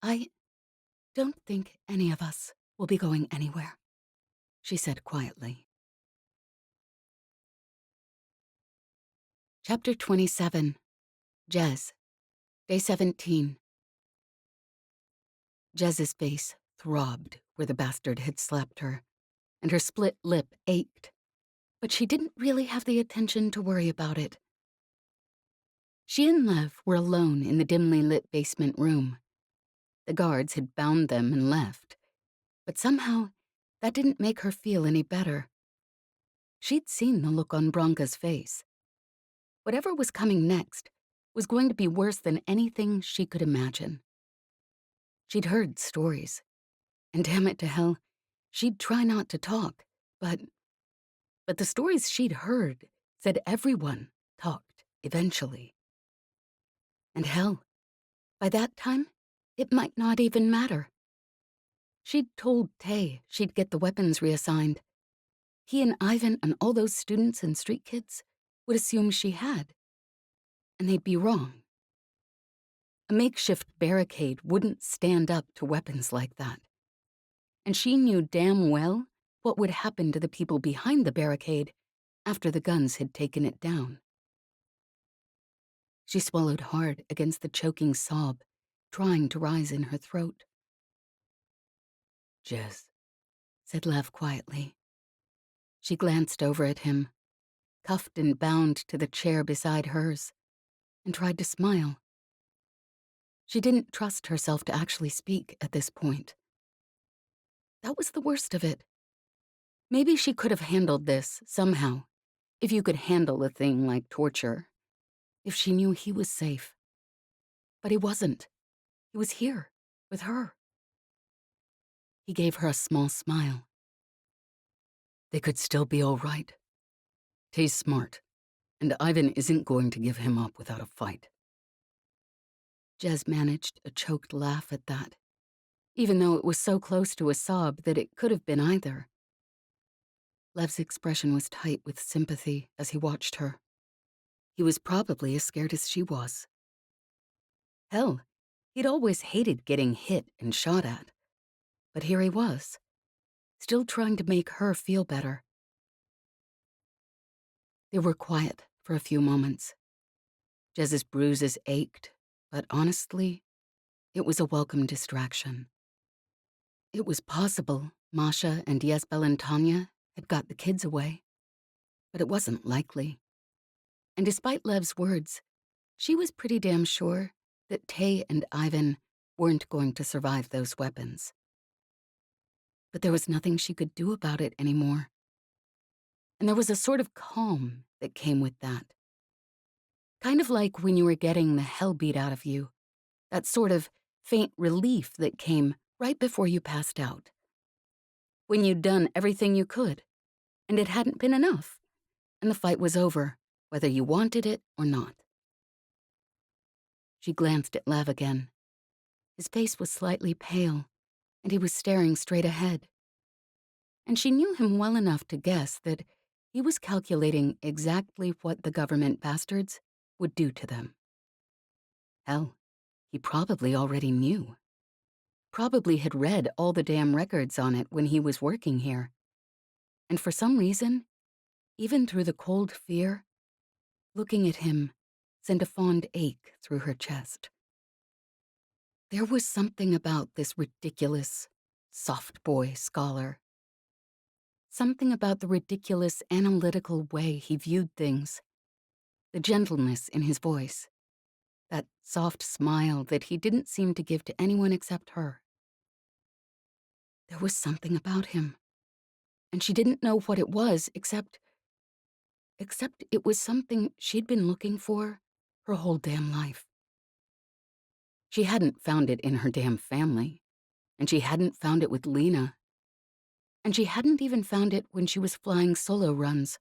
I don't think any of us will be going anywhere, she said quietly. Chapter 27. Jez. Day 17. Jez's face throbbed where the bastard had slapped her, and her split lip ached, but she didn't really have the attention to worry about it. She and Lev were alone in the dimly lit basement room. The guards had bound them and left, but somehow that didn't make her feel any better. She'd seen the look on Branka's face. Whatever was coming next was going to be worse than anything she could imagine. She'd heard stories, and damn it to hell, she'd try not to talk, but the stories she'd heard said everyone talked eventually. And hell, by that time, it might not even matter. She'd told Tay she'd get the weapons reassigned. He and Ivan and all those students and street kids would assume she had. And they'd be wrong. A makeshift barricade wouldn't stand up to weapons like that. And she knew damn well what would happen to the people behind the barricade after the guns had taken it down. She swallowed hard against the choking sob, trying to rise in her throat. Jez, said Lev quietly. She glanced over at him, cuffed and bound to the chair beside hers, and tried to smile. She didn't trust herself to actually speak at this point. That was the worst of it. Maybe she could have handled this somehow, if you could handle a thing like torture, if she knew he was safe. But he wasn't. He was here, with her. He gave her a small smile. They could still be all right. Tay's smart, and Ivan isn't going to give him up without a fight. Jez managed a choked laugh at that, even though it was so close to a sob that it could have been either. Lev's expression was tight with sympathy as he watched her. He was probably as scared as she was. Hell, he'd always hated getting hit and shot at. But here he was, still trying to make her feel better. They were quiet for a few moments. Jez's bruises ached, but honestly, it was a welcome distraction. It was possible Masha and Ysbel and Tanya had got the kids away, but it wasn't likely. And despite Lev's words, she was pretty damn sure that Tay and Ivan weren't going to survive those weapons. But there was nothing she could do about it anymore. And there was a sort of calm that came with that. Kind of like when you were getting the hell beat out of you, that sort of faint relief that came right before you passed out. When you'd done everything you could, and it hadn't been enough, and the fight was over, whether you wanted it or not. She glanced at Lev again. His face was slightly pale, and he was staring straight ahead. And she knew him well enough to guess that he was calculating exactly what the government bastards would do to them. Hell, he probably already knew. Probably had read all the damn records on it when he was working here. And for some reason, even through the cold fear, looking at him sent a fond ache through her chest. There was something about this ridiculous, soft boy scholar. Something about the ridiculous analytical way he viewed things, the gentleness in his voice, that soft smile that he didn't seem to give to anyone except her. There was something about him, and she didn't know what it was except it was something she'd been looking for her whole damn life. She hadn't found it in her damn family, and she hadn't found it with Lena, and she hadn't even found it when she was flying solo runs,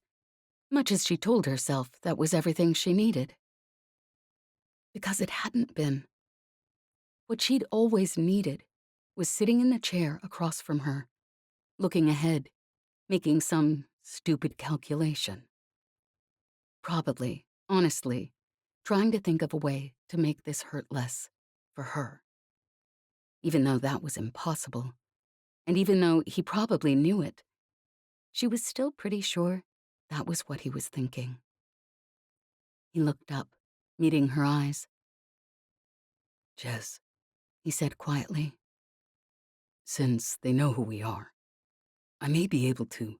much as she told herself that was everything she needed. Because it hadn't been. What she'd always needed was sitting in the chair across from her, looking ahead, making some stupid calculation. Probably, honestly, trying to think of a way to make this hurt less for her. Even though that was impossible, and even though he probably knew it, she was still pretty sure that was what he was thinking. He looked up, meeting her eyes. Jez, He said quietly. since they know who we are, I may be able to.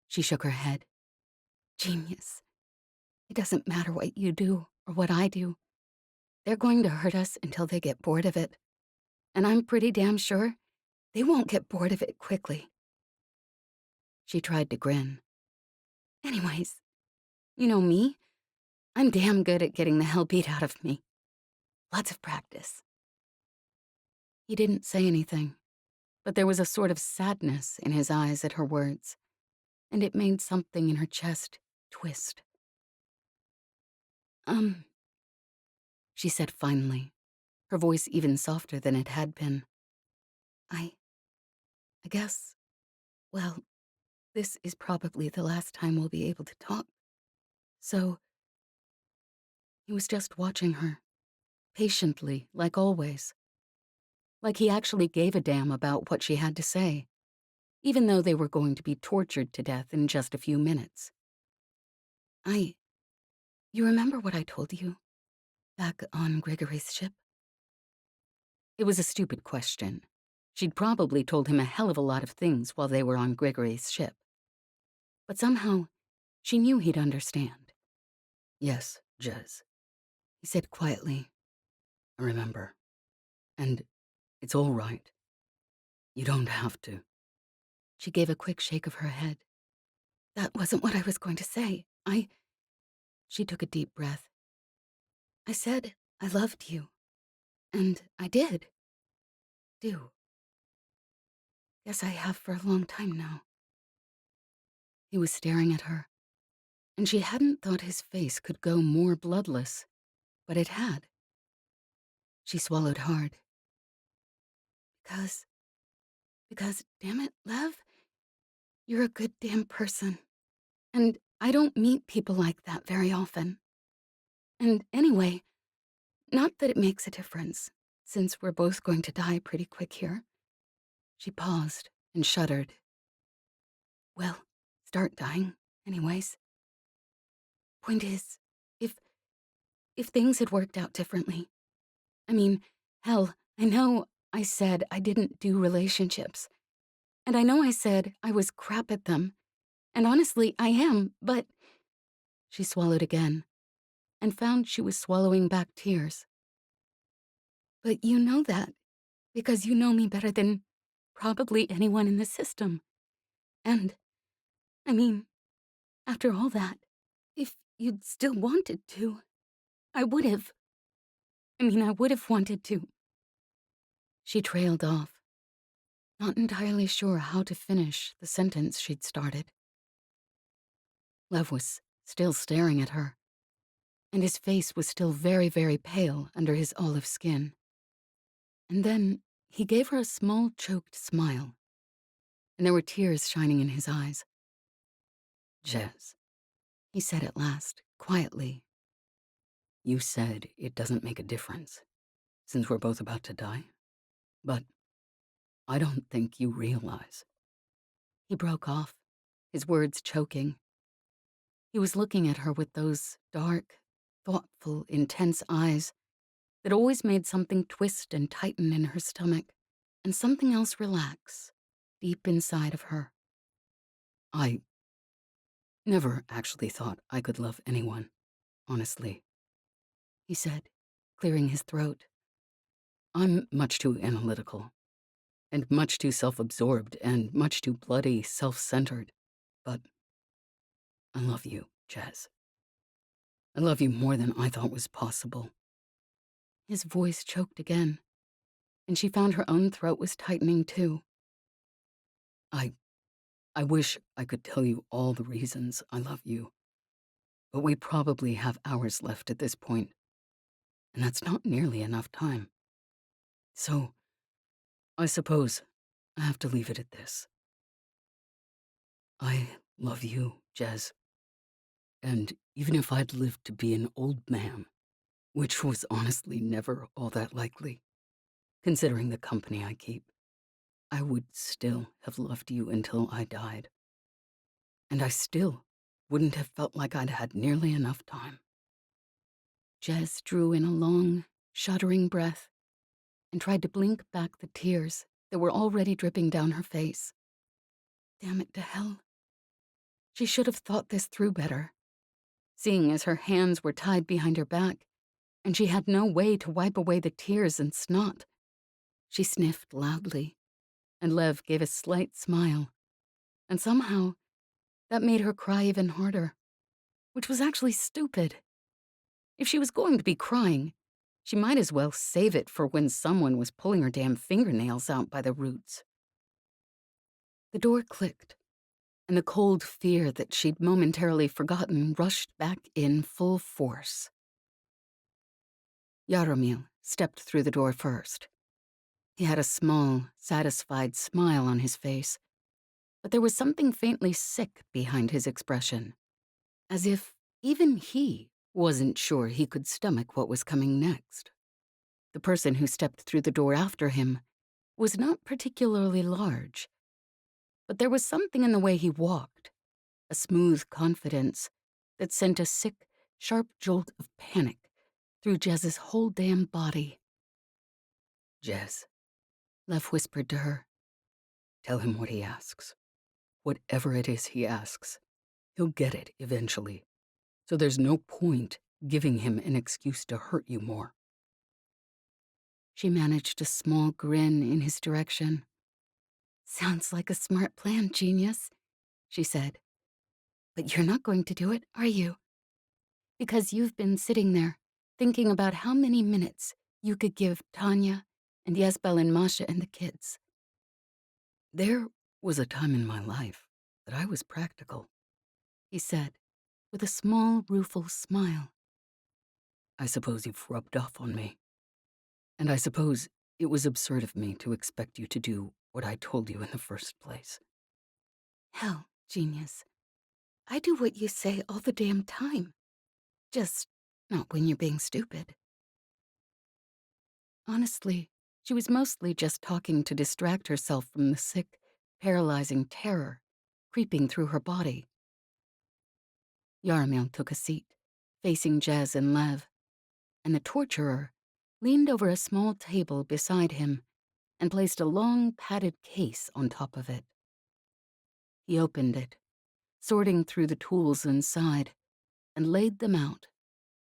She shook her head. Genius. It doesn't matter what you do or what I do. They're going to hurt us until they get bored of it. And I'm pretty damn sure they won't get bored of it quickly. She tried to grin. Anyways, you know me. I'm damn good at getting the hell beat out of me. Lots of practice. He didn't say anything, but there was a sort of sadness in his eyes at her words, and it made something in her chest twist. She said finally, her voice even softer than it had been. I guess, well, this is probably the last time we'll be able to talk. So, he was just watching her, patiently, like always. Like he actually gave a damn about what she had to say, even though they were going to be tortured to death in just a few minutes. You remember what I told you back on Gregory's ship? It was a stupid question. She'd probably told him a hell of a lot of things while they were on Gregory's ship. But somehow, she knew he'd understand. Yes, Jez, He said quietly. I remember. And it's all right. You don't have to. She gave a quick shake of her head. That wasn't what I was going to say. She took a deep breath. I said I loved you. And I did. Do. Guess I have for a long time now. He was staring at her, and she hadn't thought his face could go more bloodless, but it had. She swallowed hard. Because, damn it, Lev, you're a good damn person. And I don't meet people like that very often. And anyway, not that it makes a difference, since we're both going to die pretty quick here. She paused and shuddered. Well, start dying, anyways. Point is, if things had worked out differently. I mean, hell, I know I said I didn't do relationships. And I know I said I was crap at them. And honestly, I am, but... She swallowed again, and found she was swallowing back tears. But you know that, because you know me better than probably anyone in the system. And, I mean, after all that, if you'd still wanted to, I would have. I would have wanted to. She trailed off, not entirely sure how to finish the sentence she'd started. Lev was still staring at her, and his face was still very, very pale under his olive skin. And then he gave her a small, choked smile, and there were tears shining in his eyes. Jez, he said at last, quietly. You said it doesn't make a difference, since we're both about to die. But I don't think you realize. He broke off, his words choking. He was looking at her with those dark, thoughtful, intense eyes that always made something twist and tighten in her stomach, and something else relax deep inside of her. I never actually thought I could love anyone, honestly, he said, clearing his throat. I'm much too analytical, and much too self-absorbed, and much too bloody self-centered. But I love you, Jez. I love you more than I thought was possible. His voice choked again, and she found her own throat was tightening too. I wish I could tell you all the reasons I love you, but we probably have hours left at this point, and that's not nearly enough time. So, I suppose I have to leave it at this. I love you, Jez. And even if I'd lived to be an old man, which was honestly never all that likely, considering the company I keep, I would still have loved you until I died. And I still wouldn't have felt like I'd had nearly enough time. Jez drew in a long, shuddering breath and tried to blink back the tears that were already dripping down her face. Damn it to hell. She should have thought this through better, seeing as her hands were tied behind her back and she had no way to wipe away the tears and snot. She sniffed loudly, and Lev gave a slight smile, and somehow that made her cry even harder, which was actually stupid. If she was going to be crying, she might as well save it for when someone was pulling her damn fingernails out by the roots. The door clicked, and the cold fear that she'd momentarily forgotten rushed back in full force. Jaromil stepped through the door first. He had a small, satisfied smile on his face, but there was something faintly sick behind his expression, as if even he wasn't sure he could stomach what was coming next. The person who stepped through the door after him was not particularly large, but there was something in the way he walked, a smooth confidence that sent a sick, sharp jolt of panic through Jez's whole damn body. Jez, Lev whispered to her. Tell him what he asks. Whatever it is he asks, he'll get it eventually. So there's no point giving him an excuse to hurt you more. She managed a small grin in his direction. Sounds like a smart plan, genius, she said. But you're not going to do it, are you? Because you've been sitting there, thinking about how many minutes you could give Tanya and Ysbel and Masha and the kids. There was a time in my life that I was practical. he said, with a small, rueful smile. I suppose you've rubbed off on me. And I suppose it was absurd of me to expect you to do what I told you in the first place. Hell, genius. I do what you say all the damn time. Just not when you're being stupid. Honestly, she was mostly just talking to distract herself from the sick, paralyzing terror creeping through her body. Yaramil took a seat, facing Jez and Lev, and the torturer leaned over a small table beside him and placed a long, padded case on top of it. He opened it, sorting through the tools inside, and laid them out,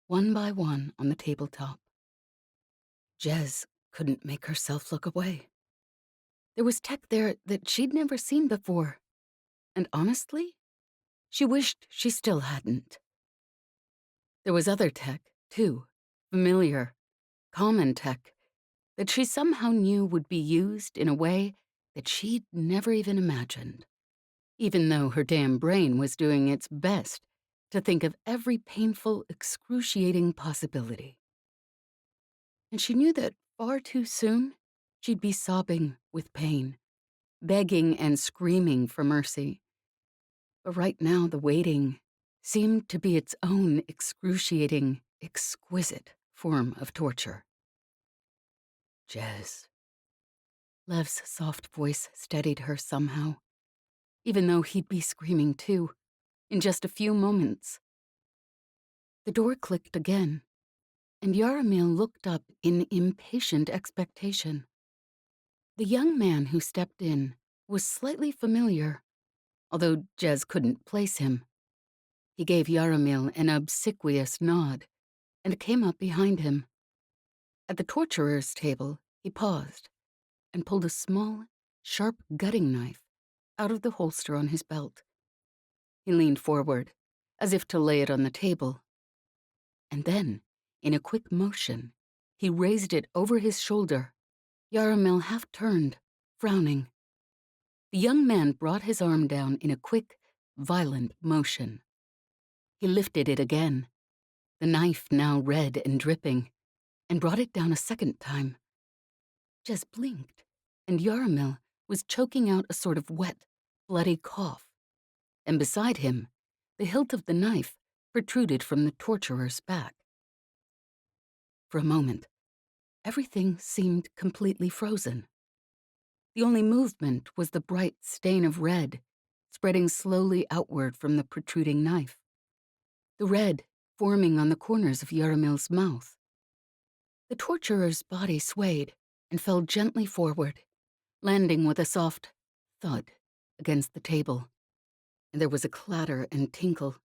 one by one, on the tabletop. Jez couldn't make herself look away. There was tech there that she'd never seen before, and honestly, she wished she still hadn't. There was other tech, too, familiar, common tech, that she somehow knew would be used in a way that she'd never even imagined, even though her damn brain was doing its best to think of every painful, excruciating possibility. And she knew that far too soon, she'd be sobbing with pain, begging and screaming for mercy. But right now, the waiting seemed to be its own excruciating, exquisite form of torture. Jez. Lev's soft voice steadied her somehow, even though he'd be screaming too, in just a few moments. The door clicked again, and Yaramil looked up in impatient expectation. The young man who stepped in was slightly familiar, although Jez couldn't place him. He gave Yaramil an obsequious nod and came up behind him. At the torturer's table, he paused and pulled a small, sharp gutting knife out of the holster on his belt. He leaned forward, as if to lay it on the table. And then, in a quick motion, he raised it over his shoulder. Yaramil half turned, frowning. The young man brought his arm down in a quick, violent motion. He lifted it again, the knife now red and dripping, and brought it down a second time. Jez blinked, and Yaramil was choking out a sort of wet, bloody cough. And beside him, the hilt of the knife protruded from the torturer's back. For a moment, everything seemed completely frozen. The only movement was the bright stain of red spreading slowly outward from the protruding knife, the red forming on the corners of Yaramil's mouth. The torturer's body swayed and fell gently forward, landing with a soft thud against the table, and there was a clatter and tinkle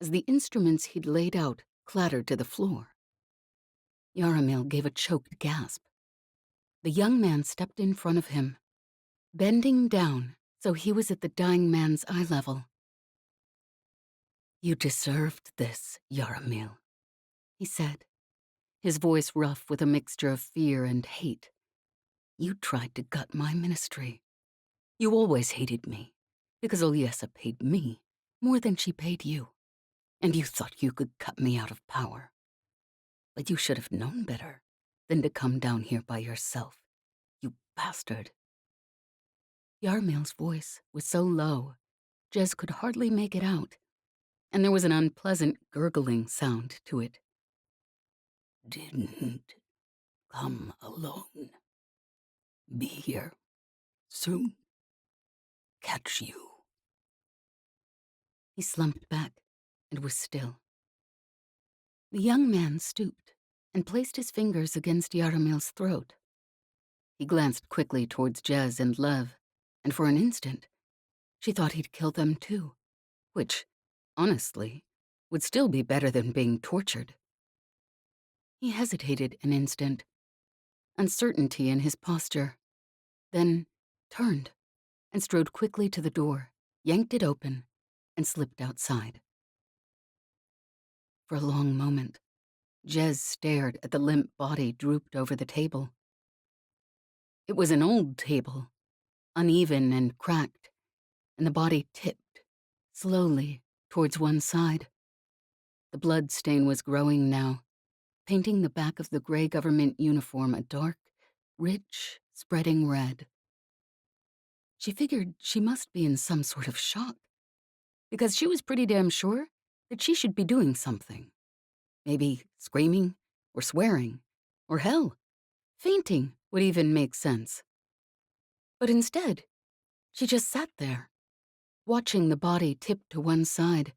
as the instruments he'd laid out clattered to the floor. Yaramil gave a choked gasp. The young man stepped in front of him, bending down so he was at the dying man's eye level. "You deserved this, Yaramil," he said, his voice rough with a mixture of fear and hate. "You tried to gut my ministry. You always hated me, because Olyesa paid me more than she paid you, and you thought you could cut me out of power. But you should have known better than to come down here by yourself, you bastard." Yaramil's voice was so low, Jez could hardly make it out, and there was an unpleasant gurgling sound to it. "Didn't come alone. Be here soon. Catch you." He slumped back and was still. The young man stooped and placed his fingers against Yaramil's throat. He glanced quickly towards Jez and Lev, and for an instant, she thought he'd kill them too, which, honestly, would still be better than being tortured. He hesitated an instant, uncertainty in his posture, then turned and strode quickly to the door, yanked it open, and slipped outside. For a long moment, Jez stared at the limp body drooped over the table. It was an old table, uneven and cracked, and the body tipped, slowly, towards one side. The blood stain was growing now, painting the back of the gray government uniform a dark, rich, spreading red. She figured she must be in some sort of shock, because she was pretty damn sure that she should be doing something. Maybe screaming, or swearing, or hell, fainting would even make sense. But instead, she just sat there, watching the body tip to one side,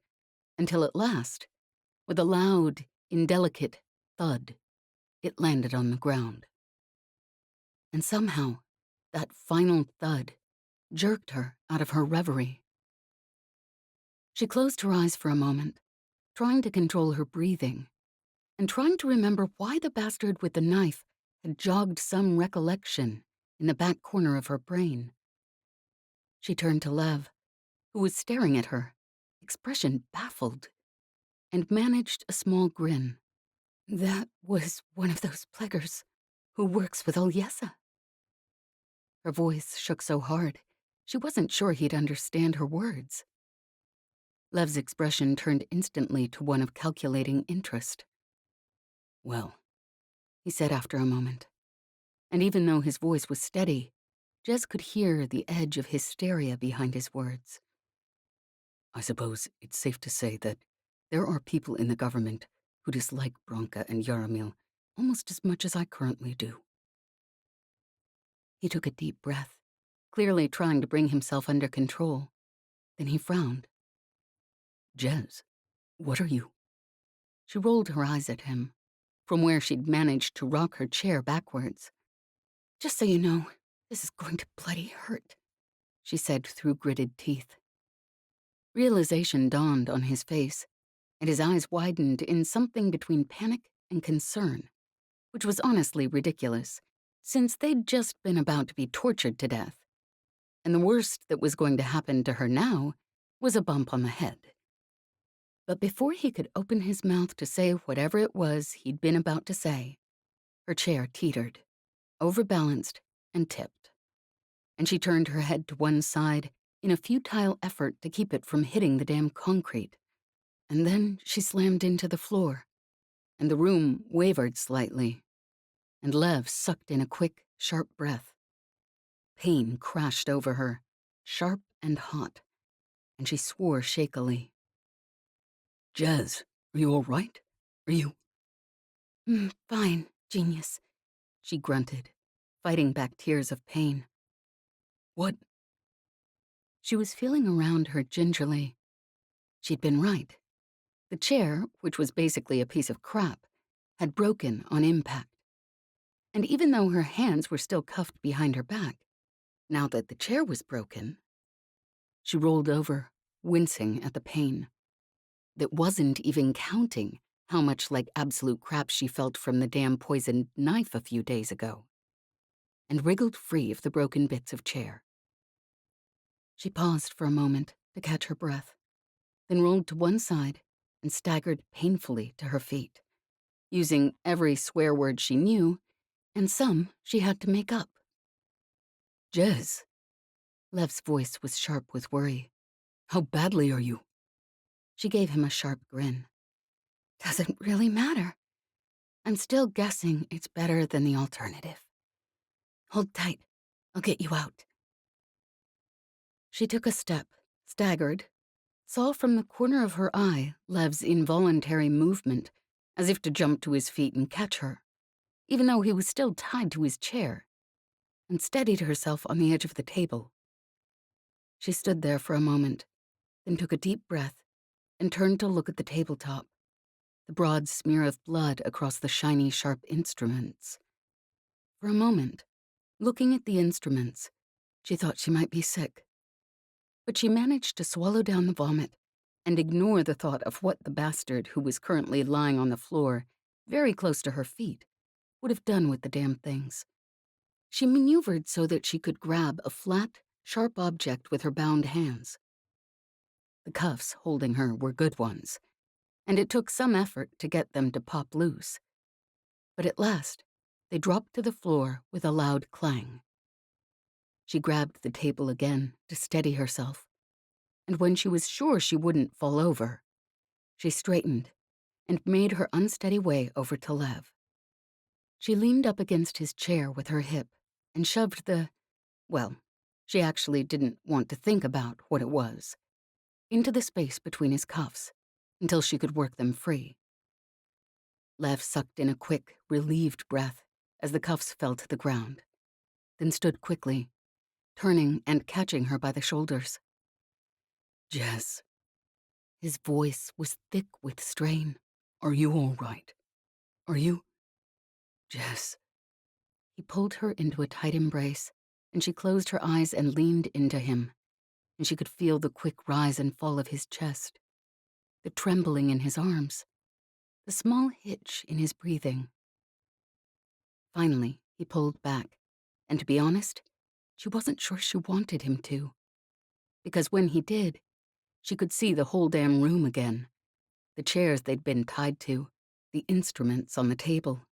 until at last, with a loud, indelicate thud, it landed on the ground. And somehow, that final thud jerked her out of her reverie. She closed her eyes for a moment, trying to control her breathing, and trying to remember why the bastard with the knife had jogged some recollection in the back corner of her brain. She turned to Lev, who was staring at her, expression baffled, and managed a small grin. That was one of those plaguers who works with Olyesa. Her voice shook so hard, she wasn't sure he'd understand her words. Lev's expression turned instantly to one of calculating interest. Well, he said after a moment, and even though his voice was steady, Jez could hear the edge of hysteria behind his words. I suppose it's safe to say that there are people in the government who dislike Bronca and Yaramil almost as much as I currently do. He took a deep breath, clearly trying to bring himself under control. Then he frowned. Jez, what are you? She rolled her eyes at him, from where she'd managed to rock her chair backwards. Just so you know, this is going to bloody hurt, she said through gritted teeth. Realization dawned on his face, and his eyes widened in something between panic and concern, which was honestly ridiculous, since they'd just been about to be tortured to death. And the worst that was going to happen to her now was a bump on the head. But before he could open his mouth to say whatever it was he'd been about to say, her chair teetered, overbalanced, and tipped. And she turned her head to one side in a futile effort to keep it from hitting the damn concrete. And then she slammed into the floor, and the room wavered slightly, and Lev sucked in a quick, sharp breath. Pain crashed over her, sharp and hot, and she swore shakily. Jez, are you all right? Are you? Fine, genius, she grunted, fighting back tears of pain. What? She was feeling around her gingerly. She'd been right. The chair, which was basically a piece of crap, had broken on impact. And even though her hands were still cuffed behind her back, now that the chair was broken, she rolled over, wincing at the pain. That wasn't even counting how much like absolute crap she felt from the damn poisoned knife a few days ago, and wriggled free of the broken bits of chair. She paused for a moment to catch her breath, then rolled to one side and staggered painfully to her feet, using every swear word she knew and some she had to make up. Jez. Lev's voice was sharp with worry. How badly are you? She gave him a sharp grin. Doesn't really matter. I'm still guessing it's better than the alternative. Hold tight. I'll get you out. She took a step, staggered, saw from the corner of her eye Lev's involuntary movement, as if to jump to his feet and catch her, even though he was still tied to his chair, and steadied herself on the edge of the table. She stood there for a moment, then took a deep breath and turned to look at the tabletop, the broad smear of blood across the shiny, sharp instruments. For a moment, looking at the instruments, she thought she might be sick. But she managed to swallow down the vomit and ignore the thought of what the bastard who was currently lying on the floor, very close to her feet, would have done with the damn things. She maneuvered so that she could grab a flat, sharp object with her bound hands. The cuffs holding her were good ones, and it took some effort to get them to pop loose. But at last, they dropped to the floor with a loud clang. She grabbed the table again to steady herself, and when she was sure she wouldn't fall over, she straightened and made her unsteady way over to Lev. She leaned up against his chair with her hip and shoved well, she actually didn't want to think about what it was, into the space between his cuffs until she could work them free. Lev sucked in a quick, relieved breath as the cuffs fell to the ground, then stood quickly, turning and catching her by the shoulders. Jez, His voice was thick with strain. are you all right? Are you? Jez. He pulled her into a tight embrace, and she closed her eyes and leaned into him, and she could feel the quick rise and fall of his chest, the trembling in his arms, the small hitch in his breathing. Finally, he pulled back, and to be honest, she wasn't sure she wanted him to. Because when he did, she could see the whole damn room again, the chairs they'd been tied to, the instruments on the table,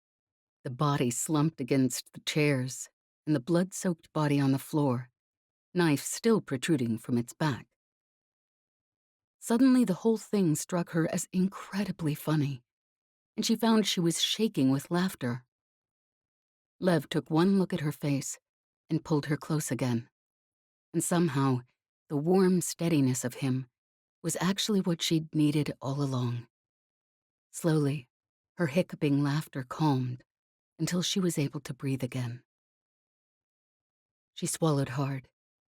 the body slumped against the chairs, and the blood-soaked body on the floor, knife still protruding from its back. Suddenly, the whole thing struck her as incredibly funny, and she found she was shaking with laughter. Lev took one look at her face and pulled her close again, and somehow, the warm steadiness of him was actually what she'd needed all along. Slowly, her hiccuping laughter calmed until she was able to breathe again. She swallowed hard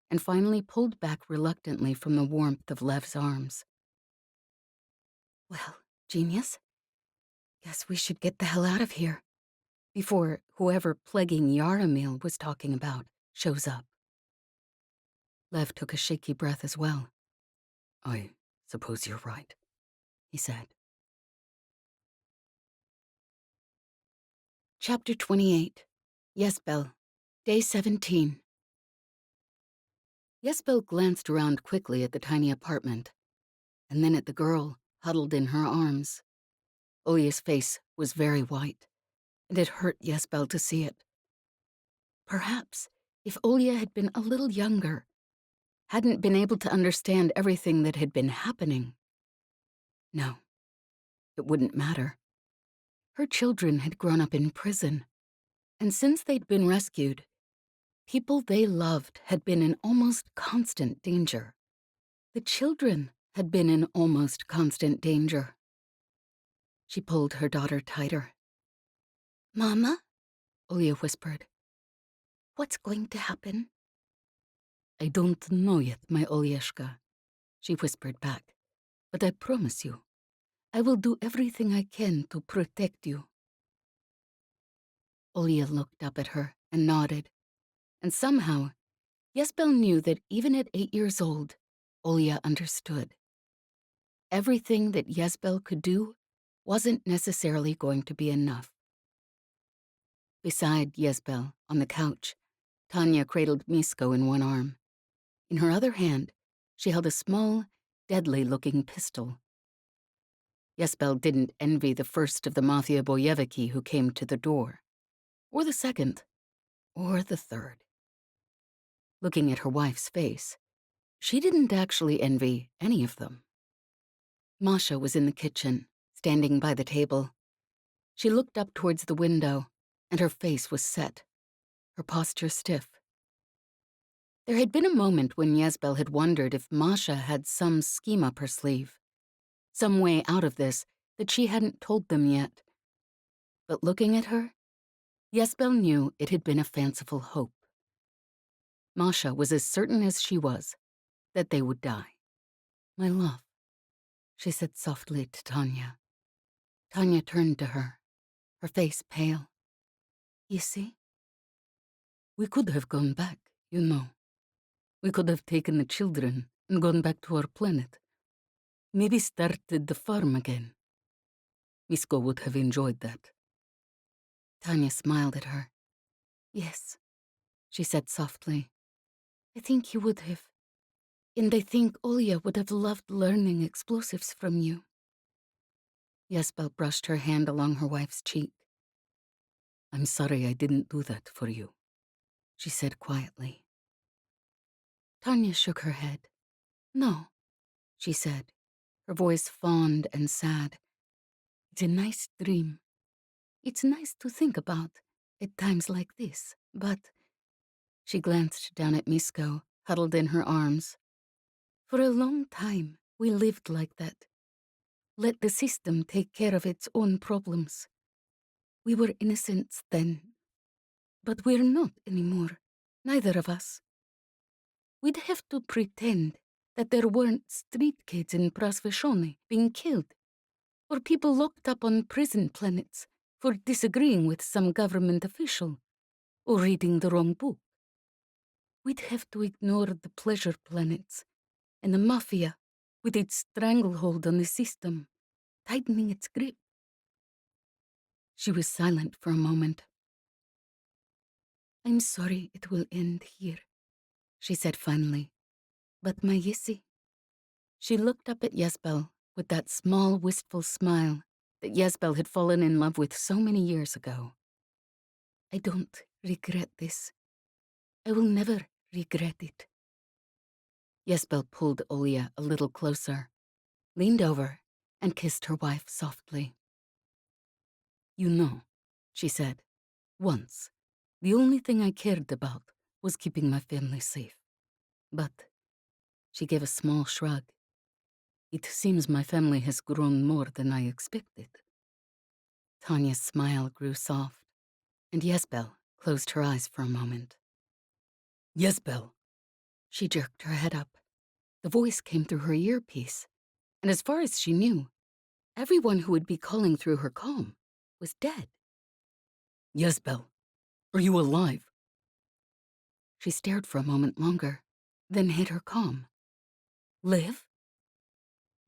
and finally pulled back reluctantly from the warmth of Lev's arms. Well, genius, guess we should get the hell out of here before whoever plaguing Yaramil was talking about shows up. Lev took a shaky breath as well. I suppose you're right, he said. Chapter 28. Ysbel, Day 17. Ysbel glanced around quickly at the tiny apartment, and then at the girl huddled in her arms. Olya's face was very white, and it hurt Ysbel to see it. Perhaps if Olya had been a little younger, hadn't been able to understand everything that had been happening. No, it wouldn't matter. Her children had grown up in prison, and since they'd been rescued, people they loved had been in almost constant danger. The children had been in almost constant danger. She pulled her daughter tighter. Mama, Olya whispered. What's going to happen? I don't know yet, my Olyeshka, she whispered back, but I promise you, I will do everything I can to protect you. Olya looked up at her and nodded, and somehow, Ysbel knew that even at 8 years old, Olya understood. Everything that Ysbel could do wasn't necessarily going to be enough. Beside Ysbel, on the couch, Tanya cradled Misko in one arm. In her other hand, she held a small, deadly-looking pistol. Ysbel didn't envy the first of the mafia boyeviki who came to the door, or the second, or the third. Looking at her wife's face, she didn't actually envy any of them. Masha was in the kitchen, standing by the table. She looked up towards the window, and her face was set, her posture stiff. There had been a moment when Ysbel had wondered if Masha had some scheme up her sleeve, some way out of this that she hadn't told them yet. But looking at her, Ysbel knew it had been a fanciful hope. Masha was as certain as she was that they would die. My love, she said softly to Tanya. Tanya turned to her, her face pale. You see? We could have gone back, you know. We could have taken the children and gone back to our planet. Maybe started the farm again. Misko would have enjoyed that. Tanya smiled at her. Yes, she said softly. I think you would have. And I think Olya would have loved learning explosives from you. Ysbel brushed her hand along her wife's cheek. I'm sorry I didn't do that for you, she said quietly. Tanya shook her head. No, she said, her voice fond and sad. It's a nice dream. It's nice to think about at times like this, but... She glanced down at Misko, huddled in her arms. For a long time, we lived like that. Let the system take care of its own problems. We were innocents then. But we're not anymore, neither of us. We'd have to pretend that there weren't street kids in Prasvishoni being killed, or people locked up on prison planets for disagreeing with some government official, or reading the wrong book. We'd have to ignore the pleasure planets and the mafia with its stranglehold on the system, tightening its grip. She was silent for a moment. I'm sorry it will end here, she said finally. But my Yissi... She looked up at Ysbel with that small, wistful smile that Ysbel had fallen in love with so many years ago. I don't regret this. I will never regret it. Ysbel pulled Olia a little closer, leaned over, and kissed her wife softly. You know, she said, once, the only thing I cared about was keeping my family safe. But, she gave a small shrug. It seems my family has grown more than I expected. Tanya's smile grew soft, and Ysbel closed her eyes for a moment. Ysbel! She jerked her head up. The voice came through her earpiece, and as far as she knew, everyone who would be calling through her comm was dead. Ysbel, are you alive? She stared for a moment longer, then hit her comm. Liv?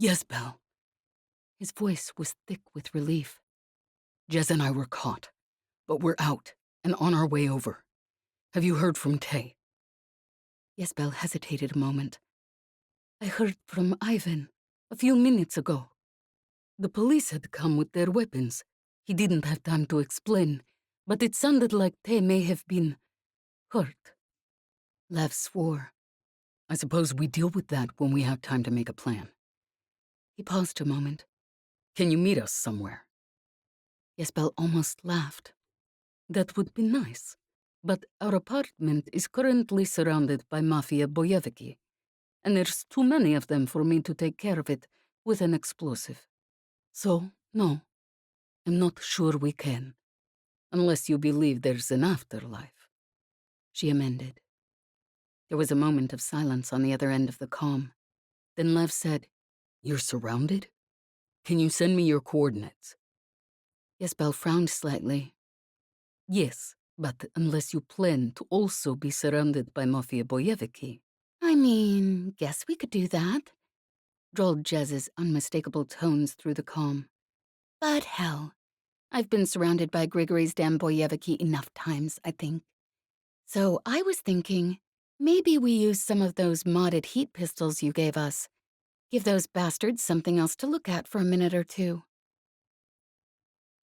Ysbel. His voice was thick with relief. Jez and I were caught, but we're out and on our way over. Have you heard from Tay? Ysbel hesitated a moment. I heard from Ivan a few minutes ago. The police had come with their weapons. He didn't have time to explain, but it sounded like Tay may have been hurt. Lev swore. I suppose we deal with that when we have time to make a plan. He paused a moment. Can you meet us somewhere? Ysbel almost laughed. That would be nice, but our apartment is currently surrounded by mafia boyeviki, and there's too many of them for me to take care of it with an explosive. So, no, I'm not sure we can, unless you believe there's an afterlife. She amended. There was a moment of silence on the other end of the comm. Then Lev said, You're surrounded? Can you send me your coordinates? Ysbel frowned slightly. Yes, but unless you plan to also be surrounded by mafia boyeviki. I mean, guess we could do that, drawled Jez's unmistakable tones through the comm. But hell, I've been surrounded by Grigory's damn boyeviki enough times, I think. So I was thinking, maybe we use some of those modded heat pistols you gave us. Give those bastards something else to look at for a minute or two.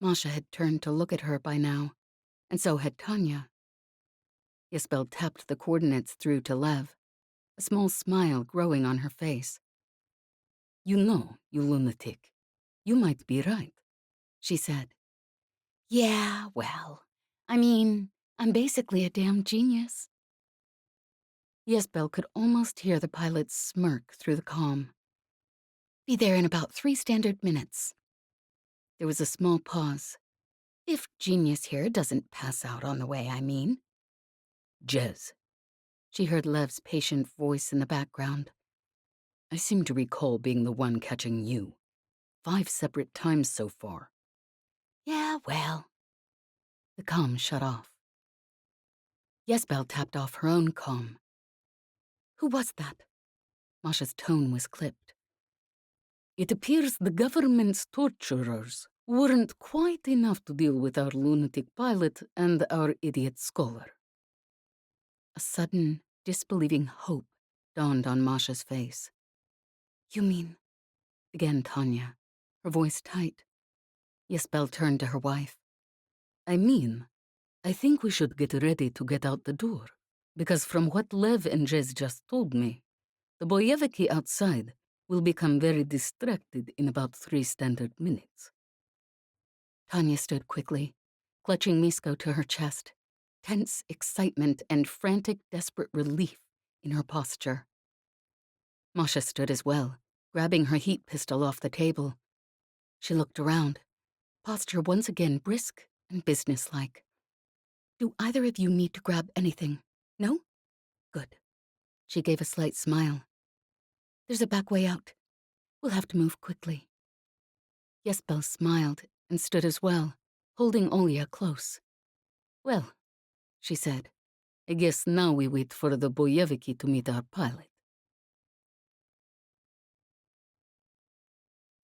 Masha had turned to look at her by now, and so had Tanya. Ysbel tapped the coordinates through to Lev, a small smile growing on her face. You know, you lunatic, you might be right, she said. Yeah, well, I mean, I'm basically a damn genius. Ysbel could almost hear the pilot's smirk through the comm. Be there in about 3 standard minutes. There was a small pause. If genius here doesn't pass out on the way, I mean. Jez. She heard Lev's patient voice in the background. I seem to recall being the one catching you. 5 separate times so far. Yeah, well. The comm shut off. Ysbel tapped off her own comm. Who was that? Masha's tone was clipped. It appears the government's torturers weren't quite enough to deal with our lunatic pilot and our idiot scholar. A sudden, disbelieving hope dawned on Masha's face. You mean, began Tanya, her voice tight. Ysbel turned to her wife. I mean, I think we should get ready to get out the door, because from what Lev and Jez just told me, the boyeviki outside will become very distracted in about 3 standard minutes. Tanya stood quickly, clutching Misko to her chest, tense excitement and frantic, desperate relief in her posture. Masha stood as well, grabbing her heat pistol off the table. She looked around, posture once again brisk and businesslike. "Do either of you need to grab anything? No? Good." She gave a slight smile. "There's a back way out. We'll have to move quickly." Ysbel smiled and stood as well, holding Olya close. "Well," she said, "I guess now we wait for the Boyeviki to meet our pilot."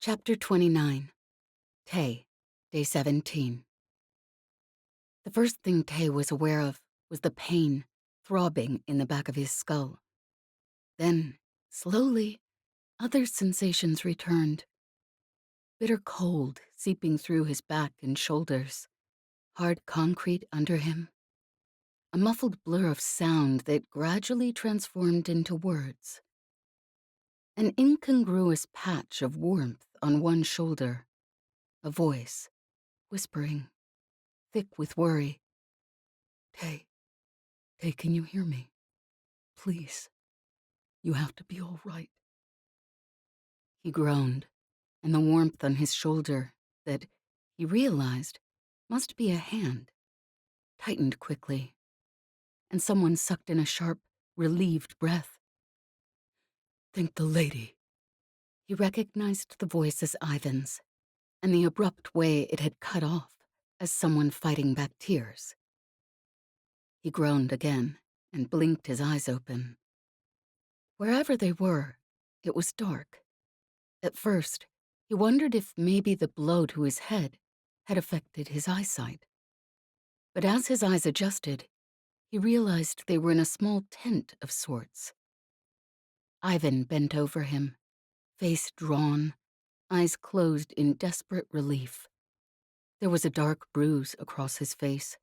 Chapter 29. Tay, Day 17. The first thing Tay was aware of was the pain throbbing in the back of his skull. Then, slowly, other sensations returned. Bitter cold seeping through his back and shoulders, hard concrete under him, a muffled blur of sound that gradually transformed into words. An incongruous patch of warmth on one shoulder, a voice, whispering, thick with worry. Tay, can you hear me? Please, you have to be all right." He groaned, and the warmth on his shoulder that, he realized, must be a hand, tightened quickly, and someone sucked in a sharp, relieved breath. "Thank the lady." He recognized the voice as Ivan's, and the abrupt way it had cut off as someone fighting back tears. He groaned again and blinked his eyes open. Wherever they were, it was dark. At first, he wondered if maybe the blow to his head had affected his eyesight. But as his eyes adjusted, he realized they were in a small tent of sorts. Ivan bent over him, face drawn, eyes closed in desperate relief. There was a dark bruise across his face.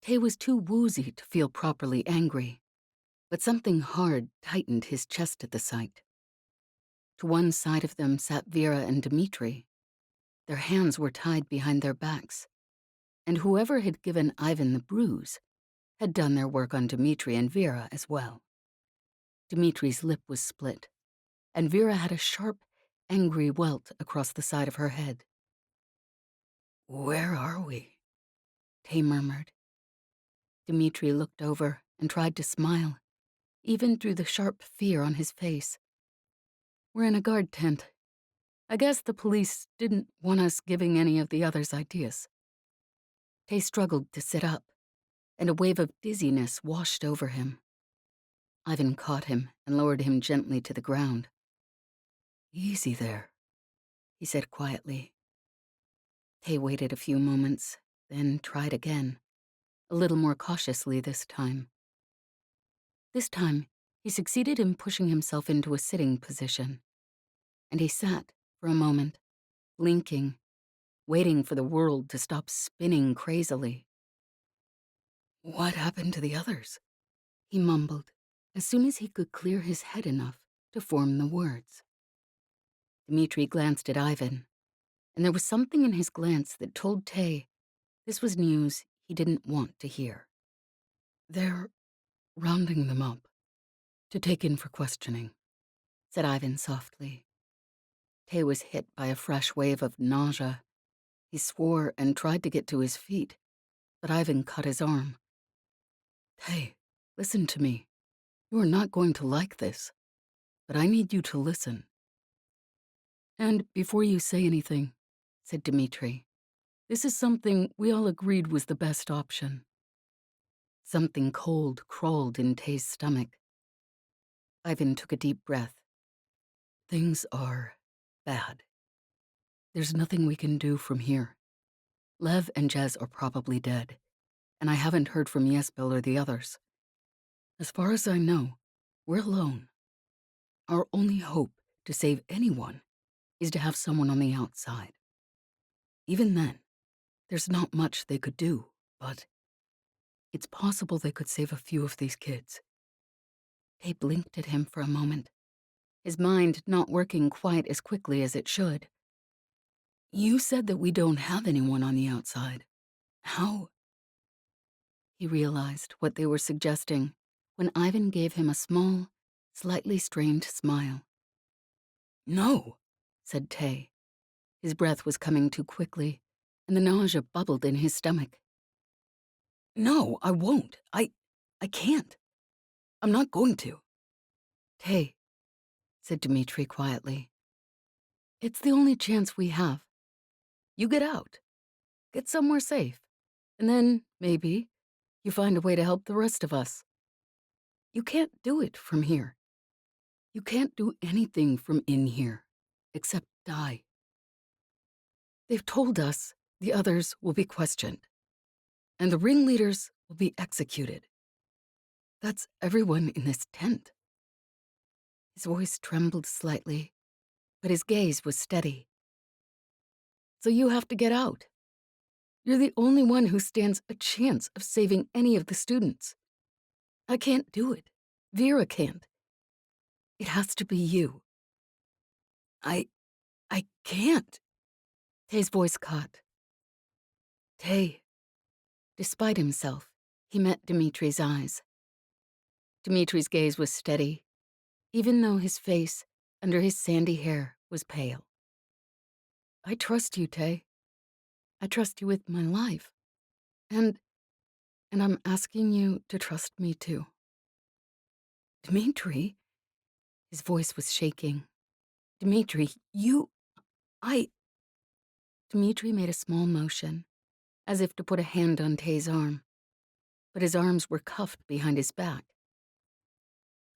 Tay was too woozy to feel properly angry, but something hard tightened his chest at the sight. To one side of them sat Vera and Dmitri. Their hands were tied behind their backs, and whoever had given Ivan the bruise had done their work on Dmitri and Vera as well. Dmitri's lip was split, and Vera had a sharp, angry welt across the side of her head. "Where are we?" Tay murmured. Dmitri looked over and tried to smile, even through the sharp fear on his face. "We're in a guard tent. I guess the police didn't want us giving any of the others ideas." Tay struggled to sit up, and a wave of dizziness washed over him. Ivan caught him and lowered him gently to the ground. "Easy there," he said quietly. Tay waited a few moments, then tried again, a little more cautiously this time. This time, he succeeded in pushing himself into a sitting position, and he sat for a moment, blinking, waiting for the world to stop spinning crazily. "What happened to the others?" he mumbled, as soon as he could clear his head enough to form the words. Dmitri glanced at Ivan, and there was something in his glance that told Tay this was news he didn't want to hear. "They're rounding them up to take in for questioning," said Ivan softly. Tay was hit by a fresh wave of nausea. He swore and tried to get to his feet, but Ivan cut his arm. "Tay, listen to me. You are not going to like this, but I need you to listen." "And before you say anything," said Dmitri, "this is something we all agreed was the best option." Something cold crawled in Tay's stomach. Ivan took a deep breath. "Things are bad. There's nothing we can do from here. Lev and Jez are probably dead, and I haven't heard from Ysbel or the others. As far as I know, we're alone. Our only hope to save anyone is to have someone on the outside. Even then, there's not much they could do, but it's possible they could save a few of these kids." Tay blinked at him for a moment, his mind not working quite as quickly as it should. You said that we don't have anyone on the outside. How? He realized what they were suggesting when Ivan gave him a small, slightly strained smile. No, said Tay. His breath was coming too quickly, and the nausea bubbled in his stomach. No, I won't. I can't. I'm not going to. Tay, said Dmitri quietly. It's the only chance we have. You get out. Get somewhere safe. And then, maybe, you find a way to help the rest of us. You can't do it from here. You can't do anything from in here, except die. They've told us the others will be questioned, and the ringleaders will be executed. That's everyone in this tent. His voice trembled slightly, but his gaze was steady. So you have to get out. You're the only one who stands a chance of saving any of the students. I can't do it. Vera can't. It has to be you. I can't. Tay's voice caught. Tay. Despite himself, he met Dimitri's eyes. Dimitri's gaze was steady, even though his face, under his sandy hair, was pale. I trust you, Tay. I trust you with my life. And I'm asking you to trust me too. Dmitri? His voice was shaking. Dmitri, I... Dmitri made a small motion, as if to put a hand on Tay's arm, but his arms were cuffed behind his back.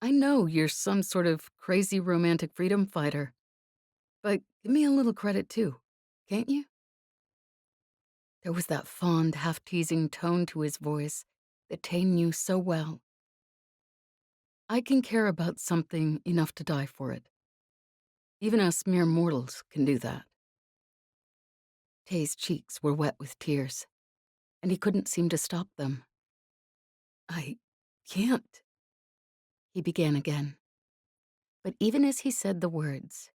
I know you're some sort of crazy romantic freedom fighter, but give me a little credit too, can't you? There was that fond, half-teasing tone to his voice that Tay knew so well. I can care about something enough to die for it. Even us mere mortals can do that. Tay's cheeks were wet with tears, and he couldn't seem to stop them. I can't, he began again. But even as he said the words,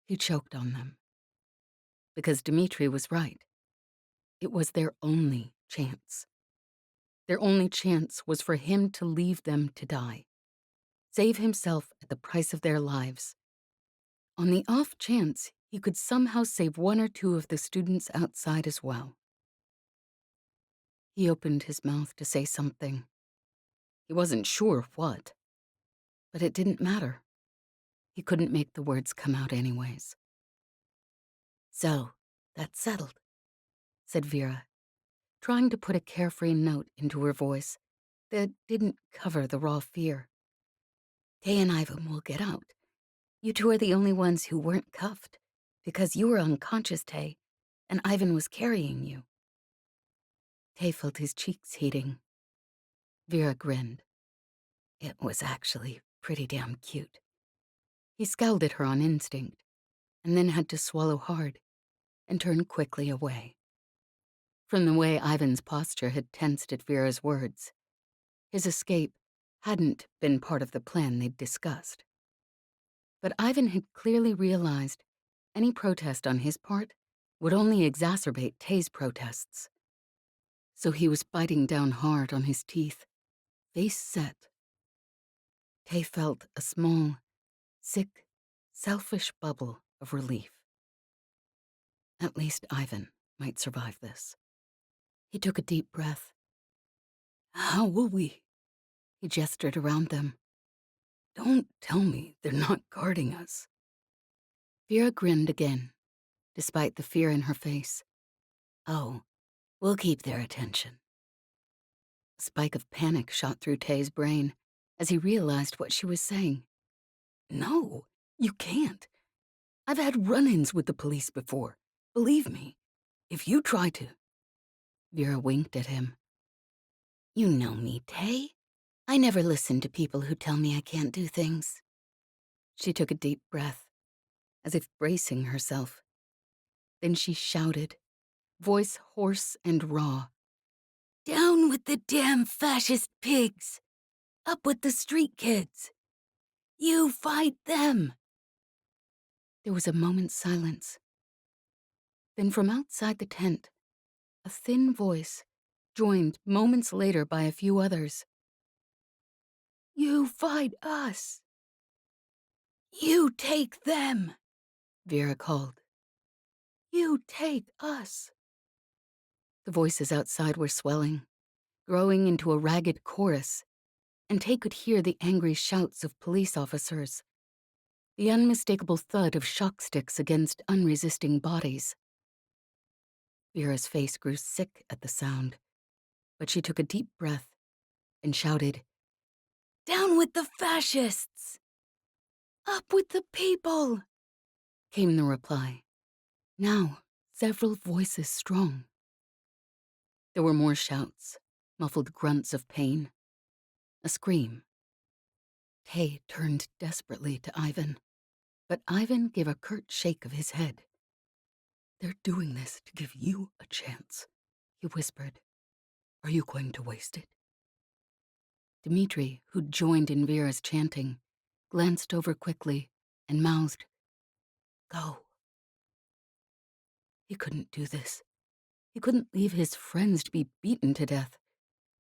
he choked on them. Because Dmitri was right. It was their only chance. Their only chance was for him to leave them to die, save himself at the price of their lives. On the off chance, he could somehow save one or two of the students outside as well. He opened his mouth to say something. He wasn't sure what, but it didn't matter. He couldn't make the words come out anyways. So, that's settled, said Vera, trying to put a carefree note into her voice that didn't cover the raw fear. Tay and Ivan will get out. You two are the only ones who weren't cuffed, because you were unconscious, Tay, and Ivan was carrying you. Tay felt his cheeks heating. Vera grinned. It was actually pretty damn cute. He scowled at her on instinct, and then had to swallow hard and turn quickly away. From the way Ivan's posture had tensed at Vera's words, his escape hadn't been part of the plan they'd discussed. But Ivan had clearly realized any protest on his part would only exacerbate Tay's protests. So he was biting down hard on his teeth, face set. Tay felt a small, sick, selfish bubble of relief. At least Ivan might survive this. He took a deep breath. How will we? He gestured around them. Don't tell me they're not guarding us. Vera grinned again, despite the fear in her face. Oh, we'll keep their attention. A spike of panic shot through Tay's brain as he realized what she was saying. No, you can't. I've had run-ins with the police before. Believe me, if you try to... Vera winked at him. You know me, Tay. I never listen to people who tell me I can't do things. She took a deep breath, as if bracing herself. Then she shouted, voice hoarse and raw. Down with the damn fascist pigs! Up with the street kids! You fight them! There was a moment's silence. Then from outside the tent, a thin voice, joined moments later by a few others. "You fight us. You take them," Vera called. "You take us." The voices outside were swelling, growing into a ragged chorus, and Tay could hear the angry shouts of police officers, the unmistakable thud of shock sticks against unresisting bodies. Vera's face grew sick at the sound, but she took a deep breath and shouted, "Down with the fascists! Up with the people!" came the reply, now several voices strong. There were more shouts, muffled grunts of pain, a scream. Tay turned desperately to Ivan, but Ivan gave a curt shake of his head. "They're doing this to give you a chance," he whispered. "Are you going to waste it?" Dmitri, who'd joined in Vera's chanting, glanced over quickly and mouthed, "Go." He couldn't do this. He couldn't leave his friends to be beaten to death,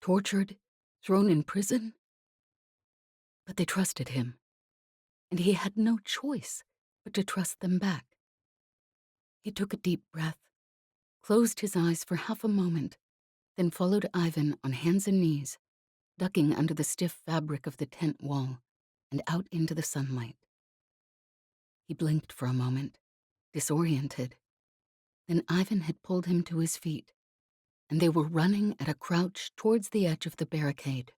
tortured, thrown in prison. But they trusted him, and he had no choice but to trust them back. He took a deep breath, closed his eyes for half a moment, then followed Ivan on hands and knees, ducking under the stiff fabric of the tent wall and out into the sunlight. He blinked for a moment, disoriented. Then Ivan had pulled him to his feet, and they were running at a crouch towards the edge of the barricade.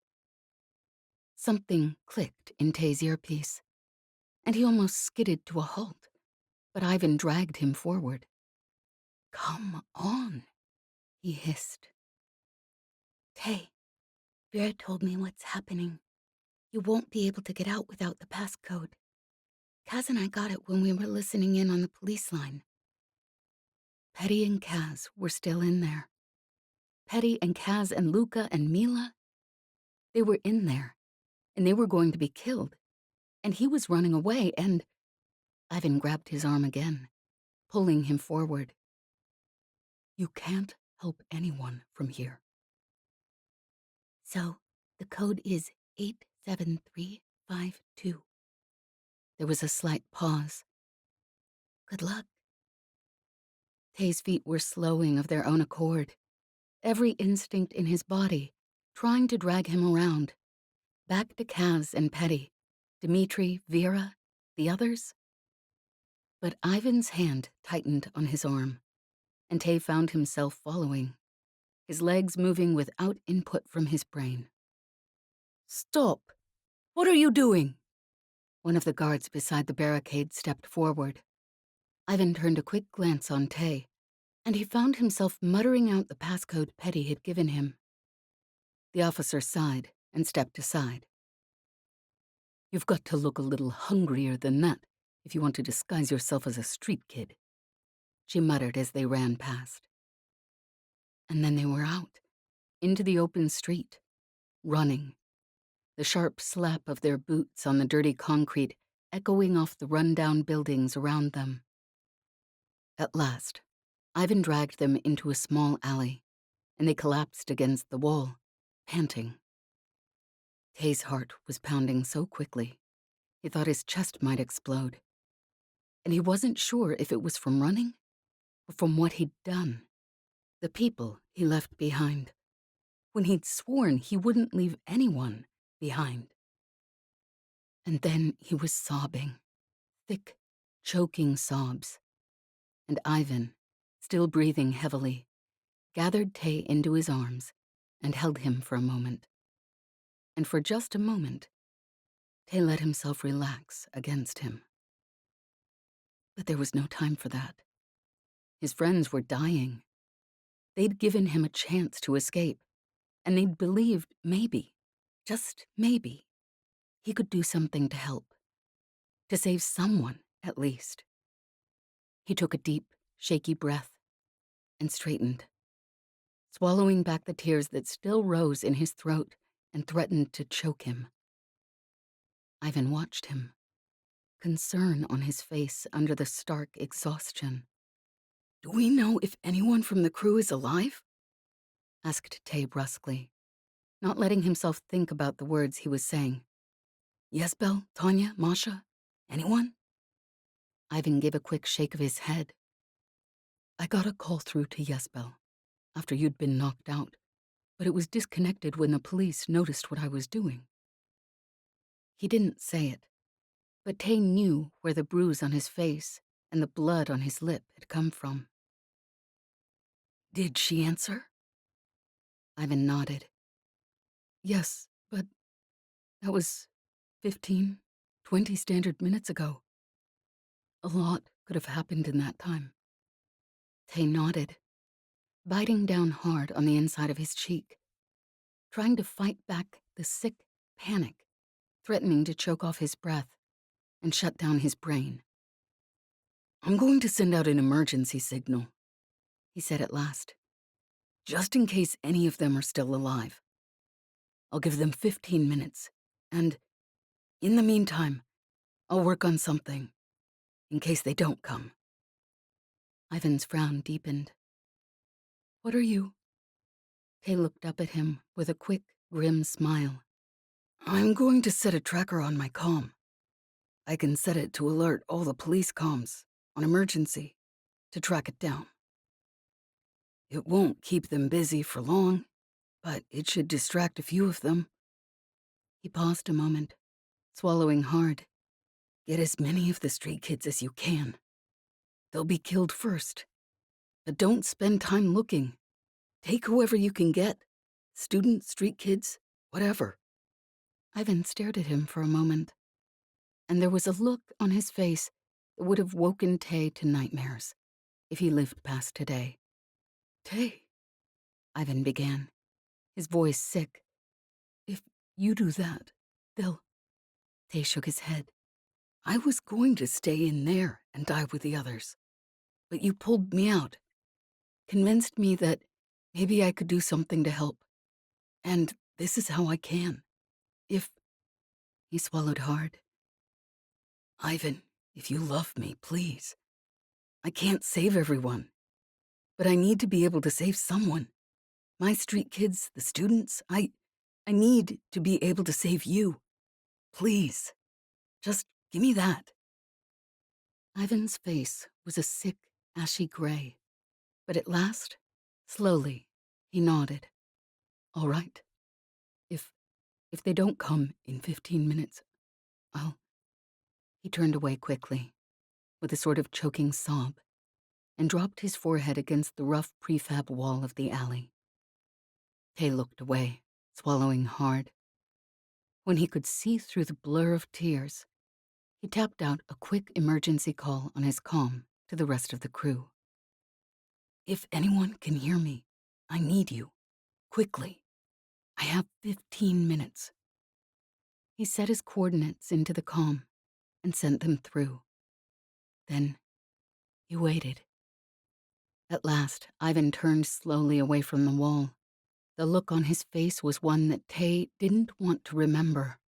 Something clicked in Tay's earpiece, and he almost skidded to a halt, but Ivan dragged him forward. "Come on," he hissed. "Tay, Vera told me what's happening. You won't be able to get out without the passcode. Kaz and I got it when we were listening in on the police line." Petty and Kaz were still in there. Petty and Kaz and Luca and Mila, they were in there, and they were going to be killed. And he was running away, and Ivan grabbed his arm again, pulling him forward. "You can't help anyone from here." "So, the code is 87352. There was a slight pause. "Good luck." Tay's feet were slowing of their own accord, every instinct in his body trying to drag him around, back to Kaz and Petty, Dmitri, Vera, the others. But Ivan's hand tightened on his arm, and Tay found himself following, his legs moving without input from his brain. "Stop! What are you doing?" One of the guards beside the barricade stepped forward. Ivan turned a quick glance on Tay, and he found himself muttering out the passcode Petty had given him. The officer sighed and stepped aside. "You've got to look a little hungrier than that if you want to disguise yourself as a street kid," she muttered as they ran past. And then they were out, into the open street, running, the sharp slap of their boots on the dirty concrete echoing off the run-down buildings around them. At last, Ivan dragged them into a small alley, and they collapsed against the wall, panting. Tay's heart was pounding so quickly, he thought his chest might explode. And he wasn't sure if it was from running or from what he'd done, the people he left behind, when he'd sworn he wouldn't leave anyone behind. And then he was sobbing, thick, choking sobs, and Ivan, still breathing heavily, gathered Tay into his arms and held him for a moment. And for just a moment, Tay let himself relax against him. But there was no time for that. His friends were dying. They'd given him a chance to escape, and they'd believed maybe, just maybe, he could do something to help, to save someone at least. He took a deep, shaky breath and straightened, swallowing back the tears that still rose in his throat and threatened to choke him. Ivan watched him, concern on his face under the stark exhaustion. "Do we know if anyone from the crew is alive?" asked Tay brusquely, not letting himself think about the words he was saying. "Ysbel, Tanya, Masha, anyone?" Ivan gave a quick shake of his head. "I got a call through to Ysbel after you'd been knocked out, but it was disconnected when the police noticed what I was doing." He didn't say it, but Tay knew where the bruise on his face and the blood on his lip had come from. "Did she answer?" Ivan nodded. "Yes, but that was 15, 20 standard minutes ago. A lot could have happened in that time." Tay nodded, biting down hard on the inside of his cheek, trying to fight back the sick panic, threatening to choke off his breath and shut down his brain. "I'm going to send out an emergency signal," he said at last, "just in case any of them are still alive. I'll give them 15 minutes, and in the meantime, I'll work on something, in case they don't come." Ivan's frown deepened. "What are you?" Tay looked up at him with a quick, grim smile. "I'm going to set a tracker on my comm. I can set it to alert all the police comms on emergency to track it down. It won't keep them busy for long, but it should distract a few of them." He paused a moment, swallowing hard. "Get as many of the street kids as you can. They'll be killed first. But don't spend time looking. Take whoever you can get. Students, street kids, whatever." Ivan stared at him for a moment, and there was a look on his face that would have woken Tay to nightmares if he lived past today. "Tay," Ivan began, his voice sick. "If you do that, they'll—" Tay shook his head. "I was going to stay in there and die with the others, but you pulled me out, convinced me that maybe I could do something to help. And this is how I can. If—" He swallowed hard. "Ivan, if you love me, please. I can't save everyone, but I need to be able to save someone. My street kids, the students, I need to be able to save you. Please, just give me that." Ivan's face was a sick, ashy gray, but at last, slowly, he nodded. "All right. If they don't come in 15 minutes, I'll—" He turned away quickly, with a sort of choking sob, and dropped his forehead against the rough prefab wall of the alley. Tay looked away, swallowing hard. When he could see through the blur of tears, he tapped out a quick emergency call on his comm to the rest of the crew. "If anyone can hear me, I need you. Quickly. I have 15 minutes. He set his coordinates into the comm and sent them through. Then he waited. At last, Ivan turned slowly away from the wall. The look on his face was one that Tay didn't want to remember,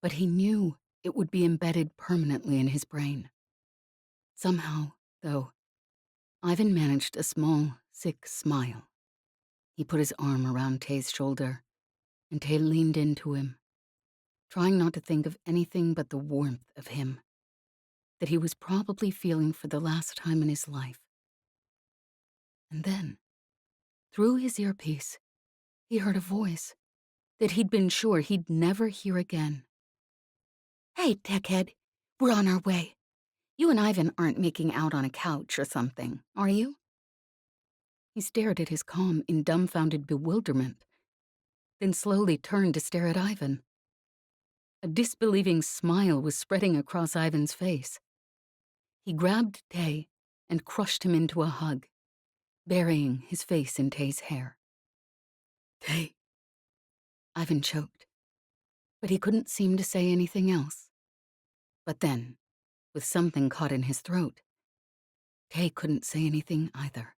but he knew it would be embedded permanently in his brain. Somehow, though, Ivan managed a small, sick smile. He put his arm around Tay's shoulder, and Tay leaned into him, trying not to think of anything but the warmth of him that he was probably feeling for the last time in his life. And then, through his earpiece, he heard a voice that he'd been sure he'd never hear again. "Hey, techhead, we're on our way. You and Ivan aren't making out on a couch or something, are you?" He stared at his comm in dumbfounded bewilderment, then slowly turned to stare at Ivan. A disbelieving smile was spreading across Ivan's face. He grabbed Tay and crushed him into a hug, burying his face in Tay's hair. "Tay," Ivan choked, but he couldn't seem to say anything else. But then, with something caught in his throat, Tay couldn't say anything either.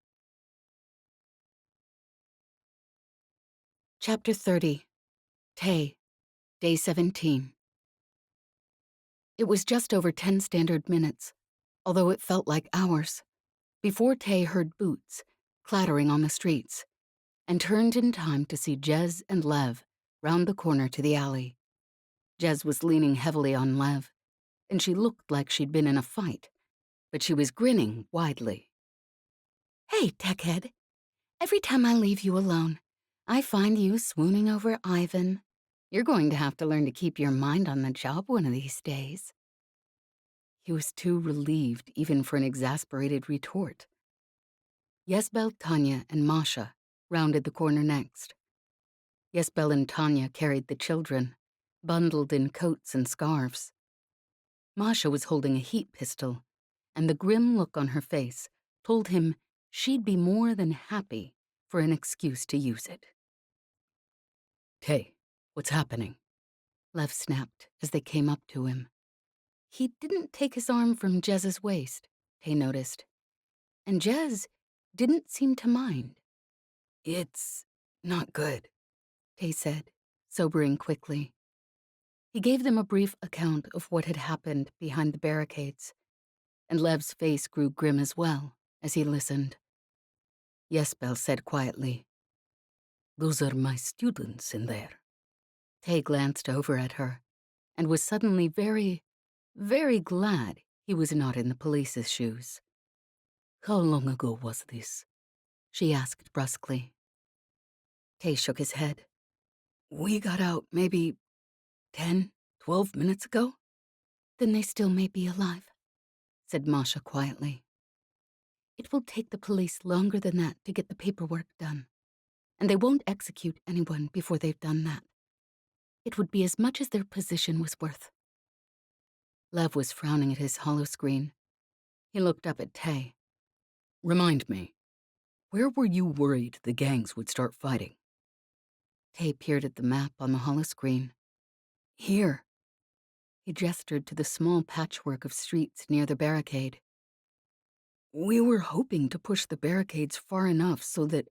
Chapter 30. Tay, Day 17. It was just over 10 standard minutes, although it felt like hours, before Tay heard boots clattering on the streets and turned in time to see Jez and Lev round the corner to the alley. Jez was leaning heavily on Lev, and she looked like she'd been in a fight, but she was grinning widely. "Hey, techhead. Every time I leave you alone, I find you swooning over Ivan. You're going to have to learn to keep your mind on the job one of these days." He was too relieved even for an exasperated retort. Ysbel, Tanya, and Masha rounded the corner next. Ysbel and Tanya carried the children, bundled in coats and scarves. Masha was holding a heat pistol, and the grim look on her face told him she'd be more than happy for an excuse to use it. Tay, what's happening? Lev snapped as they came up to him. He didn't take his arm from Jez's waist, Tay noticed, and Jez didn't seem to mind. It's not good, Tay said, sobering quickly. He gave them a brief account of what had happened behind the barricades, and Lev's face grew grim as well as he listened. Ysbel said quietly, "Those are my students in there." Tay glanced over at her and was suddenly very, very glad he was not in the police's shoes. "How long ago was this?" she asked brusquely. Tay shook his head. "We got out maybe 10, 12 minutes ago." "Then they still may be alive," said Masha quietly. "It will take the police longer than that to get the paperwork done, and they won't execute anyone before they've done that. It would be as much as their position was worth." Lev was frowning at his holoscreen. He looked up at Tay. "Remind me, where were you worried the gangs would start fighting?" Tay peered at the map on the holoscreen. "Here." He gestured to the small patchwork of streets near the barricade. "We were hoping to push the barricades far enough so that,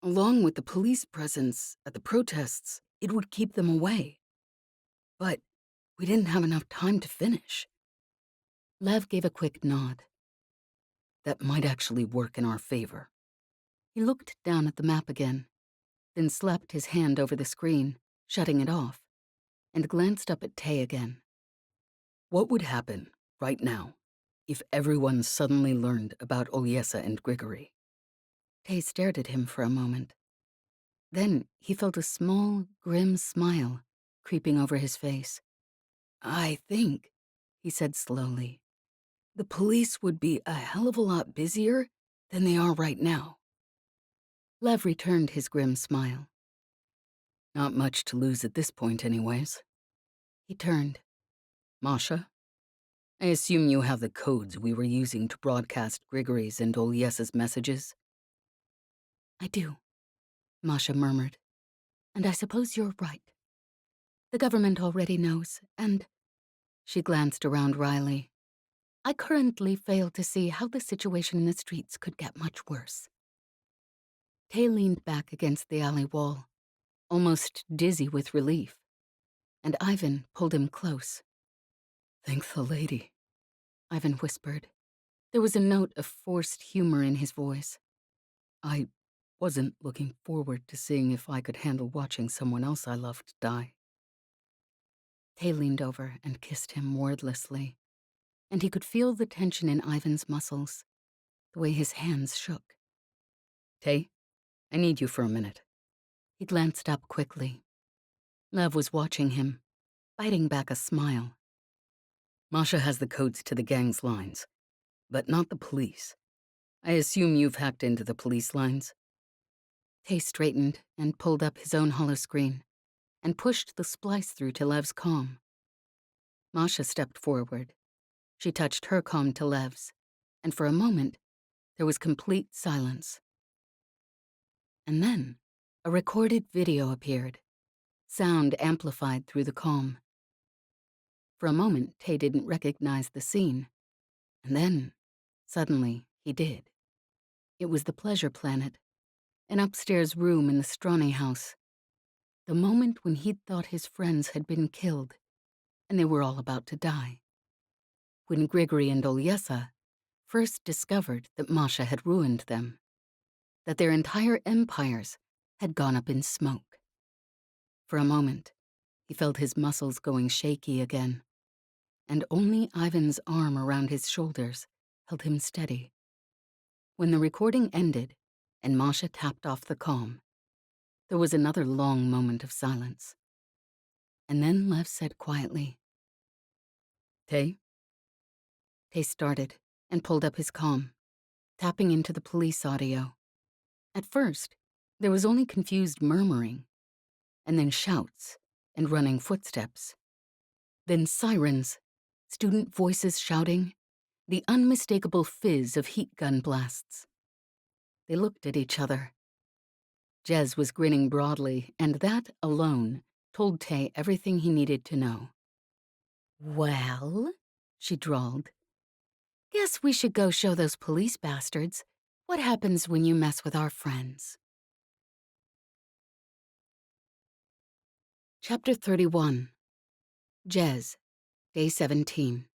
along with the police presence at the protests, it would keep them away. But we didn't have enough time to finish." Lev gave a quick nod. "That might actually work in our favor." He looked down at the map again, then slapped his hand over the screen, shutting it off, and glanced up at Tay again. "What would happen, right now, if everyone suddenly learned about Olyesa and Grigory?" Tay stared at him for a moment. Then he felt a small, grim smile creeping over his face. "I think," he said slowly, "the police would be a hell of a lot busier than they are right now." Lev returned his grim smile. "Not much to lose at this point anyways." He turned. "Masha, I assume you have the codes we were using to broadcast Grigory's and Olyesa's messages?" "I do," Masha murmured. "And I suppose you're right. The government already knows, and—" she glanced around wryly. "I currently fail to see how the situation in the streets could get much worse." Tay leaned back against the alley wall, almost dizzy with relief, and Ivan pulled him close. "Thank the lady," Ivan whispered. There was a note of forced humor in his voice. "I wasn't looking forward to seeing if I could handle watching someone else I loved die." Tay leaned over and kissed him wordlessly, and he could feel the tension in Ivan's muscles, the way his hands shook. "Tay, I need you for a minute." He glanced up quickly. Lev was watching him, biting back a smile. "Masha has the codes to the gang's lines, but not the police. I assume you've hacked into the police lines?" Tay straightened and pulled up his own holoscreen and pushed the splice through to Lev's comm. Masha stepped forward. She touched her comm to Lev's, and for a moment, there was complete silence. And then, a recorded video appeared, sound amplified through the comm. For a moment, Tay didn't recognize the scene, and then, suddenly, he did. It was the Pleasure Planet, an upstairs room in the Stronny house. The moment when he'd thought his friends had been killed, and they were all about to die. when Grigory and Olyesa first discovered that Masha had ruined them, that their entire empires had gone up in smoke. For a moment, he felt his muscles going shaky again, and only Ivan's arm around his shoulders held him steady. When the recording ended and Masha tapped off the comm, there was another long moment of silence. And then Lev said quietly, "Tay?" Tay started and pulled up his comm, tapping into the police audio. At first, there was only confused murmuring, and then shouts and running footsteps. Then sirens, student voices shouting, the unmistakable fizz of heat gun blasts. They looked at each other. Jez was grinning broadly, and that alone told Tay everything he needed to know. "Well," she drawled, "guess we should go show those police bastards what happens when you mess with our friends." Chapter 31. Jez, Day 17.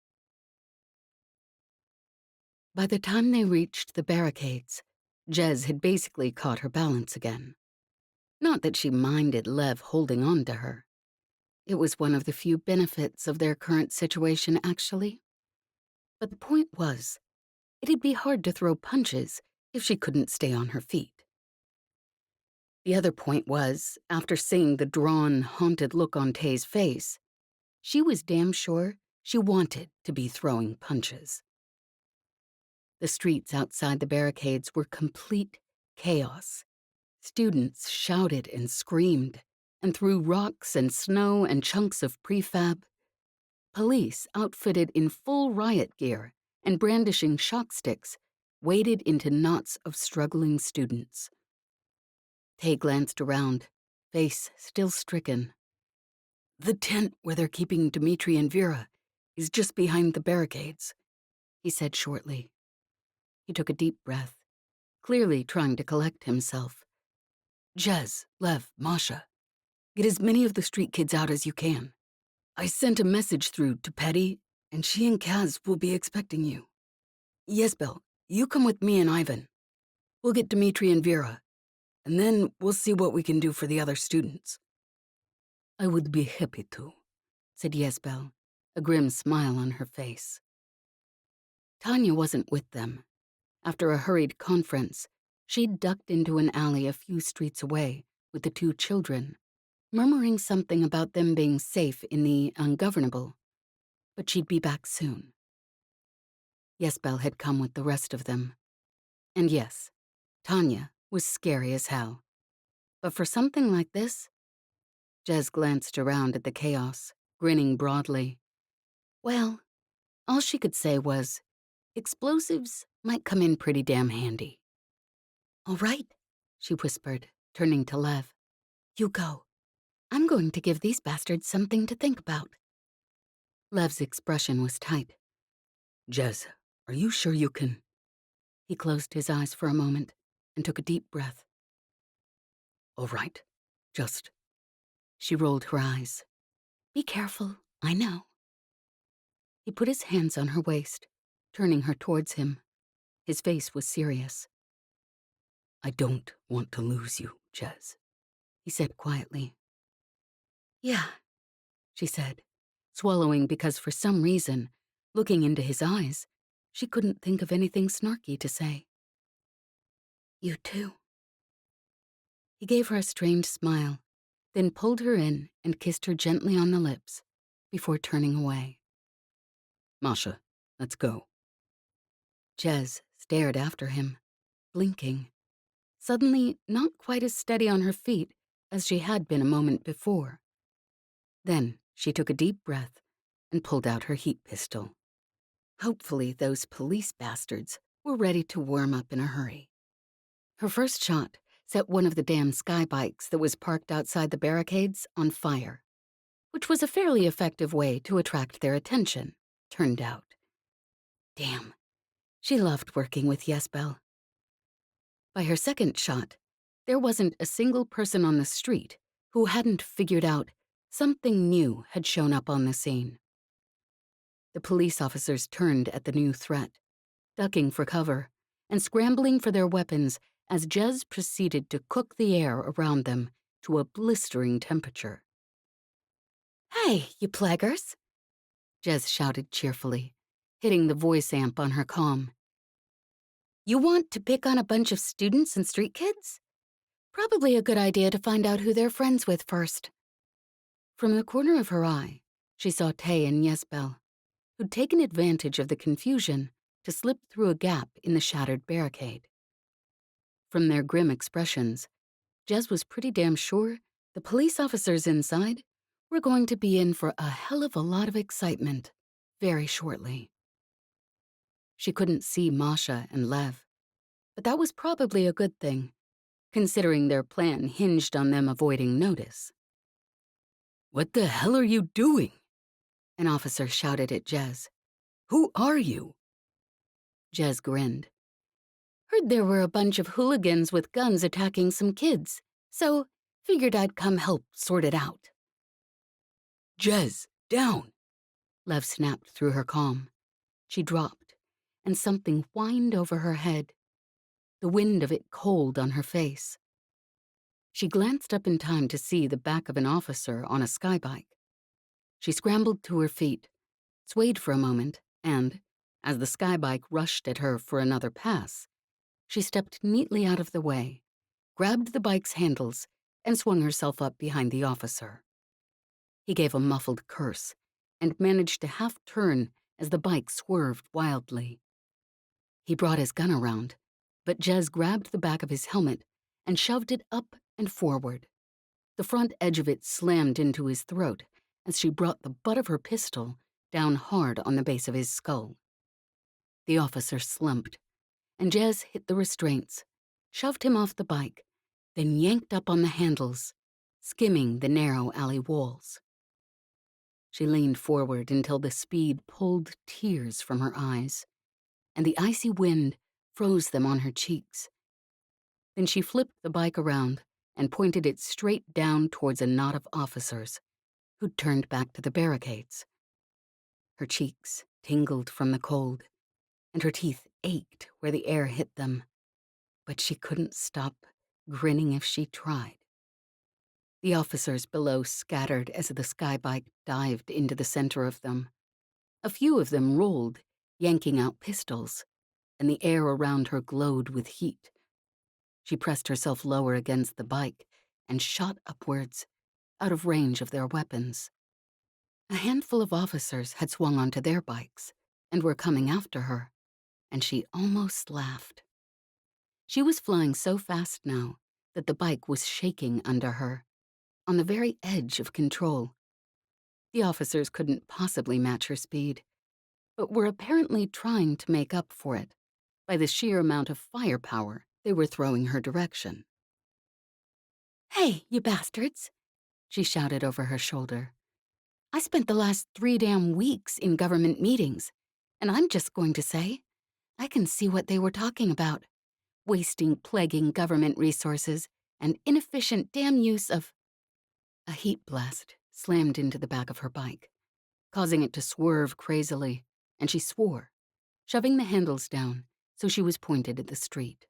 By the time they reached the barricades, Jez had basically caught her balance again. Not that she minded Lev holding on to her. It was one of the few benefits of their current situation, actually. But the point was, it'd be hard to throw punches if she couldn't stay on her feet. The other point was, after seeing the drawn, haunted look on Tay's face, she was damn sure she wanted to be throwing punches. The streets outside the barricades were complete chaos. Students shouted and screamed and threw rocks and snow and chunks of prefab. Police, outfitted in full riot gear and brandishing shock sticks, waded into knots of struggling students. Tay glanced around, face still stricken. "The tent where they're keeping Dmitri and Vera is just behind the barricades," he said shortly. He took a deep breath, clearly trying to collect himself. "Jez, Lev, Masha, get as many of the street kids out as you can. I sent a message through to Petty, and she and Kaz will be expecting you. Ysbel, you come with me and Ivan. We'll get Dmitri and Vera, and then we'll see what we can do for the other students." "I would be happy to," said Ysbel, a grim smile on her face. Tanya wasn't with them. After a hurried conference, she'd ducked into an alley a few streets away with the two children, murmuring something about them being safe in the Ungovernable, but she'd be back soon. Ysbel had come with the rest of them. And yes, Tanya was scary as hell. But for something like this, Jez glanced around at the chaos, grinning broadly. Well, all she could say was, explosives might come in pretty damn handy. "All right," she whispered, turning to Lev. "You go. I'm going to give these bastards something to think about." Lev's expression was tight. "Jez, are you sure you can?" He closed his eyes for a moment and took a deep breath. "All right, just..." She rolled her eyes. "Be careful, I know." He put his hands on her waist, turning her towards him. His face was serious. "I don't want to lose you, Jez," he said quietly. "Yeah," she said, swallowing because for some reason, looking into his eyes, she couldn't think of anything snarky to say. "You too." He gave her a strange smile, then pulled her in and kissed her gently on the lips before turning away. "Masha, let's go." Jez stared after him, blinking, suddenly not quite as steady on her feet as she had been a moment before. Then she took a deep breath and pulled out her heat pistol. Hopefully those police bastards were ready to warm up in a hurry. Her first shot set one of the damn sky bikes that was parked outside the barricades on fire, which was a fairly effective way to attract their attention, turned out. Damn, she loved working with Ysbel. By her second shot, there wasn't a single person on the street who hadn't figured out something new had shown up on the scene. The police officers turned at the new threat, ducking for cover and scrambling for their weapons as Jez proceeded to cook the air around them to a blistering temperature. "Hey, you plaguers," Jez shouted cheerfully, hitting the voice amp on her comm. "You want to pick on a bunch of students and street kids? Probably a good idea to find out who they're friends with first." From the corner of her eye, she saw Tay and Ysbel, who'd taken advantage of the confusion to slip through a gap in the shattered barricade. From their grim expressions, Jez was pretty damn sure the police officers inside were going to be in for a hell of a lot of excitement very shortly. She couldn't see Masha and Lev, but that was probably a good thing, considering their plan hinged on them avoiding notice. "What the hell are you doing?" An officer shouted at Jez. "Who are you?" Jez grinned. "Heard there were a bunch of hooligans with guns attacking some kids, so figured I'd come help sort it out." "Jez, down!" Lev snapped through her comm. She dropped, and something whined over her head, the wind of it cold on her face. She glanced up in time to see the back of an officer on a skybike. She scrambled to her feet, swayed for a moment, and, as the skybike rushed at her for another pass, she stepped neatly out of the way, grabbed the bike's handles, and swung herself up behind the officer. He gave a muffled curse and managed to half-turn as the bike swerved wildly. He brought his gun around, but Jez grabbed the back of his helmet and shoved it up and forward. The front edge of it slammed into his throat as she brought the butt of her pistol down hard on the base of his skull. The officer slumped, and Jez hit the restraints, shoved him off the bike, then yanked up on the handles, skimming the narrow alley walls. She leaned forward until the speed pulled tears from her eyes, and the icy wind froze them on her cheeks. Then she flipped the bike around and pointed it straight down towards a knot of officers who'd turned back to the barricades. Her cheeks tingled from the cold, and her teeth ached where the air hit them, but she couldn't stop grinning if she tried. The officers below scattered as the skybike dived into the center of them. A few of them rolled, yanking out pistols, and the air around her glowed with heat. She pressed herself lower against the bike and shot upwards, out of range of their weapons. A handful of officers had swung onto their bikes and were coming after her, and she almost laughed. She was flying so fast now that the bike was shaking under her, on the very edge of control. The officers couldn't possibly match her speed, but were apparently trying to make up for it by the sheer amount of firepower they were throwing her direction. "Hey, you bastards," she shouted over her shoulder. "I spent the last 3 damn weeks in government meetings, and I'm just going to say, I can see what they were talking about. Wasting plaguing government resources and inefficient damn use of—" A heat blast slammed into the back of her bike, causing it to swerve crazily, and she swore, shoving the handles down so she was pointed at the street.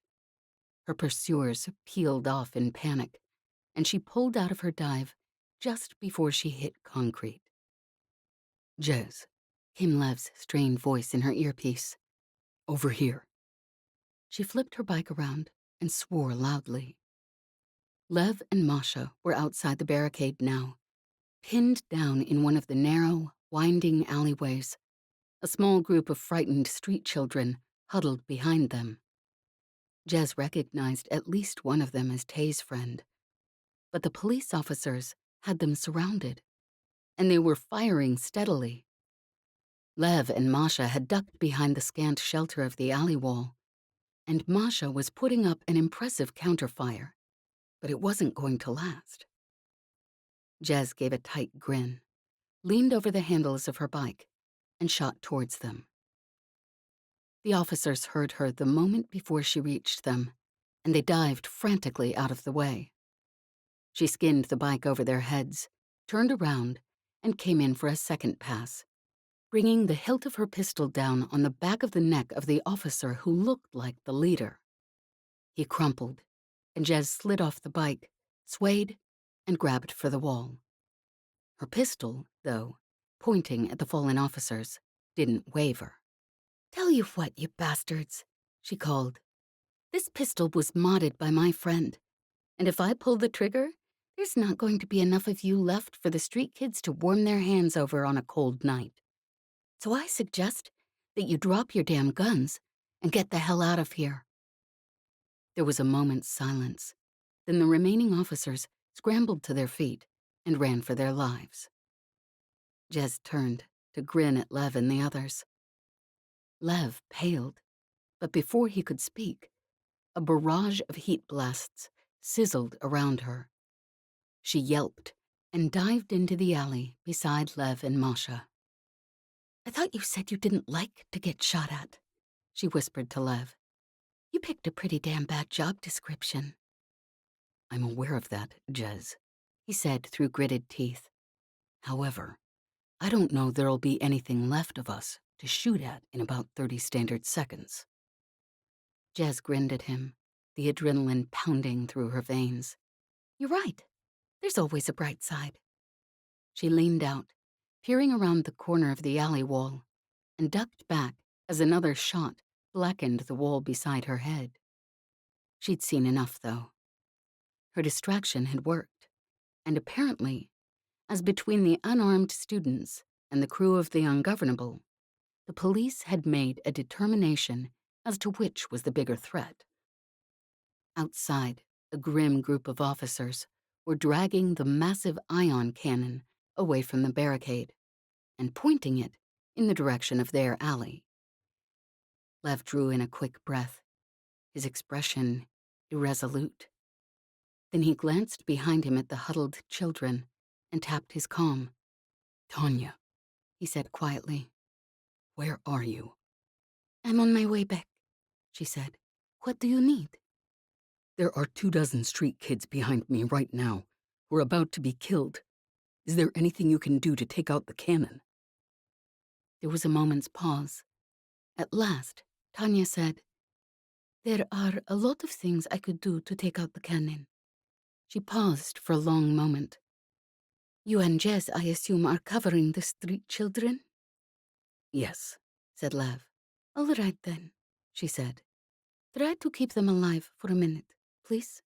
Her pursuers peeled off in panic, and she pulled out of her dive just before she hit concrete. "Jez," came Lev's strained voice in her earpiece. "Over here." She flipped her bike around and swore loudly. Lev and Masha were outside the barricade now, pinned down in one of the narrow, winding alleyways. A small group of frightened street children huddled behind them. Jez recognized at least one of them as Tay's friend, but the police officers had them surrounded, and they were firing steadily. Lev and Masha had ducked behind the scant shelter of the alley wall, and Masha was putting up an impressive counterfire, but it wasn't going to last. Jez gave a tight grin, leaned over the handles of her bike, and shot towards them. The officers heard her the moment before she reached them, and they dived frantically out of the way. She skinned the bike over their heads, turned around, and came in for a second pass. bringing the hilt of her pistol down on the back of the neck of the officer who looked like the leader. He crumpled, and Jez slid off the bike, swayed, and grabbed for the wall. Her pistol, though, pointing at the fallen officers, didn't waver. "Tell you what, you bastards," she called. "This pistol was modded by my friend, and if I pull the trigger, there's not going to be enough of you left for the street kids to warm their hands over on a cold night. So I suggest that you drop your damn guns and get the hell out of here." There was a moment's silence. Then the remaining officers scrambled to their feet and ran for their lives. Jez turned to grin at Lev and the others. Lev paled, but before he could speak, a barrage of heat blasts sizzled around her. She yelped and dived into the alley beside Lev and Masha. "I thought you said you didn't like to get shot at," she whispered to Lev. "You picked a pretty damn bad job description." I'm aware of that, Jez, he said through gritted teeth. However, I don't know there'll be anything left of us to shoot at in about 30 standard seconds. Jez grinned at him, the adrenaline pounding through her veins. "You're right. There's always a bright side." She leaned out, peering around the corner of the alley wall, and ducked back as another shot blackened the wall beside her head. She'd seen enough, though. Her distraction had worked, and apparently, as between the unarmed students and the crew of the Ungovernable, the police had made a determination as to which was the bigger threat. Outside, a grim group of officers were dragging the massive ion cannon away from the barricade and pointing it in the direction of their alley. Lev drew in a quick breath, his expression irresolute. Then he glanced behind him at the huddled children and tapped his comm. Tanya, He said quietly. where are you? "I'm on my way back," she said. "What do you need?" There are 24 street kids behind me right now who are about to be killed. Is there anything you can do to take out the cannon? There was a moment's pause. At last, Tanya said, "There are a lot of things I could do to take out the cannon." She paused for a long moment. "You and Jez, I assume, are covering the street children?" Yes. said Lev. "All right then," she said. "Try to keep them alive for a minute, please."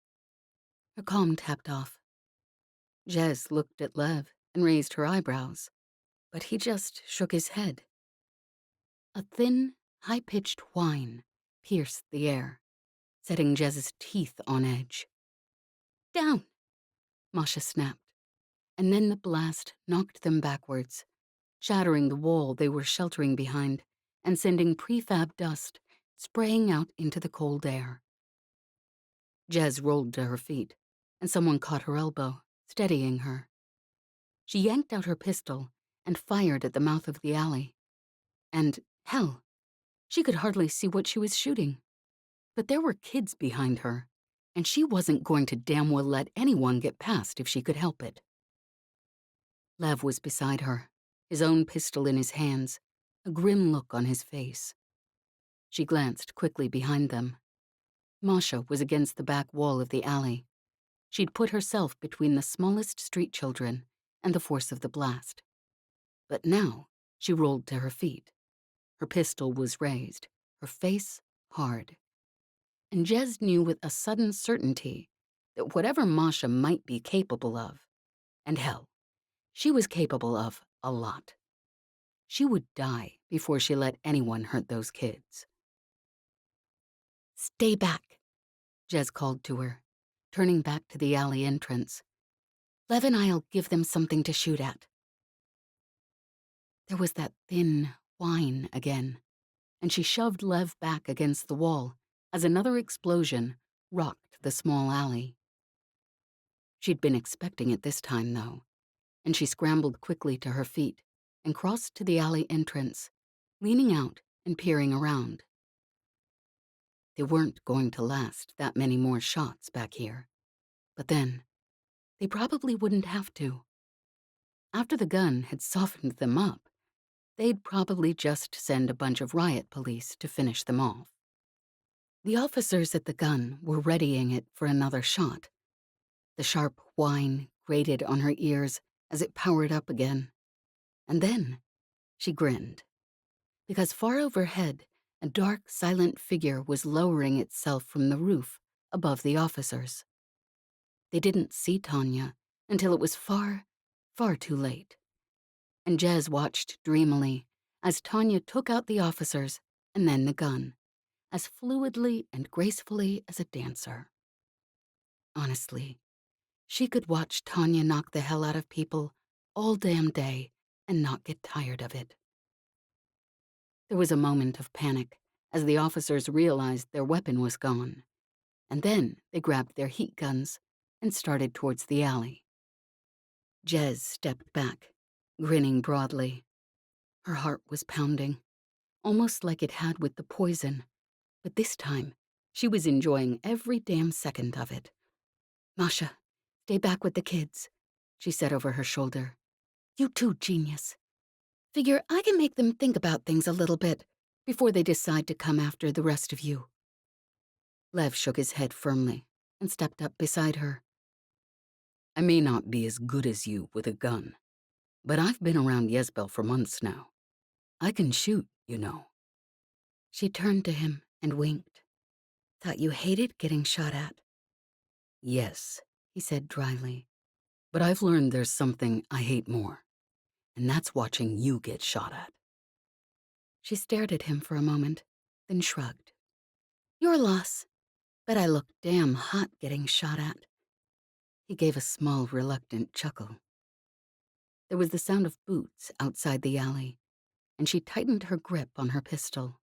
Her comm tapped off. Jez looked at Lev and raised her eyebrows, but he just shook his head. A thin, high-pitched whine pierced the air, setting Jez's teeth on edge. "Down!" Masha snapped, and then the blast knocked them backwards, shattering the wall they were sheltering behind and sending prefab dust spraying out into the cold air. Jez rolled to her feet, and someone caught her elbow, steadying her. She yanked out her pistol and fired at the mouth of the alley. And, hell, she could hardly see what she was shooting. But there were kids behind her, and she wasn't going to damn well let anyone get past if she could help it. Lev was beside her, his own pistol in his hands, a grim look on his face. She glanced quickly behind them. Masha was against the back wall of the alley. She'd put herself between the smallest street children and the force of the blast. But now she rolled to her feet. Her pistol was raised, her face hard. And Jez knew with a sudden certainty that whatever Masha might be capable of, and hell, she was capable of a lot, she would die before she let anyone hurt those kids. "Stay back," Jez called to her, turning back to the alley entrance. "Lev and I'll give them something to shoot at." There was that thin whine again, and she shoved Lev back against the wall as another explosion rocked the small alley. She'd been expecting it this time, though, and she scrambled quickly to her feet and crossed to the alley entrance, leaning out and peering around. They weren't going to last that many more shots back here, but then they probably wouldn't have to. After the gun had softened them up, they'd probably just send a bunch of riot police to finish them off. The officers at the gun were readying it for another shot. The sharp whine grated on her ears as it powered up again. And then she grinned, because far overhead, a dark, silent figure was lowering itself from the roof above the officers. They didn't see Tanya until it was far, far too late. And Jez watched dreamily as Tanya took out the officers and then the gun, as fluidly and gracefully as a dancer. Honestly, she could watch Tanya knock the hell out of people all damn day and not get tired of it. There was a moment of panic as the officers realized their weapon was gone, and then they grabbed their heat guns and started towards the alley. Jez stepped back, grinning broadly. Her heart was pounding, almost like it had with the poison, but this time she was enjoying every damn second of it. "Masha, stay back with the kids," she said over her shoulder. "You too, genius. Figure I can make them think about things a little bit before they decide to come after the rest of you." Lev shook his head firmly and stepped up beside her. I may not be as good as you with a gun, but I've been around Ysbel for months now. I can shoot, you know." She turned to him and winked. "Thought you hated getting shot at." "Yes," he said dryly. but I've learned there's something I hate more, and that's watching you get shot at. She stared at him for a moment, then shrugged. "Your loss. Bet I look damn hot getting shot at." He gave a small, reluctant chuckle. There was the sound of boots outside the alley, and she tightened her grip on her pistol.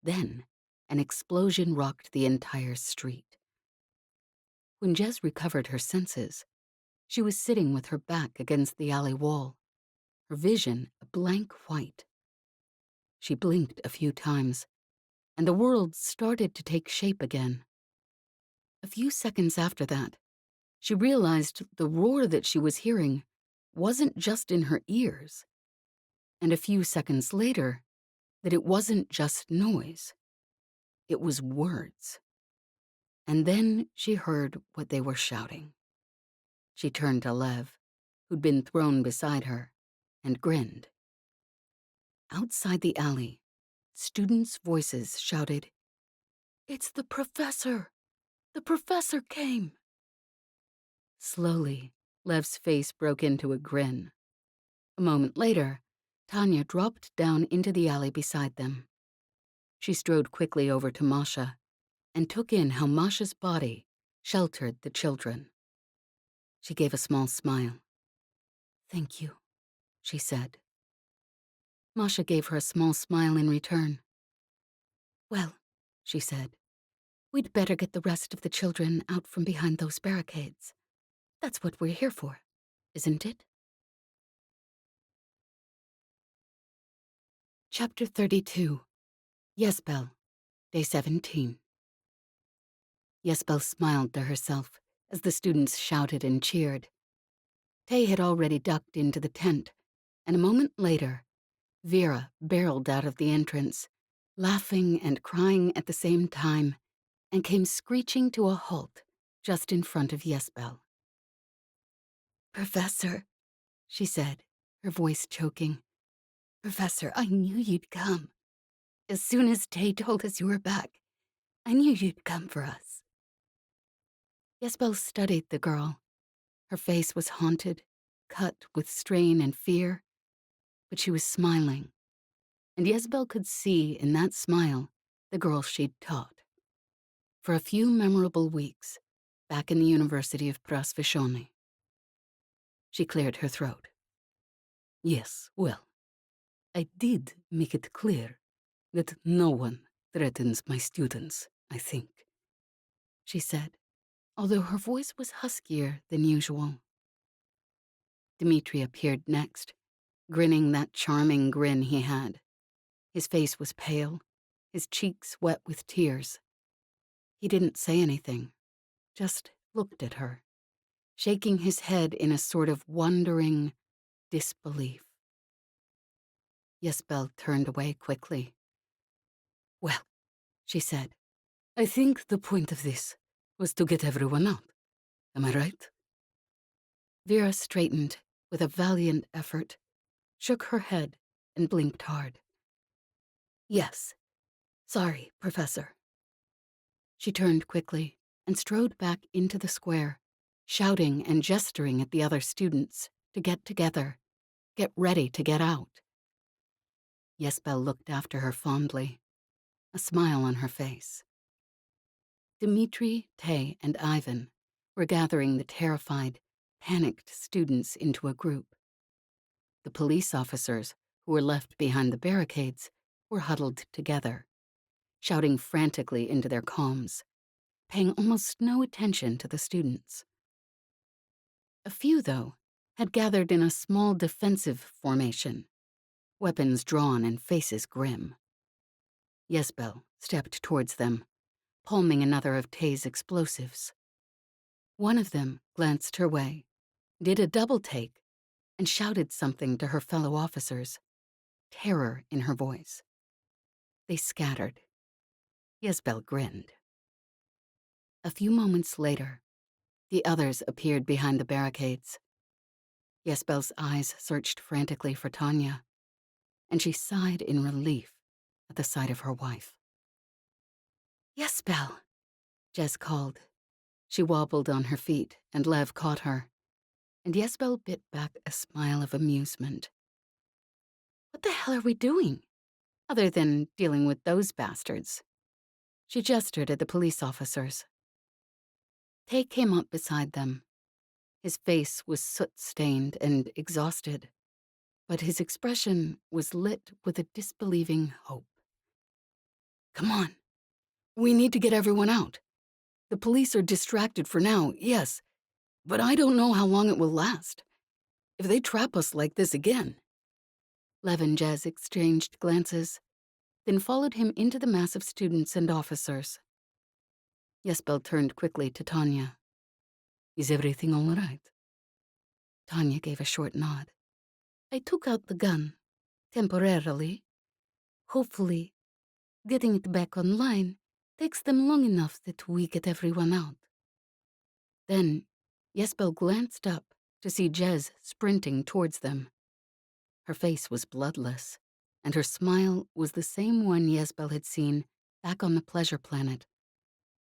Then, an explosion rocked the entire street. When Jez recovered her senses, she was sitting with her back against the alley wall, her vision a blank white. She blinked a few times, and the world started to take shape again. A few seconds after that, she realized the roar that she was hearing wasn't just in her ears, and a few seconds later, that it wasn't just noise. It was words. And then she heard what they were shouting. She turned to Lev, who'd been thrown beside her, and grinned. Outside the alley, students' voices shouted, "It's the professor! The professor came!" Slowly, Lev's face broke into a grin. A moment later, Tanya dropped down into the alley beside them. She strode quickly over to Masha and took in how Masha's body sheltered the children. She gave a small smile. "Thank you," she said. Masha gave her a small smile in return. "Well," she said, "we'd better get the rest of the children out from behind those barricades. That's what we're here for, isn't it?" Chapter 32. Ysbel, Day 17. Ysbel smiled to herself as the students shouted and cheered. Tay had already ducked into the tent, and a moment later, Vera barreled out of the entrance, laughing and crying at the same time, and came screeching to a halt just in front of Ysbel. "Professor," she said, her voice choking. "Professor, I knew you'd come. As soon as Tay told us you were back, I knew you'd come for us." Ysbel studied the girl. Her face was haunted, cut with strain and fear, but she was smiling, and Ysbel could see in that smile the girl she'd taught. For a few memorable weeks, back in the University of Prasvishoni. She cleared her throat. Yes, well, I did make it clear that no one threatens my students, I think," she said, although her voice was huskier than usual. Dmitri appeared next, grinning that charming grin he had. His face was pale, his cheeks wet with tears. He didn't say anything, just looked at her, shaking his head in a sort of wondering disbelief. Ysbel turned away quickly. Well, she said, I think the point of this was to get everyone out. Am I right? Vera straightened with a valiant effort, shook her head, and blinked hard. Yes. Sorry, Professor. She turned quickly and strode back into the square, shouting and gesturing at the other students to get together, get ready to get out. Ysbel looked after her fondly, a smile on her face. Dmitri, Tay, and Ivan were gathering the terrified, panicked students into a group. The police officers, who were left behind the barricades, were huddled together, shouting frantically into their comms, paying almost no attention to the students. A few, though, had gathered in a small defensive formation, weapons drawn and faces grim. Ysbel stepped towards them, palming another of Tay's explosives. One of them glanced her way, did a double take, and shouted something to her fellow officers, terror in her voice. They scattered. Ysbel grinned. A few moments later, the others appeared behind the barricades. Ysbel's eyes searched frantically for Tanya, and she sighed in relief at the sight of her wife. Ysbel, Jez called. She wobbled on her feet, and Lev caught her, and Ysbel bit back a smile of amusement. What the hell are we doing, other than dealing with those bastards? She gestured at the police officers. Tay came up beside them. His face was soot-stained and exhausted, but his expression was lit with a disbelieving hope. Come on. We need to get everyone out. The police are distracted for now, yes, but I don't know how long it will last. If they trap us like this again. Lev and Jez exchanged glances, then followed him into the mass of students and officers. Ysbel turned quickly to Tanya. Is everything all right? Tanya gave a short nod. I took out the gun, temporarily. Hopefully, getting it back online takes them long enough that we get everyone out. Then, Ysbel glanced up to see Jez sprinting towards them. Her face was bloodless, and her smile was the same one Ysbel had seen back on the pleasure planet,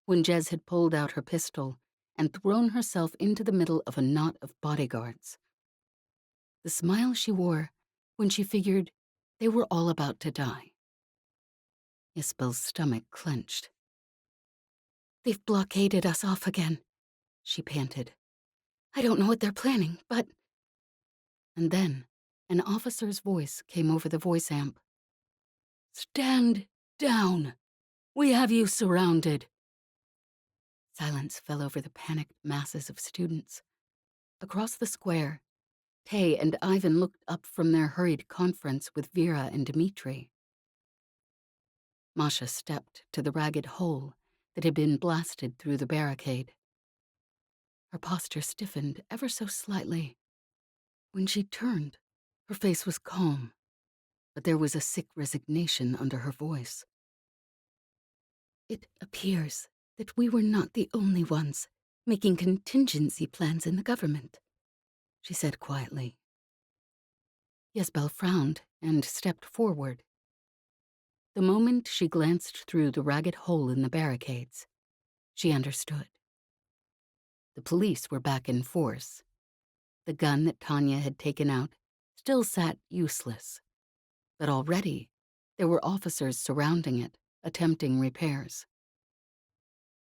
when Jez had pulled out her pistol and thrown herself into the middle of a knot of bodyguards. The smile she wore when she figured they were all about to die. Ysbel's stomach clenched. They've blockaded us off again, she panted. I don't know what they're planning, but... And then an officer's voice came over the voice amp. Stand down. We have you surrounded. Silence fell over the panicked masses of students. Across the square, Tay and Ivan looked up from their hurried conference with Vera and Dmitri. Masha stepped to the ragged hole that had been blasted through the barricade. Her posture stiffened ever so slightly. When she turned, her face was calm, but there was a sick resignation under her voice. It appears that we were not the only ones making contingency plans in the government, she said quietly. Ysbel frowned and stepped forward. The moment she glanced through the ragged hole in the barricades, she understood. The police were back in force. The gun that Tanya had taken out still sat useless, but already there were officers surrounding it, attempting repairs.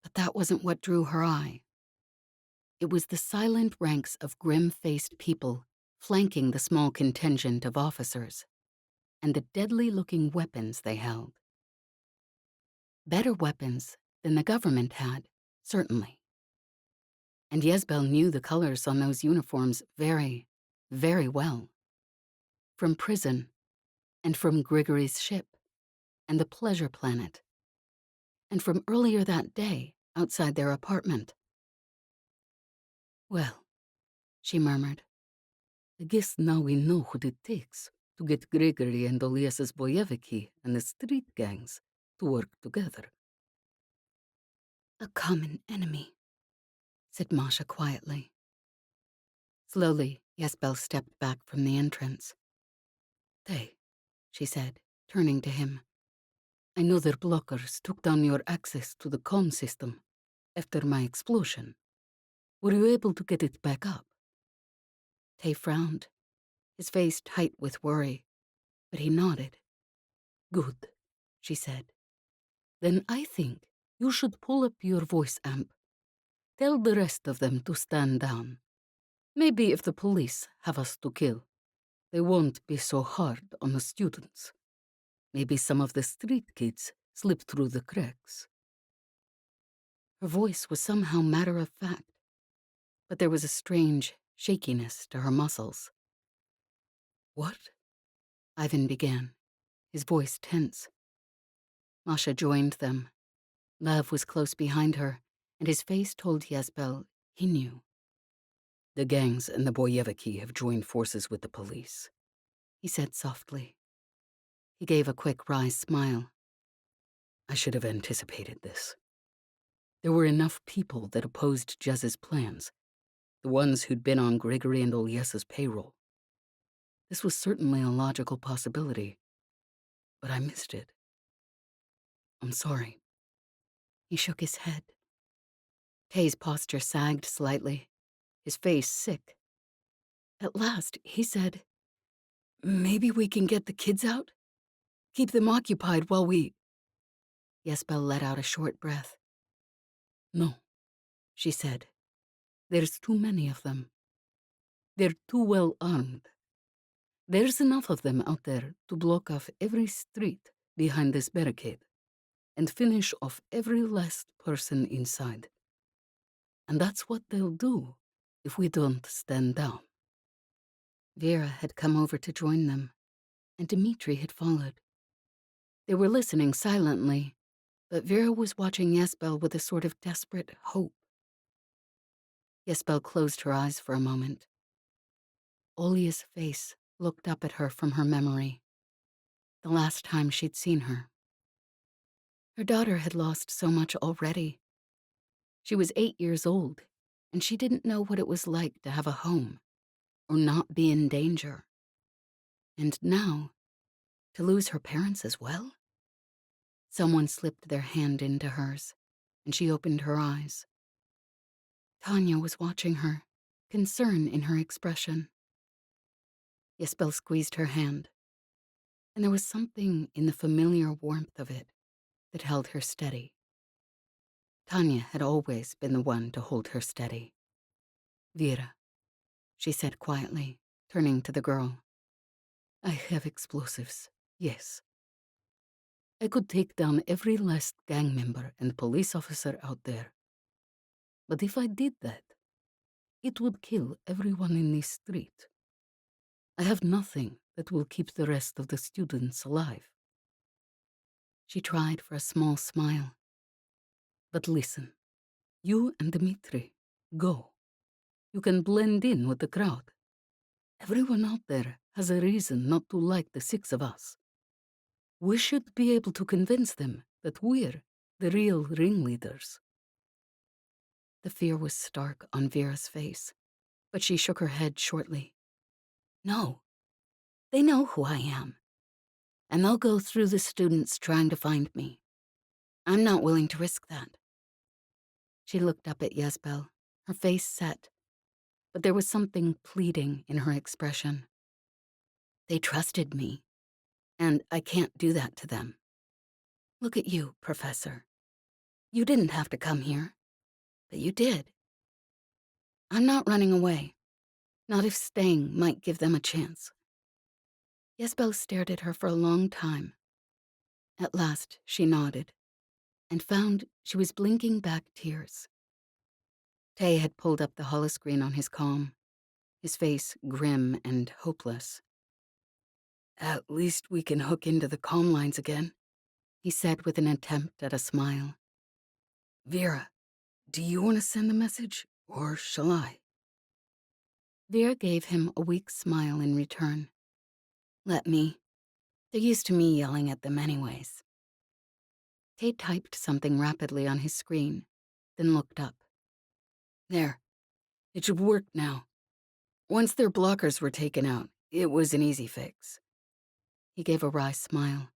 But that wasn't what drew her eye. It was the silent ranks of grim-faced people flanking the small contingent of officers, and the deadly-looking weapons they held. Better weapons than the government had, certainly. And Ysbel knew the colors on those uniforms very, very well. From prison, and from Grigory's ship, and the pleasure planet, and from earlier that day outside their apartment. Well, she murmured, I guess now we know what it takes to get Gregory and Olias's Boyeviki and the street gangs to work together. A common enemy, said Masha quietly. Slowly, Ysbel stepped back from the entrance. Tay, she said, turning to him. I know their blockers took down your access to the comm system after my explosion. Were you able to get it back up? Tay frowned, his face tight with worry, but he nodded. Good, she said. Then I think you should pull up your voice amp. Tell the rest of them to stand down. Maybe if the police have us to kill, they won't be so hard on the students. Maybe some of the street kids slip through the cracks. Her voice was somehow matter-of-fact, but there was a strange shakiness to her muscles. What? Ivan began, his voice tense. Masha joined them. Lev was close behind her, and his face told Ysbel he knew. The gangs and the Boyeviki have joined forces with the police, he said softly. He gave a quick wry smile. I should have anticipated this. There were enough people that opposed Jez's plans, the ones who'd been on Gregory and Oliesa's payroll. This was certainly a logical possibility, but I missed it. I'm sorry. He shook his head. Tay's posture sagged slightly, his face sick. At last, he said, Maybe we can get the kids out? Keep them occupied while we... Ysbel let out a short breath. No, she said. There's too many of them. They're too well armed. There's enough of them out there to block off every street behind this barricade and finish off every last person inside. And that's what they'll do if we don't stand down. Vera had come over to join them, and Dmitri had followed. They were listening silently, but Vera was watching Ysbel with a sort of desperate hope. Ysbel closed her eyes for a moment. Olia's face looked up at her from her memory, the last time she'd seen her. Her daughter had lost so much already. She was 8 years old, and she didn't know what it was like to have a home, or not be in danger. And now, to lose her parents as well? Someone slipped their hand into hers, and she opened her eyes. Tanya was watching her, concern in her expression. Ysbel squeezed her hand, and there was something in the familiar warmth of it that held her steady. Tanya had always been the one to hold her steady. Vera, she said quietly, turning to the girl. I have explosives, yes. I could take down every last gang member and police officer out there. But if I did that, it would kill everyone in this street. I have nothing that will keep the rest of the students alive. She tried for a small smile. But listen, you and Dmitri, go. You can blend in with the crowd. Everyone out there has a reason not to like the six of us. We should be able to convince them that we're the real ringleaders. The fear was stark on Vera's face, but she shook her head shortly. No, they know who I am, and they'll go through the students trying to find me. I'm not willing to risk that. She looked up at Ysbel, her face set, but there was something pleading in her expression. They trusted me, and I can't do that to them. Look at you, Professor. You didn't have to come here, but you did. I'm not running away, not if staying might give them a chance. Ysbel stared at her for a long time. At last, she nodded, and found she was blinking back tears. Tay had pulled up the holoscreen on his comm, his face grim and hopeless. At least we can hook into the comm lines again, he said with an attempt at a smile. Vera, do you want to send the message, or shall I? Vera gave him a weak smile in return. Let me. They're used to me yelling at them anyways. Tay typed something rapidly on his screen, then looked up. There. It should work now. Once their blockers were taken out, it was an easy fix. He gave a wry smile.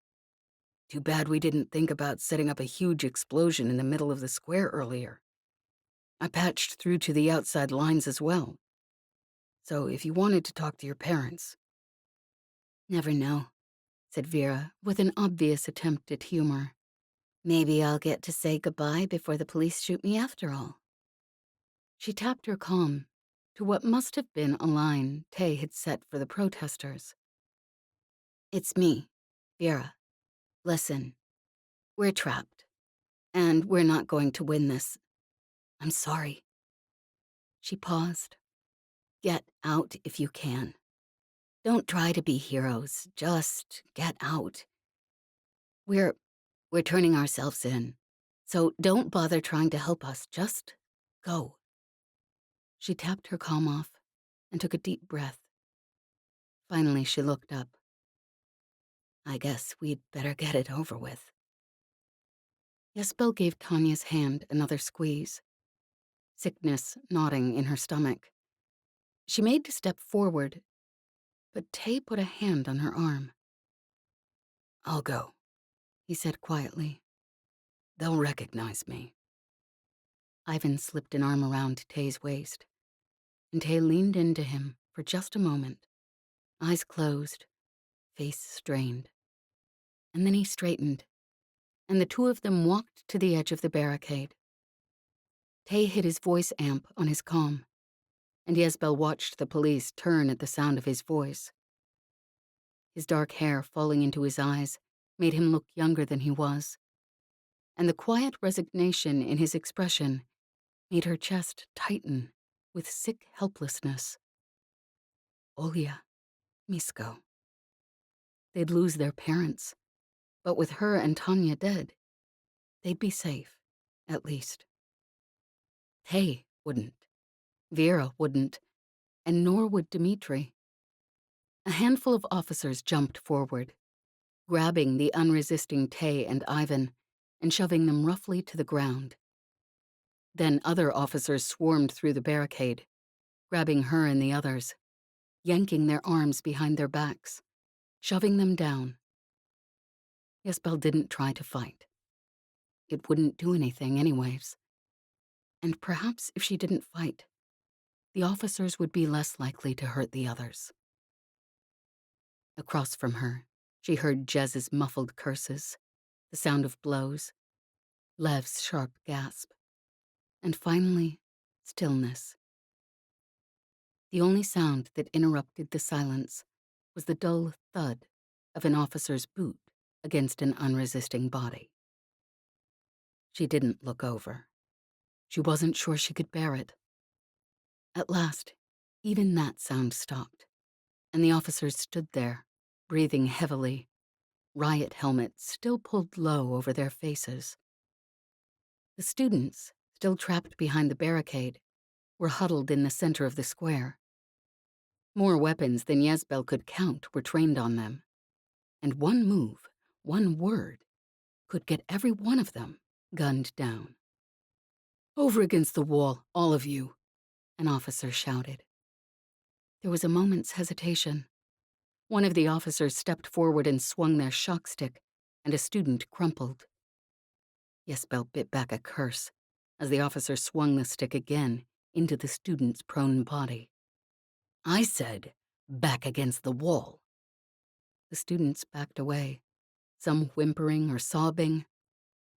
Too bad we didn't think about setting up a huge explosion in the middle of the square earlier. I patched through to the outside lines as well. So if you wanted to talk to your parents... Never know, said Vera, with an obvious attempt at humor. Maybe I'll get to say goodbye before the police shoot me after all. She tapped her comm to what must have been a line Tay had set for the protesters. It's me, Vera. Listen, we're trapped, and we're not going to win this. I'm sorry. She paused. Get out if you can. Don't try to be heroes, just get out. We're turning ourselves in, so don't bother trying to help us, just go. She tapped her comm off and took a deep breath. Finally, she looked up. I guess we'd better get it over with. Ysbel gave Tanya's hand another squeeze, sickness knotting in her stomach. She made to step forward, but Tay put a hand on her arm. I'll go, he said quietly. They'll recognize me. Ivan slipped an arm around Tay's waist, and Tay leaned into him for just a moment, eyes closed, face strained. And then he straightened, and the two of them walked to the edge of the barricade. Tay hit his voice amp on his comm, and Ysbel watched the police turn at the sound of his voice. His dark hair falling into his eyes made him look younger than he was, and the quiet resignation in his expression made her chest tighten with sick helplessness. Olya, Misko. They'd lose their parents, but with her and Tanya dead, they'd be safe, at least. Tay wouldn't. Vera wouldn't, and nor would Dmitri. A handful of officers jumped forward, grabbing the unresisting Tay and Ivan and shoving them roughly to the ground. Then other officers swarmed through the barricade, grabbing her and the others, yanking their arms behind their backs, shoving them down. Ysbel didn't try to fight. It wouldn't do anything anyways. And perhaps if she didn't fight, the officers would be less likely to hurt the others. Across from her, she heard Jez's muffled curses, the sound of blows, Lev's sharp gasp, and finally, stillness. The only sound that interrupted the silence was the dull thud of an officer's boot against an unresisting body. She didn't look over. She wasn't sure she could bear it. At last, even that sound stopped, and the officers stood there, breathing heavily, riot helmets still pulled low over their faces. The students, still trapped behind the barricade, were huddled in the center of the square. More weapons than Ysbel could count were trained on them, and one move, one word, could get every one of them gunned down. Over against the wall, all of you, an officer shouted. There was a moment's hesitation. One of the officers stepped forward and swung their shock stick, and a student crumpled. Ysbel bit back a curse as the officer swung the stick again into the student's prone body. I said, back against the wall. The students backed away, some whimpering or sobbing,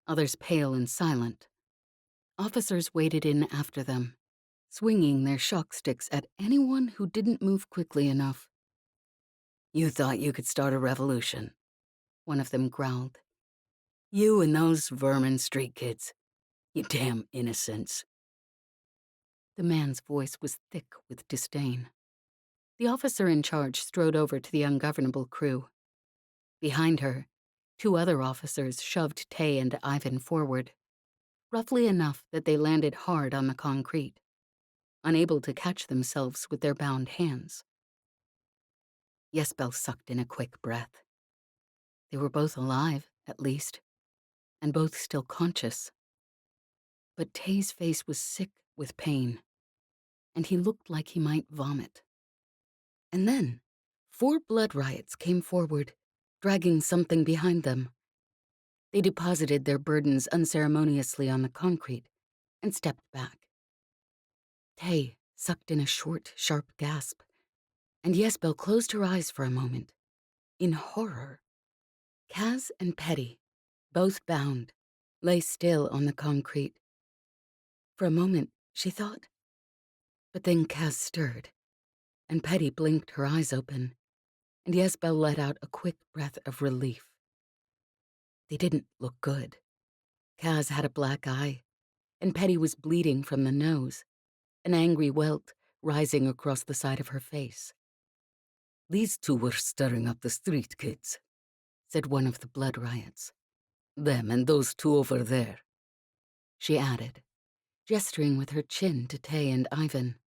others pale and silent. Officers waded in after them, swinging their shock sticks at anyone who didn't move quickly enough. You thought you could start a revolution, one of them growled. You and those vermin street kids. You damn innocents. The man's voice was thick with disdain. The officer in charge strode over to the Ungovernable crew. Behind her, two other officers shoved Tay and Ivan forward, roughly enough that they landed hard on the concrete, unable to catch themselves with their bound hands. Ysbel sucked in a quick breath. They were both alive, at least, and both still conscious. But Tay's face was sick with pain, and he looked like he might vomit. And then, 4 blood riots came forward, dragging something behind them. They deposited their burdens unceremoniously on the concrete and stepped back. Tay sucked in a short, sharp gasp, and Ysbel closed her eyes for a moment, in horror. Kaz and Petty, both bound, lay still on the concrete. For a moment, she thought. But then Kaz stirred, and Petty blinked her eyes open, and Ysbel let out a quick breath of relief. They didn't look good. Kaz had a black eye, and Petty was bleeding from the nose, an angry welt rising across the side of her face. "These 2 were stirring up the street kids," said one of the blood riots. "Them and those 2 over there," she added, gesturing with her chin to Tay and Ivan.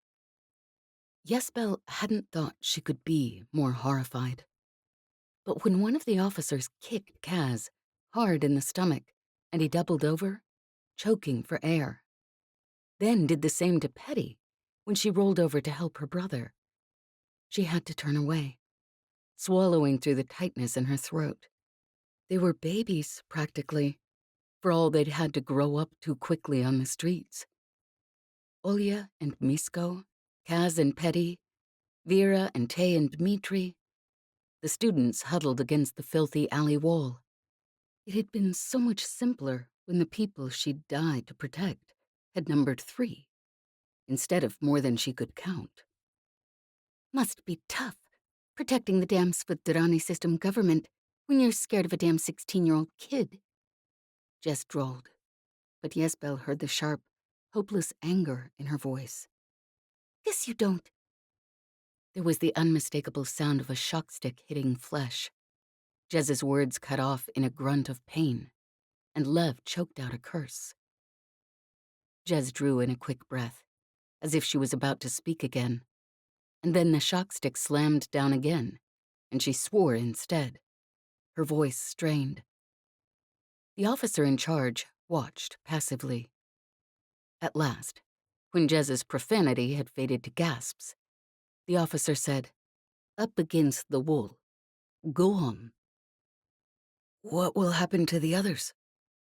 Ysbel hadn't thought she could be more horrified. But when one of the officers kicked Kaz hard in the stomach and he doubled over, choking for air, then did the same to Petty when she rolled over to help her brother, she had to turn away, swallowing through the tightness in her throat. They were babies, practically, for all they'd had to grow up too quickly on the streets. Olya and Misko, Kaz and Petty, Vera and Tay and Dmitri, the students huddled against the filthy alley wall. It had been so much simpler when the people she'd died to protect had numbered 3, instead of more than she could count. Must be tough, protecting the damn Svodrani System government when you're scared of a damn 16-year-old kid. Jez drawled, but Ysbel heard the sharp, hopeless anger in her voice. Guess you don't. There was the unmistakable sound of a shock stick hitting flesh. Jez's words cut off in a grunt of pain, and Lev choked out a curse. Jez drew in a quick breath, as if she was about to speak again, and then the shock stick slammed down again, and she swore instead, her voice strained. The officer in charge watched passively. At last, when Jez's profanity had faded to gasps, the officer said, "Up against the wall. Go on." "What will happen to the others?"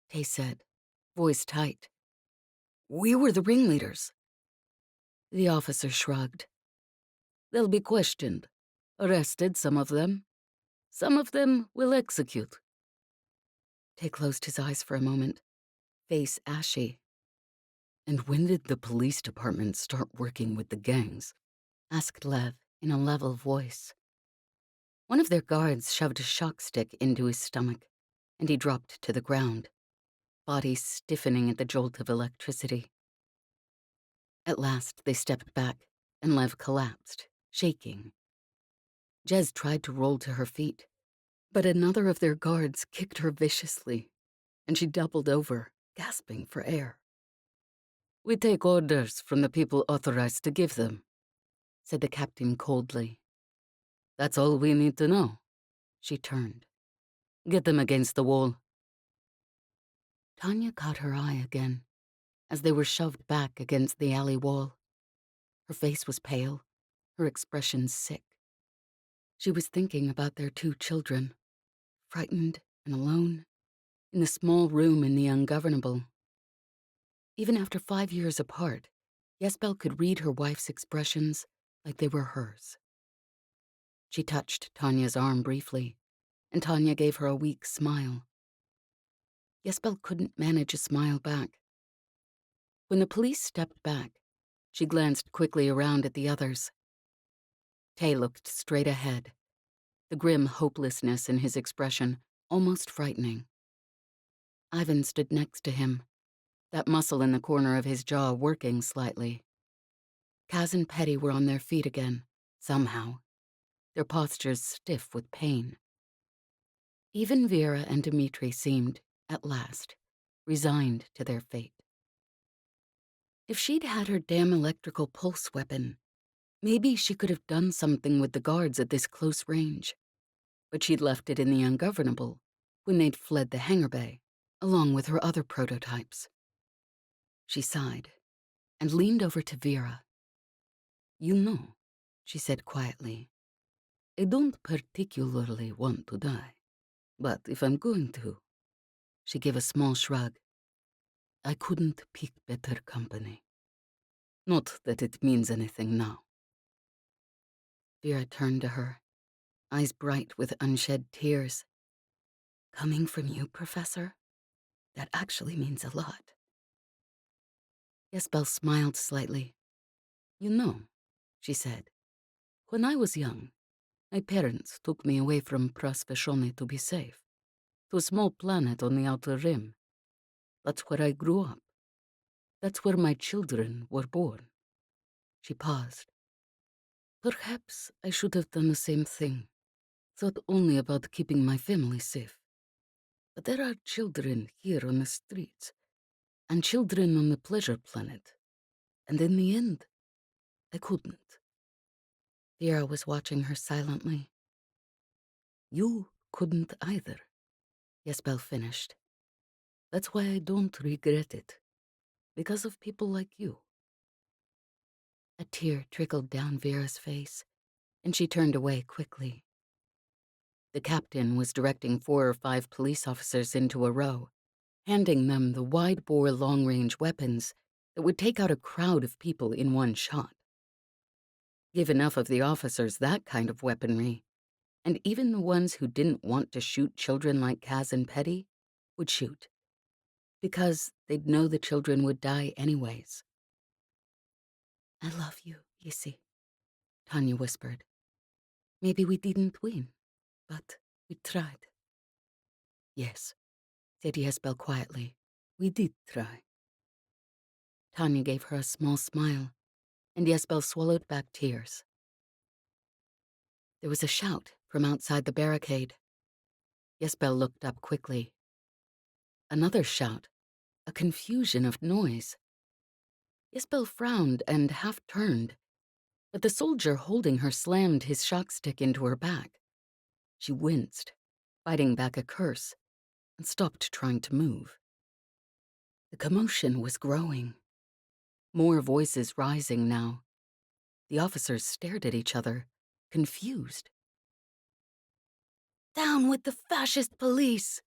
Tay said, voice tight. "We were the ringleaders." The officer shrugged. "They'll be questioned, arrested, some of them. Some of them will execute." Tay closed his eyes for a moment, face ashy. "And when did the police department start working with the gangs?" asked Lev in a level voice. One of their guards shoved a shock stick into his stomach, and he dropped to the ground, body stiffening at the jolt of electricity. At last they stepped back, and Lev collapsed, shaking. Jez tried to roll to her feet, but another of their guards kicked her viciously, and she doubled over, gasping for air. "We take orders from the people authorized to give them," said the captain coldly. "That's all we need to know." She turned. "Get them against the wall." Tanya caught her eye again, as they were shoved back against the alley wall. Her face was pale, her expression sick. She was thinking about their 2 children, frightened and alone, in the small room in the Ungovernable. Even after 5 years apart, Ysbel could read her wife's expressions like they were hers. She touched Tanya's arm briefly, and Tanya gave her a weak smile. Ysbel couldn't manage a smile back. When the police stepped back, she glanced quickly around at the others. Tay looked straight ahead, the grim hopelessness in his expression almost frightening. Ivan stood next to him, that muscle in the corner of his jaw working slightly. Kaz and Petty were on their feet again, somehow, their postures stiff with pain. Even Vera and Dmitri seemed, at last, resigned to their fate. If she'd had her damn electrical pulse weapon, Maybe she could have done something with the guards at this close range, but she'd left it in the Ungovernable when they'd fled the hangar bay, along with her other prototypes. She sighed and leaned over to Vera. "You know," she said quietly, "I don't particularly want to die, but if I'm going to," she gave a small shrug, "I couldn't pick better company. Not that it means anything now." Vera turned to her, eyes bright with unshed tears. "Coming from you, Professor, that actually means a lot." Ysbel smiled slightly. "You know," she said, "when I was young, my parents took me away from Prasvishoni to be safe, to a small planet on the outer rim. That's where I grew up. That's where my children were born." She paused. "Perhaps I should have done the same thing, thought only about keeping my family safe. But there are children here on the streets, and children on the pleasure planet, and in the end, I couldn't." Vera was watching her silently. "You couldn't either," Ysbel finished. "That's why I don't regret it, because of people like you." A tear trickled down Vera's face, and she turned away quickly. The captain was directing 4 or 5 police officers into a row, handing them the wide-bore long-range weapons that would take out a crowd of people in one shot. Give enough of the officers that kind of weaponry, and even the ones who didn't want to shoot children like Kaz and Petty would shoot, because they'd know the children would die anyways. "I love you, Yissi," Tanya whispered. "Maybe we didn't win, but we tried." "Yes," said Ysbel quietly. "We did try." Tanya gave her a small smile, and Ysbel swallowed back tears. There was a shout from outside the barricade. Ysbel looked up quickly. Another shout, a confusion of noise. Ysbel frowned and half turned, but the soldier holding her slammed his shock stick into her back. She winced, fighting back a curse, and stopped trying to move. The commotion was growing. More voices rising now. The officers stared at each other, confused. "Down with the fascist police!"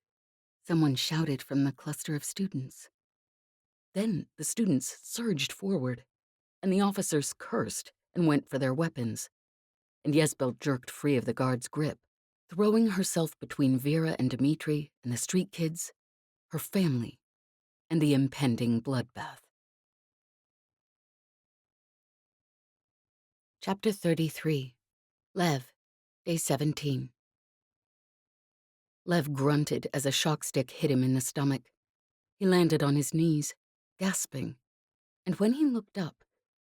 someone shouted from the cluster of students. Then the students surged forward, and the officers cursed and went for their weapons, and Ysbel jerked free of the guard's grip, throwing herself between Vera and Dmitri and the street kids, her family, and the impending bloodbath. Chapter 33. Lev, Day 17. Lev grunted as a shock stick hit him in the stomach. He landed on his knees, gasping, and when he looked up,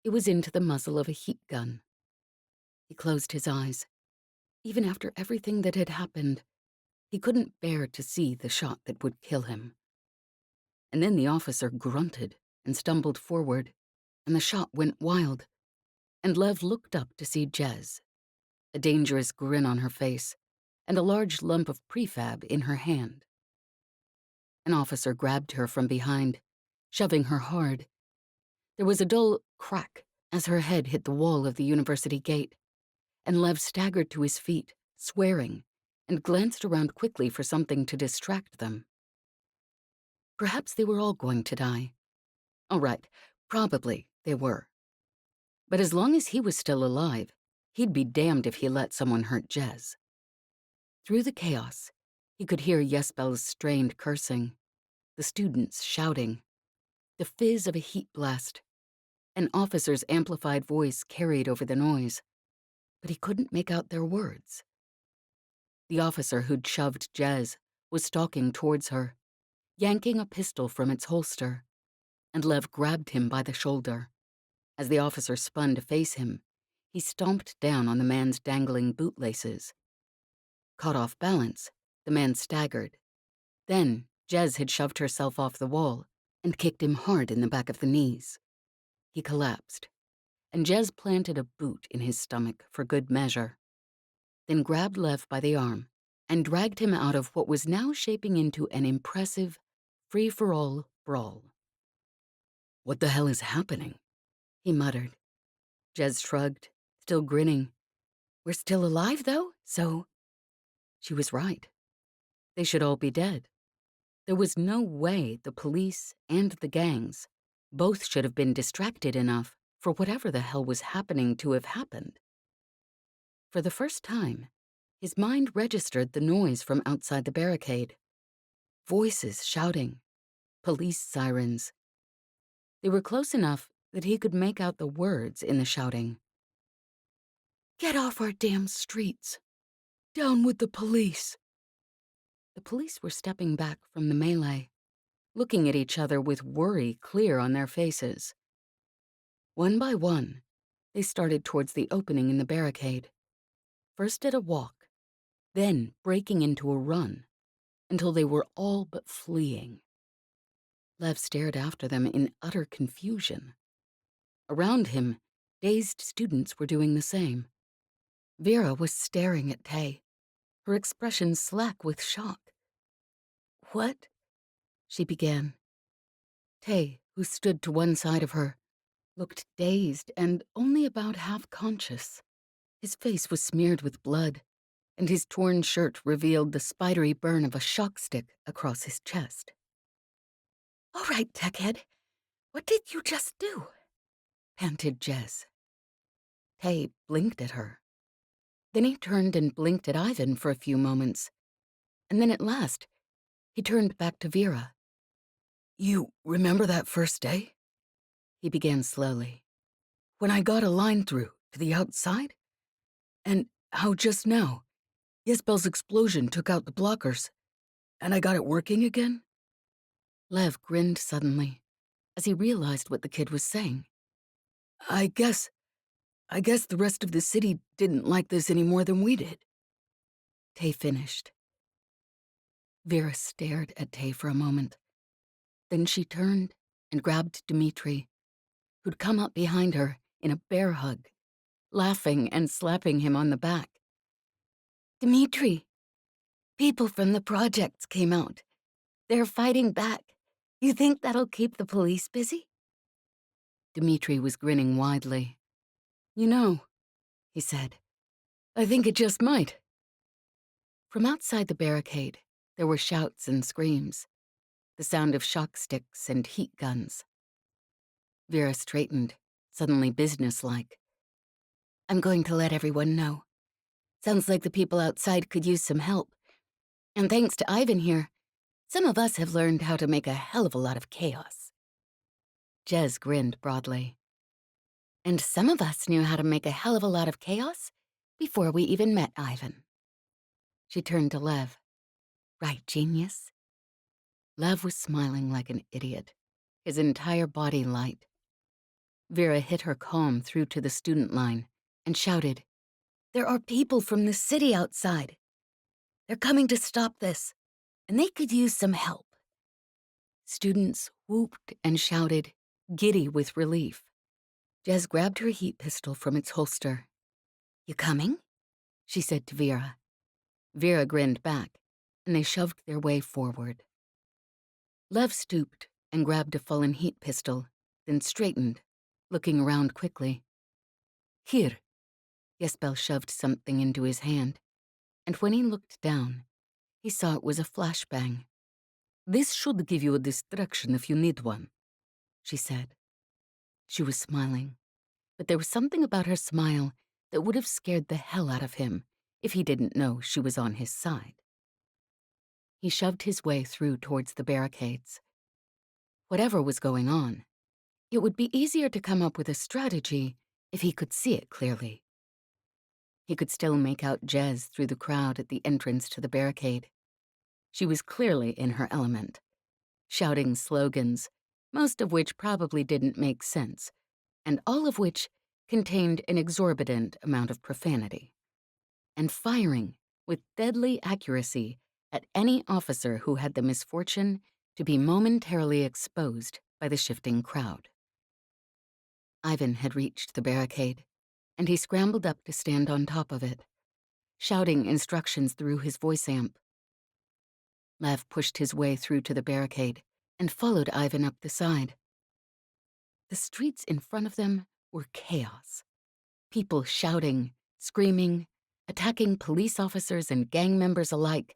it was into the muzzle of a heat gun. He closed his eyes. Even after everything that had happened, he couldn't bear to see the shot that would kill him. And then the officer grunted and stumbled forward, and the shot went wild, and Lev looked up to see Jez, a dangerous grin on her face, and a large lump of prefab in her hand. An officer grabbed her from behind, shoving her hard. There was a dull crack as her head hit the wall of the university gate, and Lev staggered to his feet, swearing, and glanced around quickly for something to distract them. Perhaps they were all going to die. All right, probably they were. But as long as he was still alive, he'd be damned if he let someone hurt Jez. Through the chaos, he could hear Ysbel's strained cursing, the students shouting, the fizz of a heat blast. An officer's amplified voice carried over the noise, but he couldn't make out their words. The officer who'd shoved Jez was stalking towards her, yanking a pistol from its holster, and Lev grabbed him by the shoulder. As the officer spun to face him, he stomped down on the man's dangling bootlaces. Caught off balance, the man staggered. Then Jez had shoved herself off the wall and kicked him hard in the back of the knees. He collapsed, and Jez planted a boot in his stomach for good measure, then grabbed Lev by the arm and dragged him out of what was now shaping into an impressive, free-for-all brawl. What the hell is happening? He muttered. Jez shrugged, still grinning. We're still alive, though, so... She was right. They should all be dead. There was no way the police and the gangs both should have been distracted enough for whatever the hell was happening to have happened. For the first time, his mind registered the noise from outside the barricade. Voices shouting. Police sirens. They were close enough that he could make out the words in the shouting. Get off our damn streets. Down with the police. The police were stepping back from the melee, looking at each other with worry clear on their faces. One by one, they started towards the opening in the barricade, first at a walk, then breaking into a run, until they were all but fleeing. Lev stared after them in utter confusion. Around him, dazed students were doing the same. Vera was staring at Tay, her expression slack with shock. What? She began. Tay, who stood to one side of her, looked dazed and only about half conscious. His face was smeared with blood, and his torn shirt revealed the spidery burn of a shock stick across his chest. All right, techhead, what did you just do? Panted Jez. Tay blinked at her. Then he turned and blinked at Ivan for a few moments, and then at last, he turned back to Vera. You remember that first day? He began slowly. When I got a line through to the outside? And how just now, Ysbel's explosion took out the blockers, and I got it working again? Lev grinned suddenly as he realized what the kid was saying. I guess the rest of the city didn't like this any more than we did. Tay finished. Vera stared at Tay for a moment. Then she turned and grabbed Dmitri, who'd come up behind her in a bear hug, laughing and slapping him on the back. Dmitri, people from the projects came out. They're fighting back. You think that'll keep the police busy? Dmitri was grinning widely. You know, he said, I think it just might. From outside the barricade, there were shouts and screams, the sound of shock sticks and heat guns. Vera straightened, suddenly businesslike. I'm going to let everyone know. Sounds like the people outside could use some help. And thanks to Ivan here, some of us have learned how to make a hell of a lot of chaos. Jez grinned broadly. And some of us knew how to make a hell of a lot of chaos before we even met Ivan. She turned to Lev. Right, genius? Lev was smiling like an idiot, his entire body light. Vera hit her calm through to the student line and shouted, There are people from the city outside. They're coming to stop this, and they could use some help. Students whooped and shouted, giddy with relief. Jez grabbed her heat pistol from its holster. You coming? She said to Vera. Vera grinned back, and they shoved their way forward. Lev stooped and grabbed a fallen heat pistol, then straightened, looking around quickly. Here. Ysbel shoved something into his hand, and when he looked down, he saw it was a flashbang. This should give you a distraction if you need one, she said. She was smiling, but there was something about her smile that would have scared the hell out of him if he didn't know she was on his side. He shoved his way through towards the barricades. Whatever was going on, it would be easier to come up with a strategy if he could see it clearly. He could still make out Jez through the crowd at the entrance to the barricade. She was clearly in her element, shouting slogans, most of which probably didn't make sense, and all of which contained an exorbitant amount of profanity, and firing with deadly accuracy at any officer who had the misfortune to be momentarily exposed by the shifting crowd. Ivan had reached the barricade, and he scrambled up to stand on top of it, shouting instructions through his voice amp. Lev pushed his way through to the barricade and followed Ivan up the side. The streets in front of them were chaos. People shouting, screaming, attacking police officers and gang members alike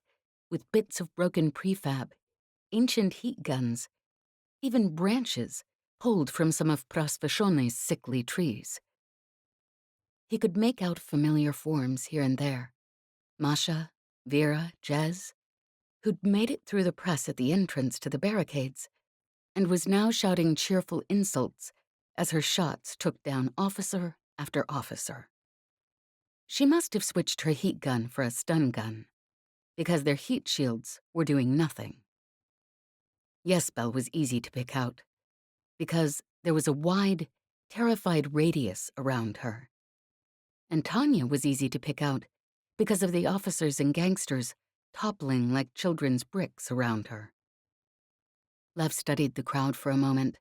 with bits of broken prefab, ancient heat guns, even branches pulled from some of Prasvishoni's sickly trees. He could make out familiar forms here and there. Masha, Vera, Jez, who'd made it through the press at the entrance to the barricades and was now shouting cheerful insults as her shots took down officer after officer. She must have switched her heat gun for a stun gun, because their heat shields were doing nothing. Ysbel was easy to pick out, because there was a wide, terrified radius around her. And Tanya was easy to pick out because of the officers and gangsters toppling like children's bricks around her. Lev studied the crowd for a moment,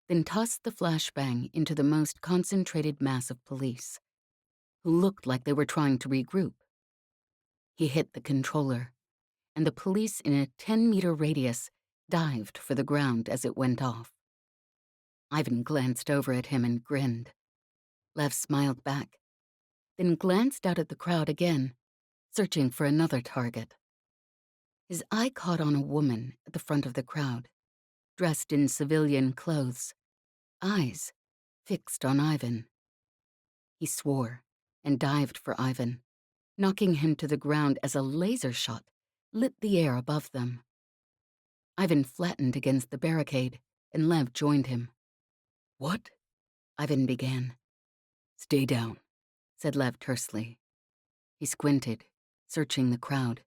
then tossed the flashbang into the most concentrated mass of police, who looked like they were trying to regroup. He hit the controller, and the police in a 10-meter radius dived for the ground as it went off. Ivan glanced over at him and grinned. Lev smiled back, then glanced out at the crowd again, searching for another target. His eye caught on a woman at the front of the crowd, dressed in civilian clothes, eyes fixed on Ivan. He swore and dived for Ivan, knocking him to the ground as a laser shot lit the air above them. Ivan flattened against the barricade, and Lev joined him. What? Ivan began. Stay down, said Lev tersely. He squinted, searching the crowd.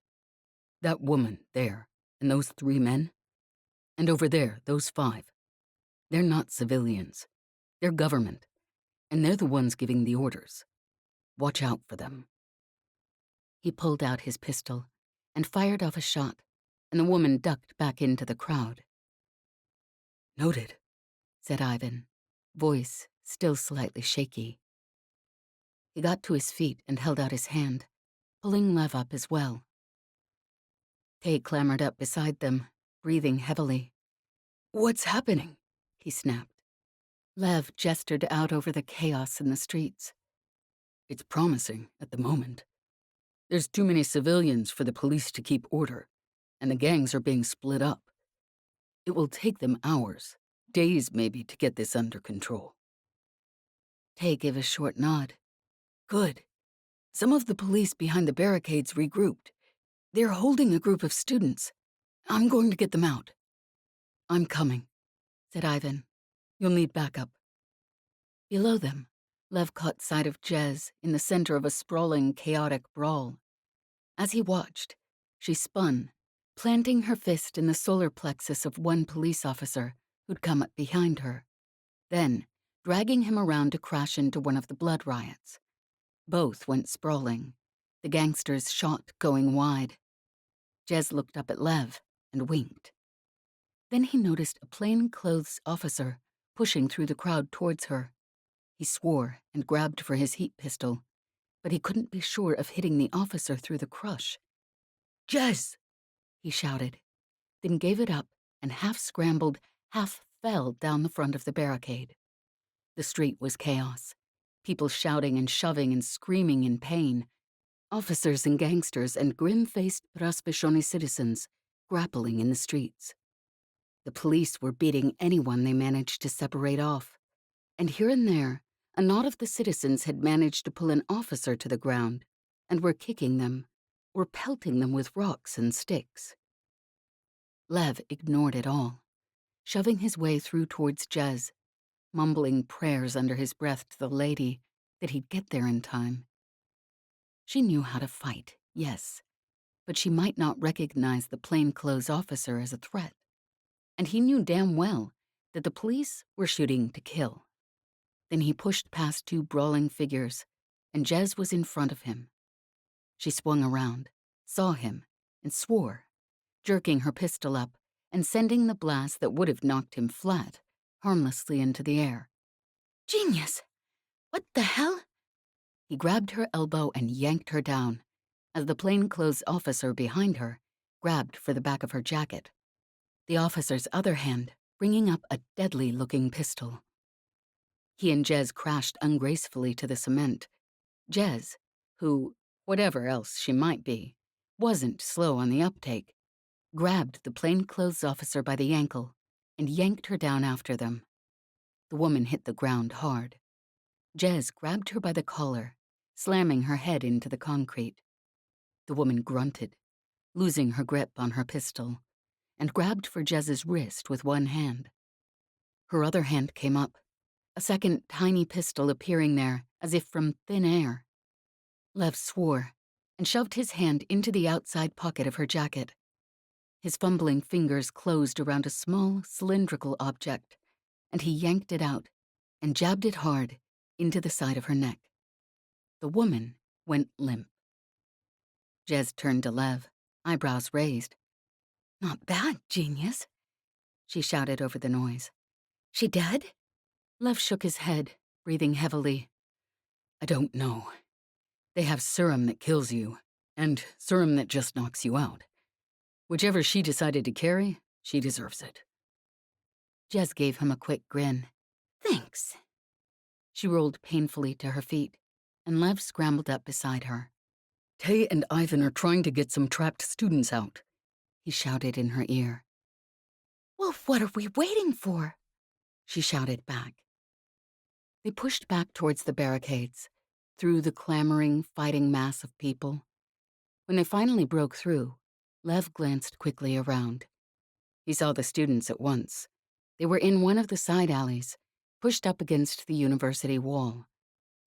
That woman there, and those 3 men? And over there, those 5. They're not civilians. They're government, and they're the ones giving the orders. Watch out for them. He pulled out his pistol and fired off a shot, and the woman ducked back into the crowd. Noted, said Ivan, voice still slightly shaky. He got to his feet and held out his hand, pulling Lev up as well. Tay clambered up beside them, breathing heavily. What's happening? He snapped. Lev gestured out over the chaos in the streets. It's promising at the moment. There's too many civilians for the police to keep order, and the gangs are being split up. It will take them hours, days maybe, to get this under control. Tay gave a short nod. Good. Some of the police behind the barricades regrouped. They're holding a group of students. I'm going to get them out. I'm coming, said Ivan. You'll need backup. Below them, Lev caught sight of Jez in the center of a sprawling, chaotic brawl. As he watched, she spun, planting her fist in the solar plexus of one police officer who'd come up behind her, then dragging him around to crash into one of the blood riots. Both went sprawling, the gangsters' shot going wide. Jez looked up at Lev and winked. Then he noticed a plainclothes officer pushing through the crowd towards her. He swore and grabbed for his heat pistol, but he couldn't be sure of hitting the officer through the crush. Jez! He shouted, then gave it up and half scrambled, half fell down the front of the barricade. The street was chaos, people shouting and shoving and screaming in pain, officers and gangsters and grim-faced Prasvishoni citizens grappling in the streets. The police were beating anyone they managed to separate off, and here and there, a knot of the citizens had managed to pull an officer to the ground and were kicking them, or pelting them with rocks and sticks. Lev ignored it all, shoving his way through towards Jez, mumbling prayers under his breath to the lady that he'd get there in time. She knew how to fight, yes, but she might not recognize the plainclothes officer as a threat. And he knew damn well that the police were shooting to kill. Then he pushed past 2 brawling figures, and Jez was in front of him. She swung around, saw him, and swore, jerking her pistol up and sending the blast that would have knocked him flat harmlessly into the air. Genius! What the hell? He grabbed her elbow and yanked her down, as the plainclothes officer behind her grabbed for the back of her jacket, the officer's other hand bringing up a deadly-looking pistol. He and Jez crashed ungracefully to the cement. Jez, who, whatever else she might be, wasn't slow on the uptake, grabbed the plainclothes officer by the ankle and yanked her down after them. The woman hit the ground hard. Jez grabbed her by the collar, slamming her head into the concrete. The woman grunted, losing her grip on her pistol, and grabbed for Jez's wrist with one hand. Her other hand came up, a second tiny pistol appearing there as if from thin air. Lev swore and shoved his hand into the outside pocket of her jacket. His fumbling fingers closed around a small, cylindrical object, and he yanked it out and jabbed it hard into the side of her neck. The woman went limp. Jez turned to Lev, eyebrows raised. Not bad, genius, she shouted over the noise. She dead? Lev shook his head, breathing heavily. I don't know. They have serum that kills you, and serum that just knocks you out. Whichever she decided to carry, she deserves it. Jez gave him a quick grin. Thanks. She rolled painfully to her feet, and Lev scrambled up beside her. Tay and Ivan are trying to get some trapped students out, he shouted in her ear. Well, what are we waiting for? She shouted back. They pushed back towards the barricades, through the clamoring, fighting mass of people. When they finally broke through, Lev glanced quickly around. He saw the students at once. They were in one of the side alleys, pushed up against the university wall.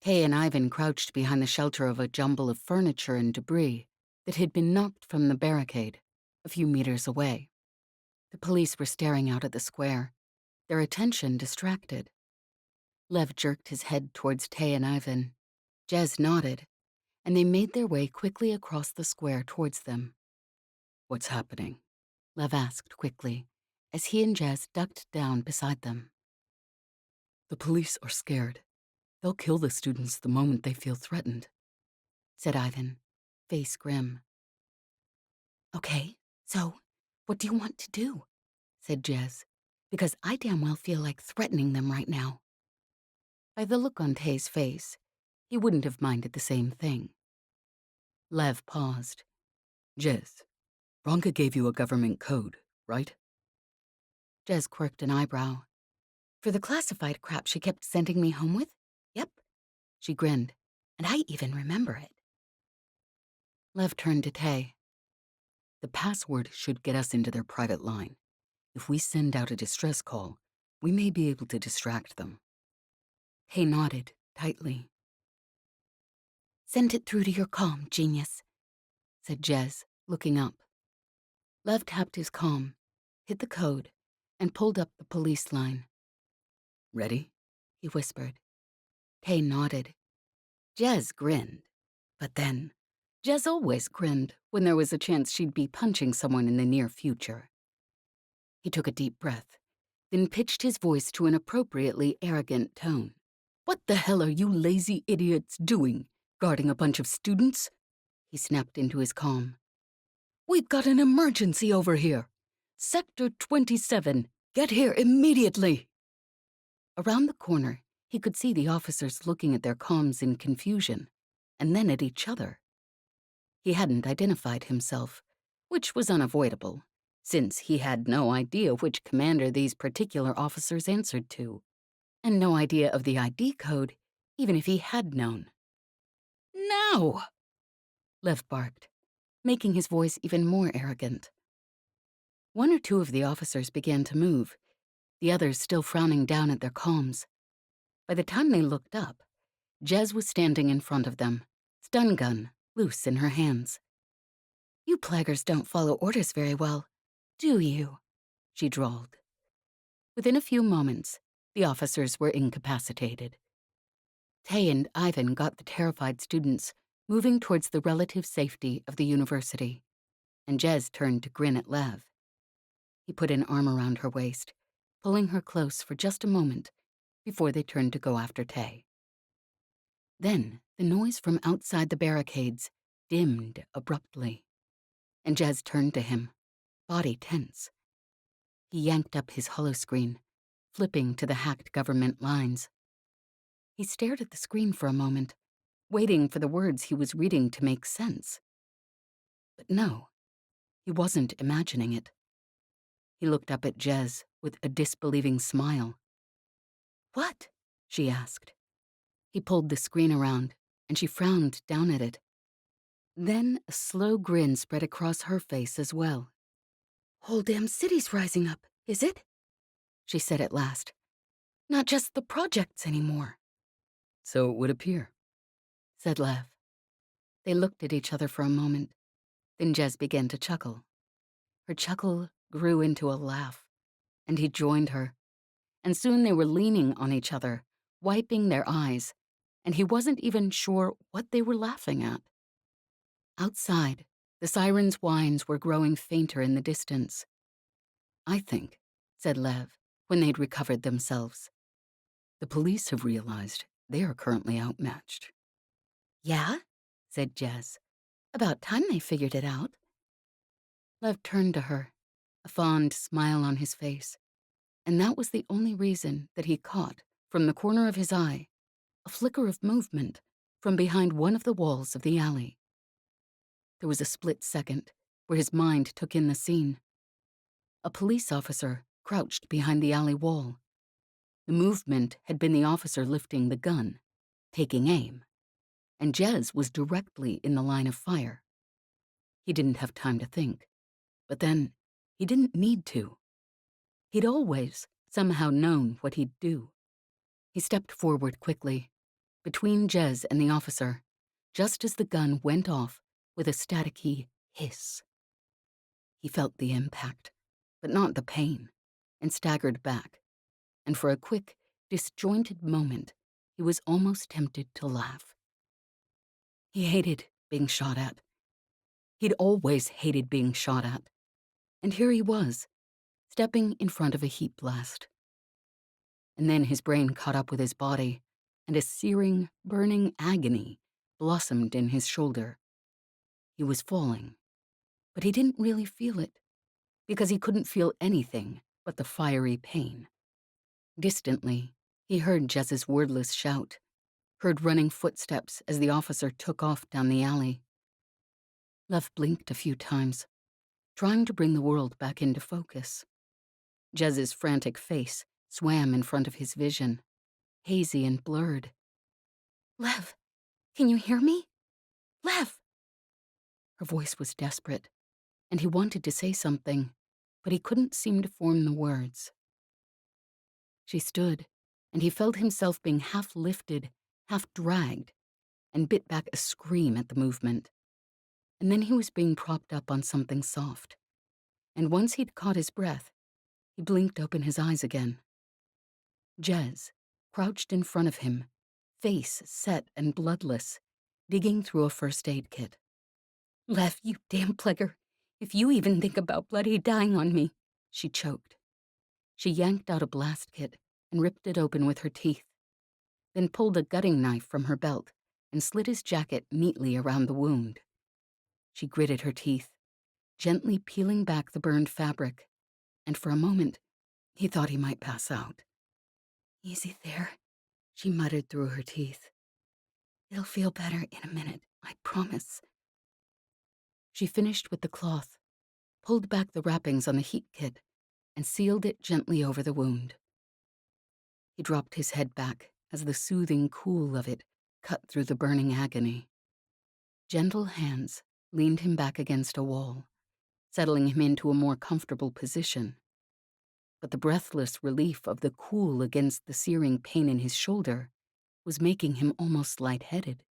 Tay and Ivan crouched behind the shelter of a jumble of furniture and debris that had been knocked from the barricade, a few meters away. The police were staring out at the square, their attention distracted. Lev jerked his head towards Tay and Ivan. Jez nodded, and they made their way quickly across the square towards them. What's happening? Lev asked quickly, as he and Jez ducked down beside them. The police are scared. They'll kill the students the moment they feel threatened, said Ivan, face grim. Okay, so what do you want to do? Said Jez, because I damn well feel like threatening them right now. By the look on Tay's face, he wouldn't have minded the same thing. Lev paused. Jez, Bronca gave you a government code, right? Jez quirked an eyebrow. For the classified crap she kept sending me home with? Yep. She grinned, and I even remember it. Lev turned to Tay. The password should get us into their private line. If we send out a distress call, we may be able to distract them. Tay nodded tightly. Send it through to your comm, genius, said Jez, looking up. Lev tapped his comm, hit the code, and pulled up the police line. Ready? He whispered. Tay nodded. Jez grinned. But then, Jez always grinned when there was a chance she'd be punching someone in the near future. He took a deep breath, then pitched his voice to an appropriately arrogant tone. What the hell are you lazy idiots doing, guarding a bunch of students? He snapped into his comm. We've got an emergency over here. Sector 27, get here immediately. Around the corner, he could see the officers looking at their comms in confusion, and then at each other. He hadn't identified himself, which was unavoidable, since he had no idea which commander these particular officers answered to, and no idea of the ID code, even if he had known. Now! Lev barked, making his voice even more arrogant. One or two of the officers began to move, the others still frowning down at their comms. By the time they looked up, Jez was standing in front of them, stun gun loose in her hands. You plaggers don't follow orders very well, do you? She drawled. Within a few moments, the officers were incapacitated. Tay and Ivan got the terrified students moving towards the relative safety of the university, and Jez turned to grin at Lev. He put an arm around her waist, pulling her close for just a moment before they turned to go after Tay. Then the noise from outside the barricades dimmed abruptly, and Jez turned to him, body tense. He yanked up his holoscreen, flipping to the hacked government lines. He stared at the screen for a moment, waiting for the words he was reading to make sense. But no, he wasn't imagining it. He looked up at Jez with a disbelieving smile. "What?" she asked. He pulled the screen around, and she frowned down at it. Then a slow grin spread across her face as well. "Whole damn city's rising up, is it?" she said at last. "Not just the projects anymore." "So it would appear," said Lev. They looked at each other for a moment. Then Jez began to chuckle. Her chuckle grew into a laugh, and he joined her. And soon they were leaning on each other, wiping their eyes, and he wasn't even sure what they were laughing at. Outside, the sirens' whines were growing fainter in the distance. "I think," said Lev, when they'd recovered themselves, "the police have realized they are currently outmatched." "Yeah?" said Jez. "About time they figured it out." Lev turned to her, a fond smile on his face, and that was the only reason that he caught, from the corner of his eye, a flicker of movement from behind one of the walls of the alley. There was a split second where his mind took in the scene. A police officer crouched behind the alley wall. The movement had been the officer lifting the gun, taking aim, and Jez was directly in the line of fire. He didn't have time to think, but then he didn't need to. He'd always somehow known what he'd do. He stepped forward quickly, between Jez and the officer, just as the gun went off with a staticky hiss. He felt the impact, but not the pain, and staggered back, and for a quick, disjointed moment, he was almost tempted to laugh. He hated being shot at. He'd always hated being shot at. And here he was, stepping in front of a heat blast. And then his brain caught up with his body, and a searing, burning agony blossomed in his shoulder. He was falling, but he didn't really feel it, because he couldn't feel anything but the fiery pain. Distantly, he heard Jez's wordless shout, heard running footsteps as the officer took off down the alley. Lev blinked a few times, trying to bring the world back into focus. Jez's frantic face swam in front of his vision, hazy and blurred. "Lev, can you hear me? Lev!" Her voice was desperate, and he wanted to say something, but he couldn't seem to form the words. She stood, and he felt himself being half lifted, half dragged, and bit back a scream at the movement. And then he was being propped up on something soft. And once he'd caught his breath, he blinked open his eyes again. Jez, crouched in front of him, face set and bloodless, digging through a first aid kit. "Lev, you damn plugger. If you even think about bloody dying on me," she choked. She yanked out a blast kit and ripped it open with her teeth, then pulled a gutting knife from her belt and slit his jacket neatly around the wound. She gritted her teeth, gently peeling back the burned fabric, and for a moment, he thought he might pass out. "Easy there," she muttered through her teeth. "It'll feel better in a minute, I promise." She finished with the cloth, pulled back the wrappings on the heat kit, and sealed it gently over the wound. He dropped his head back as the soothing cool of it cut through the burning agony. Gentle hands leaned him back against a wall, settling him into a more comfortable position. But the breathless relief of the cool against the searing pain in his shoulder was making him almost lightheaded.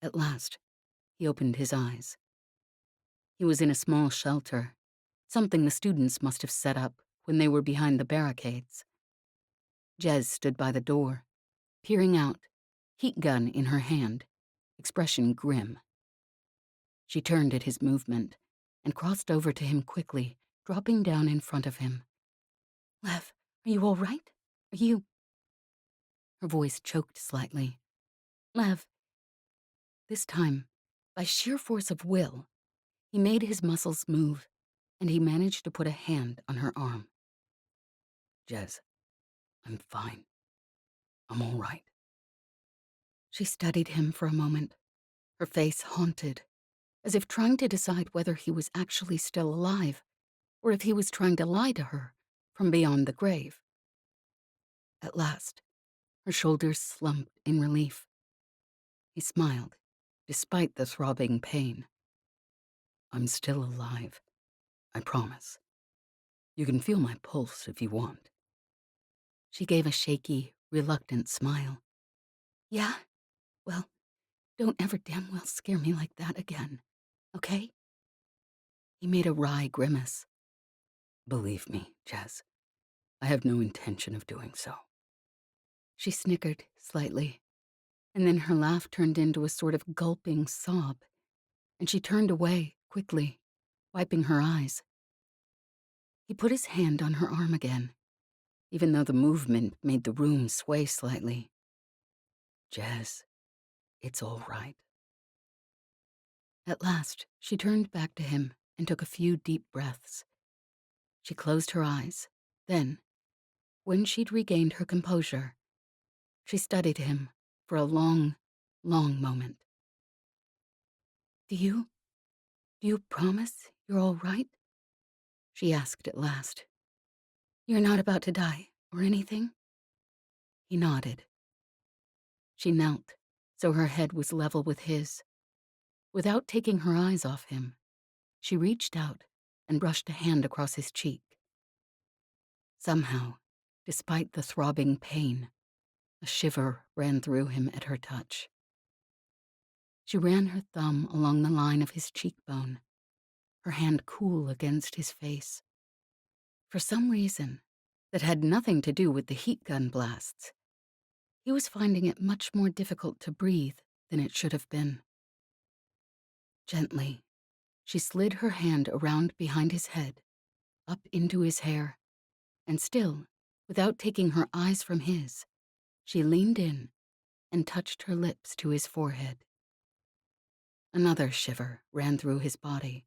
At last, he opened his eyes. He was in a small shelter, something the students must have set up when they were behind the barricades. Jez stood by the door, peering out, heat gun in her hand, expression grim. She turned at his movement and crossed over to him quickly, dropping down in front of him. "Lev, are you all right? Are you..." Her voice choked slightly. Lev. This time, by sheer force of will, he made his muscles move, and he managed to put a hand on her arm. Jez, I'm fine. I'm all right. She studied him for a moment, her face haunted, as if trying to decide whether he was actually still alive, or if he was trying to lie to her from beyond the grave. At last, her shoulders slumped in relief. He smiled, despite the throbbing pain. I'm still alive. I promise. You can feel my pulse if you want. She gave a shaky, reluctant smile. Yeah? Well, don't ever damn well scare me like that again, okay? He made a wry grimace. Believe me, Jez, I have no intention of doing so. She snickered slightly, and then her laugh turned into a sort of gulping sob, and she turned away quickly, wiping her eyes. He put his hand on her arm again, even though the movement made the room sway slightly. Jez, it's all right. At last, she turned back to him and took a few deep breaths. She closed her eyes. Then, when she'd regained her composure, she studied him for a long, long moment. Do you promise you're all right? She asked at last. You're not about to die or anything? He nodded. She knelt, so her head was level with his. Without taking her eyes off him, she reached out and brushed a hand across his cheek. Somehow, despite the throbbing pain, a shiver ran through him at her touch. She ran her thumb along the line of his cheekbone, her hand cool against his face. For some reason that had nothing to do with the heat gun blasts, he was finding it much more difficult to breathe than it should have been. Gently, she slid her hand around behind his head, up into his hair, and still, without taking her eyes from his, she leaned in and touched her lips to his forehead. Another shiver ran through his body,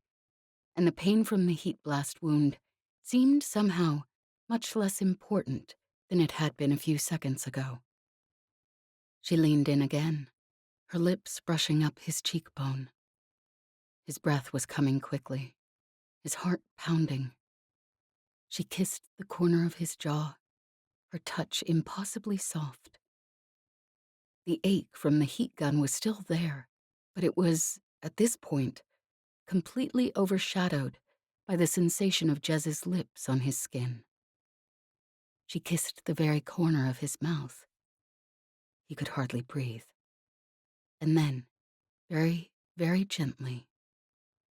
and the pain from the heat blast wound seemed somehow much less important than it had been a few seconds ago. She leaned in again, her lips brushing up his cheekbone. His breath was coming quickly, his heart pounding. She kissed the corner of his jaw, her touch impossibly soft. The ache from the heat gun was still there, but it was, at this point, completely overshadowed by the sensation of Jez's lips on his skin. She kissed the very corner of his mouth. He could hardly breathe. And then, very, very gently,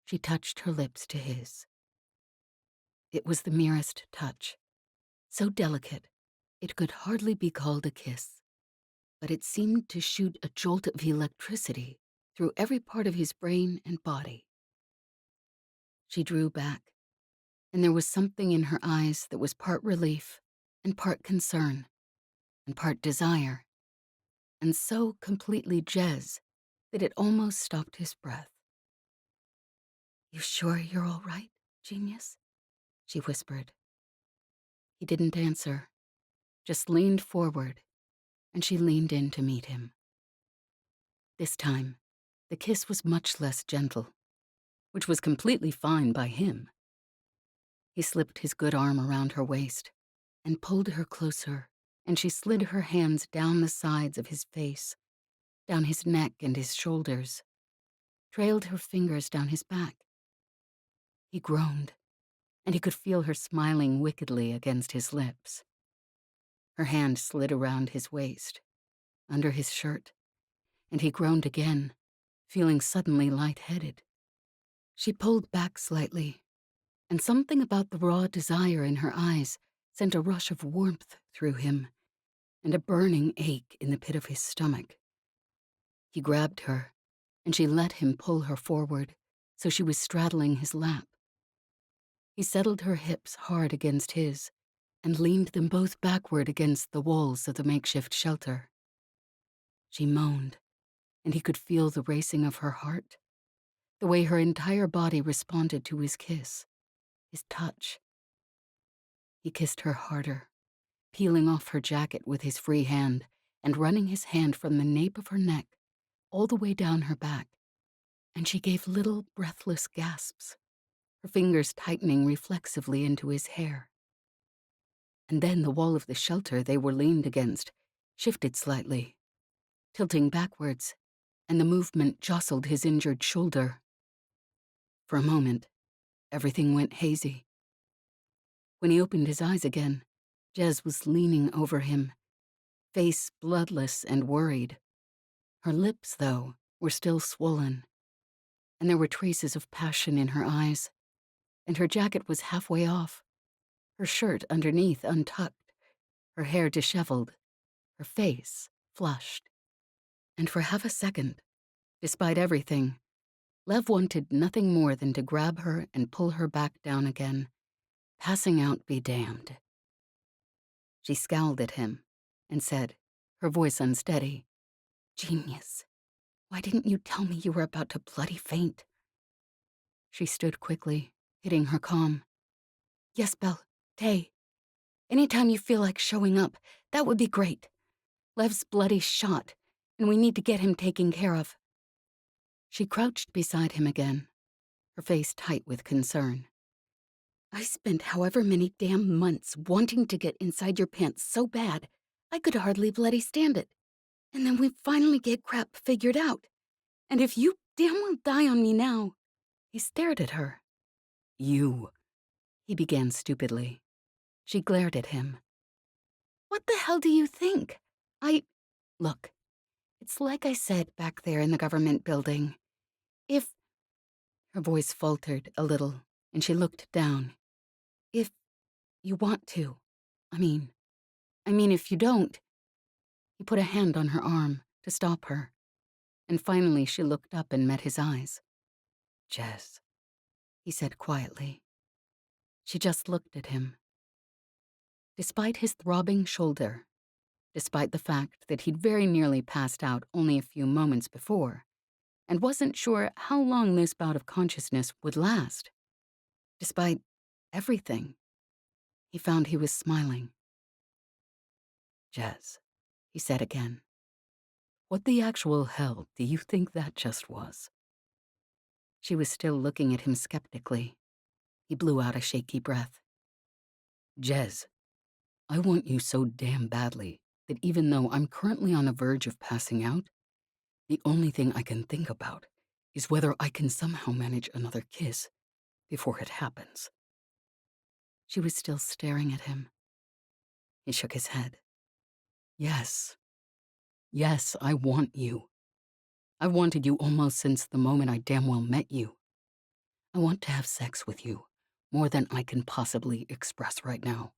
she touched her lips to his. It was the merest touch, so delicate it could hardly be called a kiss, but it seemed to shoot a jolt of electricity through every part of his brain and body. She drew back, and there was something in her eyes that was part relief and part concern and part desire, and so completely Jez that it almost stopped his breath. You sure you're all right, genius? She whispered. He didn't answer, just leaned forward, and she leaned in to meet him. This time, the kiss was much less gentle, which was completely fine by him. He slipped his good arm around her waist and pulled her closer, and she slid her hands down the sides of his face, down his neck and his shoulders, trailed her fingers down his back. He groaned, and he could feel her smiling wickedly against his lips. Her hand slid around his waist, under his shirt, and he groaned again, feeling suddenly lightheaded. She pulled back slightly, and something about the raw desire in her eyes sent a rush of warmth through him and a burning ache in the pit of his stomach. He grabbed her, and she let him pull her forward, so she was straddling his lap. He settled her hips hard against his, and leaned them both backward against the walls of the makeshift shelter. She moaned, and he could feel the racing of her heart, the way her entire body responded to his kiss, his touch. He kissed her harder, peeling off her jacket with his free hand and running his hand from the nape of her neck all the way down her back, and she gave little, breathless gasps, her fingers tightening reflexively into his hair. And then the wall of the shelter they were leaned against shifted slightly, tilting backwards, and the movement jostled his injured shoulder. For a moment, everything went hazy. When he opened his eyes again, Jez was leaning over him, face bloodless and worried. Her lips, though, were still swollen, and there were traces of passion in her eyes, and her jacket was halfway off, her shirt underneath untucked, her hair disheveled, her face flushed. And for half a second, despite everything, Lev wanted nothing more than to grab her and pull her back down again, passing out be damned. She scowled at him and said, her voice unsteady, "Genius, why didn't you tell me you were about to bloody faint?" She stood quickly, hitting her calm. "Ysbel, Tay, anytime you feel like showing up, that would be great. Lev's bloody shot, and we need to get him taken care of." She crouched beside him again, her face tight with concern. "I spent however many damn months wanting to get inside your pants so bad, I could hardly bloody stand it. And then we finally get crap figured out. And if you damn well die on me now..." He stared at her. "You..." he began stupidly. She glared at him. "What the hell do you think? Look, it's like I said back there in the government building. If..." Her voice faltered a little, and she looked down. "If you want to. I mean, if you don't..." He put a hand on her arm to stop her, and finally she looked up and met his eyes. "Jez," he said quietly. She just looked at him. Despite his throbbing shoulder, despite the fact that he'd very nearly passed out only a few moments before, and wasn't sure how long this bout of consciousness would last, despite everything, he found he was smiling. "Jez," he said again, "what the actual hell do you think that just was?" She was still looking at him skeptically. He blew out a shaky breath. "Jez, I want you so damn badly that even though I'm currently on the verge of passing out, the only thing I can think about is whether I can somehow manage another kiss before it happens." She was still staring at him. He shook his head. Yes, I want you. I wanted you almost since the moment I damn well met you. I want to have sex with you, more than I can possibly express right now.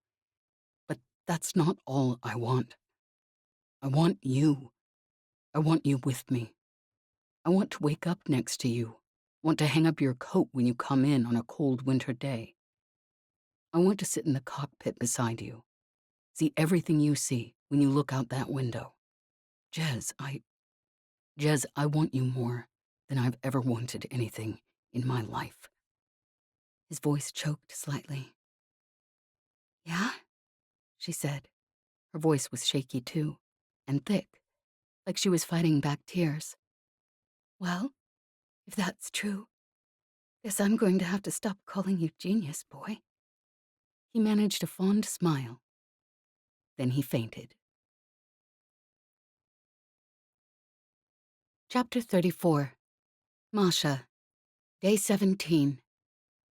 But that's not all I want. I want you. I want you with me. I want to wake up next to you, want to hang up your coat when you come in on a cold winter day. I want to sit in the cockpit beside you, see everything you see when you look out that window. Jez, I want you more than I've ever wanted anything in my life." His voice choked slightly. "Yeah?" she said. Her voice was shaky too, and thick, like she was fighting back tears. "Well, if that's true, guess I'm going to have to stop calling you genius, boy." He managed a fond smile. Then he fainted. Chapter 34. Masha. Day 17.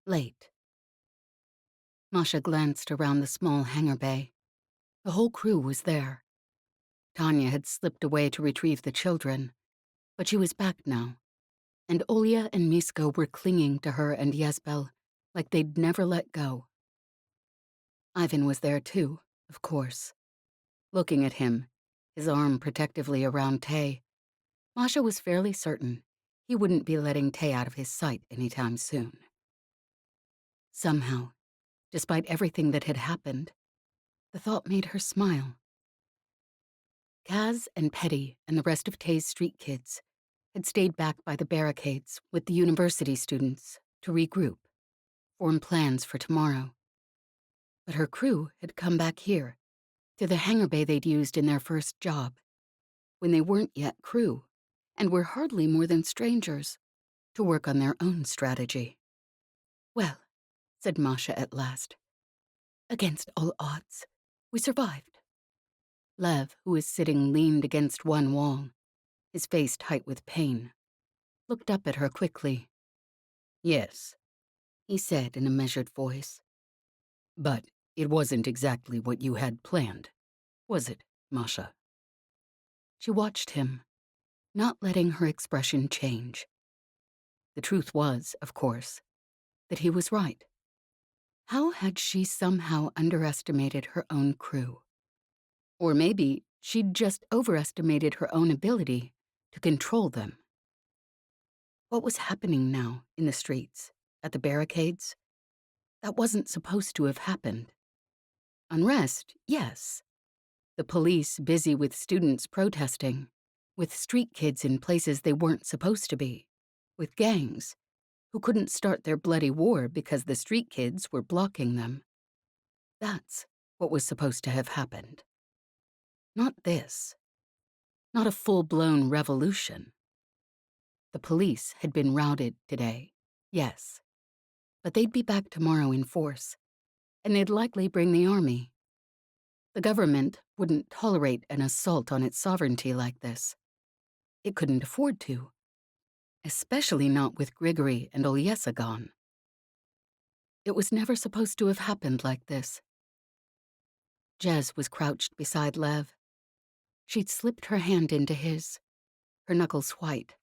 Late. Masha glanced around the small hangar bay. The whole crew was there. Tanya had slipped away to retrieve the children, but she was back now, and Olya and Misko were clinging to her and Ysbel like they'd never let go. Ivan was there too, of course. Looking at him, his arm protectively around Tay, Masha was fairly certain he wouldn't be letting Tay out of his sight anytime soon. Somehow, despite everything that had happened, The thought made her smile. Kaz and Petty and the rest of Tay's street kids had stayed back by the barricades with the university students to regroup, form plans for tomorrow. But her crew had come back here, to the hangar bay they'd used in their first job, when they weren't yet crew and were hardly more than strangers, to work on their own strategy. "Well," said Masha at last, "against all odds, we survived." Lev, who was sitting leaned against one wall, his face tight with pain, looked up at her quickly. Yes, He said in a measured voice. but it wasn't exactly what you had planned, was it, Masha? She watched him, not letting her expression change. The truth was, of course, that he was right. How had she somehow underestimated her own crew? Or maybe she'd just overestimated her own ability to control them. What was happening now in the streets, at the barricades? That wasn't supposed to have happened. Unrest, yes. The police busy with students protesting, with street kids in places they weren't supposed to be, with gangs who couldn't start their bloody war because the street kids were blocking them. That's what was supposed to have happened. Not this. Not a full-blown revolution. The police had been routed today, yes, but they'd be back tomorrow in force, and they'd likely bring the army. The government wouldn't tolerate an assault on its sovereignty like this. It couldn't afford to, especially not with Grigory and Olyesa gone. It was never supposed to have happened like this. Jez was crouched beside Lev. She'd slipped her hand into his, her knuckles white,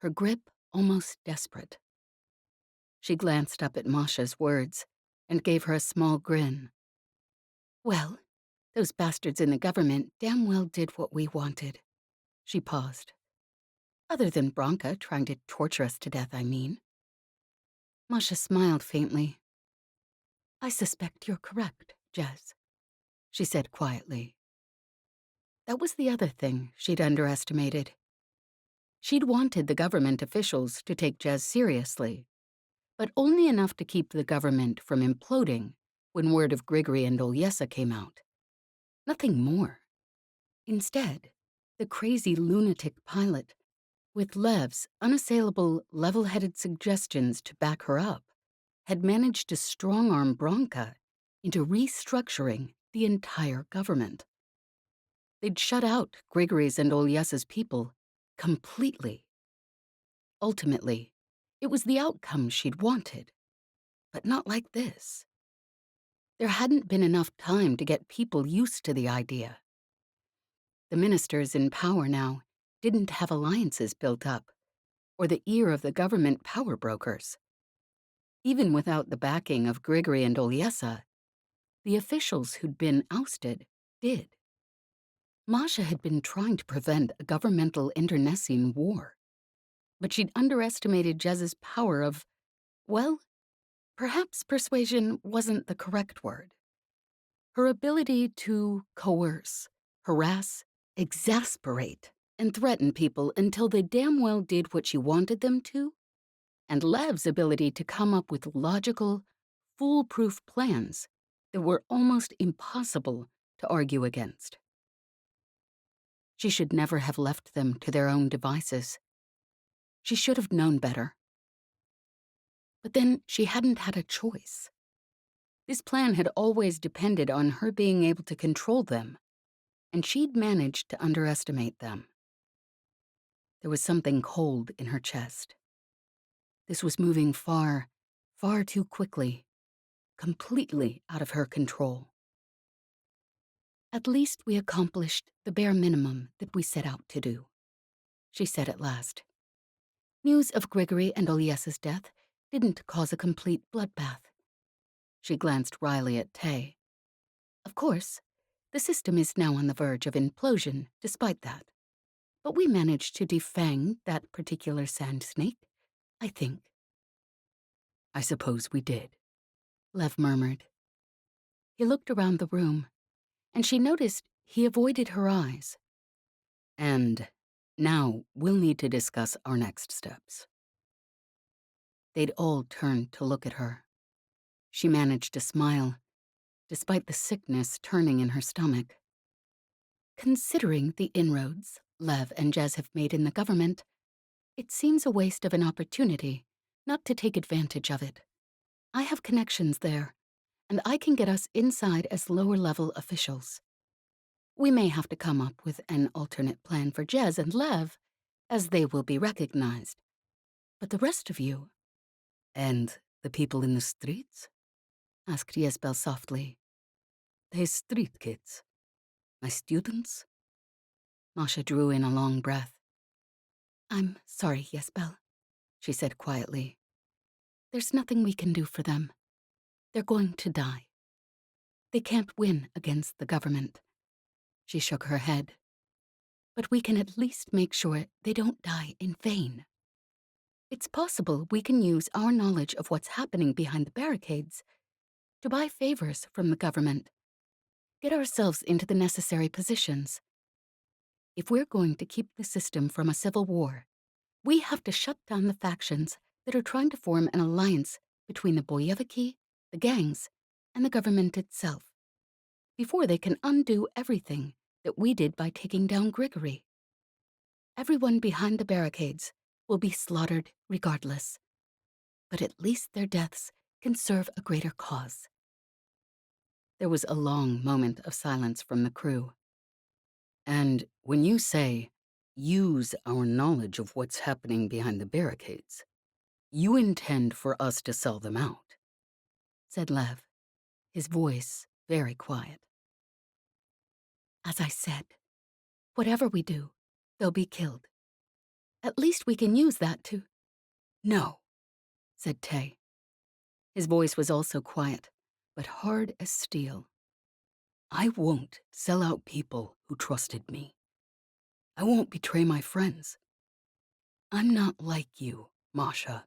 her grip almost desperate. She glanced up at Masha's words and gave her a small grin. "Well, those bastards in the government damn well did what we wanted." She paused. "Other than Branka trying to torture us to death, I mean." Masha smiled faintly. "I suspect you're correct, Jez," she said quietly. That was the other thing she'd underestimated. She'd wanted the government officials to take Jez seriously, but only enough to keep the government from imploding when word of Grigory and Olyesa came out. Nothing more. Instead, the crazy lunatic pilot, with Lev's unassailable, level-headed suggestions to back her up, had managed to strong-arm Branka into restructuring the entire government. They'd shut out Grigory's and Olyesa's people completely. Ultimately, it was the outcome she'd wanted, but not like this. There hadn't been enough time to get people used to the idea. The ministers in power now didn't have alliances built up, or the ear of the government power brokers. Even without the backing of Grigory and Olyesa, the officials who'd been ousted did. Masha had been trying to prevent a governmental internecine war, but she'd underestimated Jez's power of, well, perhaps persuasion wasn't the correct word. Her ability to coerce, harass, exasperate, and threaten people until they damn well did what she wanted them to, and Lev's ability to come up with logical, foolproof plans that were almost impossible to argue against. She should never have left them to their own devices. She should have known better. But then she hadn't had a choice. This plan had always depended on her being able to control them, and she'd managed to underestimate them. There was something cold in her chest. This was moving far, far too quickly, completely out of her control. "At least we accomplished the bare minimum that we set out to do," she said at last. "News of Grigory and Olyesa's death didn't cause a complete bloodbath." She glanced wryly at Tay. "Of course, the system is now on the verge of implosion despite that. But we managed to defang that particular sand snake, I think." I suppose we did. Lev murmured. He looked around the room, and she noticed he avoided her eyes. And now we'll need to discuss our next steps. They'd all turned to look at her. She managed to smile, despite the sickness turning in her stomach. Considering the inroads Lev and Jez have made in the government, it seems a waste of an opportunity not to take advantage of it. I have connections there, and I can get us inside as lower-level officials. We may have to come up with an alternate plan for Jez and Lev, as they will be recognized. But the rest of you— And the people in the streets? asked Ysbel softly. The street kids. My students? Masha drew in a long breath. I'm sorry, Ysbel, she said quietly. There's nothing we can do for them. They're going to die. They can't win against the government. She shook her head. But we can at least make sure they don't die in vain. It's possible we can use our knowledge of what's happening behind the barricades to buy favors from the government, get ourselves into the necessary positions. If we're going to keep the system from a civil war, we have to shut down the factions that are trying to form an alliance between the Boyeviki, the gangs, and the government itself, before they can undo everything that we did by taking down Grigory. Everyone behind the barricades will be slaughtered regardless, but at least their deaths can serve a greater cause. There was a long moment of silence from the crew. And when you say, use our knowledge of what's happening behind the barricades, you intend for us to sell them out, said Lev, his voice very quiet. As I said, whatever we do, they'll be killed. At least we can use that to— No, said Tay. His voice was also quiet, but hard as steel. I won't sell out people who trusted me. I won't betray my friends. I'm not like you, Masha.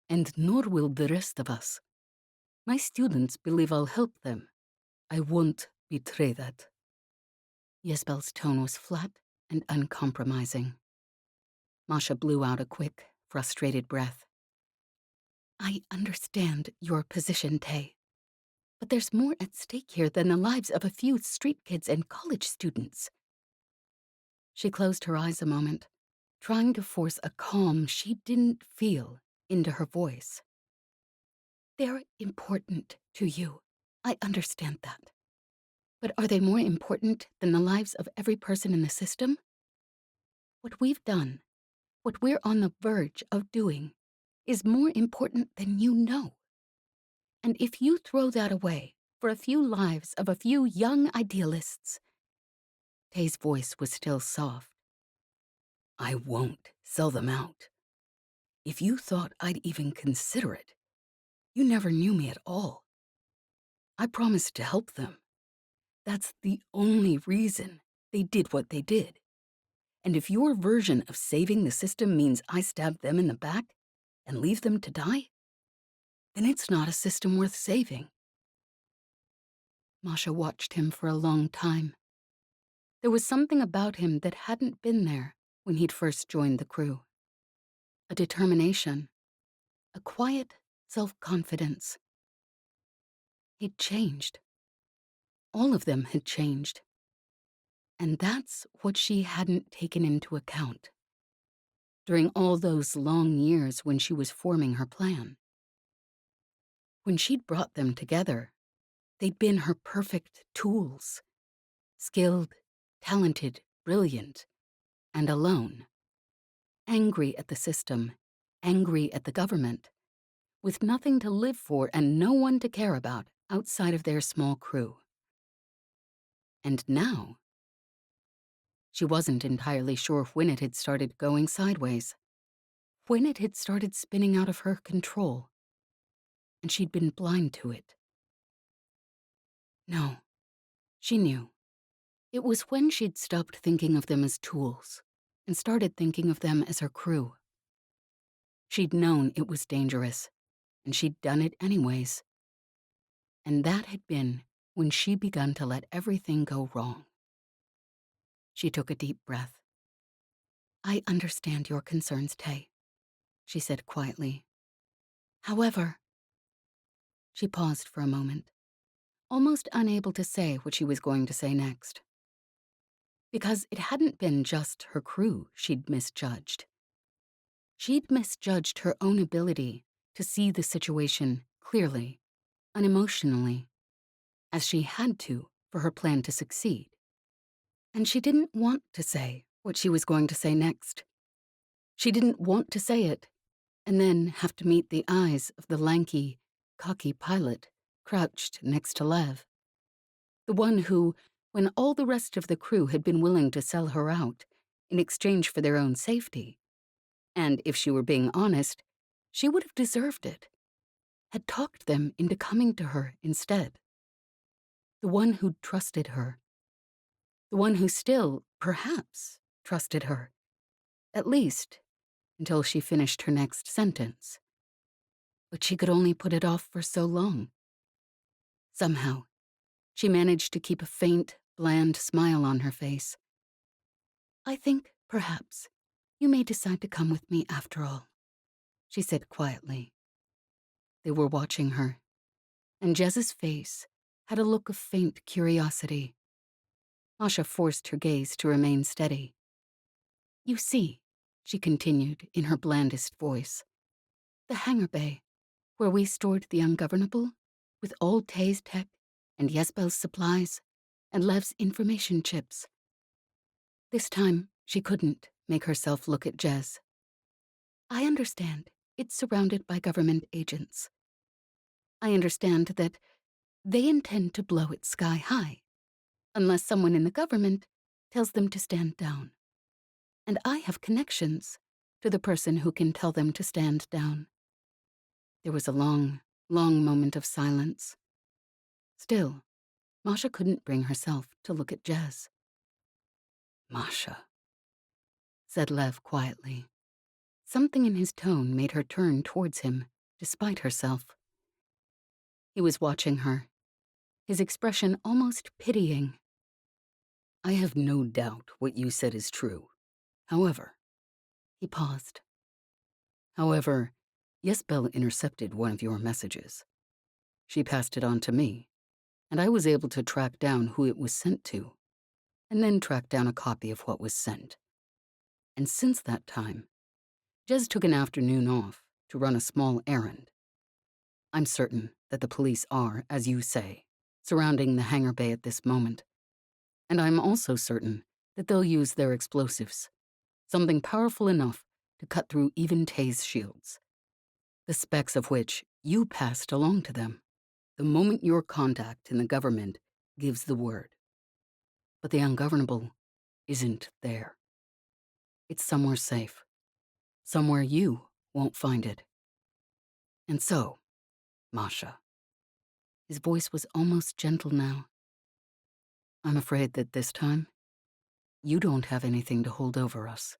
And nor will the rest of us. My students believe I'll help them. I won't betray that. Ysbel's tone was flat and uncompromising. Masha blew out a quick, frustrated breath. I understand your position, Tay. But there's more at stake here than the lives of a few street kids and college students. She closed her eyes a moment, trying to force a calm she didn't feel into her voice. They're important to you. I understand that. But are they more important than the lives of every person in the system? What we've done, what we're on the verge of doing, is more important than you know. And if you throw that away for a few lives of a few young idealists— Tay's voice was still soft. I won't sell them out. If you thought I'd even consider it, you never knew me at all. I promised to help them. That's the only reason they did what they did. And if your version of saving the system means I stab them in the back and leave them to die, then it's not a system worth saving. Masha watched him for a long time. There was something about him that hadn't been there when he'd first joined the crew. A determination, a quiet self-confidence. He'd changed. All of them had changed. And that's what she hadn't taken into account during all those long years when she was forming her plan. When she'd brought them together, they'd been her perfect tools. Skilled, talented, brilliant, and alone. Angry at the system, angry at the government, with nothing to live for and no one to care about outside of their small crew. And now, she wasn't entirely sure when it had started going sideways, when it had started spinning out of her control, and she'd been blind to it. No, she knew. It was when she'd stopped thinking of them as tools and started thinking of them as her crew. She'd known it was dangerous, and she'd done it anyways. And that had been when she begun to let everything go wrong. She took a deep breath. "I understand your concerns, Tay," she said quietly. "However," she paused for a moment, almost unable to say what she was going to say next. Because it hadn't been just her crew she'd misjudged. She'd misjudged her own ability to see the situation clearly, unemotionally, as she had to for her plan to succeed. And she didn't want to say what she was going to say next. She didn't want to say it and then have to meet the eyes of the lanky, cocky pilot crouched next to Lev. The one who, when all the rest of the crew had been willing to sell her out in exchange for their own safety, and if she were being honest, she would have deserved it, had talked them into coming to her instead. The one who'd trusted her. The one who still, perhaps, trusted her. At least, until she finished her next sentence. But she could only put it off for so long. Somehow, she managed to keep a faint, bland smile on her face. "I think, perhaps, you may decide to come with me after all," she said quietly. They were watching her, and Jez's face had a look of faint curiosity. Masha forced her gaze to remain steady. "You see," she continued in her blandest voice, "the hangar bay, where we stored the Ungovernable, with all Tay's tech and Ysbel's supplies and Lev's information chips." This time, she couldn't make herself look at Jez. "I understand it's surrounded by government agents. I understand that they intend to blow it sky high, unless someone in the government tells them to stand down. And I have connections to the person who can tell them to stand down." There was a long, long moment of silence. Still, Masha couldn't bring herself to look at Jez. "Masha," said Lev quietly. Something in his tone made her turn towards him, despite herself. He was watching her, his expression almost pitying. "I have no doubt what you said is true. However," he paused. "However, Ysbel intercepted one of your messages. She passed it on to me, and I was able to track down who it was sent to, and then track down a copy of what was sent. And since that time, Jez took an afternoon off to run a small errand. I'm certain that the police are, as you say, surrounding the hangar bay at this moment. And I'm also certain that they'll use their explosives, something powerful enough to cut through even Tay's shields, the specs of which you passed along to them the moment your contact in the government gives the word. But the Ungovernable isn't there. It's somewhere safe, somewhere you won't find it. And so, Masha," his voice was almost gentle now, "I'm afraid that this time, you don't have anything to hold over us."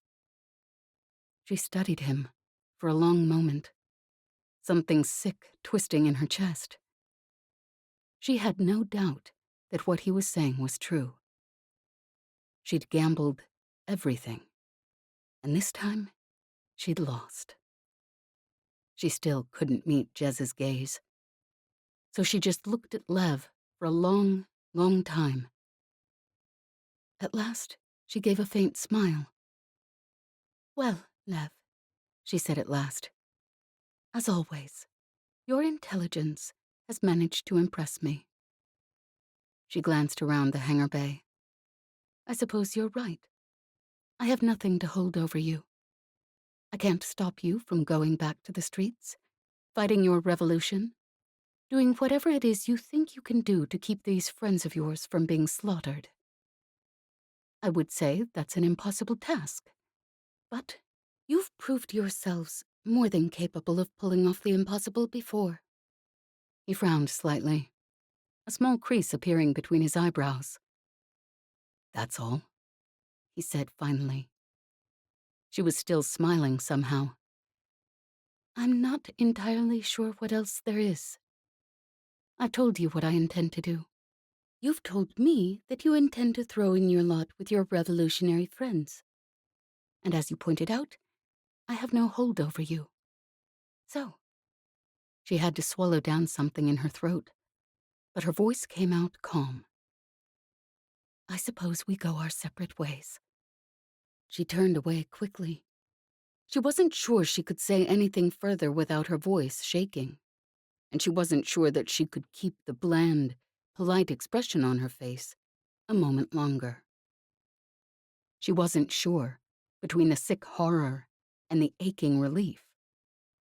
She studied him for a long moment, something sick twisting in her chest. She had no doubt that what he was saying was true. She'd gambled everything, and this time, she'd lost. She still couldn't meet Jez's gaze, so she just looked at Lev for a long, long time. At last, she gave a faint smile. "Well, Lev," she said at last, "as always, your intelligence has managed to impress me." She glanced around the hangar bay. "I suppose you're right. I have nothing to hold over you. I can't stop you from going back to the streets, fighting your revolution, doing whatever it is you think you can do to keep these friends of yours from being slaughtered. I would say that's an impossible task, but you've proved yourselves more than capable of pulling off the impossible before." He frowned slightly, a small crease appearing between his eyebrows. "That's all?" he said finally. She was still smiling somehow. "I'm not entirely sure what else there is. I've told you what I intend to do. You've told me that you intend to throw in your lot with your revolutionary friends. And as you pointed out, I have no hold over you. So, she had to swallow down something in her throat, but her voice came out calm. I suppose we go our separate ways. She turned away quickly. She wasn't sure she could say anything further without her voice shaking, and she wasn't sure that she could keep the bland, polite expression on her face a moment longer. She wasn't sure, between the sick horror and the aching relief,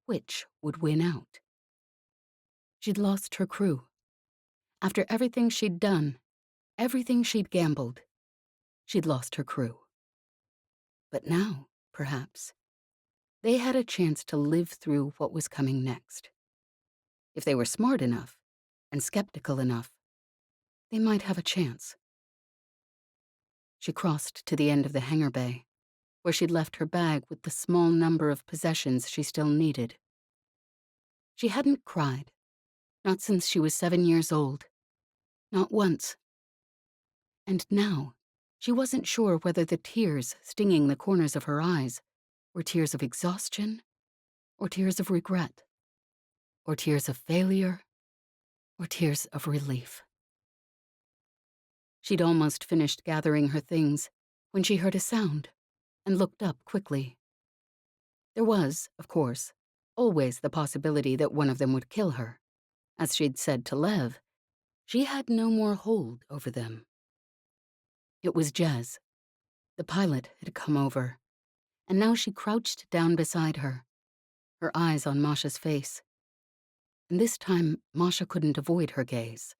which would win out. She'd lost her crew. After everything she'd done, everything she'd gambled, she'd lost her crew. But now, perhaps, they had a chance to live through what was coming next. If they were smart enough and skeptical enough, they might have a chance. She crossed to the end of the hangar bay, where she'd left her bag with the small number of possessions she still needed. She hadn't cried, not since she was 7 years old, not once. And now, she wasn't sure whether the tears stinging the corners of her eyes were tears of exhaustion, or tears of regret, or tears of failure, or tears of relief. She'd almost finished gathering her things when she heard a sound and looked up quickly. There was, of course, always the possibility that one of them would kill her. As she'd said to Lev, she had no more hold over them. It was Jez. The pilot had come over, and now she crouched down beside her, her eyes on Masha's face. And this time, Masha couldn't avoid her gaze.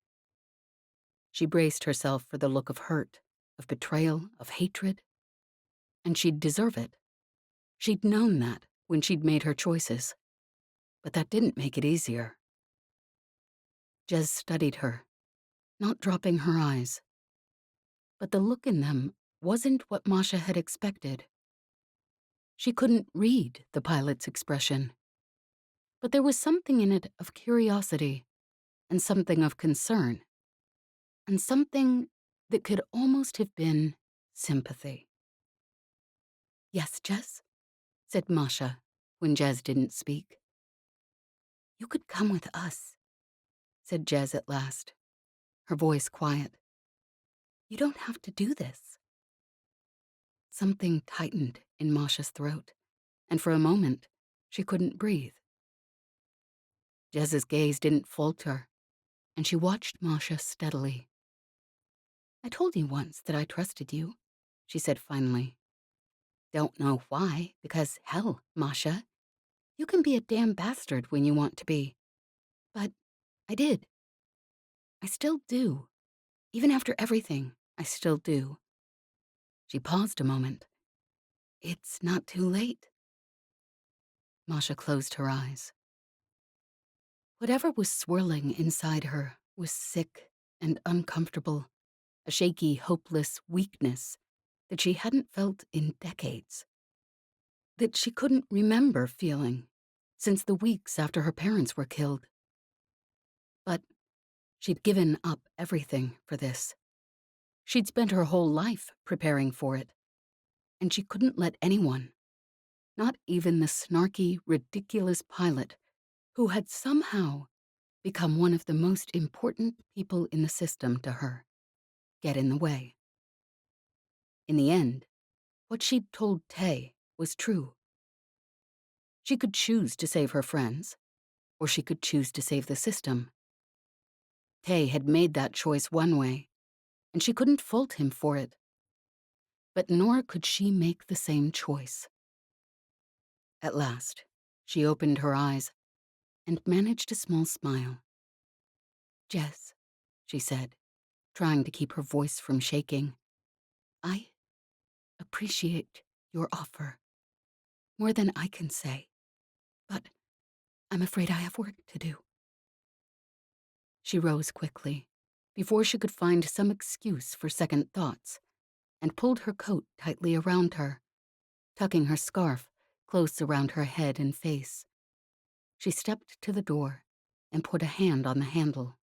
She braced herself for the look of hurt, of betrayal, of hatred. And she'd deserve it. She'd known that when she'd made her choices. But that didn't make it easier. Jez studied her, not dropping her eyes. But the look in them wasn't what Masha had expected. She couldn't read the pilot's expression. But there was something in it of curiosity, and something of concern, and something that could almost have been sympathy. Yes, Jez, said Masha when Jez didn't speak. You could come with us, said Jez at last, her voice quiet. You don't have to do this. Something tightened in Masha's throat, and for a moment, she couldn't breathe. Jez's gaze didn't falter, and she watched Masha steadily. I told you once that I trusted you, she said finally. Don't know why, because hell, Masha, you can be a damn bastard when you want to be. But I did. I still do. Even after everything, I still do. She paused a moment. It's not too late. Masha closed her eyes. Whatever was swirling inside her was sick and uncomfortable, a shaky, hopeless weakness that she hadn't felt in decades, that she couldn't remember feeling since the weeks after her parents were killed. But she'd given up everything for this. She'd spent her whole life preparing for it, and she couldn't let anyone, not even the snarky, ridiculous pilot who had somehow become one of the most important people in the system to her, get in the way. In the end, what she'd told Tay was true. She could choose to save her friends, or she could choose to save the system. Tay had made that choice one way, and she couldn't fault him for it. But nor could she make the same choice. At last, she opened her eyes and managed a small smile. Jez, she said, trying to keep her voice from shaking, I appreciate your offer more than I can say, but I'm afraid I have work to do. She rose quickly, before she could find some excuse for second thoughts, and pulled her coat tightly around her, tucking her scarf close around her head and face. She stepped to the door and put a hand on the handle.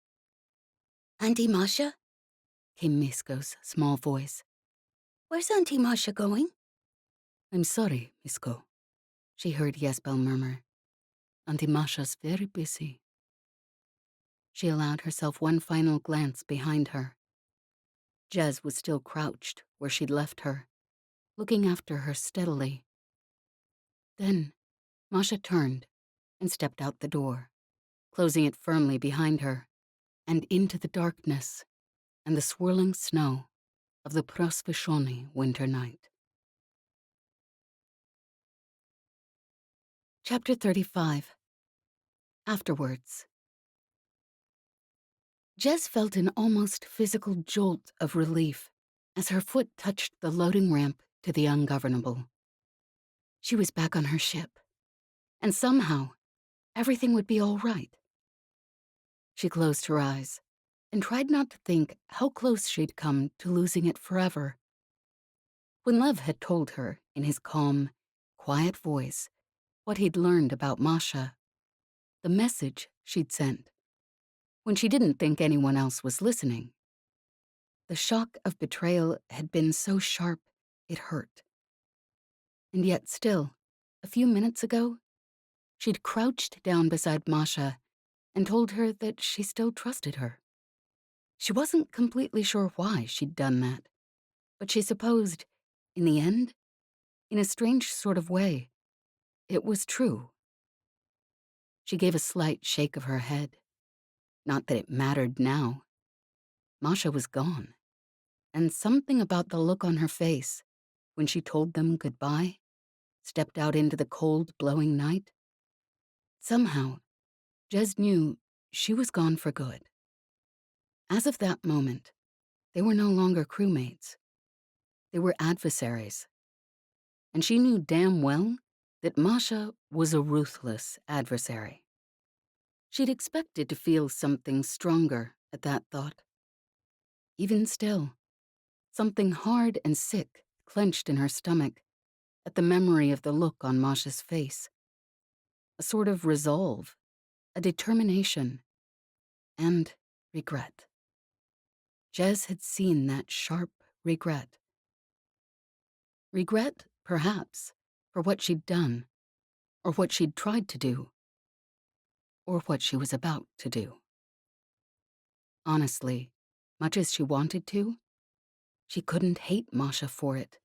Auntie Masha? came Misko's small voice. "Where's Auntie Masha going?" I'm sorry, Misko, she heard Ysbel murmur. Auntie Masha's very busy. She allowed herself one final glance behind her. Jez was still crouched where she'd left her, looking after her steadily. Then Masha turned and stepped out the door, closing it firmly behind her, and into the darkness and the swirling snow of the Prasvishoni winter night. Chapter 35. Afterwards. Jez felt an almost physical jolt of relief as her foot touched the loading ramp to the Ungovernable. She was back on her ship, and somehow everything would be all right. She closed her eyes and tried not to think how close she'd come to losing it forever. When Lev had told her, in his calm, quiet voice, what he'd learned about Masha, the message she'd sent, when she didn't think anyone else was listening, the shock of betrayal had been so sharp it hurt. And yet still, a few minutes ago, she'd crouched down beside Masha and told her that she still trusted her. She wasn't completely sure why she'd done that, but she supposed, in the end, in a strange sort of way, it was true. She gave a slight shake of her head. Not that it mattered now. Masha was gone, and something about the look on her face when she told them goodbye, stepped out into the cold, blowing night. Somehow, Jez knew she was gone for good. As of that moment, they were no longer crewmates. They were adversaries. And she knew damn well that Masha was a ruthless adversary. She'd expected to feel something stronger at that thought. Even still, something hard and sick clenched in her stomach at the memory of the look on Masha's face. A sort of resolve, a determination, and regret. Jez had seen that sharp regret. Regret, perhaps, for what she'd done, or what she'd tried to do, or what she was about to do. Honestly, much as she wanted to, she couldn't hate Masha for it,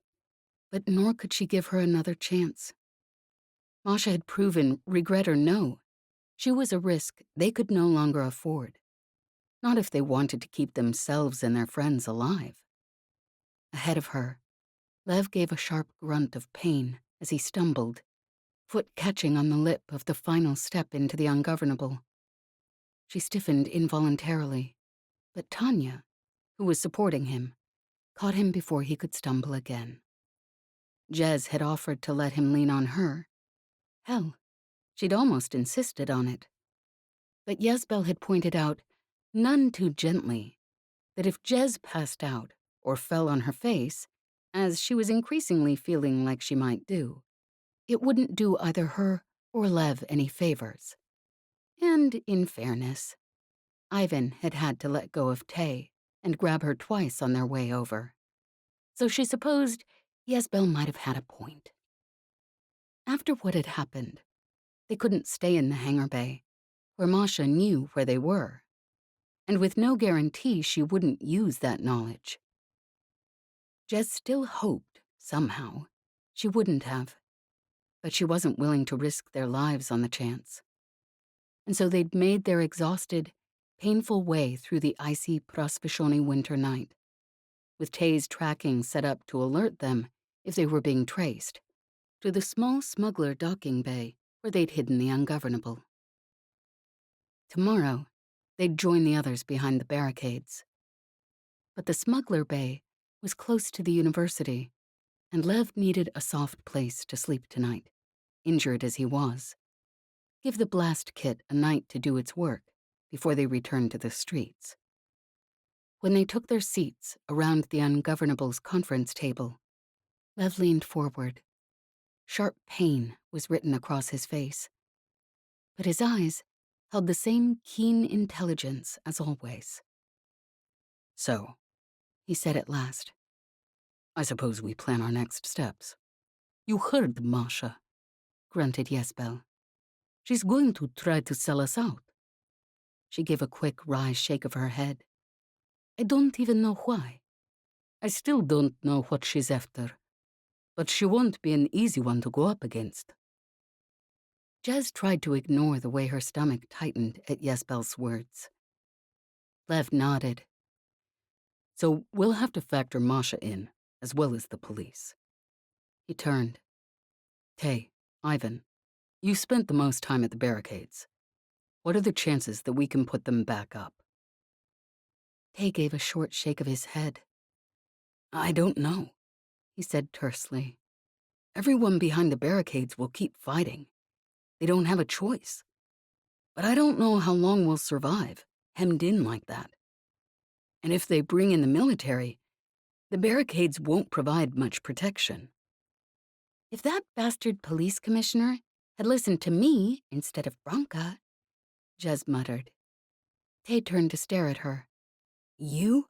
but nor could she give her another chance. Masha had proven, regret or no, she was a risk they could no longer afford. Not if they wanted to keep themselves and their friends alive. Ahead of her, Lev gave a sharp grunt of pain as he stumbled, foot catching on the lip of the final step into the Ungovernable. She stiffened involuntarily, but Tanya, who was supporting him, caught him before he could stumble again. Jez had offered to let him lean on her. Hell, she'd almost insisted on it. But Ysbel had pointed out, none too gently, that if Jez passed out or fell on her face, as she was increasingly feeling like she might do, it wouldn't do either her or Lev any favors. And in fairness, Ivan had had to let go of Tay and grab her twice on their way over. So she supposed Ysbel might have had a point. After what had happened, they couldn't stay in the hangar bay, where Masha knew where they were, and with no guarantee she wouldn't use that knowledge. Jez still hoped, somehow, she wouldn't have, but she wasn't willing to risk their lives on the chance. And so they'd made their exhausted, painful way through the icy Prasvishoni winter night, with Tay's tracking set up to alert them if they were being traced, to the small smuggler docking bay where they'd hidden the Ungovernable. Tomorrow, they'd join the others behind the barricades. But the smuggler bay was close to the university, and Lev needed a soft place to sleep tonight, injured as he was. Give the blast kit a night to do its work before they returned to the streets. When they took their seats around the Ungovernable's conference table, Lev leaned forward. Sharp pain was written across his face, but his eyes held the same keen intelligence as always. So, he said at last. I suppose we plan our next steps. You heard Masha, grunted Ysbel. She's going to try to sell us out. She gave a quick, wry shake of her head. I don't even know why. I still don't know what she's after, but she won't be an easy one to go up against. Jez tried to ignore the way her stomach tightened at Ysbel's words. Lev nodded. So we'll have to factor Masha in, as well as the police. He turned. Tay, Ivan, you spent the most time at the barricades. What are the chances that we can put them back up? Tay gave a short shake of his head. I don't know, he said tersely. Everyone behind the barricades will keep fighting. They don't have a choice. But I don't know how long we'll survive, hemmed in like that. And if they bring in the military, the barricades won't provide much protection. If that bastard police commissioner had listened to me instead of Branka, Jez muttered. Tay turned to stare at her. You?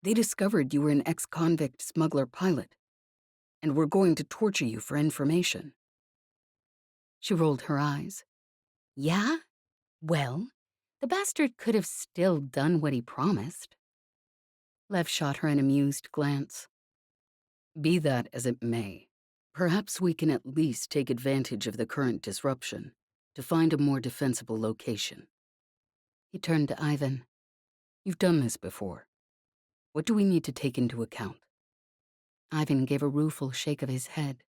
They discovered you were an ex-convict smuggler pilot, and were going to torture you for information. She rolled her eyes. Yeah? Well, the bastard could have still done what he promised. Lev shot her an amused glance. Be that as it may, perhaps we can at least take advantage of the current disruption to find a more defensible location. He turned to Ivan. You've done this before. What do we need to take into account? Ivan gave a rueful shake of his head.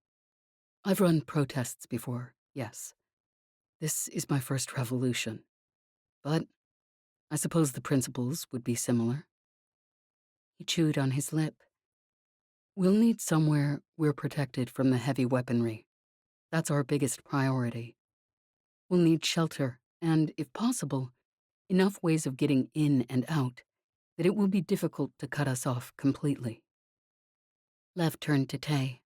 I've run protests before, yes. This is my first revolution. But I suppose the principles would be similar. He chewed on his lip. We'll need somewhere we're protected from the heavy weaponry. That's our biggest priority. We'll need shelter and, if possible, enough ways of getting in and out that it will be difficult to cut us off completely. Lev turned to Tay.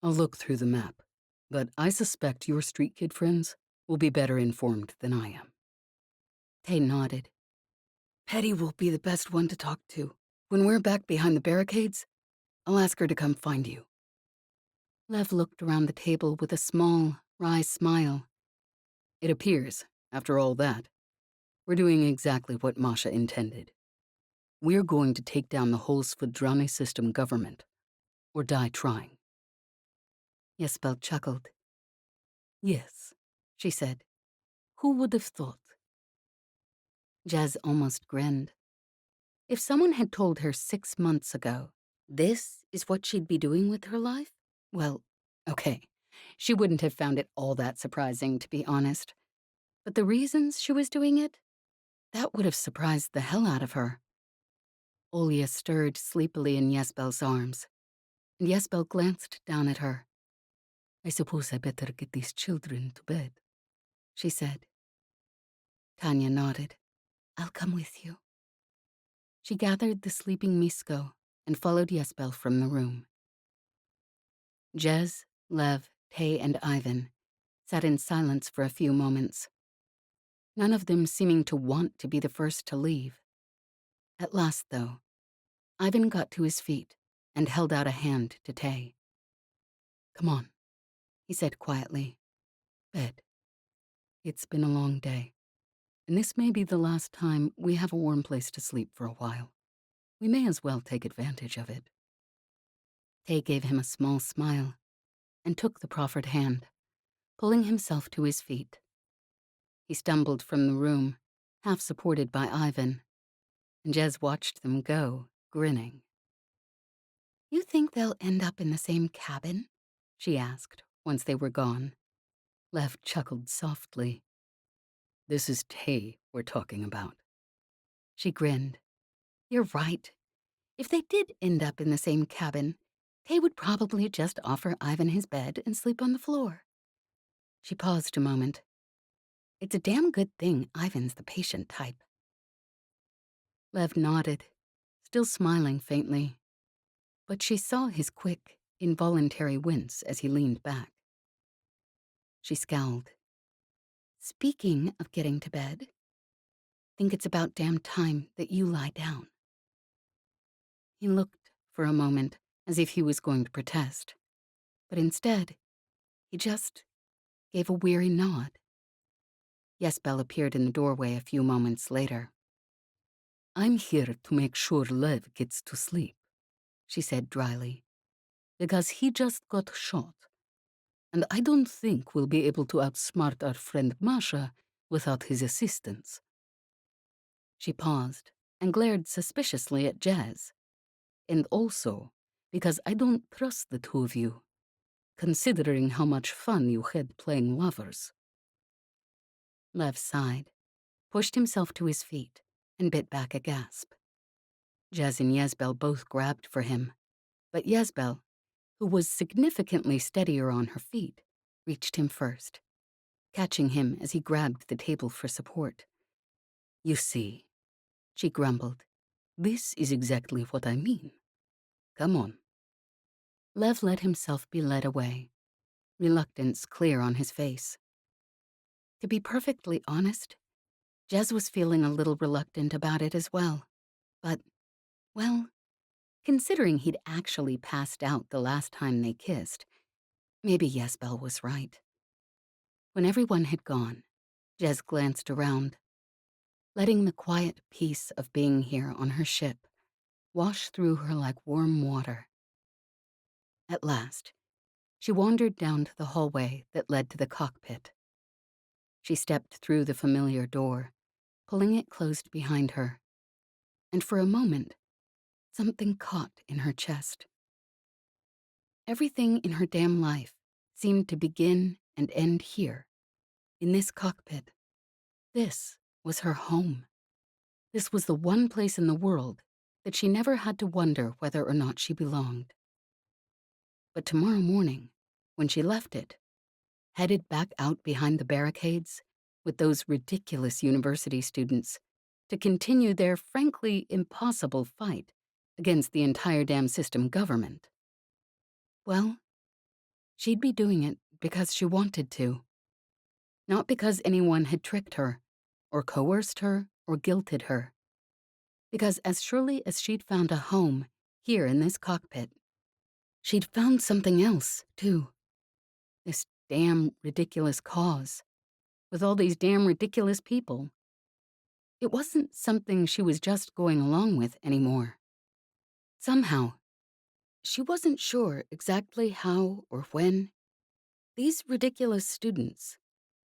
I'll look through the map, but I suspect your street kid friends will be better informed than I am. Tay nodded. Petty will be the best one to talk to. When we're back behind the barricades, I'll ask her to come find you. Lev looked around the table with a small, wry smile. It appears, after all that, we're doing exactly what Masha intended. We're going to take down the whole Svodrani System government, or die trying. Ysbel chuckled. Yes, she said. Who would have thought? Jez almost grinned. If someone had told her 6 months ago this is what she'd be doing with her life, well, okay, she wouldn't have found it all that surprising, to be honest. But the reasons she was doing it, that would have surprised the hell out of her. Olya stirred sleepily in Ysbel's arms, and Ysbel glanced down at her. I suppose I better get these children to bed, she said. Tanya nodded. I'll come with you. She gathered the sleeping Misko and followed Ysbel from the room. Jez, Lev, Tay, and Ivan sat in silence for a few moments, none of them seeming to want to be the first to leave. At last, though, Ivan got to his feet and held out a hand to Tay. Come on, he said quietly. Bed. It's been a long day, and this may be the last time we have a warm place to sleep for a while. We may as well take advantage of it. Tay gave him a small smile and took the proffered hand, pulling himself to his feet. He stumbled from the room, half supported by Ivan, and Jez watched them go, grinning. You think they'll end up in the same cabin? She asked, once they were gone. Lev chuckled softly. This is Tay we're talking about. She grinned. You're right. If they did end up in the same cabin, Tay would probably just offer Ivan his bed and sleep on the floor. She paused a moment. It's a damn good thing Ivan's the patient type. Lev nodded, still smiling faintly, but she saw his quick, involuntary wince as he leaned back. She scowled. Speaking of getting to bed, think it's about damn time that you lie down. He looked for a moment as if he was going to protest, but instead, he just gave a weary nod. Ysbel appeared in the doorway a few moments later. I'm here to make sure Lev gets to sleep, she said dryly, because he just got shot. And I don't think we'll be able to outsmart our friend Masha without his assistance. She paused and glared suspiciously at Jez. And also, because I don't trust the two of you, considering how much fun you had playing lovers. Lev sighed, pushed himself to his feet, and bit back a gasp. Jez and Ysbel both grabbed for him, but Ysbel, who was significantly steadier on her feet, reached him first, catching him as he grabbed the table for support. You see, she grumbled, this is exactly what I mean. Come on. Lev let himself be led away, reluctance clear on his face. To be perfectly honest, Jez was feeling a little reluctant about it as well. But, well, considering he'd actually passed out the last time they kissed, maybe Ysbel was right. When everyone had gone, Jez glanced around, letting the quiet peace of being here on her ship wash through her like warm water. At last, she wandered down to the hallway that led to the cockpit. She stepped through the familiar door, pulling it closed behind her, and for a moment, something caught in her chest. Everything in her damn life seemed to begin and end here, in this cockpit. This was her home. This was the one place in the world that she never had to wonder whether or not she belonged. But tomorrow morning, when she left it, headed back out behind the barricades with those ridiculous university students to continue their frankly impossible fight against the entire damn system government, well, she'd be doing it because she wanted to. Not because anyone had tricked her, or coerced her, or guilted her. Because as surely as she'd found a home here in this cockpit, she'd found something else, too. This damn ridiculous cause, with all these damn ridiculous people. It wasn't something she was just going along with anymore. Somehow, she wasn't sure exactly how or when, these ridiculous students,